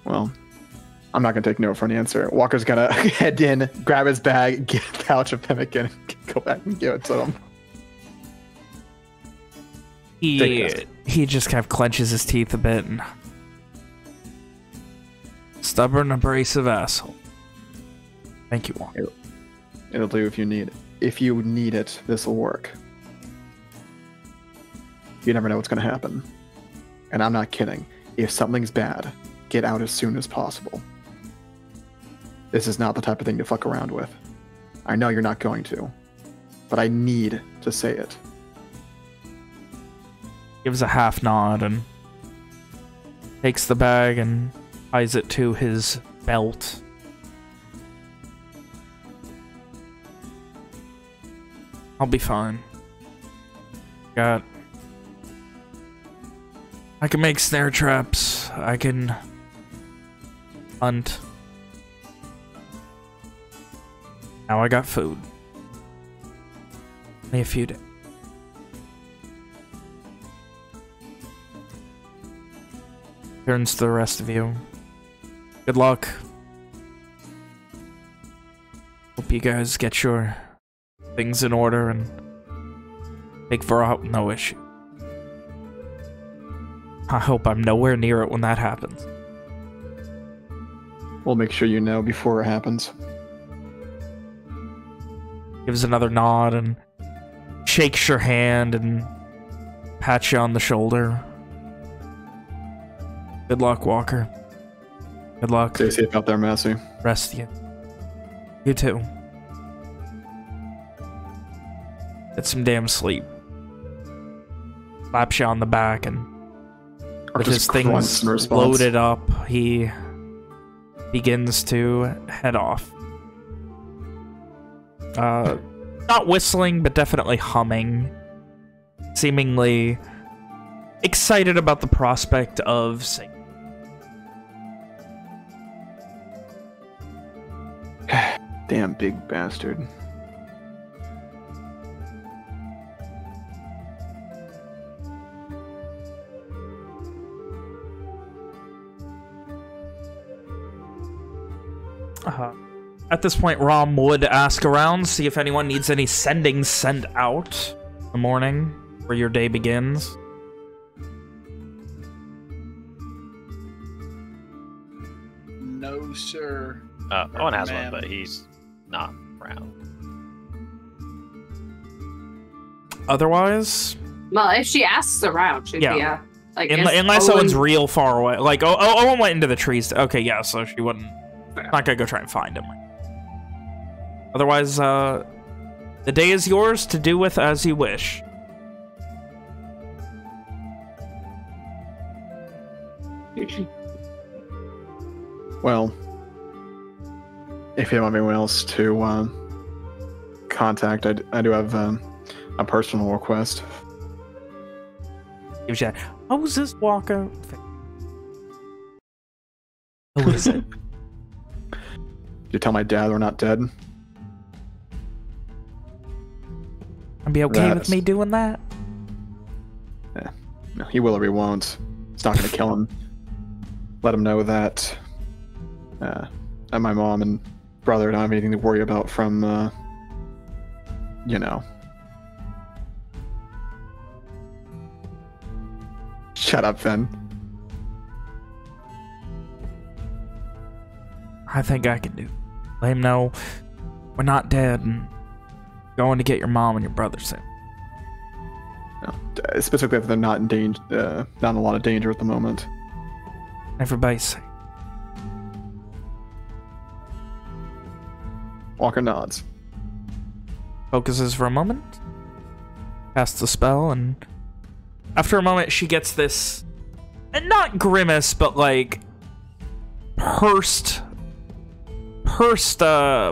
Well, I'm not gonna take no for an answer. Walker's gonna head in, grab his bag, get a pouch of pemmican, and go back and give it to him. He just kind of clenches his teeth a bit and... Stubborn, abrasive asshole. Thank you, Walker. It'll do if you need it. If you need it, this will work. You never know what's gonna happen. And I'm not kidding. If something's bad, get out as soon as possible. This is not the type of thing to fuck around with. I know you're not going to, but I need to say it. Gives a half nod and takes the bag and ties it to his belt. I'll be fine. I can make snare traps. I can hunt. Now I got food. Only a few days. Turns to the rest of you. Good luck. Hope you guys get your things in order and take Varrock with no issue. I hope I'm nowhere near it when that happens. We'll make sure you know before it happens. Gives another nod and shakes your hand and pats you on the shoulder. Good luck, Walker. Good luck. Stay safe out there, Massey. Rest you. You too. Get some damn sleep. Slaps you on the back and with his things loaded up, he begins to head off. Not whistling, but definitely humming. Seemingly excited about the prospect of singing. Damn big bastard. At this point, Rom would ask around, see if anyone needs any sendings sent out in the morning where your day begins. No, sir. Owen has one, but he's not around. Otherwise, Well, if she asks around, she'd Yeah. be like, unless Owen... Owen's real far away. Like, Owen went into the trees. Okay, yeah, so she wouldn't... Not gonna go try and find him. Otherwise, the day is yours to do with as you wish. Well, if you don't have anyone else to contact, I do have a personal request. Gives you, who's this walker? Who is it? You tell my dad we're not dead. I'd be okay with me doing that. Yeah. No, he will or he won't. It's not going to kill him. Let him know that my mom and brother don't have anything to worry about from, you know. Shut up, Finn. I think I can do. Let him know we're not dead and going to get your mom and your brother soon. No, specifically if they're not in danger, not in a lot of danger at the moment. Everybody's safe. Walker nods. Focuses for a moment. Casts the spell, and after a moment she gets this, and not grimace, but like pursed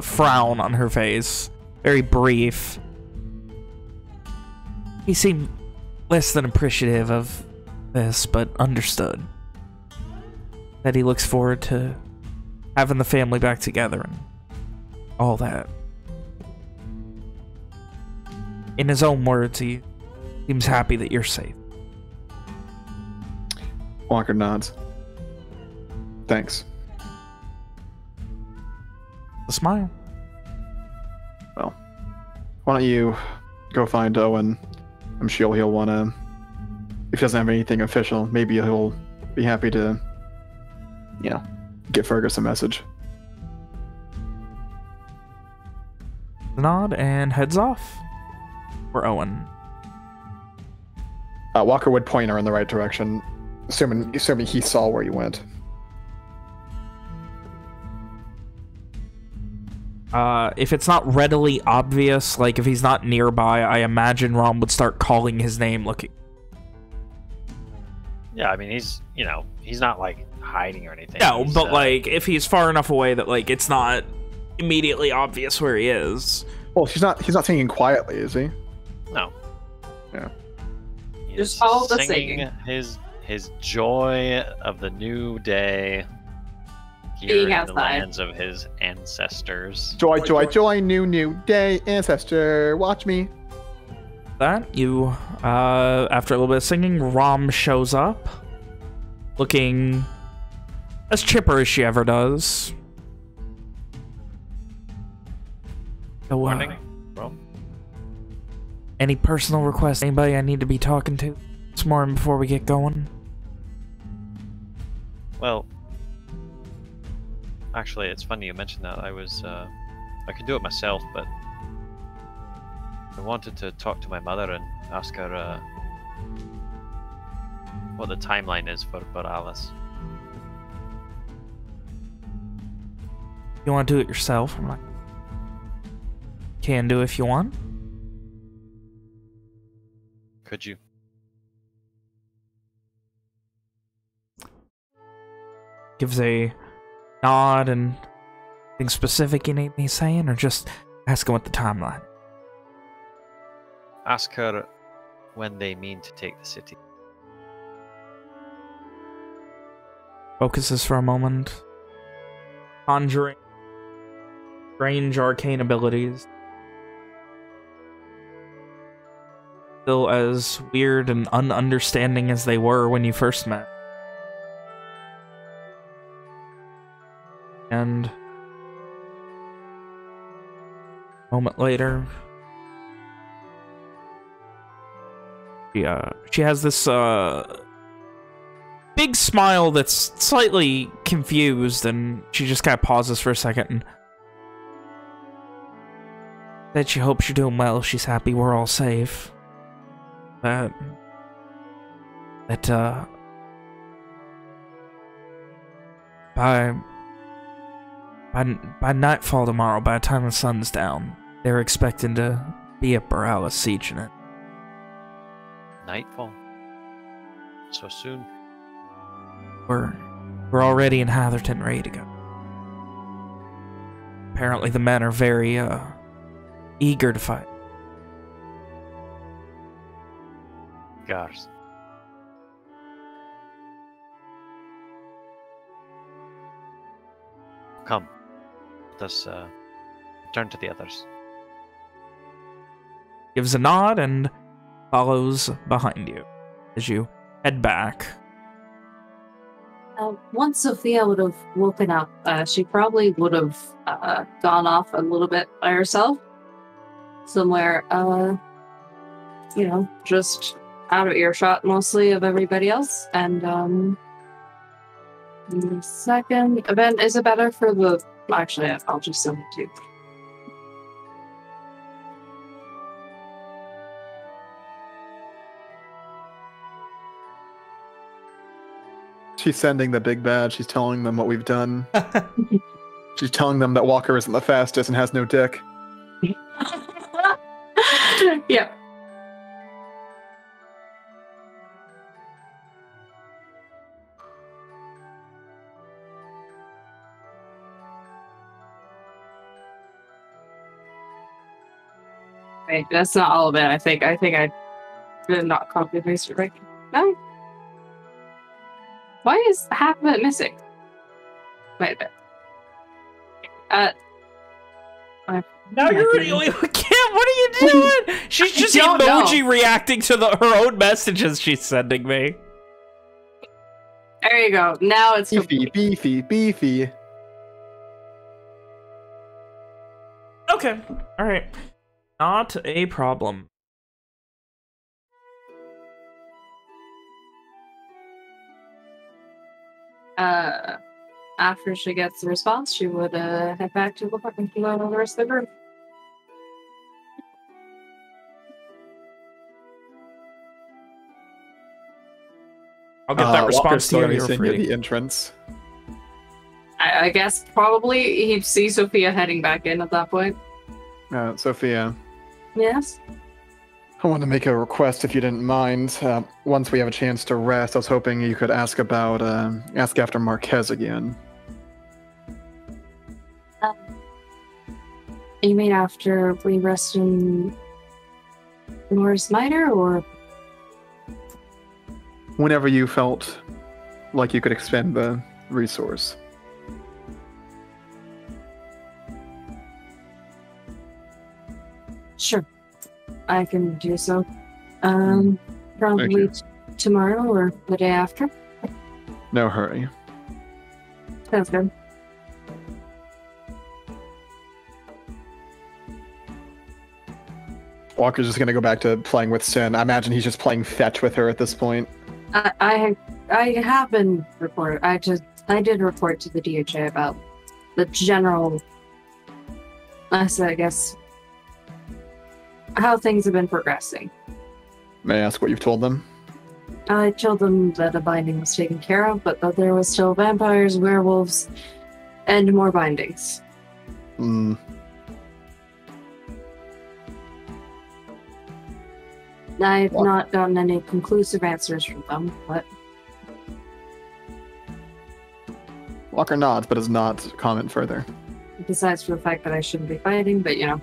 frown on her face. Very brief. He seemed less than appreciative of this, but understood that he looks forward to having the family back together and all that. In his own words, he seems happy that you're safe. Walker nods. Thanks. A smile. Well, why don't you go find Owen? I'm sure he'll want to... If he doesn't have anything official, maybe he'll be happy to, you know, get Fergus a message. Nod and heads off. For Owen. Walker would point her in the right direction, assuming he saw where you went. If it's not readily obvious, like if he's not nearby, I imagine Rom would start calling his name looking. Yeah, I mean, he's not like hiding or anything. No, but like if he's far enough away that like it's not immediately obvious where he is. Well, he's not singing quietly, is he? No. Yeah. Just follow the singing. His joy of the new day. Here Being in outside. the lands of his ancestors. Joy, joy, joy, new day, ancestor, watch me. That you, after a little bit of singing, Rom shows up, looking as chipper as she ever does. So, Morning, Rom. Any personal requests? Anybody I need to be talking to this morning before we get going? Well, actually, it's funny you mentioned that. I could do it myself, but I wanted to talk to my mother and ask her what the timeline is for Boralys. You want to do it yourself? I'm like, can do if you want. Could you? Gives a nod and anything specific you need me saying, or just asking what the timeline? Ask her when they mean to take the city. Focuses for a moment. Conjuring strange arcane abilities. Still as weird and ununderstanding as they were when you first met. And a moment later, she has this big smile that's slightly confused, and she just kind of pauses for a second and said she hopes you're doing well. She's happy we're all safe. By nightfall tomorrow, by the time the sun's down, they're expecting to be at Boralys sieging it. Nightfall? So soon? We're already in Hatherton, ready to go. Apparently the men are very, eager to fight. Gars. Come. Let us turn to the others. Gives a nod and follows behind you as you head back. Once Sophia would have woken up, she probably would have gone off a little bit by herself. Somewhere, you know, just out of earshot mostly of everybody else. And the second event, is it better for the... Actually, I'll just send it to you. She's sending the big bad. She's telling them what we've done. She's telling them that Walker isn't the fastest and has no dick. Yeah. Wait, that's not all of it. I think I did not copy paste it right. No. Why is half of it missing? Wait a bit. Now you're really... Kim, what are you doing? She's just emoji reacting to her own messages she's sending me. There you go. Now it's beefy. Okay. All right. Not a problem. After she gets the response, she would head back to the parking lot with the rest of the group. I'll get that response to you. You're free. The entrance. I guess probably he'd see Sophia heading back in at that point. Sophia. Yes? I want to make a request if you didn't mind. Once we have a chance to rest, I was hoping you could ask after Marquez again. You mean after we rest in Morris Minor, or? Whenever you felt like you could expend the resource. Sure. I can do so. Probably tomorrow or the day after. No hurry. Sounds good. Walker's just gonna go back to playing with Sin. I imagine he's just playing fetch with her at this point. I have been reported. I did report to the DHA about the general, I guess, how things have been progressing. May I ask what you've told them? I told them that a binding was taken care of, but that there was still vampires, werewolves, and more bindings. Hmm. I've not gotten any conclusive answers from them, but... Walker nods, but does not comment further. Besides for the fact that I shouldn't be fighting, but, you know,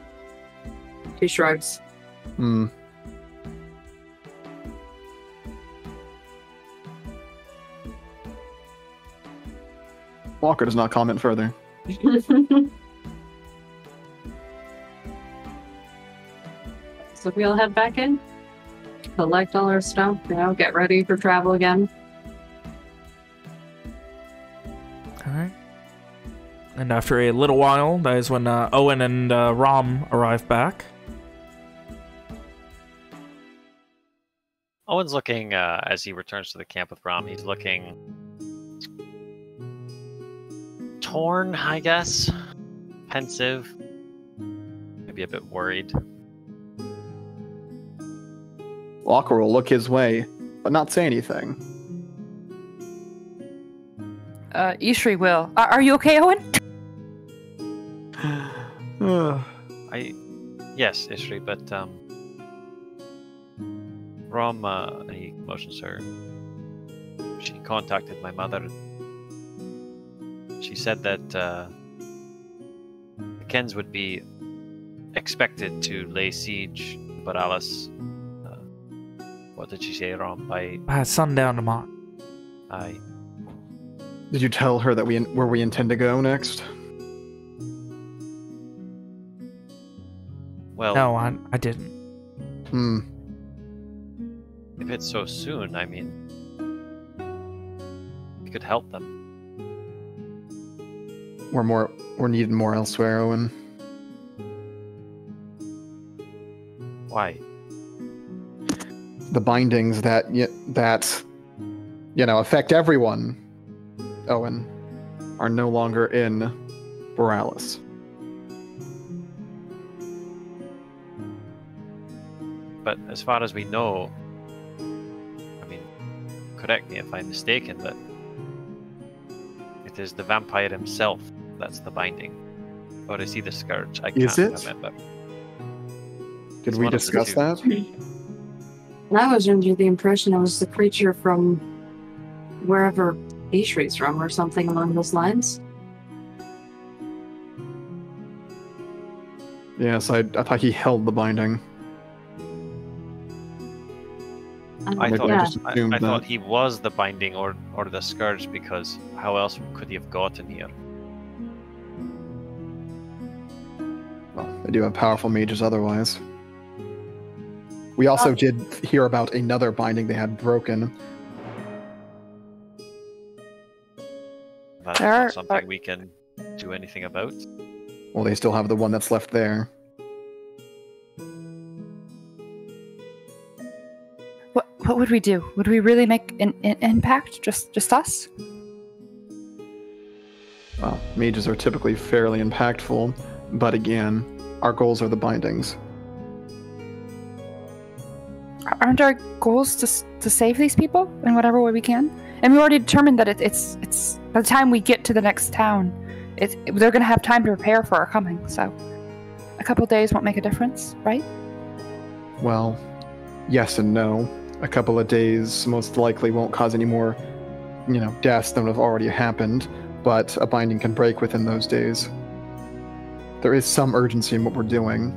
he shrugs. Hmm. Walker does not comment further. So we'll head back in, collect all our stuff, get ready for travel again. Alright. And after a little while, that is when Owen and Rom arrive back. Owen's looking, as he returns to the camp with Rom, he's looking torn, I guess. Pensive. Maybe a bit worried. Walker will look his way, but not say anything. Ishri will. Are you okay, Owen? Yes, Ishri, but, Rom, he motions her. She contacted my mother. She said that, the Kens would be expected to lay siege to Boralys. What did she say, Rom? By sundown tomorrow. Did you tell her that where we intend to go next? Well, no, I didn't. If it's so soon, I mean, we could help them. We're needed more elsewhere, Owen. Why? The bindings that affect everyone, Owen, are no longer in Boralys. But as far as we know, I mean, correct me if I'm mistaken, but it is the vampire himself that's the binding. Or is he the scourge? I can't remember. Did we discuss that? I was under the impression it was the creature from wherever Ishri's from or something along those lines. Yes, I thought he held the binding. I thought he was the binding or the scourge, because how else could he have gotten here? Well, they do have powerful mages otherwise. We also did hear about another binding they had broken. That's not something we can do anything about. Well, they still have the one that's left there. What would we do? Would we really make an impact? Just us? Well, mages are typically fairly impactful, but again, our goals are the bindings. Aren't our goals to save these people in whatever way we can? And we already determined that it's by the time we get to the next town, they're going to have time to prepare for our coming. So, a couple days won't make a difference, right? Well, yes and no. A couple of days most likely won't cause any more, deaths than have already happened. But a binding can break within those days. There is some urgency in what we're doing.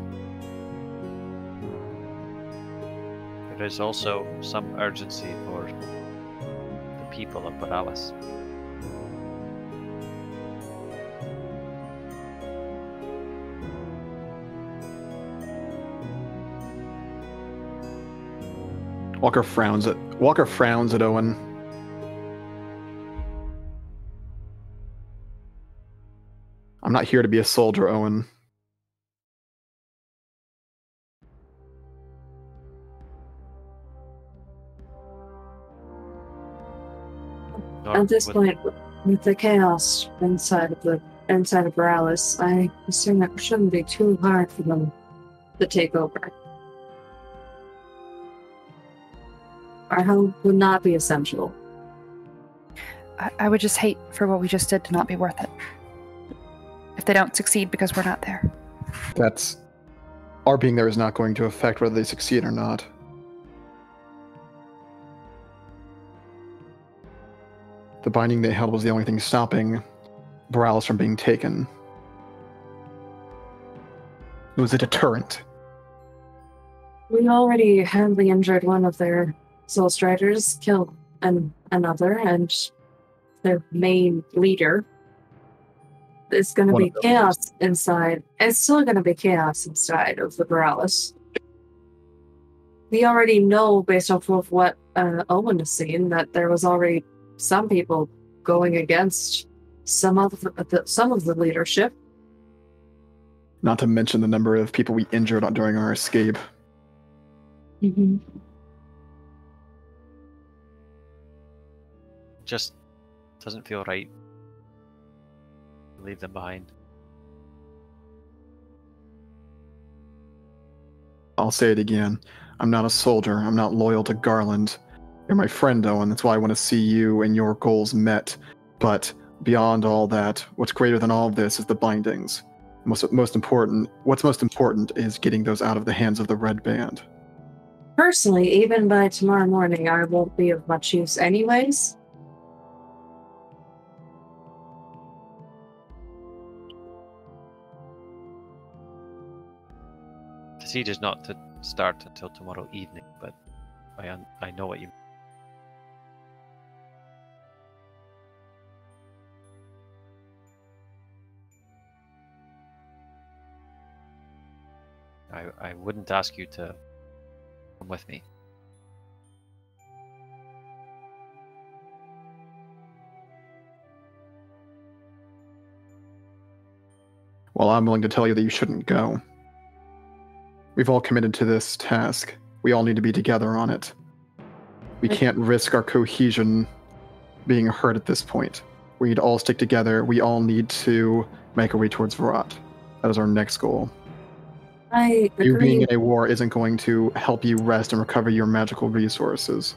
There is also some urgency for the people of Boralys. Walker frowns at Owen. I'm not here to be a soldier, Owen. At this point, with the chaos inside of Boralys, I assume that it shouldn't be too hard for them to take over. Our help would not be essential. I would just hate for what we just did to not be worth it. If they don't succeed because we're not there. Our being there is not going to affect whether they succeed or not. The binding they held was the only thing stopping Boralys from being taken. It was a deterrent. We already handily injured one of their soul striders, killed another, and their main leader. It's going to be chaos inside. It's still going to be chaos inside of the Boralys. we already know, based off of what Owen has seen, that there was already some people going against some of the leadership. Not to mention the number of people we injured during our escape. Mm-hmm. Just doesn't feel right. Leave them behind. I'll say it again. I'm not a soldier. I'm not loyal to Garland. You're my friend, Owen. That's why I want to see you and your goals met. But beyond all that, what's greater than all of this is the bindings. What's most important is getting those out of the hands of the Red Band. Personally, even by tomorrow morning, I won't be of much use anyways. The siege is not to start until tomorrow evening, but I know what you mean. I wouldn't ask you to come with me. Well, I'm willing to tell you that you shouldn't go. We've all committed to this task. We all need to be together on it. We can't risk our cohesion being hurt at this point. We need to all stick together. We all need to make our way towards Virat. That is our next goal. I agree. You being in a war isn't going to help you rest and recover your magical resources.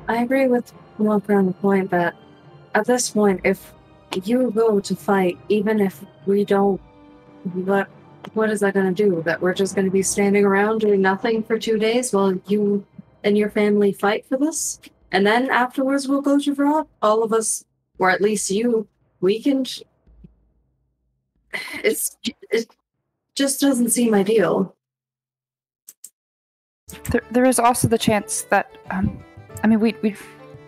I agree with Walker on the point that at this point, if you go to fight, even if we don't, what is that going to do? That we're just going to be standing around doing nothing for 2 days while you and your family fight for this? And then afterwards we'll go to Virat? All of us, or at least you, weakened? It just doesn't seem ideal. There is also the chance that, we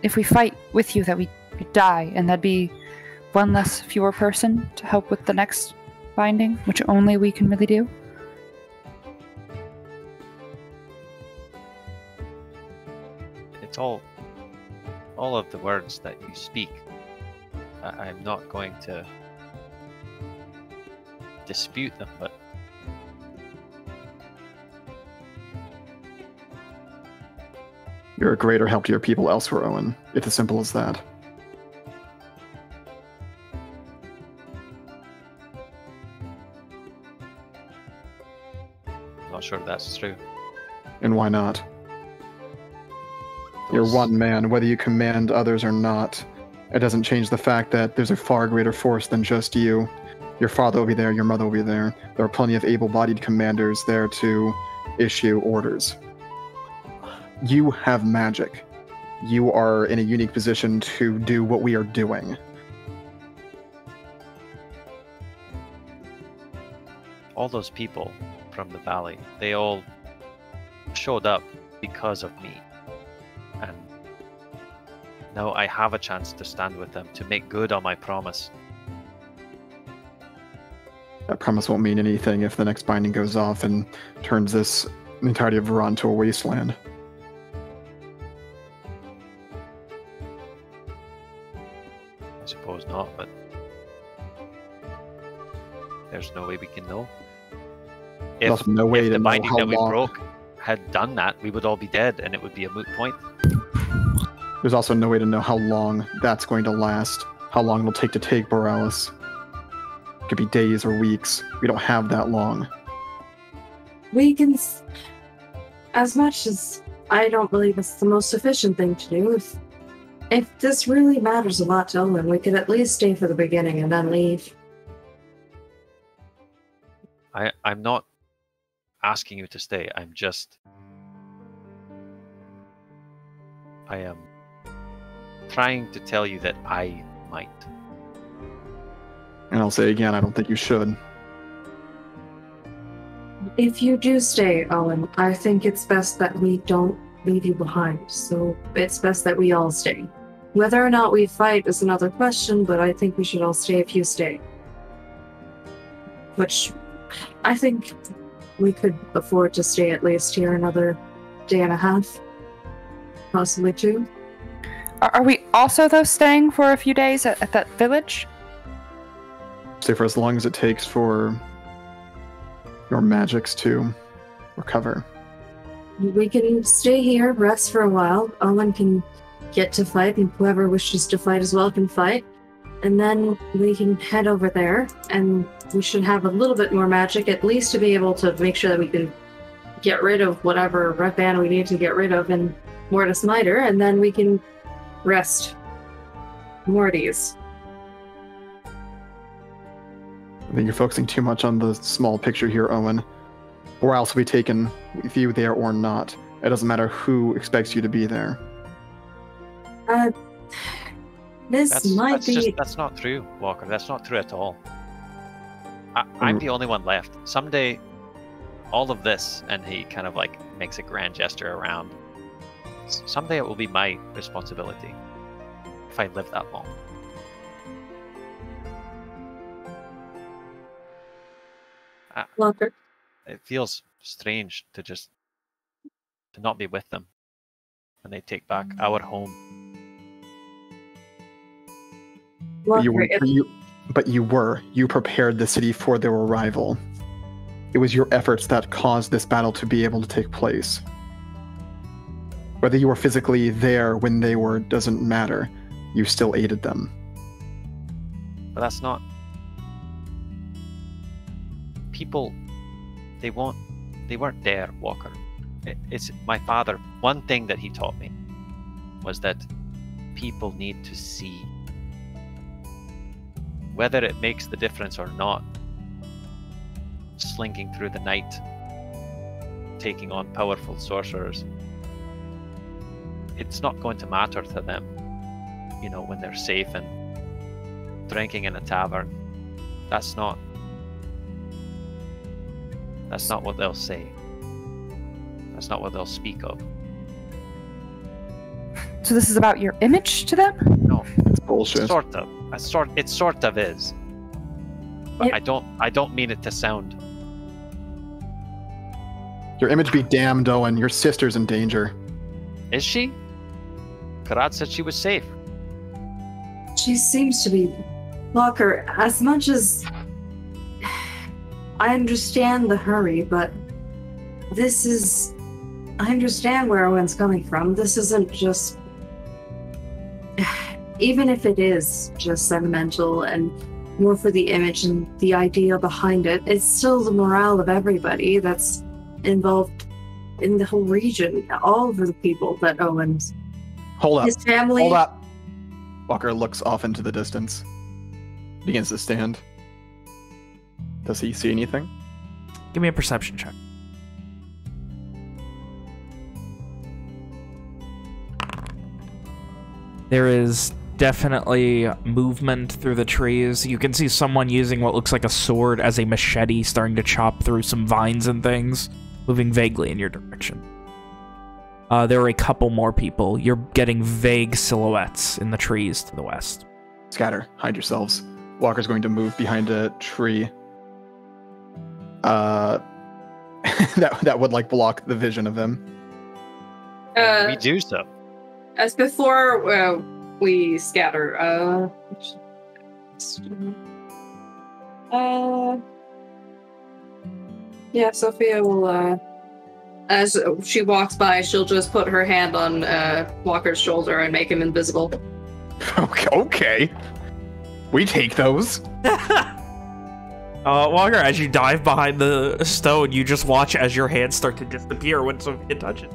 if we fight with you, that we die, and that'd be one less fewer person to help with the next binding, which only we can really do. It's all of the words that you speak. I'm not going to dispute them, but you're a greater help to your people elsewhere, Owen. It's as simple as that. I'm not sure if that's true. And why not? You're one man, whether you command others or not. It doesn't change the fact that there's a far greater force than just you. Your father will be there, your mother will be there. There are plenty of able-bodied commanders there to issue orders. You have magic. You are in a unique position to do what we are doing. All those people from the valley, they all showed up because of me. And now I have a chance to stand with them, to make good on my promise. That promise won't mean anything if the next binding goes off and turns the entirety of Virat to a wasteland. I suppose not, but there's no way we can know. If No way the to know binding how that we long. broke had done that, we would all be dead, and it would be a moot point. There's also no way to know how long that's going to last, how long it'll take to take Boralys. It could be days or weeks. We don't have that long. We can, as much as I don't believe it's the most efficient thing to do, if this really matters a lot to Owen, we could at least stay for the beginning and then leave. I'm not asking you to stay. I am trying to tell you that I might. And I'll say again, I don't think you should. If you do stay, Owen, I think it's best that we don't leave you behind. So it's best that we all stay. Whether or not we fight is another question, but I think we should all stay if you stay. Which I think we could afford to stay at least here another day and a half. Possibly 2. Are we also, though, staying for a few days at that village? Stay for as long as it takes for your magics to recover. We can stay here, rest for a while. Owen can get to fight, and whoever wishes to fight as well can fight. And then we can head over there, and we should have a little bit more magic, at least to be able to make sure that we can get rid of whatever red band we need to get rid of in Mortis Miter, and then we can rest Mortys. I think you're focusing too much on the small picture here, Owen. Boralys will be taken with you there or not. It doesn't matter who expects you to be there. That's not true, Walker. That's not true at all. I'm the only one left. Someday, all of this, and he kind of like makes a grand gesture around. Someday it will be my responsibility. If I live that long. Walker. It feels strange to not be with them when they take back our home. But you prepared the city for their arrival. It was your efforts that caused this battle to be able to take place. Whether you were physically there when they were doesn't matter. You still aided them. But that's not... People, they weren't there, Walker. It's my father. One thing that he taught me was that people need to see. Whether it makes the difference or not, slinking through the night, taking on powerful sorcerers, it's not going to matter to them, when they're safe and drinking in a tavern. That's not what they'll say. That's not what they'll speak of. So this is about your image to them? No, it's bullshit. Sort of. It sort of is. But I don't mean it to sound. Your image be damned, Owen. Your sister's in danger. Is she? Karat said she was safe. She seems to be. Walker, as much as I understand the hurry, but I understand where Owen's coming from. This isn't just... Even if it is just sentimental and more for the image and the idea behind it, it's still the morale of everybody that's involved in the whole region. All of the people that Owen's... Hold up. His family... Hold up. Walker looks off into the distance. Begins to stand. Does he see anything? Give me a perception check. There is definitely movement through the trees. You can see someone using what looks like a sword as a machete, starting to chop through some vines and things, moving vaguely in your direction. There are a couple more people. You're getting vague silhouettes in the trees to the west. Scatter. Hide yourselves. Walker's going to move behind a tree. That would like block the vision of them. We do so. As before, we scatter. Yeah, Sophia will. As she walks by, she'll just put her hand on Walker's shoulder and make him invisible. Okay. We take those. Walker, as you dive behind the stone, you just watch as your hands start to disappear when Sophia touches.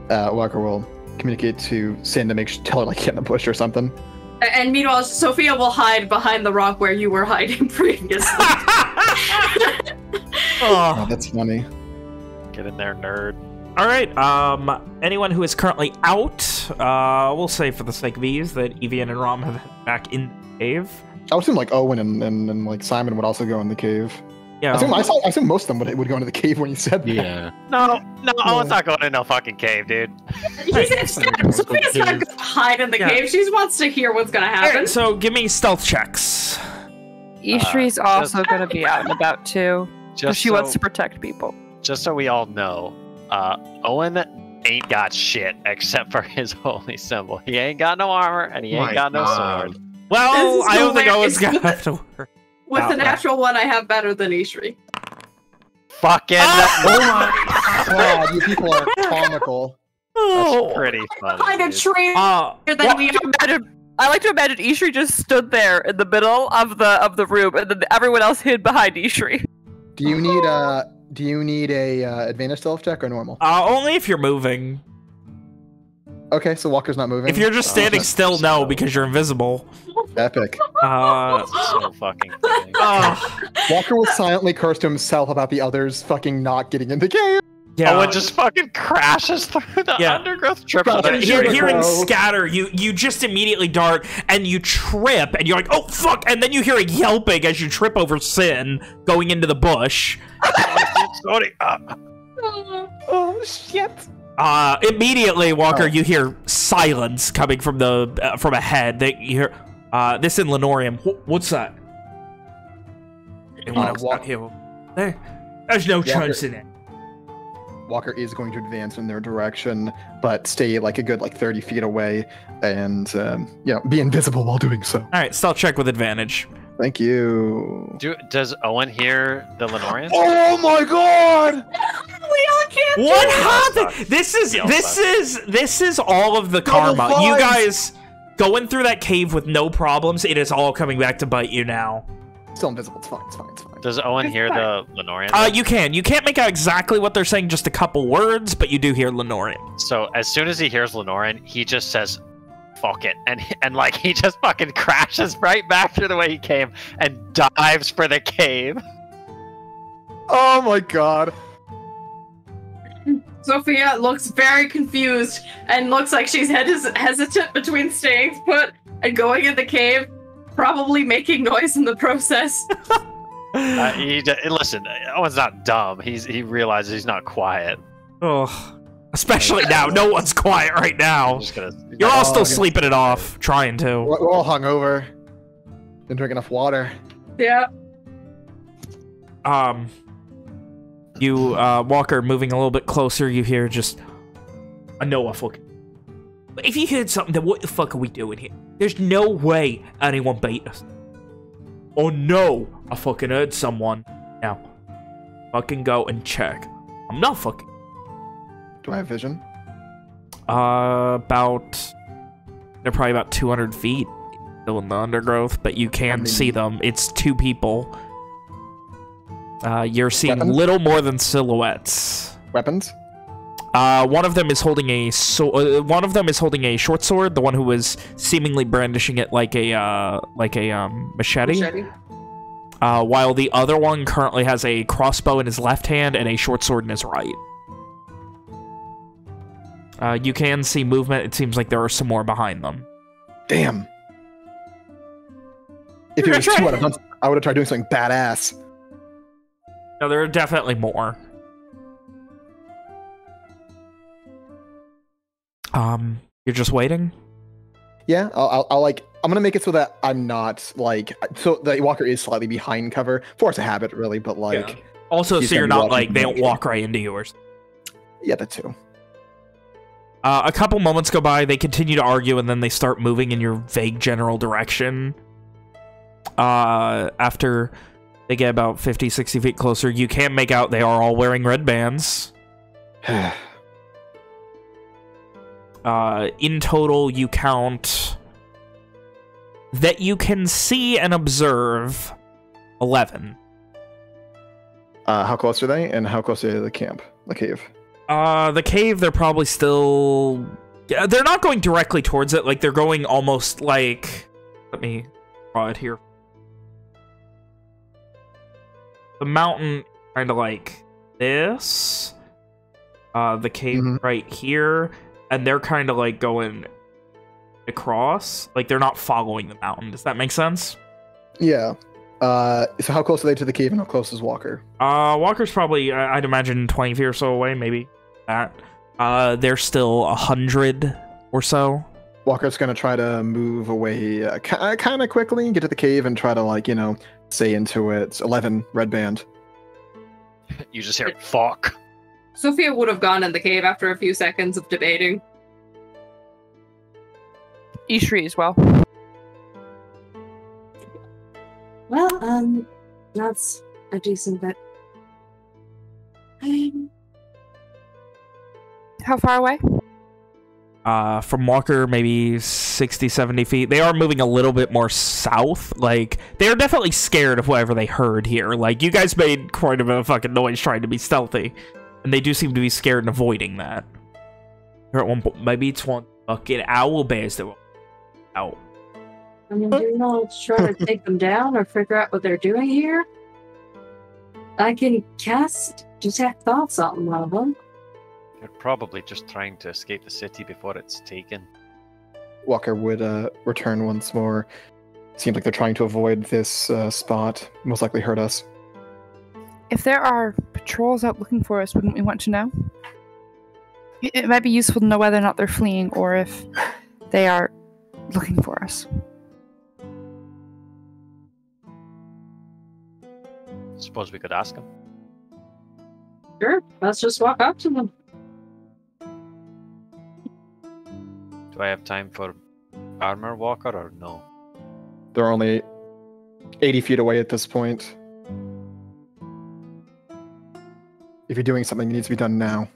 Walker will communicate to Sin to tell her like get in the bush or something. And meanwhile, Sophia will hide behind the rock where you were hiding previously. Oh, that's funny. Get in there, nerd. All right. Anyone who is currently out, we'll say for the sake of ease that Evian and Rom have headed back in the cave. I would assume like Owen and like Simon would also go in the cave. Yeah. I assume most of them would go into the cave when you said that. Yeah. No, Owen's not going in no fucking cave, dude. Sophia's not going to hide in the cave. She wants to hear what's going to happen. So give me stealth checks. Ishri's also going to be out and about too. She wants to protect people. Just so we all know, Owen ain't got shit except for his holy symbol. He ain't got no armor and he ain't got no sword. Well, I don't think Owen's gonna have to worry. With the natural one, I have better than Ishri. Fucking. Oh my god, you people are comical. That's pretty funny. Like a tree. I like to imagine Ishri just stood there in the middle of the room, and then everyone else hid behind Ishri. Do you need a advantage stealth check or normal? Only if you're moving. Okay, so Walker's not moving. If you're just standing still, no, because you're invisible. Epic. So fucking funny. Walker will silently curse to himself about the others fucking not getting in the game. Yeah. Owen just fucking crashes through the undergrowth triple. Hearing scatter, you just immediately dart and you trip and you're like, oh fuck, and then you hear a yelping as you trip over Sin going into the bush. Sorry. Oh shit. Immediately, Walker, you hear silence coming from ahead. You hear this in Lenorium. What's that? Anyone else out here? There's no chance in it. Walker is going to advance in their direction, but stay like a good 30 feet away, and be invisible while doing so. All right, stealth check with advantage. Thank you. Does Owen hear the Lenorians? Oh my god! We all can't. What happened? This is all of the karma. You guys going through that cave with no problems. It is all coming back to bite you now. Still invisible. It's fine. It's fine. Does Owen hear the Lenorians? You can. You can't make out exactly what they're saying, just a couple words, but you do hear Lenorian. So as soon as he hears Lenorian, he just says, fuck it. And like he just fucking crashes right back through the way he came and dives for the cave. Oh my god. Sophia looks very confused and looks like she's hesitant between staying put and going in the cave, probably making noise in the process. Listen, Owen's not dumb. He realizes he's not quiet. Oh, especially now. No one's quiet right now. You're all still sleeping it off, trying to. We're all hungover. Didn't drink enough water. Yeah. You, Walker, moving a little bit closer, you hear just, I know I fucking... If you heard something, then what the fuck are we doing here? There's no way anyone beat us. Oh no, I fucking heard someone. Now, fucking go and check. I'm not fucking... Do I have vision? They're probably about 200 feet still in the undergrowth, but you can see them. It's two people. You're seeing little more than silhouettes. Weapons? One of them is holding a short sword. The one who was seemingly brandishing it like a machete. While the other one currently has a crossbow in his left hand and a short sword in his right. You can see movement. It seems like there are some more behind them. Damn. If it was two, I would have tried doing something badass. No, there are definitely more. You're just waiting? Yeah, I'm gonna make it so that I'm not so the Walker is slightly behind cover. Force a habit, really, but yeah. Also, so you're not they don't walk right into yours. Yeah, that too. A couple moments go by, they continue to argue, and then they start moving in your vague general direction. After they get about 50, 60 feet closer, you can make out they are all wearing red bands. In total, you count that you can see and observe 11. How close are they, and how close are they to the cave? The cave, they're probably still... Yeah, they're not going directly towards it. Like, they're going almost like... Let me draw it here. The mountain kind of like this. The cave right here. And they're kind of like going across. Like, they're not following the mountain. Does that make sense? Yeah. So how close are they to the cave, and how close is Walker? Walker's probably, I'd imagine, 20 feet or so away, maybe that. They're still 100 or so. Walker's gonna try to move away kind of quickly, get to the cave, and try to, say into it. It's 11 red band. You just hear fuck. Sophia would have gone in the cave after a few seconds of debating. Ishri as well. Well, that's a decent bit. How far away? From Walker, maybe 60, 70 feet. They are moving a little bit more south. Like, they're definitely scared of whatever they heard here. Like, you guys made quite a bit of fucking noise trying to be stealthy. And they do seem to be scared and avoiding that. They're at one point, maybe it's one fucking owl bears that will out. I mean, do you know, try to take them down or figure out what they're doing here? I can cast Detect Thoughts on one of them. They're probably just trying to escape the city before it's taken. Walker would return once more. Seems like they're trying to avoid this spot. Most likely hurt us. If there are patrols out looking for us, wouldn't we want to know? It might be useful to know whether or not they're fleeing or if they are looking for us. Suppose we could ask them. Sure, let's just walk up to them. Do I have time for armor walker or no? They're only 80 feet away at this point. If you're doing something, it needs to be done now.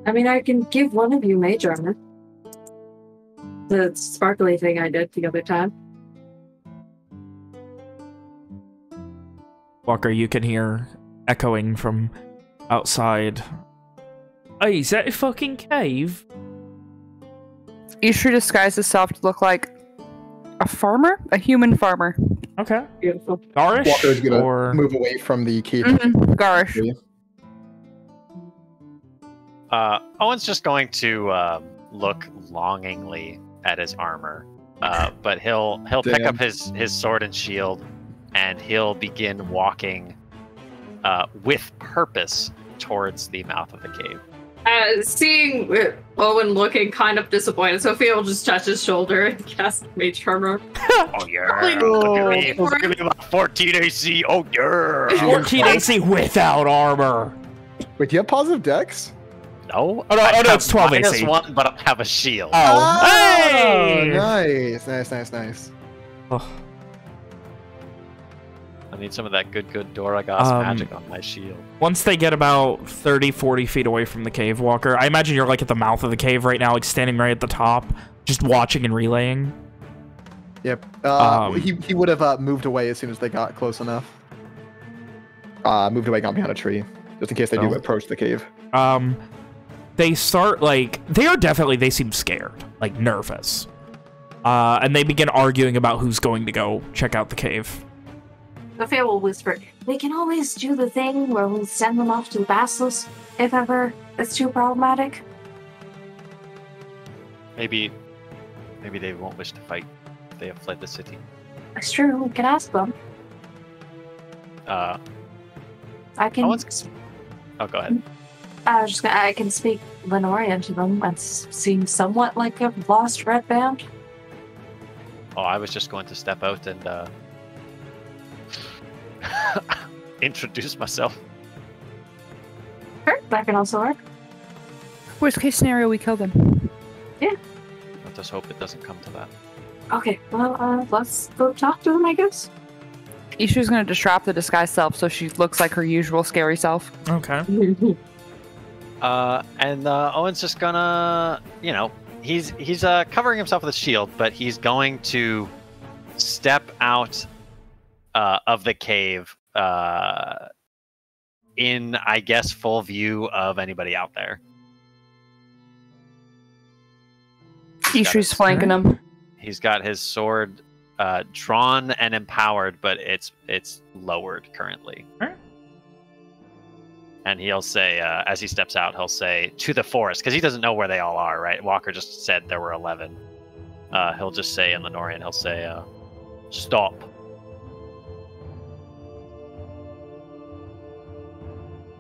I mean, I can give one of you mage armor. The sparkly thing I did the other time. Walker, you can hear echoing from outside. Hey, is that a fucking cave? Ishri disguised herself to look like a farmer? A human farmer. Okay. Beautiful. Garish? Walker's gonna or... move away from the cave. Garish. Owen's just going to look longingly at his armor, but he'll pick up his sword and shield, and he'll begin walking with purpose towards the mouth of the cave. Seeing Owen looking kind of disappointed, Sophia will just touch his shoulder and cast Mage Armor. Oh yeah! Look at me! Look at me about 14 AC! Oh yeah! 14 AC without armor! Wait, do you have positive dex? No. Oh no, it's 12 minus AC. 1, but I have a shield. Oh, hey! Nice. Oh. I need some of that good Doragas magic on my shield. Once they get about 30, 40 feet away from the cave, Walker, I imagine you're like at the mouth of the cave right now, like standing right at the top, just watching and relaying. Yep. He would have moved away as soon as they got close enough. Moved away, got behind a tree, just in case they do approach the cave. They start, like, they seem scared, like, nervous. And they begin arguing about who's going to go check out the cave. Sophia will whisper, "We can always do the thing where we'll send them off to the Basilisk if ever it's too problematic." Maybe they won't wish to fight if they have fled the city. That's true. We can ask them. I can. Oh, go ahead. I can speak Lenorian to them and seem somewhat like a lost red band. Oh, I was just going to step out and introduce myself. Sure, that can also work. Worst case scenario, we kill them. Yeah. Let us hope it doesn't come to that. Okay, well, let's go talk to them, I guess. Ishu's gonna disrupt the disguised self so she looks like her usual scary self. Okay. And Owen's just gonna, he's covering himself with a shield, but he's going to step out of the cave in, I guess, full view of anybody out there. Ishu's flanking him. He's got his sword drawn and empowered, but it's lowered currently. Alright. And he'll say, as he steps out, he'll say, "To the forest," because he doesn't know where they all are, right? Walker just said there were 11. He'll just say in Lenorian, he'll say, "Stop."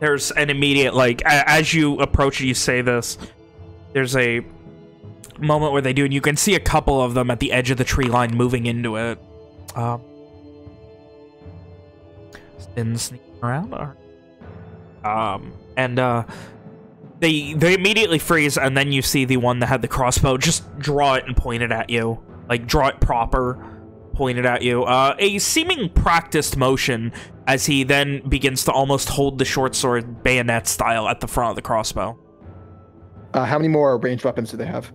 There's an immediate, like, as you approach and you say this, there's a moment where they do, and you can see a couple of them at the edge of the tree line moving into it. been sneaking around. They immediately freeze, and then you see the one that had the crossbow just draw it and point it at you. Like, draw it proper, point it at you. A seeming practiced motion as he then begins to almost hold the short sword bayonet style at the front of the crossbow. How many more ranged weapons do they have?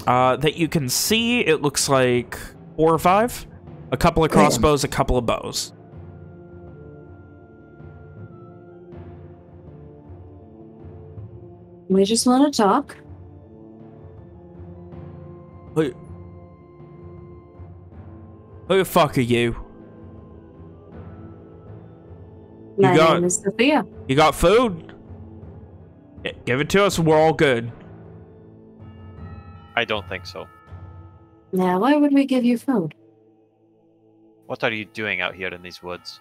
That you can see, it looks like 4 or 5. A couple of crossbows, a couple of bows. We just want to talk. Who the fuck are you? My name is Sophia. You got food? Yeah, give it to us and we're all good. I don't think so. Now, why would we give you food? What are you doing out here in these woods?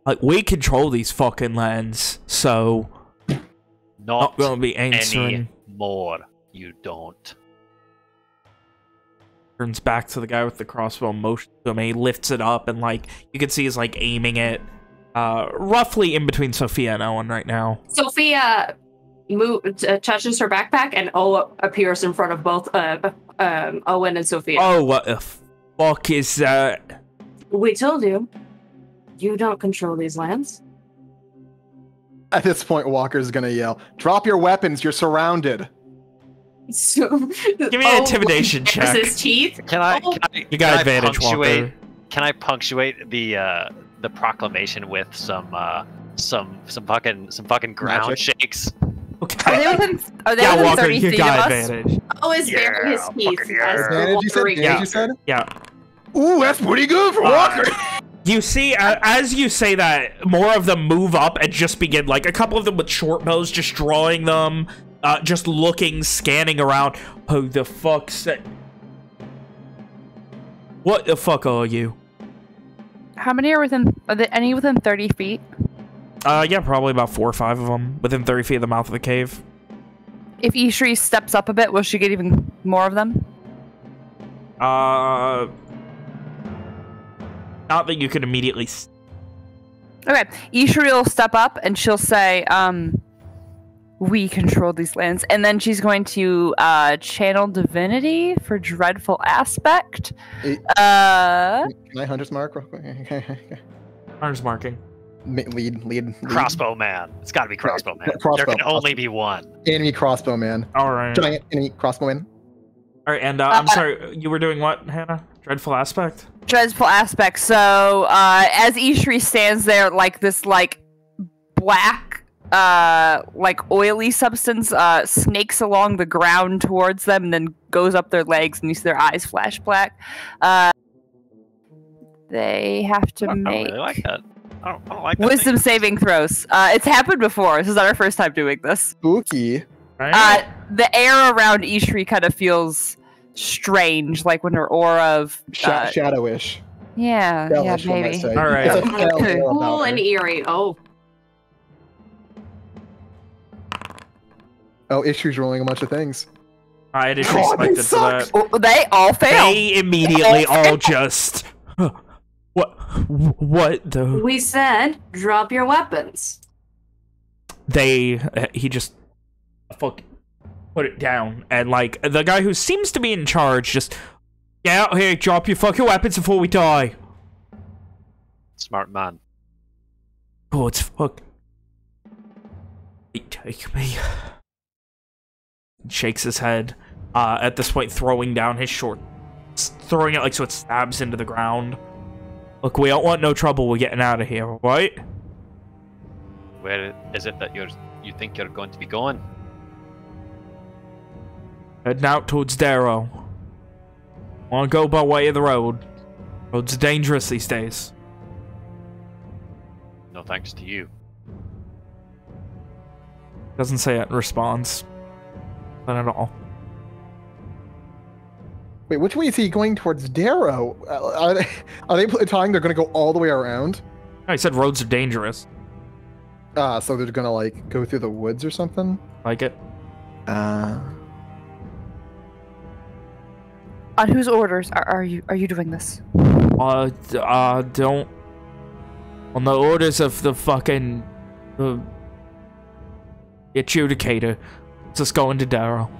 Like, we control these fucking lands, so... Not gonna be answering. Any more, you don't. Turns back to the guy with the crossbow, motions to him, and he lifts it up, and, like, you can see he's, like, aiming it roughly in between Sophia and Owen right now. Sophia touches her backpack, and O appears in front of both Owen and Sophia. Oh, what the fuck is that? We told you. You don't control these lands. At this point, Walker's gonna yell, "Drop your weapons, you're surrounded." So, give me an intimidation check. His teeth. Can I you got advantage, Walker. Can I punctuate the proclamation with some fucking ground Magic. shakes? Okay. Are they within Walker, 30 you feet got of us? advantage. Oh, is bare his teeth. Advantage, you said? Yeah. You said? Yeah. Ooh, that's pretty good for Walker. You see, as you say that, more of them move up and just begin, like, a couple of them with short bows, just drawing them, just looking, scanning around. Who the fuck's that? What the fuck are you? How many are there any within 30 feet? Yeah, probably about 4 or 5 of them within 30 feet of the mouth of the cave. If Ishri steps up a bit, will she get even more of them? Not that you can immediately see. Okay, Ishri will step up and she'll say, we control these lands. And then she's going to channel divinity for dreadful aspect. Can I Hunter's Mark real quick? Hunter's marking. Lead. Crossbow man. It's got to be crossbow man. Crossbow. There can only be one. Enemy crossbow man. All right. Giant enemy crossbow man. All right, and I'm sorry, you were doing what, Hannah? Dreadful aspect? Dreadful aspect. So, as Ishri stands there, like this, like, black, like, oily substance, snakes along the ground towards them and then goes up their legs and you see their eyes flash black. They have to make... I don't really like that. I don't like that wisdom thing. saving throws. It's happened before. This is not our first time doing this. Spooky. Right? The air around Ishri kind of feels strange, like when her aura of shadowish. Yeah, Hellish, yeah, one might maybe. say. All right. It's a hell aura about Cool her. and eerie. Oh. Oh, Ishri's rolling a bunch of things. I just God, they expected for that. suck. Oh, they all failed. They immediately all just... What the... We said, drop your weapons. He just... Fuck... Put it down. And, like, the guy who seems to be in charge just... Get out here, drop your fucking weapons before we die. Smart man. God, fuck. Take me. Shakes his head. At this point, throwing down his sword. Throwing it like so it stabs into the ground. Look, we don't want no trouble. We're getting out of here, right? Where is it that you think you're going to be going? Heading out towards Darrow. Want to go by way of the road. Roads are dangerous these days. No thanks to you. Doesn't say it in response. Not at all. Wait, which way is he going towards Darrow? Are they implying they're going to go all the way around? I said roads are dangerous. So they're going to, like, go through the woods or something? Like it. On whose orders are you doing this? Don't... On the orders of the fucking... The adjudicator. Just going to Darrow.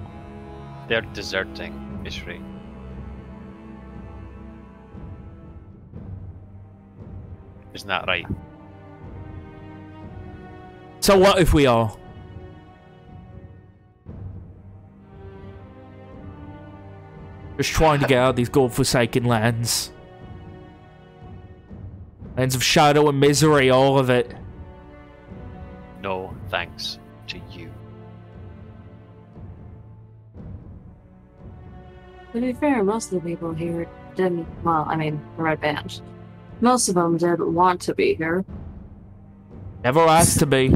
They're deserting, Ishri. Isn't that right? So what if we are? Just trying to get out of these godforsaken lands. Lands of shadow and misery, all of it. No, thanks to you. To be fair, most of the people here didn't, well, I mean, the Red Band. Most of them didn't want to be here. Never asked to be.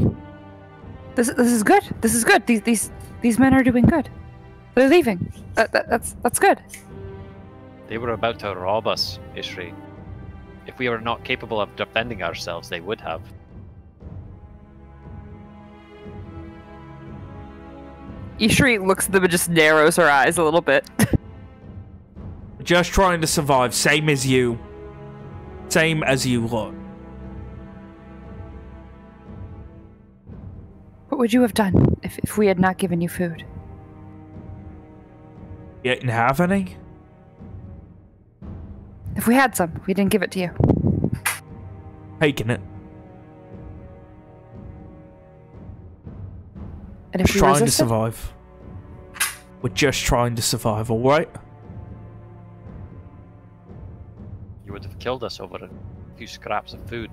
This is good. This is good. These men are doing good. They're leaving. That's good. They were about to rob us, Ishri. If we were not capable of defending ourselves, they would have. Ishri looks at them and just narrows her eyes a little bit. Just trying to survive, same as you. Same as you lot. What would you have done if we had not given you food? You didn't have any? If we had some, we didn't give it to you. Taking it. And if Just we trying to resisted? survive. We're just trying to survive, alright? You would have killed us over a few scraps of food.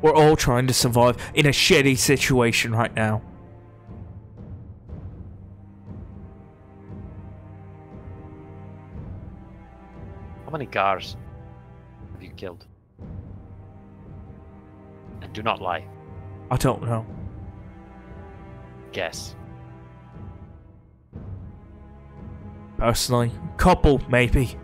We're all trying to survive in a shitty situation right now. How many guards have you killed? And do not lie. I don't know. Guess. Personally. Couple, maybe.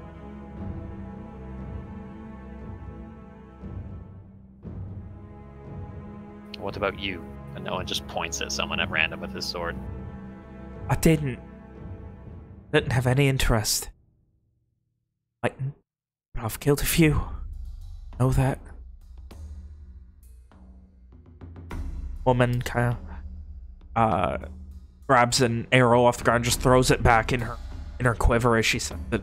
What about you? And no one just points at someone at random with his sword. I didn't have any interest. I've killed a few. Know that. Woman kind of grabs an arrow off the ground, just throws it back in her quiver as she said that.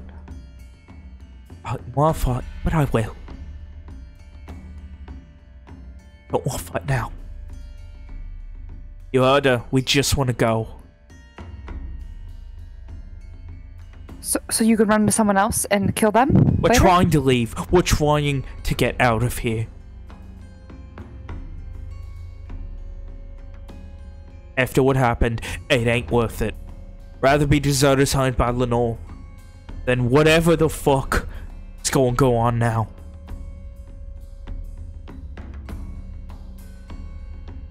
I want to fight, but I will. Don't want to fight now. You heard her. We just want to go. So you could run to someone else and kill them? We're later? trying to leave. We're trying to get out of here. After what happened, it ain't worth it. Rather be deserted signed by Lenore than whatever the fuck is going to go on now.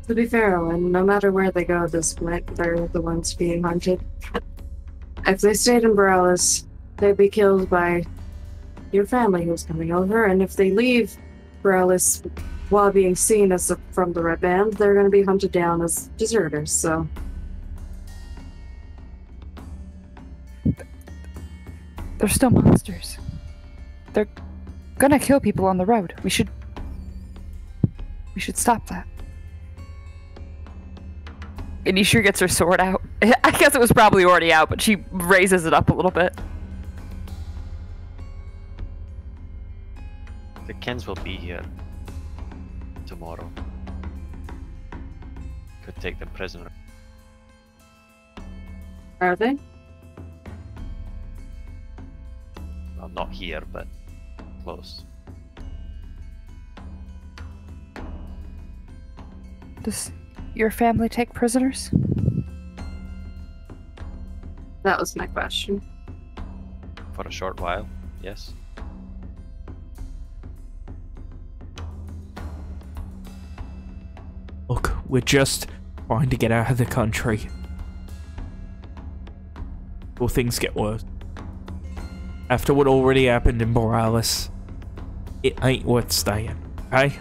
To be fair, Owen, no matter where they go at this point, they're the ones being hunted. If they stayed in Boralys, they'd be killed by your family who's coming over, and if they leave Boralys while being seen as from the Red Band, they're going to be hunted down as deserters, so... They're still monsters. They're gonna kill people on the road. We should stop that. And Ishri gets her sword out. I guess it was probably already out, but she raises it up a little bit. The Kens will be here tomorrow. Could take them prisoner. Are they? Well, not here, but close. Does your family take prisoners? That was my question. For a short while, yes. Look, we're just trying to get out of the country. Before things get worse. After what already happened in Boralys, it ain't worth staying, okay?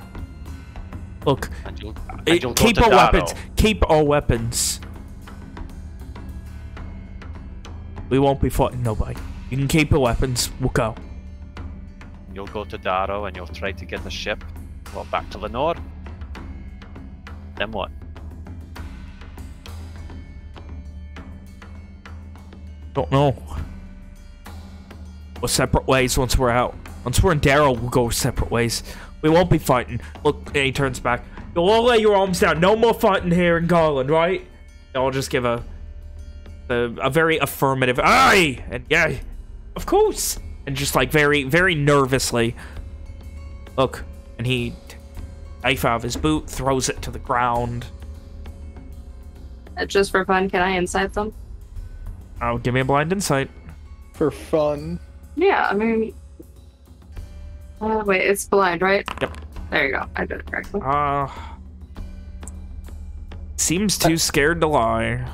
Look, keep our weapons. Keep our weapons. We won't be fighting nobody. You can keep your weapons. We'll go. You'll go to Darrow and you'll try to get the ship, well, back to Lenore. Then what? Don't know. We're separate ways once we're out. Once we're in Darrow, we'll go separate ways. We won't be fighting. Look, and he turns back. You'll all lay your arms down. No more fighting here in Garland, right? And I'll just give a very affirmative aye, and yeah, of course. And just like very, very nervously. Look, and he knife out of his boot, throws it to the ground. Just for fun, can I insight them? Oh, give me a blind insight. For fun. Yeah, I mean... wait, it's blind, right? Yep. There you go. I did it correctly. Seems too scared to lie.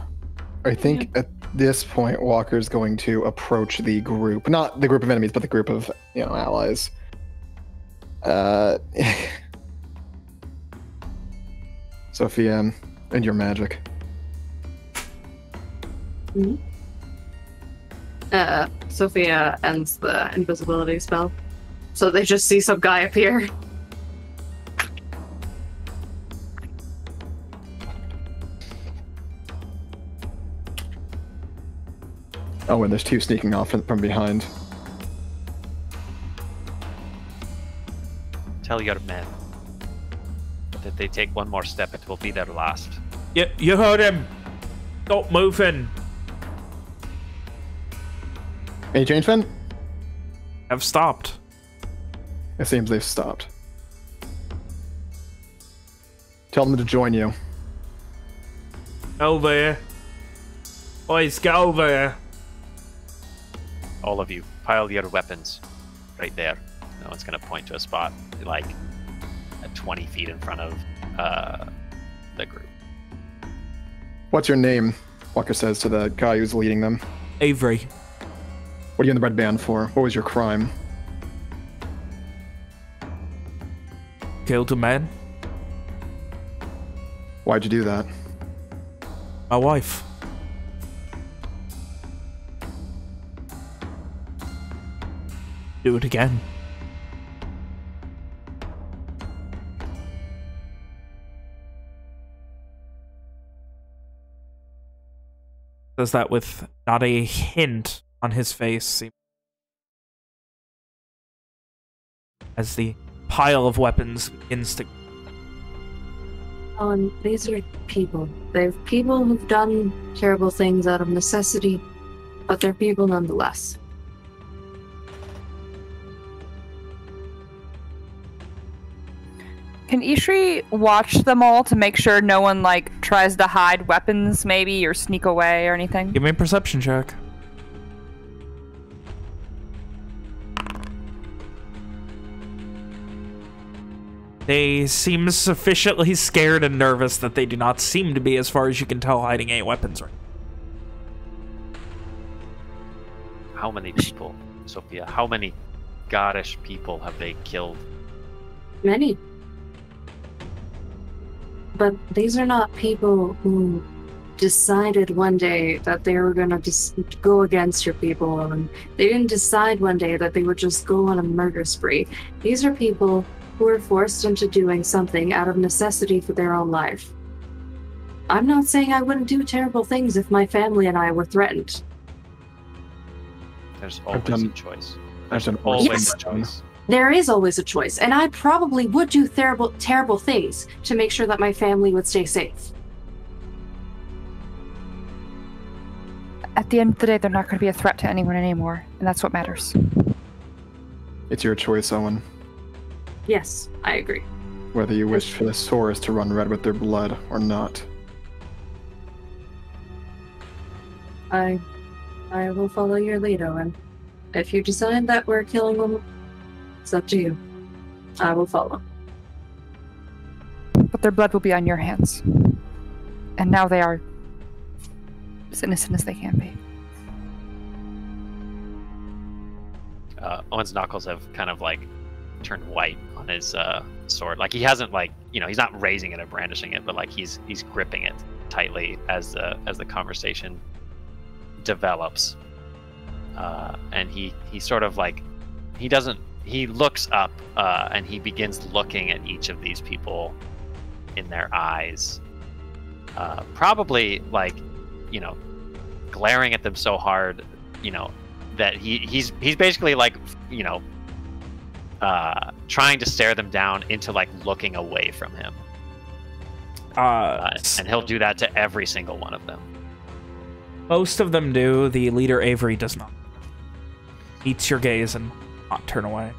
I think at this point, Walker's going to approach the group. Not the group of enemies, but the group of, allies. Sophia, and your magic. Mm-hmm. Sophia ends the invisibility spell. So they just see some guy appear. Oh, and there's two sneaking off from behind. Tell your men that if they take one more step, it will be their last. You heard him. Stop moving. Any change, Finn? Have stopped. It seems they've stopped. Tell them to join you. Over here. Boys, get over here. All of you, pile your weapons right there. No one's going to point to a spot like at 20 feet in front of the group. What's your name? Walker says to the guy who's leading them. Avery. What are you in the red band for? What was your crime? Killed a man. Why'd you do that? My wife. Do it again. Says that with not a hint on his face as the pile of weapons begins to... These are people. They're people who've done terrible things out of necessity, but they're people nonetheless. Can Ishri watch them all to make sure no one, like, tries to hide weapons, maybe, or sneak away or anything? Give me a perception check. They seem sufficiently scared and nervous that they do not seem to be, as far as you can tell, hiding any weapons. How many people, Sophia? How many Garish people have they killed? Many. But these are not people who decided one day that they were going to just go against your people, and they didn't decide one day that they would just go on a murder spree. These are people who were forced into doing something out of necessity for their own life. I'm not saying I wouldn't do terrible things if my family and I were threatened. There's always a choice. There's always a choice. There is always a choice, and I probably would do terrible things to make sure that my family would stay safe. At the end of the day, they're not going to be a threat to anyone anymore, and that's what matters. It's your choice, Owen. Yes, I agree. Whether you wish for the Saurus to run red with their blood or not. I will follow your lead, Owen. If you decide that we're killing them, it's up to you. I will follow. But their blood will be on your hands. And now they are as innocent as they can be. Owen's knuckles have kind of like turned white on his sword. Like he hasn't he's not raising it or brandishing it, but like he's gripping it tightly as the conversation develops. and he sort of like he looks up and he begins looking at each of these people in their eyes, probably like, you know, glaring at them so hard, you know, that he's basically like, you know, trying to stare them down into like looking away from him. And he'll do that to every single one of them. Most of them do. The leader Avery does not. Meets your gaze and not turn away.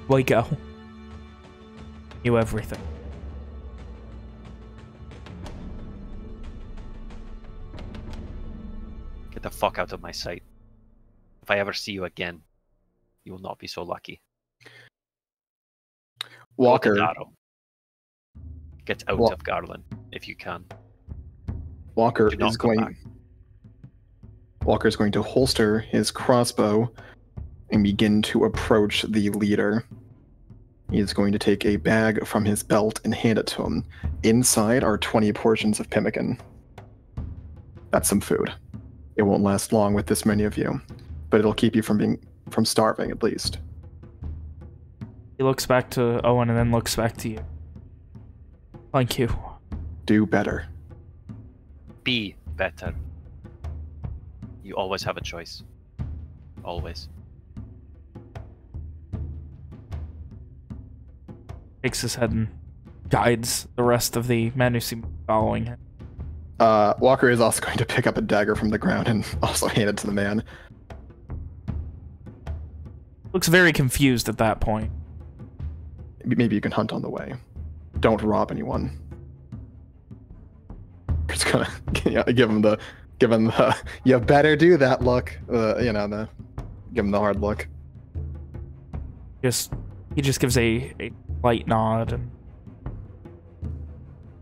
We go. You everything. Get the fuck out of my sight. If I ever see you again, you will not be so lucky. Walker. Get out of Garland if you can. Walker is going to holster his crossbow and begin to approach the leader. He is going to take a bag from his belt and hand it to him. Inside are 20 portions of pemmican. That's some food. It won't last long with this many of you, but it'll keep you from starving at least. He looks back to Owen and then looks back to you. Thank you. Do better. Be better. You always have a choice. Always. Shakes his head and guides the rest of the men who seem following him. Walker is also going to pick up a dagger from the ground and also hand it to the man. Looks very confused at that point. Maybe you can hunt on the way. Don't rob anyone. Just gonna give him the you better do that look. Give him the hard look. He just gives a light nod and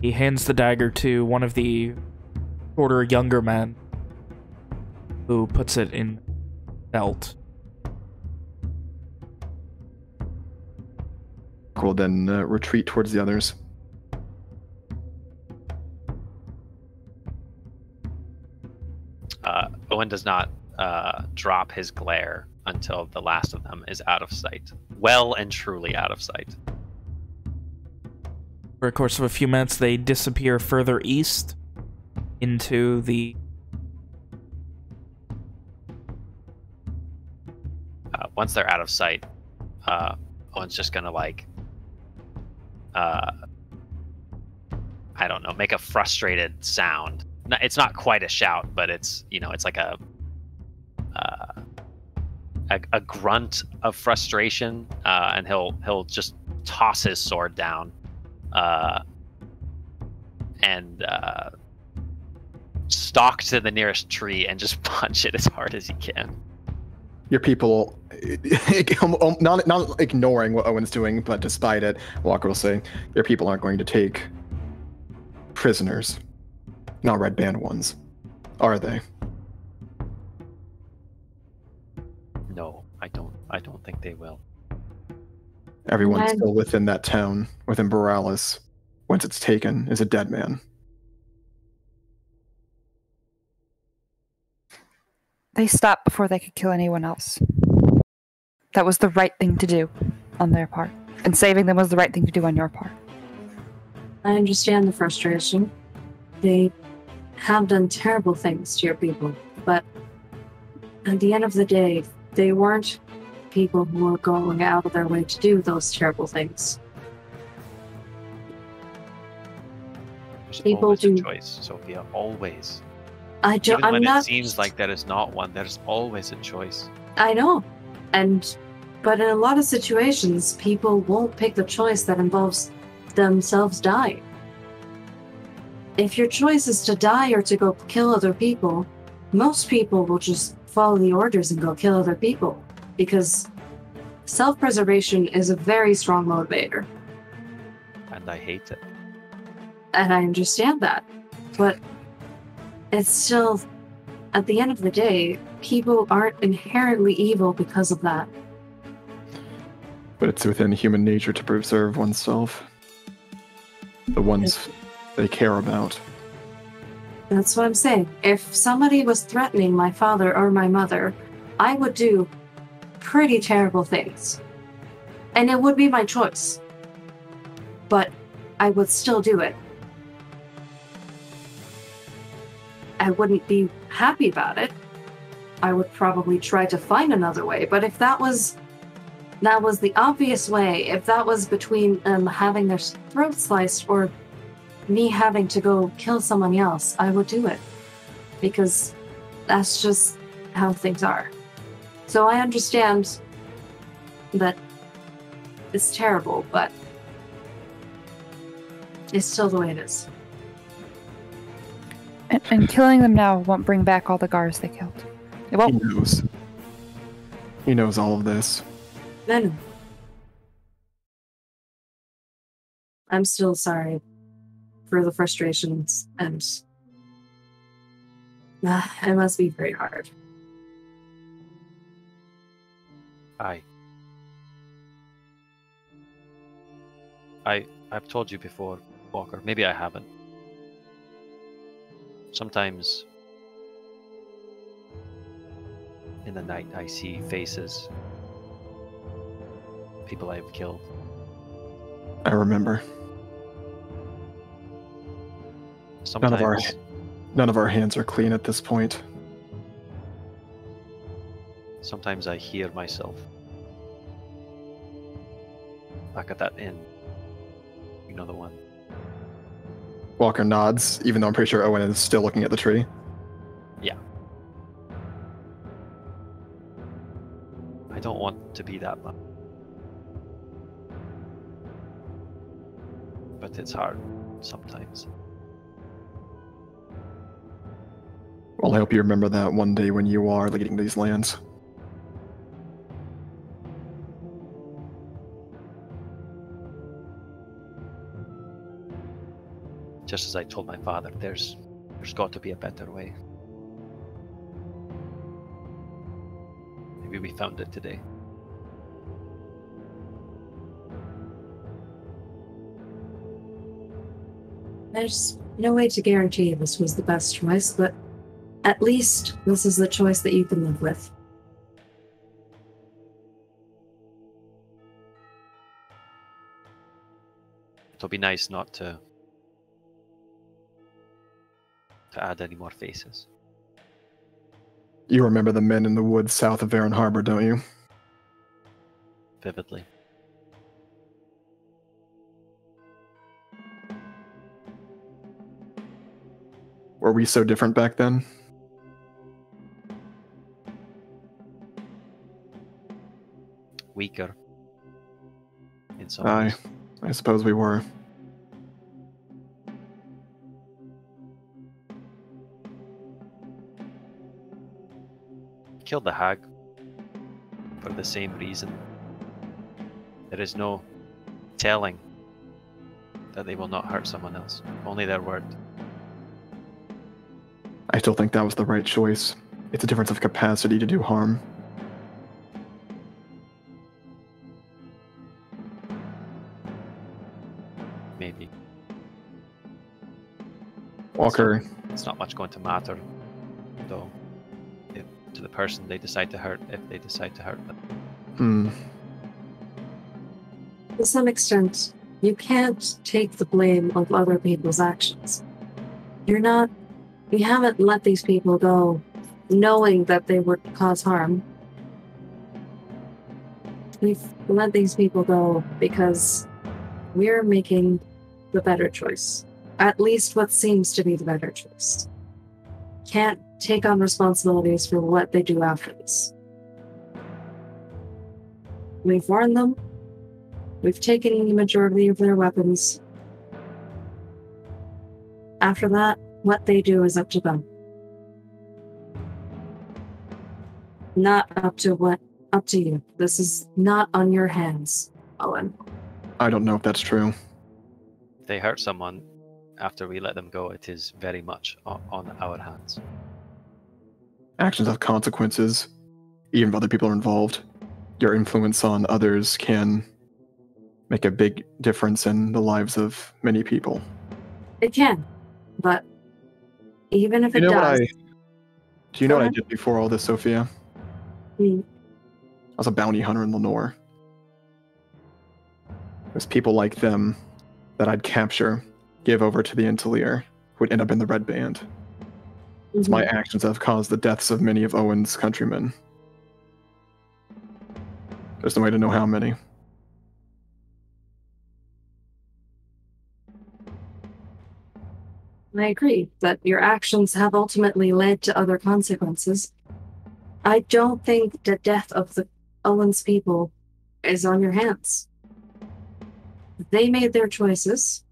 he hands the dagger to one of the shorter, younger men who puts it in belt. Will then retreat towards the others. Owen does not drop his glare until the last of them is out of sight. Well and truly out of sight. For a course of a few minutes, they disappear further east into the... Once they're out of sight, Owen's just gonna like... I don't know, make a frustrated sound. It's not quite a shout, but it's, you know, it's like a grunt of frustration, and he'll just toss his sword down, and stalk to the nearest tree and just punch it as hard as he can. Your people, not ignoring what Owen's doing, but despite it, Walker will say, your people aren't going to take prisoners. Not Red Band ones, are they? No, I don't think they will. Everyone still within that town, within Boralys, once it's taken, is a dead man. They stopped before they could kill anyone else. That was the right thing to do on their part. And saving them was the right thing to do on your part. I understand the frustration. They have done terrible things to your people, but at the end of the day, they weren't people who were going out of their way to do those terrible things. There's People always do a choice, Sophia. Always. Even when not. It seems like there is not one, there's always a choice. I know, but in a lot of situations, people won't pick the choice that involves themselves dying. If your choice is to die or to go kill other people, most people will just follow the orders and go kill other people, because self-preservation is a very strong motivator. And I hate it. And I understand that, but it's still, at the end of the day, people aren't inherently evil because of that. But it's within human nature to preserve oneself. The ones they care about. That's what I'm saying. If somebody was threatening my father or my mother, I would do pretty terrible things. And it would be my choice. But I would still do it. I wouldn't be happy about it. I would probably try to find another way. But if that was the obvious way, if that was between having their throat sliced or me having to go kill someone else, I would do it. Because that's just how things are. So I understand that it's terrible, but it's still the way it is. And killing them now won't bring back all the guards they killed. It won't. He knows. He knows all of this. Then I'm still sorry for the frustrations, and it must be very hard. I've told you before, Walker. Maybe I haven't. Sometimes in the night I see faces. People I've killed. I remember. Sometimes None of our hands are clean at this point. Sometimes I hear myself back at that inn. You know the one. Walker nods, even though I'm pretty sure Owen is still looking at the tree. Yeah. I don't want to be that man. But it's hard sometimes. Well, I hope you remember that one day when you are leading these lands. Just as I told my father, there's got to be a better way. Maybe we found it today. There's no way to guarantee this was the best choice, but at least this is the choice that you can live with. It'll be nice not to add any more faces. You remember the men in the woods south of Varon Harbor, don't you? Vividly. Were we so different back then? Weaker. In some ways. I suppose we were. Killed the hag for the same reason. There is no telling that they will not hurt someone else. Only their word. I still think that was the right choice. It's a difference of capacity to do harm. Maybe. Walker. It's not much going to matter, though, to the person they decide to hurt, if they decide to hurt them. To some extent, you can't take the blame of other people's actions. You haven't let these people go knowing that they would cause harm. We've let these people go because we're making the better choice. At least what seems to be the better choice. Can't take on responsibilities for what they do after this. We've warned them. We've taken the majority of their weapons. After that, what they do is up to them. Not up to you. This is not on your hands, Owen. I don't know if that's true. If they hurt someone after we let them go, it is very much on our hands. Actions have consequences, even if other people are involved. Your influence on others can make a big difference in the lives of many people. It can, but even if it Do does... you know what I did before all this, Sophia? Hmm. I was a bounty hunter in Lenore. There's people like them that I'd capture, give over to the Intelier, who would end up in the Red Band. It's my actions that have caused the deaths of many of Owen's countrymen. There's no way to know how many. I agree that your actions have ultimately led to other consequences. I don't think the death of the Owens people is on your hands. They made their choices,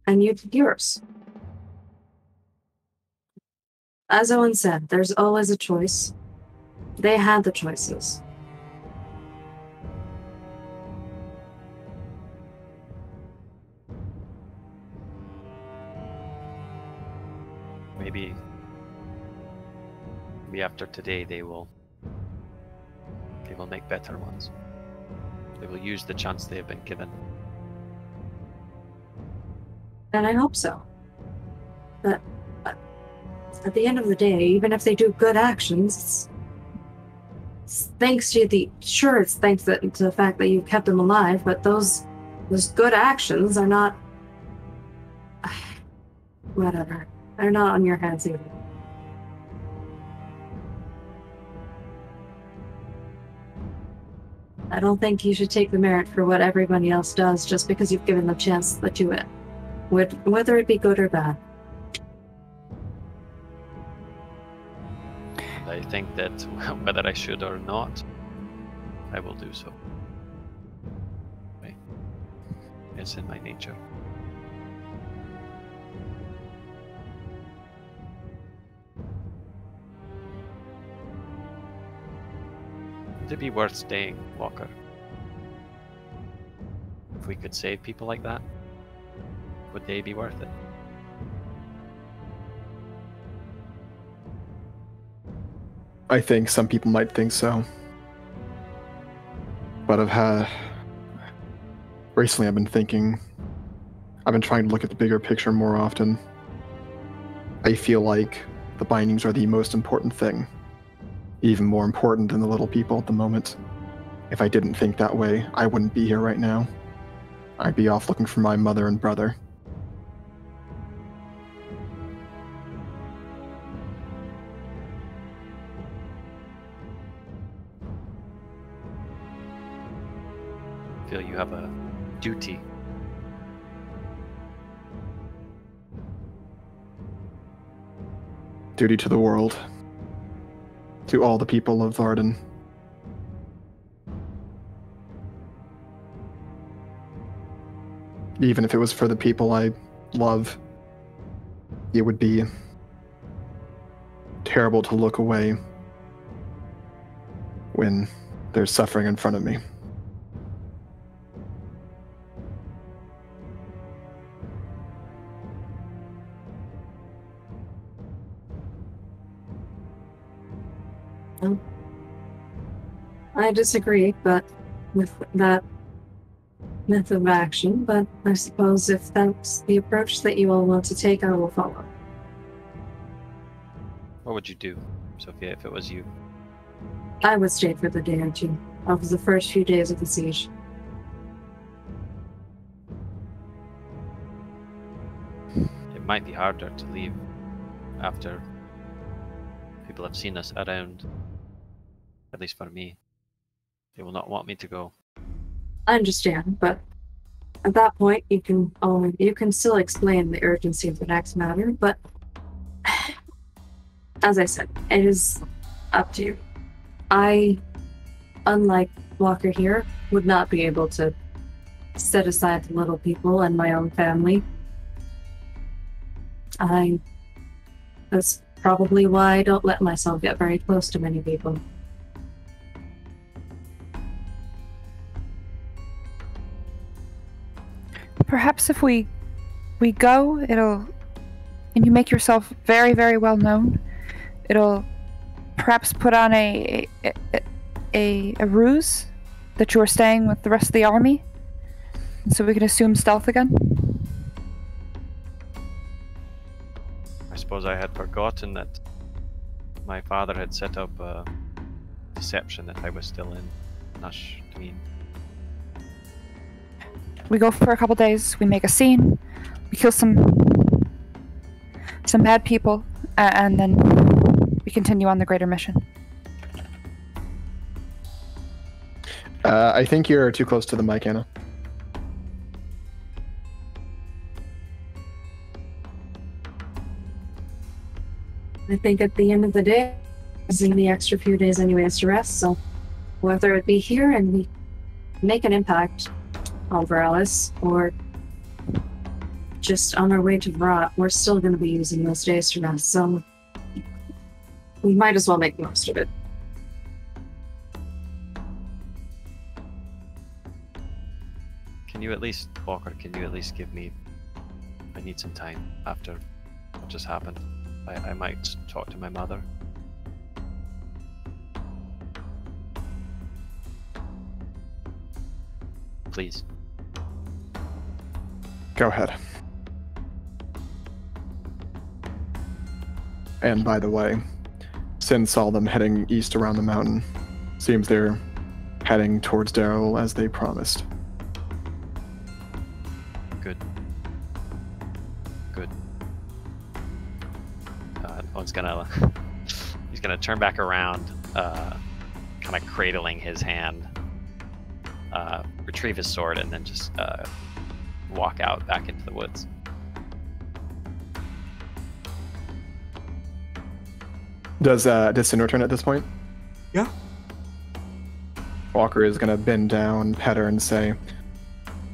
and you did yours. As Owen said, there's always a choice. They had the choices. Maybe after today they will make better ones. They will use the chance they have been given. And I hope so. But at the end of the day, even if they do good actions, it's thanks to it's thanks to the fact that you kept them alive, but those good actions are not... whatever. They're not on your hands either. I don't think you should take the merit for what everybody else does just because you've given them a chance to do it, whether it be good or bad. I think that whether I should or not, I will do so. Right? It's in my nature. Would it be worth staying, Walker? If we could save people like that, would they be worth it? I think some people might think so. But recently I've been trying to look at the bigger picture more often. I feel like the bindings are the most important thing. Even more important than the little people at the moment. If I didn't think that way, I wouldn't be here right now. I'd be off looking for my mother and brother. I feel you have a duty. Duty to the world. To all the people of Varden. Even if it was for the people I love, it would be terrible to look away when there's suffering in front of me. I disagree, but with that method of action, but I suppose if that's the approach that you all want to take, I will follow. What would you do, Sophia, if it was you? I would stay for the day or two of the first few days of the siege. It might be harder to leave after people have seen us around, at least for me. They will not want me to go. I understand, but at that point, you can still explain the urgency of the next matter, but as I said, it is up to you. I, unlike Walker here, would not be able to set aside the little people and my own family. That's probably why I don't let myself get very close to many people. Perhaps if we go, and you make yourself very, very well known, it'll perhaps put on a ruse that you were staying with the rest of the army? So we can assume stealth again? I suppose I had forgotten that my father had set up a deception that I was still in Nash Dween. We go for a couple days, we make a scene, we kill some bad people, and then we continue on the greater mission. I think you're too close to the mic, Anna. I think at the end of the day, using the extra few days anyways to rest, so whether it be here and we make an impact on Boralys, or just on our way to Vrat, we're still going to be using those days to rest, so we might as well make the most of it. Can you at least, Walker, can you at least give me... I need some time after what just happened. I might talk to my mother. Please. Go ahead. And by the way, Sin saw them heading east around the mountain. Seems they're heading towards Daryl as they promised. Good. Good. Owen's gonna... he's gonna turn back around, kind of cradling his hand, retrieve his sword, and then just walk out back into the woods. Does Sin return at this point? Yeah. Walker is gonna bend down, pet her, and say,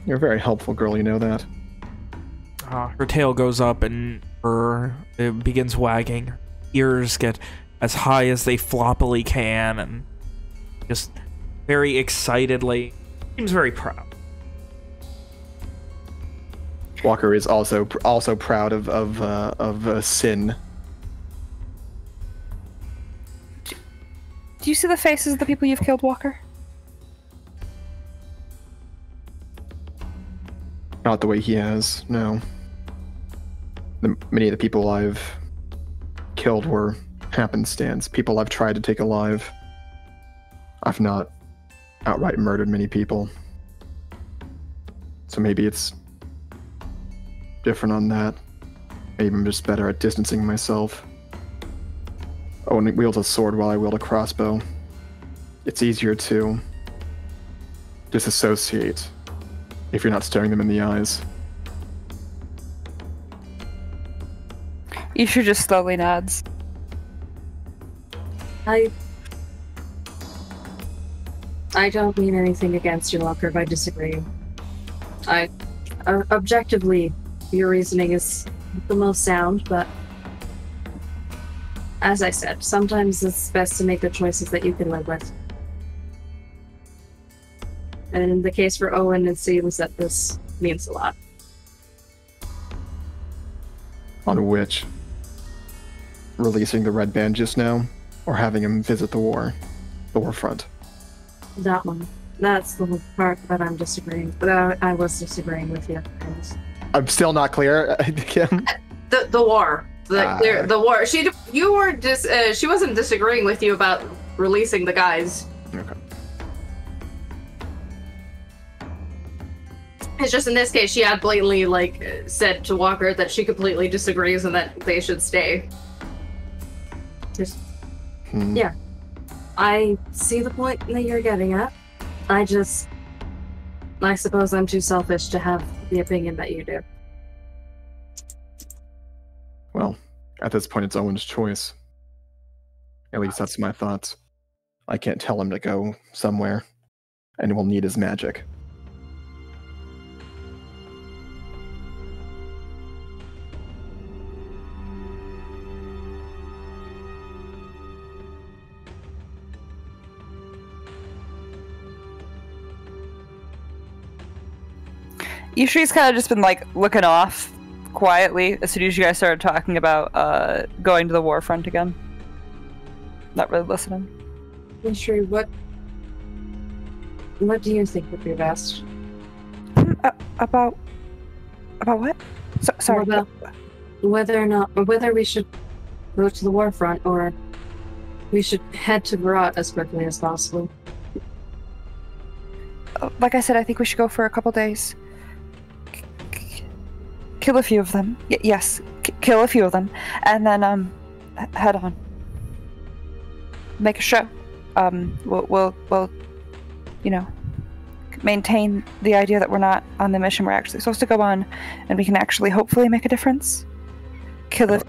"You're a very helpful girl, you know that." Her tail goes up and it begins wagging. Ears get as high as they floppily can, and just very excitedly seems very proud. Walker is also proud of Sin. Do you see the faces of the people you've killed, Walker? Not the way he has, no. Many of the people I've killed were happenstance, people I've tried to take alive. I've not outright murdered many people. So maybe it's different on that. Maybe I'm just better at distancing myself. Owen wields a sword while I wield a crossbow. It's easier to disassociate if you're not staring them in the eyes. Isha just slowly nods. I don't mean anything against you, Walker, by disagreeing. Objectively, your reasoning is the most sound, but as I said, sometimes it's best to make the choices that you can live with. And in the case for Owen, it seems that this means a lot. On which? Releasing the red band just now, or having him visit the war front? That one. That's the part that I'm disagreeing. But I was disagreeing with you. I'm still not clear. Kim. The war. The war. She wasn't disagreeing with you about releasing the guys. Okay. It's just in this case, she had blatantly said to Walker that she completely disagrees and that they should stay. Just, yeah. I see the point that you're getting at. I suppose I'm too selfish to have the opinion that you do. Well, at this point, it's Owen's choice. At least that's my thoughts. I can't tell him to go somewhere, and we'll need his magic. Yushi's kind of just been looking off quietly as soon as you guys started talking about going to the war front again. Not really listening. Yusri, What do you think would be best? About what? Sorry. About whether we should go to the war front or we should head to Barat as quickly as possible. Like I said, I think we should go for a couple days. Kill a few of them. Yes, kill a few of them, and then head on. Make a show. We'll maintain the idea that we're not on the mission we're actually supposed to go on, and we can actually hopefully make a difference. Kill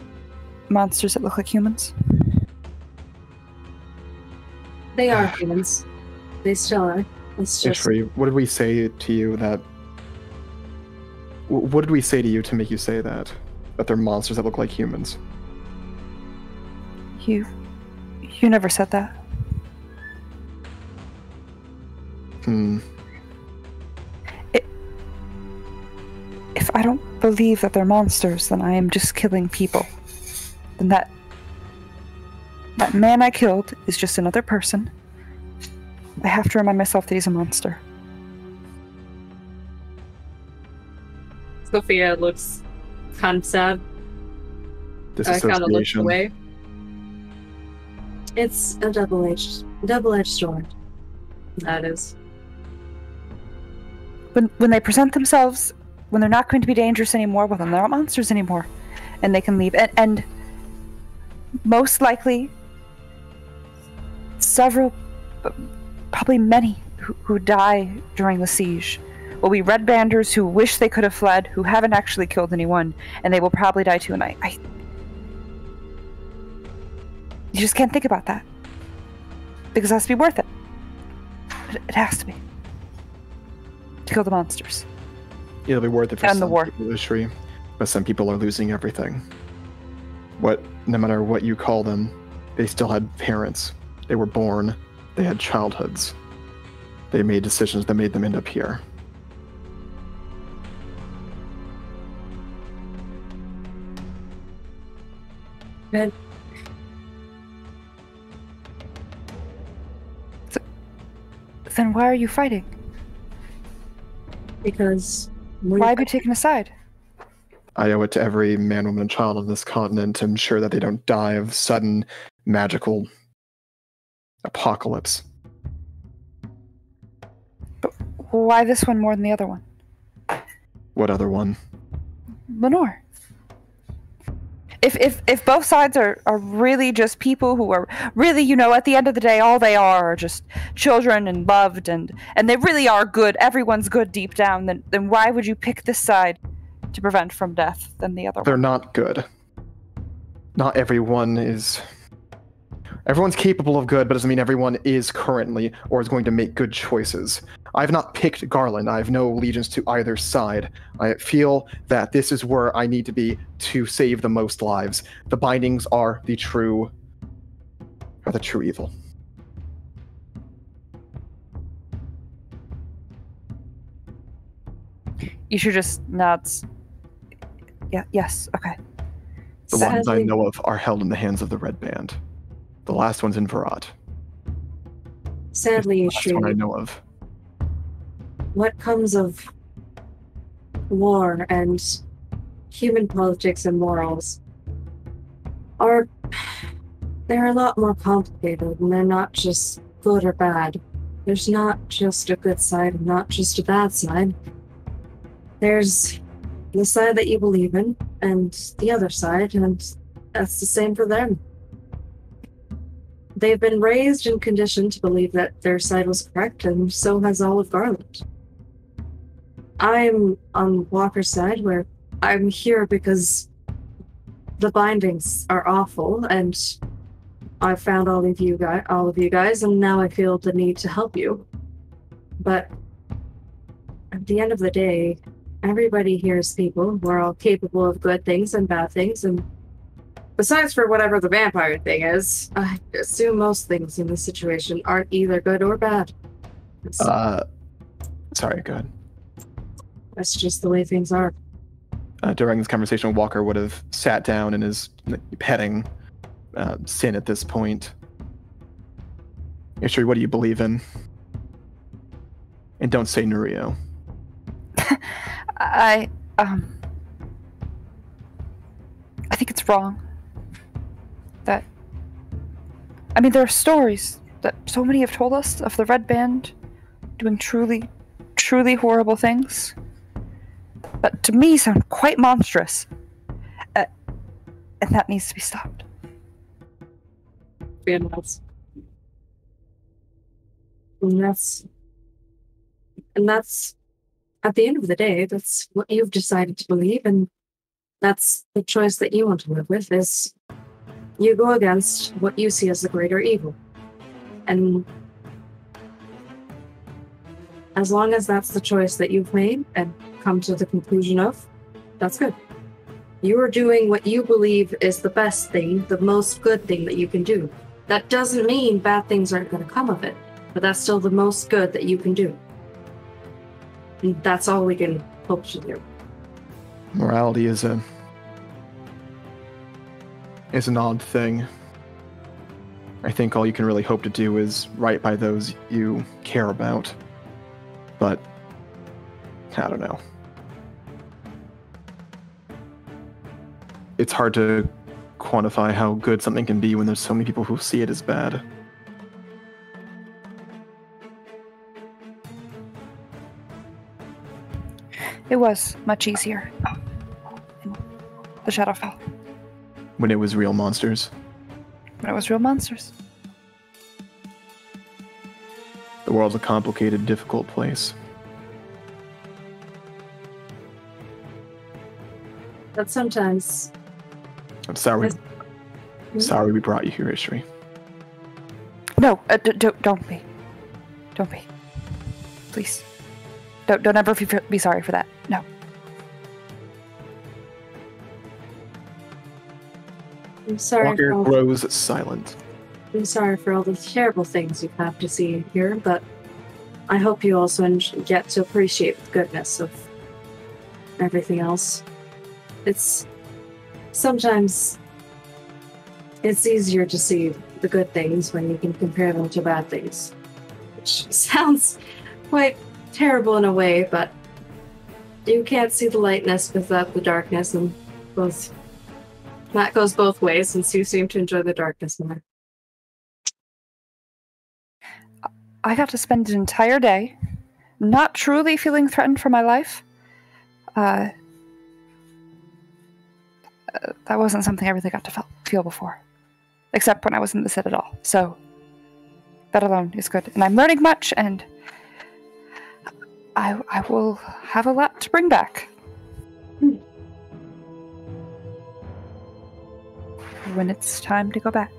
monsters that look like humans. They are humans. They still are. It's just... Ishri, what did we say to you that... What did we say to you to make you say that? That they're monsters that look like humans? You never said that. If I don't believe that they're monsters, then I am just killing people. Then that man I killed is just another person. I have to remind myself that he's a monster. Sophia looks kind of sad. Kind of looks away. It's a double-edged sword. That is. When they present themselves, when they're not going to be dangerous anymore, well, then they're not monsters anymore, and they can leave. And most likely, several, probably many, who die during the siege will be red banders who wish they could have fled, who haven't actually killed anyone, and they will probably die too. And you just can't think about that, because it has to be worth it. It has to be to kill the monsters. It'll be worth it for and some the war. people, Ishri, but some people are losing everything. No matter what you call them, they still had parents. They were born. They had childhoods. They made decisions that made them end up here. Good. Then why are you fighting? Because... Why have you taken a side? I owe it to every man, woman, and child on this continent to ensure that they don't die of sudden magical apocalypse. But why this one more than the other one? What other one? Lenore. If both sides are really just people who are really, at the end of the day, all they are just children and loved and they really are good, everyone's good deep down, then why would you pick this side to prevent from death than the other one? They're not good. Not everyone is... Everyone's capable of good, but doesn't mean everyone is currently or is going to make good choices. I've not picked Garland. I have no allegiance to either side. I feel that this is where I need to be to save the most lives. The bindings are the true evil. You should just nods. Yeah. Yes. Okay. The ones I know of are held in the hands of the Red Band. The last one's in Virat. Sadly, that's the one I know of. What comes of war and human politics and morals they're a lot more complicated, and they're not just good or bad. There's not just a good side and not just a bad side. There's the side that you believe in and the other side, and that's the same for them. They've been raised and conditioned to believe that their side was correct, and so has all of Garland. I'm on Walker's side, where I'm here because the bindings are awful, and I found all of you guys, and now I feel the need to help you. But at the end of the day, everybody here is people. We're all capable of good things and bad things, and besides for whatever the vampire thing is, I assume most things in this situation aren't either good or bad. Sorry, go ahead. That's just the way things are. During this conversation, Walker would have sat down and is petting Sin at this point. Ishri, what do you believe in? And don't say Nurio. I think it's wrong. That... I mean, there are stories that so many have told us of the Red Band doing truly, truly horrible things. But to me, sound quite monstrous. And that needs to be stopped. And that's, at the end of the day, that's what you've decided to believe, and that's the choice that you want to live with, is you go against what you see as the greater evil. And as long as that's the choice that you've made and come to the conclusion of, that's good. You are doing what you believe is the best thing, the most good thing that you can do. That doesn't mean bad things aren't going to come of it, but that's still the most good that you can do. And that's all we can hope to do. Morality is an odd thing. I think all you can really hope to do is right by those you care about. But I don't know. It's hard to quantify how good something can be when there's so many people who see it as bad. It was much easier in the Shadowfell. When it was real monsters. When it was real monsters. The world's a complicated, difficult place. But sometimes... I'm sorry. Sorry we brought you here, Ishri. No, don't be. Don't be. Please. Don't ever be sorry for that. No. I'm sorry. Walker grows silent. I'm sorry for all the terrible things you've had to see here, but I hope you also get to appreciate the goodness of everything else. Sometimes it's easier to see the good things when you can compare them to bad things. Which sounds quite terrible in a way, but you can't see the lightness without the darkness, and that goes both ways, since you seem to enjoy the darkness more. I got to spend an entire day not truly feeling threatened for my life. That wasn't something I really got to feel before. Except when I was in the Citadel. So, that alone is good. And I'm learning much, and I will have a lot to bring back. When it's time to go back.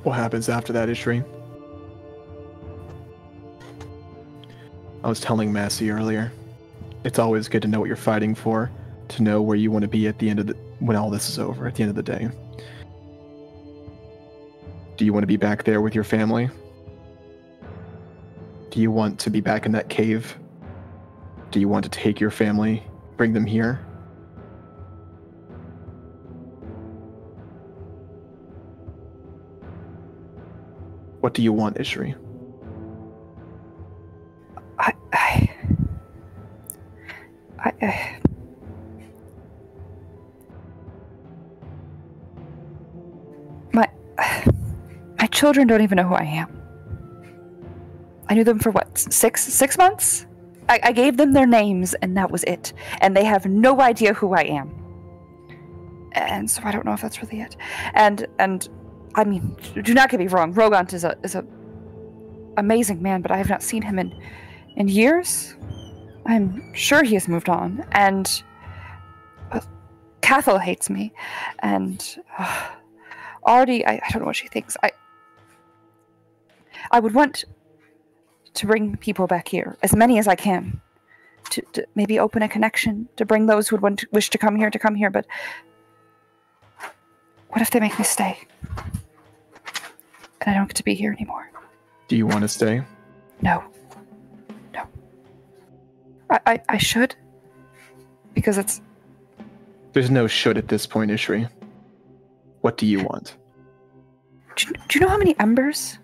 What happens after that, Ishri? I was telling Massey earlier. It's always good to know what you're fighting for, to know where you want to be at the end of when all this is over, at the end of the day. Do you want to be back there with your family? Do you want to be back in that cave? Do you want to take your family, bring them here? What do you want, Ishri? My children don't even know who I am. I knew them for what, six months? I gave them their names and that was it. And they have no idea who I am. And so I don't know if that's really it. And I mean, do not get me wrong, Rogant is a amazing man, but I have not seen him in years. I'm sure he has moved on, and Cathal hates me, and Artie, I don't know what she thinks. I would want to bring people back here, as many as I can, to maybe open a connection, to bring those who would wish to come here, but what if they make me stay? And I don't get to be here anymore. Do you want to stay? No. I should. Because it's... There's no should at this point, Ishri. What do you want? Do you know how many embers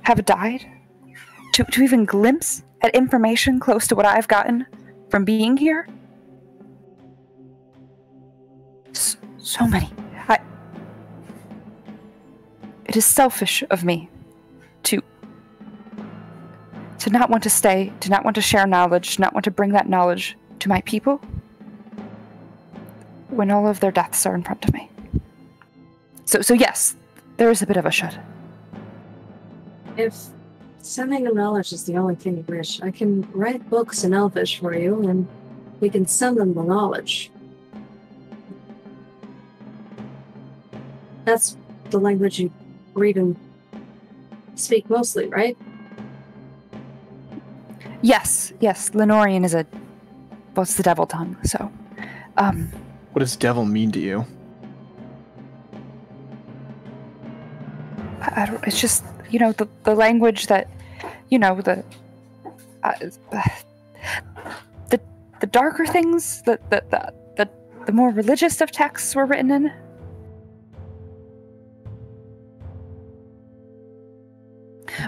have died? To even glimpse at information close to what I've gotten from being here. So many. It is selfish of me to not want to stay, to not want to share knowledge, to not want to bring that knowledge to my people when all of their deaths are in front of me. So yes, there is a bit of a should. If sending the knowledge is the only thing you wish, I can write books in Elvish for you, and we can send them the knowledge. That's the language you read and speak mostly, right? Yes. Lenorian is it's the devil tongue, so. What does devil mean to you? I don't, it's just, the language that, the darker things, the more religious of texts were written in.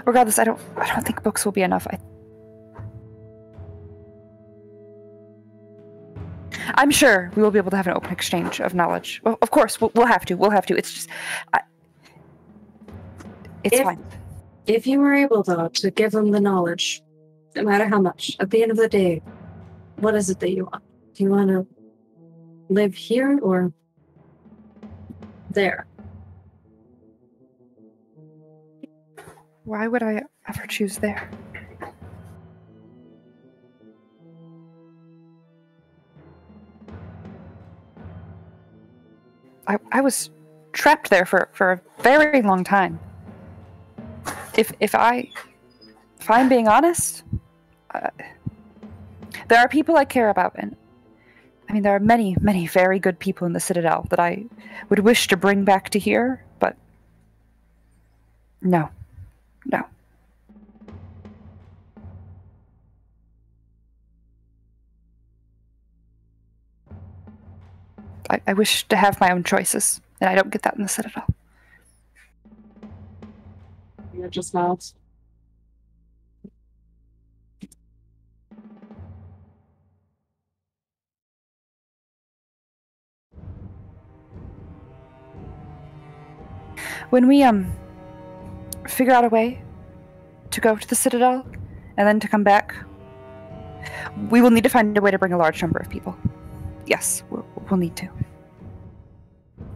Regardless, I don't think books will be enough. I'm sure we will be able to have an open exchange of knowledge. Well, of course, we'll have to. It's just, it's fine. If you were able, though, to give them the knowledge, no matter how much, at the end of the day, what is it that you want? Do you want to live here or there? Why would I ever choose there? I was trapped there for a very long time. If I'm being honest, there are people I care about, and there are many, many very good people in the Citadel that I would wish to bring back to here, but no. I wish to have my own choices, and I don't get that in the Citadel. You're just nods. When we figure out a way to go to the Citadel and then to come back, we will need to find a way to bring a large number of people. Yes, we'll need to.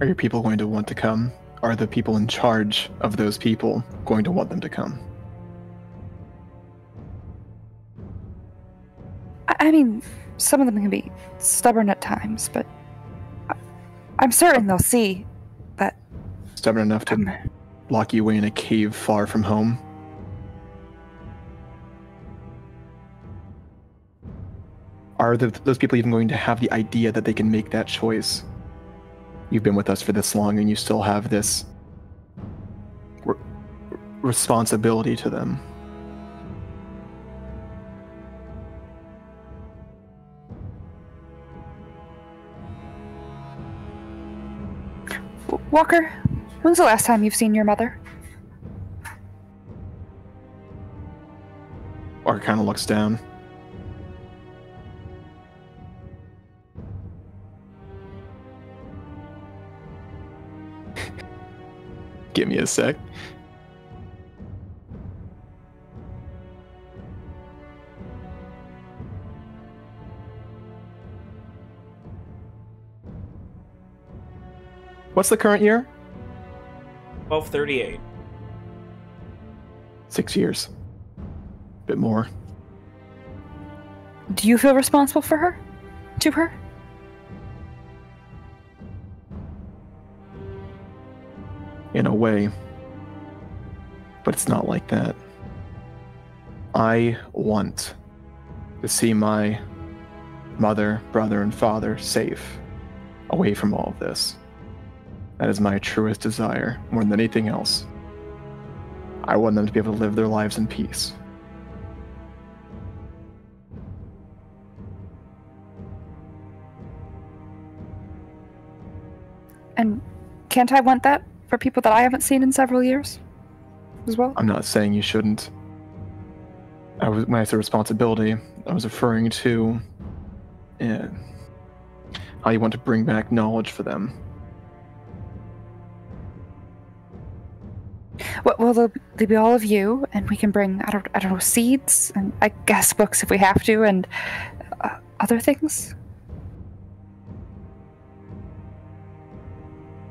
Are your people going to want to come? Are the people in charge of those people going to want them to come? Some of them can be stubborn at times, but I'm certain they'll see that. Stubborn enough to lock you away in a cave far from home? Are those people even going to have the idea that they can make that choice? You've been with us for this long and you still have this responsibility to them. Walker, when's the last time you've seen your mother? Walker kind of looks down. Give me a sec. What's the current year? 1238. 6 years. Bit more. Do you feel responsible for her? To her? In a way. But it's not like that. I want to see my mother, brother, and father safe, away from all of this. That is my truest desire, more than anything else. I want them to be able to live their lives in peace. And can't I want that for people that I haven't seen in several years as well? I'm not saying you shouldn't. when I said responsibility, I was referring to how you want to bring back knowledge for them. Well, they'll be all of you, and we can bring I don't know, seeds and I guess books if we have to, and other things.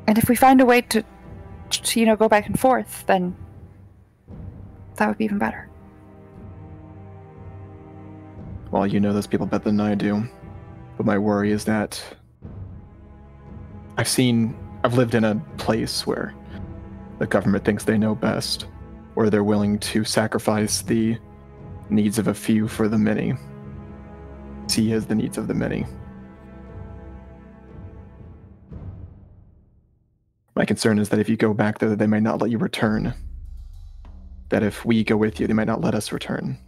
And if we find a way to go back and forth, then that would be even better. Well, you know those people better than I do. But my worry is that I've lived in a place where the government thinks they know best, where they're willing to sacrifice the needs of a few for the many. See as the needs of the many. My concern is that if you go back there, they might not let you return. That if we go with you, they might not let us return.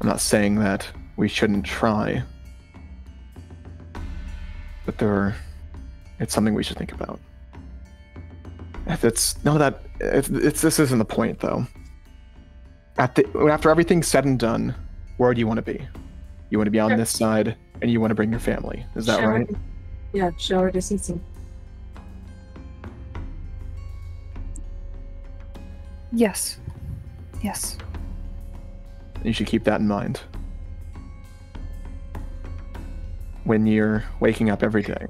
I'm not saying that we shouldn't try, but it's something we should think about. This isn't the point, though. After everything's said and done, where do you want to be? You want to be on this side, and you want to bring your family. Is that right? Yeah, shower distancing. Yes. Yes. You should keep that in mind. When you're waking up every day,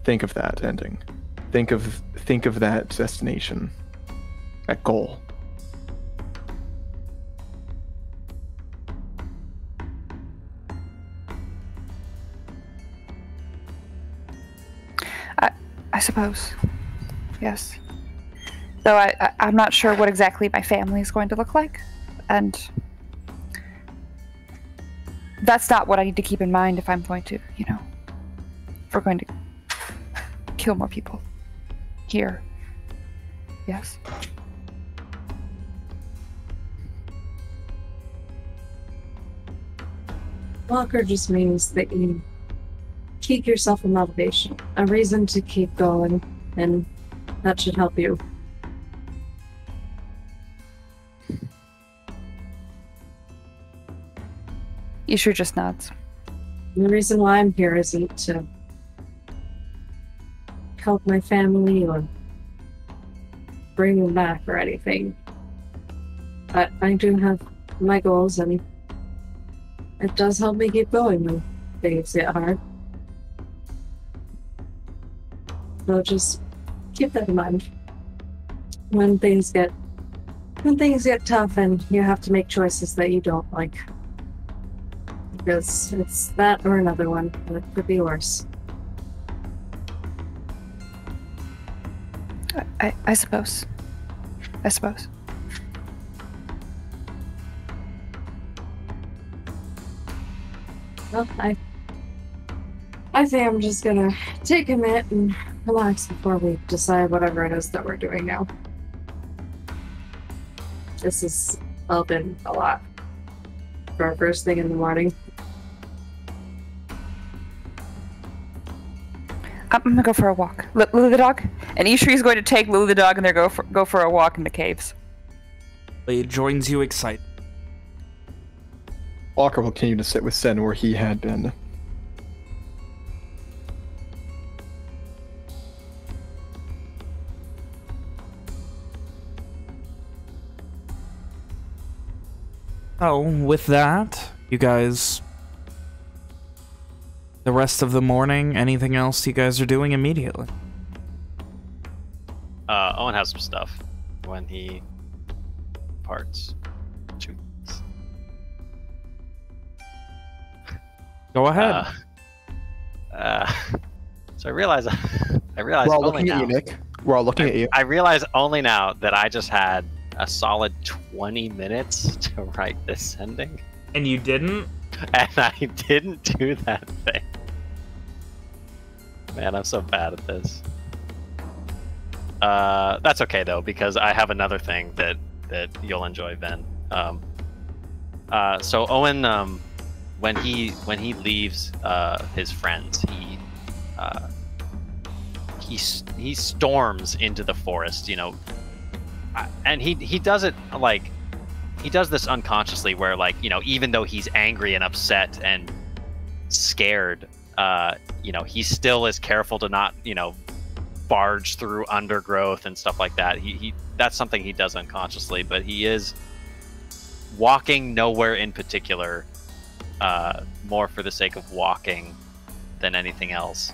think of that ending. Think of that destination, that goal. I suppose. Yes. Though I'm not sure what exactly my family is going to look like, and that's not what I need to keep in mind if I'm going to, if we're going to kill more people here. Yes. Walker just means that you keep yourself a motivation, a reason to keep going, and that should help you. Ishu just nods. And the reason why I'm here isn't to help my family or bring them back or anything. But I do have my goals, and it does help me keep going when things get hard. So just keep that in mind. When things get tough and you have to make choices that you don't like. Because it's that or another one, and it could be worse. I suppose. Well, I think I'm just gonna take a minute and relax before we decide whatever it is that we're doing now. This has all been a lot for our first thing in the morning. I'm gonna go for a walk. Lily the dog? And Ishri's going to take Lily the dog and they're go for a walk in the caves. He joins you excited. Walker will continue to sit with Sen where he had been. Oh, with that, you guys... The rest of the morning, anything else you guys are doing immediately? Owen has some stuff when he parts. Go ahead. So I realize We're all only looking now. at you, Nick. We're all looking at you. I realize only now that I just had a solid 20 minutes to write this ending. And you didn't? And I didn't do that thing. Man, I'm so bad at this. That's okay though, because I have another thing that you'll enjoy, Ben. So Owen, when he leaves his friends, he storms into the forest, you know, and he does it like he does this unconsciously, where like, you know, even though he's angry and upset and scared, you know, he still is careful to not, you know, barge through undergrowth and stuff like that. He that's something he does unconsciously, but he is walking nowhere in particular, more for the sake of walking than anything else.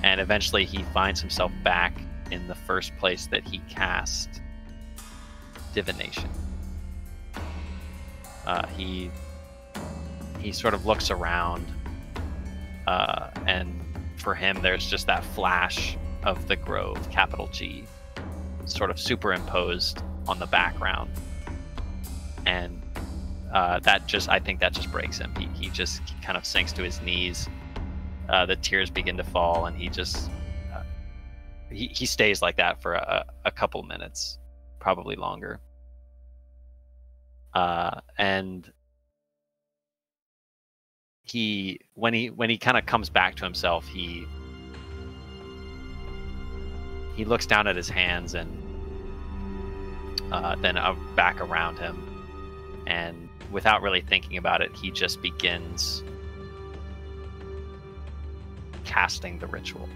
And eventually he finds himself back in the first place that he cast divination. He sort of looks around, and for him there's just that flash of the grove, capital G, sort of superimposed on the background, and I think that just breaks him. He just kind of sinks to his knees. The tears begin to fall, and he just he stays like that for a couple minutes, probably longer. And when he kind of comes back to himself, he looks down at his hands and then back around him, and without really thinking about it, he just begins casting the ritual,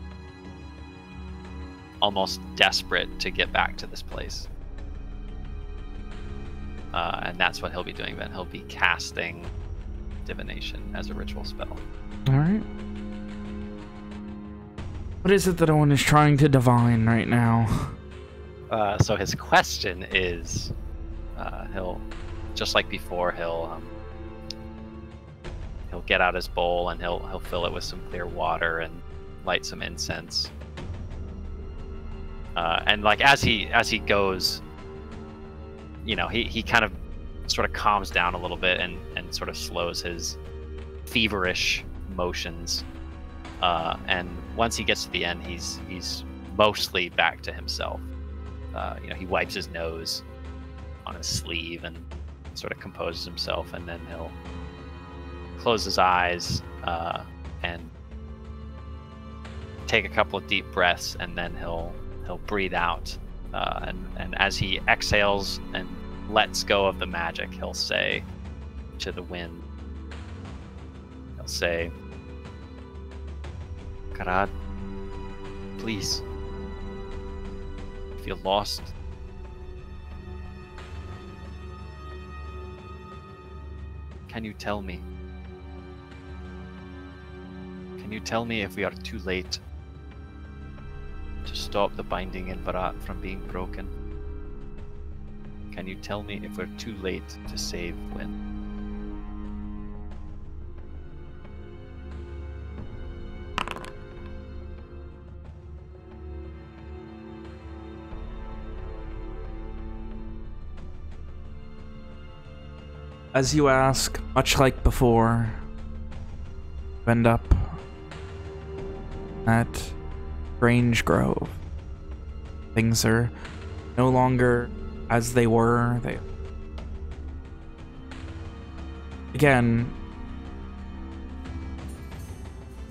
almost desperate to get back to this place. And that's what he'll be doing then. He'll be casting divination as a ritual spell. Alright. What is it that Owen is trying to divine right now? So his question is, he'll, just like before, he'll get out his bowl and he'll fill it with some clear water and light some incense. And like as he goes, you know, he kind of sort of calms down a little bit and sort of slows his feverish motions. And once he gets to the end, he's mostly back to himself. You know, he wipes his nose on his sleeve and sort of composes himself, and then he'll close his eyes and take a couple of deep breaths, and then he'll breathe out. And as he exhales and lets go of the magic, he'll say to the wind, he'll say, Karad, please, if you're lost, can you tell me? Can you tell me if we are too late to stop the binding in Varat from being broken? Can you tell me if we're too late to save Wynn? As you ask, much like before, you end up at Strange Grove. Things are no longer as they were. Again,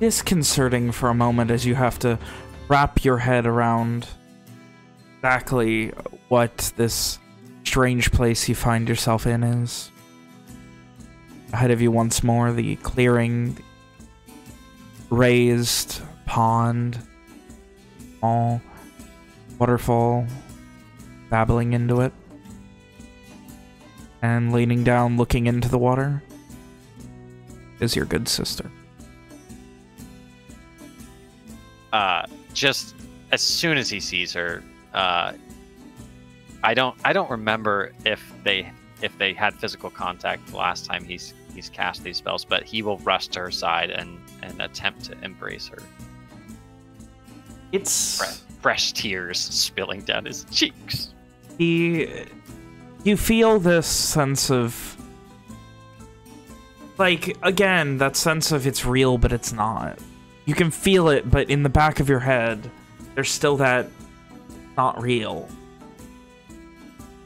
disconcerting for a moment as you have to wrap your head around exactly what this strange place you find yourself in is. Ahead of you once more, the clearing, raised pond, small waterfall babbling into it, and leaning down looking into the water is your good sister. Just as soon as he sees her, I don't remember if they had physical contact the last time he's cast these spells, but he will rush to her side and attempt to embrace her. It's fresh tears spilling down his cheeks. You feel this sense of, like, again, that sense of it's real, but it's not. You can feel it, but in the back of your head, there's still that not real.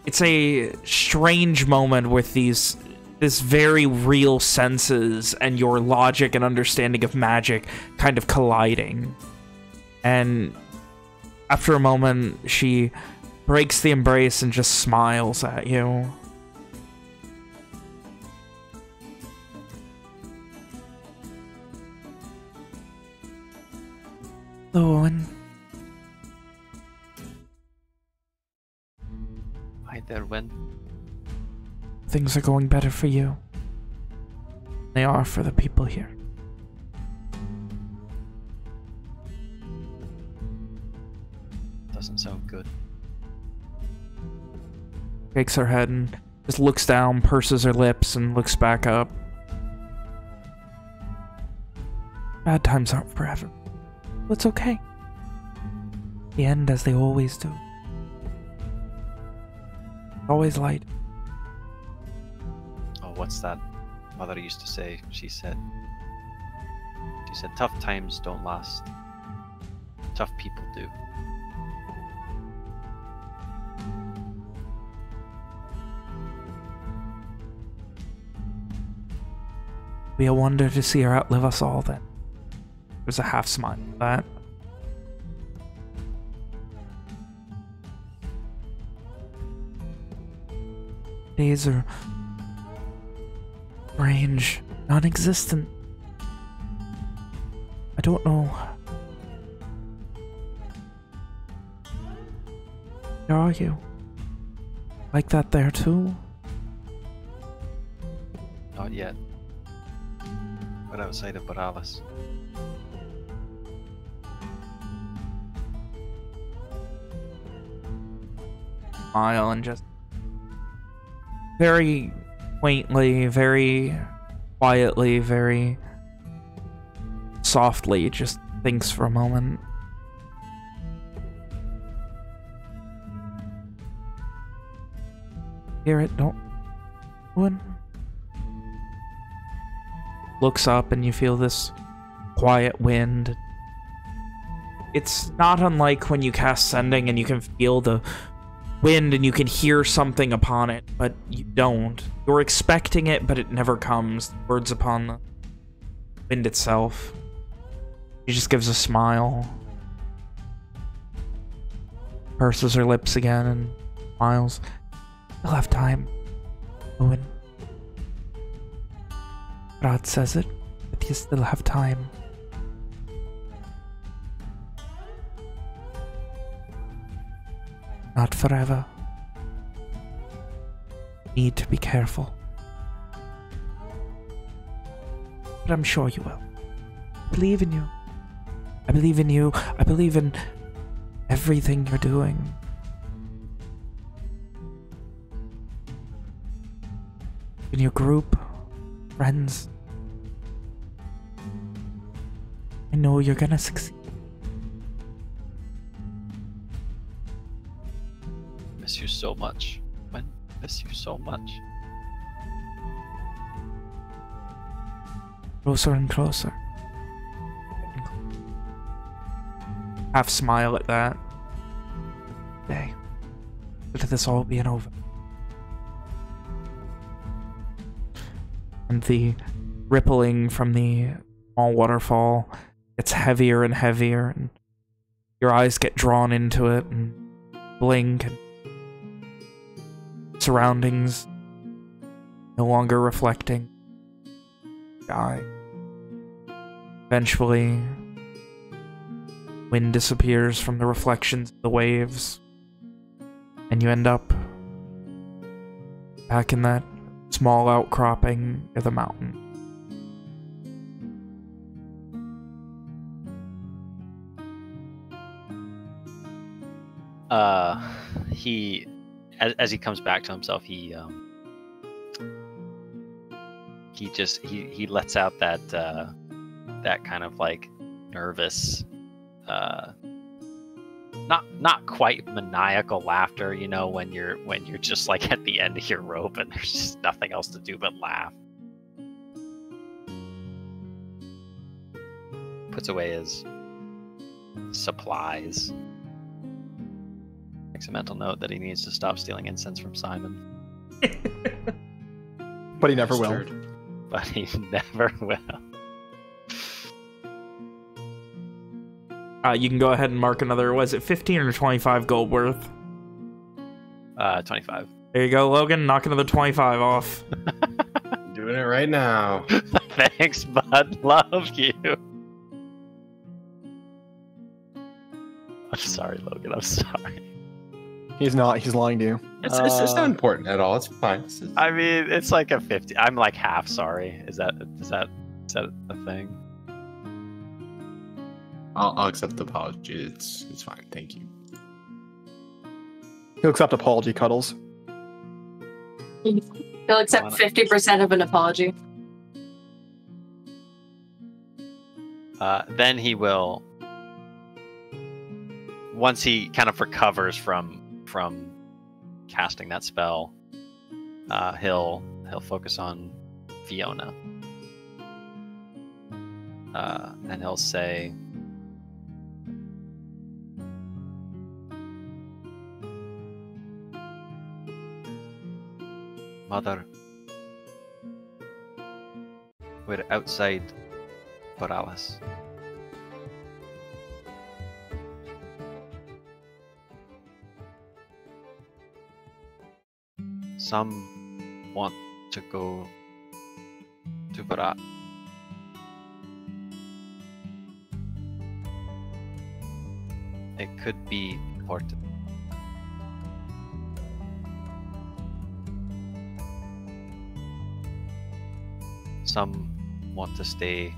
It's a strange moment with this very real senses and your logic and understanding of magic kind of colliding. And after a moment, she breaks the embrace and just smiles at you. Hello, Owen. Hi there, Win. Things are going better for you. They are for the people here. Doesn't sound good. Shakes her head and just looks down, purses her lips, and looks back up. Bad times aren't forever. It's okay. The end as they always do. Always light. Oh, what's that Mother used to say? She said, tough times don't last. Tough people do. Be a wonder to see her outlive us all then. There's a half smile at that. Days are strange, non-existent. I don't know. Where are you? Like that there too? Not yet. But outside of Boralys. Smile and just very quaintly, very quietly, very softly just thinks for a moment. Hear it, don't one. Looks up and you feel this quiet wind. It's not unlike when you cast Sending and you can feel the wind and you can hear something upon it, but you don't. You're expecting it, but it never comes. Words upon the wind itself. She just gives a smile. Purses her lips again and smiles. You'll have time, Owen. God says it, but you still have time. Not forever. Need to be careful. But I'm sure you will. I believe in you. I believe in you. I believe in everything you're doing. In your group, friends. I know you're gonna succeed. Miss you so much. When miss you so much. Closer and closer. Half smile at that. Day. Let this all be over. And the rippling from the small waterfall gets heavier and heavier, and your eyes get drawn into it and blink, and surroundings no longer reflecting sky. Eventually, wind disappears from the reflections of the waves, and you end up back in that small outcropping of the mountain. As he comes back to himself, he lets out that kind of like nervous, not quite maniacal laughter, you know, when you're just like at the end of your rope and there's just nothing else to do but laugh. Puts away his supplies. Makes a mental note that he needs to stop stealing incense from Simon. But he never will. But he never will. You can go ahead and mark another, was it 15 or 25 gold worth? 25. There you go, Logan. Knock another 25 off. Doing it right now. Thanks, bud. Love you. I'm sorry, Logan. I'm sorry. He's not. He's lying to you. It's not important at all. It's fine. I mean, it's like a 50. I'm like half sorry. Is that a thing? I'll accept the apology. It's fine. Thank you. He'll accept apology, Cuddles. He'll accept 50% of an apology. Then he will, once he kind of recovers from casting that spell, he'll focus on Fiona, and he'll say, "Mother, we're outside Boralys. Some want to go to Barat. It could be important. Some want to stay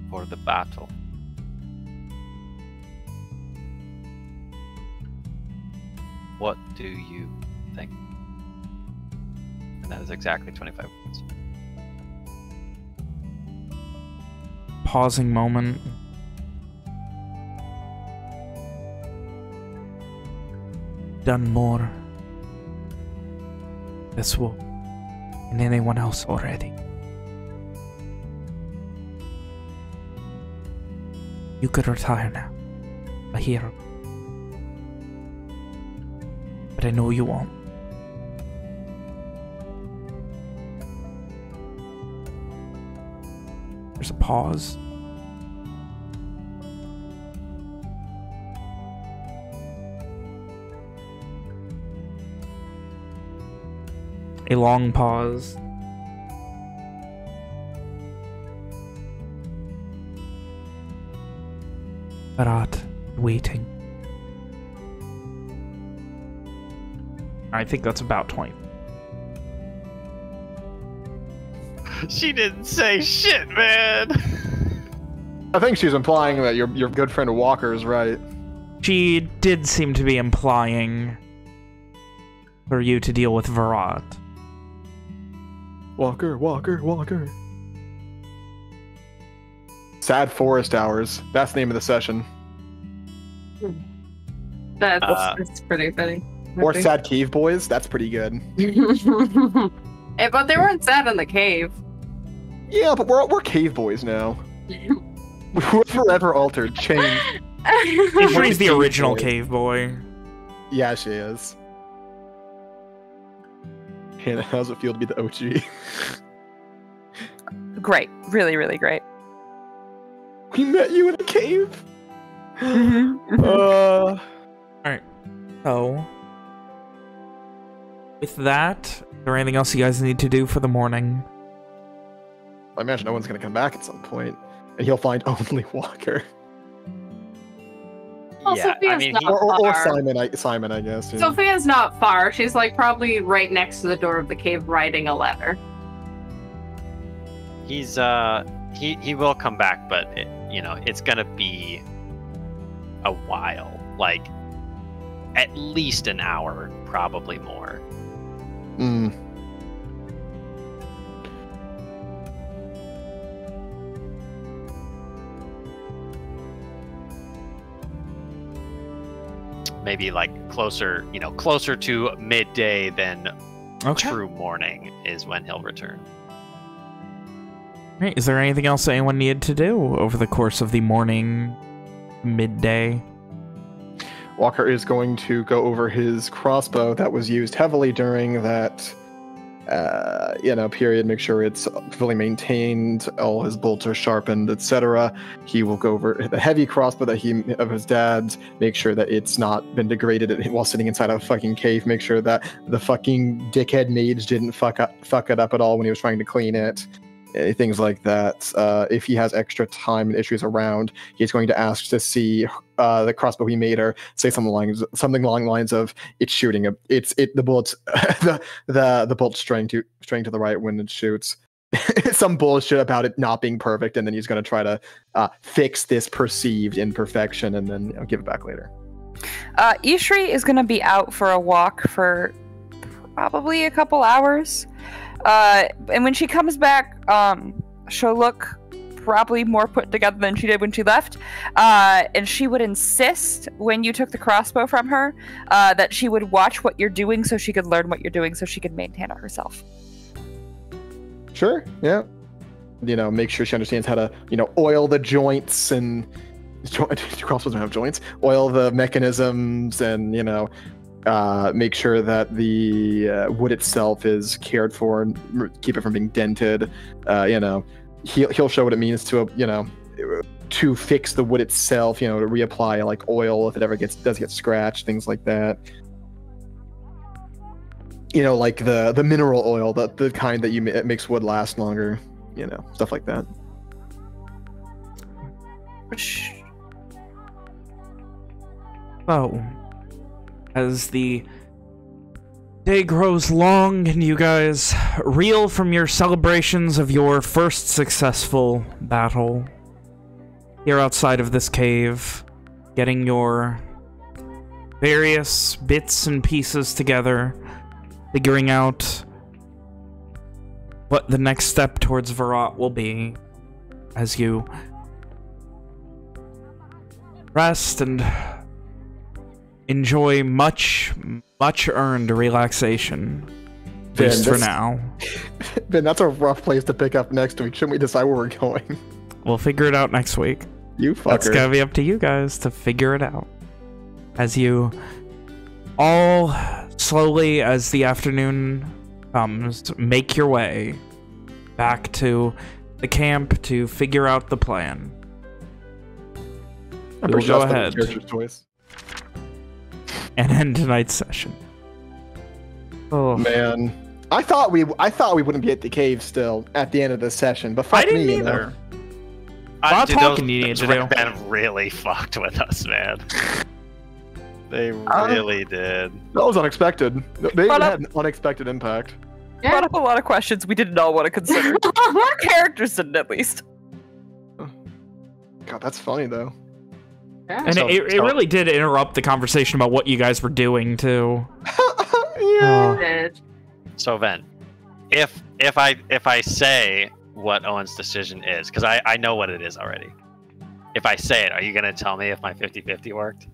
for the battle. What do you think?" And that is exactly 25 points. Pausing moment. Done more this war than anyone else already. You could retire now, a hero. But I know you won't. There's a pause. A long pause. Barat, waiting. I think that's about 20. She didn't say shit, man. I think she's implying that your good friend Walker is right. She did seem to be implying for you to deal with Barat. Walker, Walker, Walker. Sad Forest Hours. That's the name of the session. That's pretty funny. Or Sad Cave Boys. That's pretty good. But they weren't sad in the cave. Yeah, but we're cave boys now. We're forever altered, changed. She's the original cave boy. Yeah, she is. Hannah, how does it feel to be the OG? Great. Really, really great. We met you in a cave. Alright. So, with that, is there anything else you guys need to do for the morning? I imagine no one's going to come back at some point, and he'll find only Walker. Well, Yeah, Sophia's I mean, not Or far. Simon, I guess. Yeah. Sophia's not far. She's like probably right next to the door of the cave writing a letter. He's he will come back, but it's gonna be a while, like at least an hour, probably more. Maybe like closer to midday than true morning is when he'll return. Right, is there anything else anyone needed to do over the course of the morning, midday? Walker is going to go over his crossbow that was used heavily during that period. Make sure it's fully maintained, all his bolts are sharpened, etc. He will go over the heavy crossbow of his dad's, make sure that it's not been degraded while sitting inside a fucking cave, make sure that the fucking dickhead mage didn't fuck it up at all when he was trying to clean it. Things like that. If he has extra time and issues around, he's going to ask to see the crossbow he made her say something along the lines of it's shooting the bullets the bolt's straying to the right when it shoots. Some bullshit about it not being perfect, and then he's going to try to fix this perceived imperfection and then give it back later. Ishri is going to be out for a walk for probably a couple hours. And when she comes back, she'll look probably more put together than she did when she left. And she would insist, when you took the crossbow from her, that she would watch what you're doing so she could learn what you're doing so she could maintain it herself. Sure, yeah. Make sure she understands how to, oil the joints and... crossbows don't have joints. Oil the mechanisms and, make sure that the wood itself is cared for and keep it from being dented. He'll show what it means to to fix the wood itself. To reapply like oil if it ever does get scratched, things like that. Like the mineral oil, the kind that makes wood last longer. Stuff like that. Oh. As the day grows long and you guys reel from your celebrations of your first successful battle here outside of this cave, getting your various bits and pieces together, figuring out what the next step towards Virat will be as you rest and enjoy much earned relaxation. At least for now. Ben, that's a rough place to pick up next week. Shouldn't we decide where we're going? We'll figure it out next week. You fucker. That's gotta be up to you guys to figure it out. As you all slowly, as the afternoon comes, make your way back to the camp to figure out the plan. We'll go ahead and end tonight's session. Oh man, I thought we wouldn't be at the cave still at the end of this session, but fuck I didn't me, either. A lot of talking you need to do. Ben really fucked with us, man. They really did. That was unexpected. They had an unexpected impact. Brought up a lot of questions we didn't all want to consider. Our characters didn't, at least. God, that's funny though. Yeah. And it really did interrupt the conversation about what you guys were doing too. Yeah. So Ven, if I say what Owen's decision is, because I know what it is already. If I say it, are you gonna tell me if my 50-50 worked?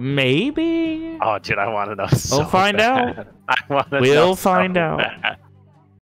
Maybe. Oh, dude, I want to know. So We'll find out. I want to. We'll find out. Bad.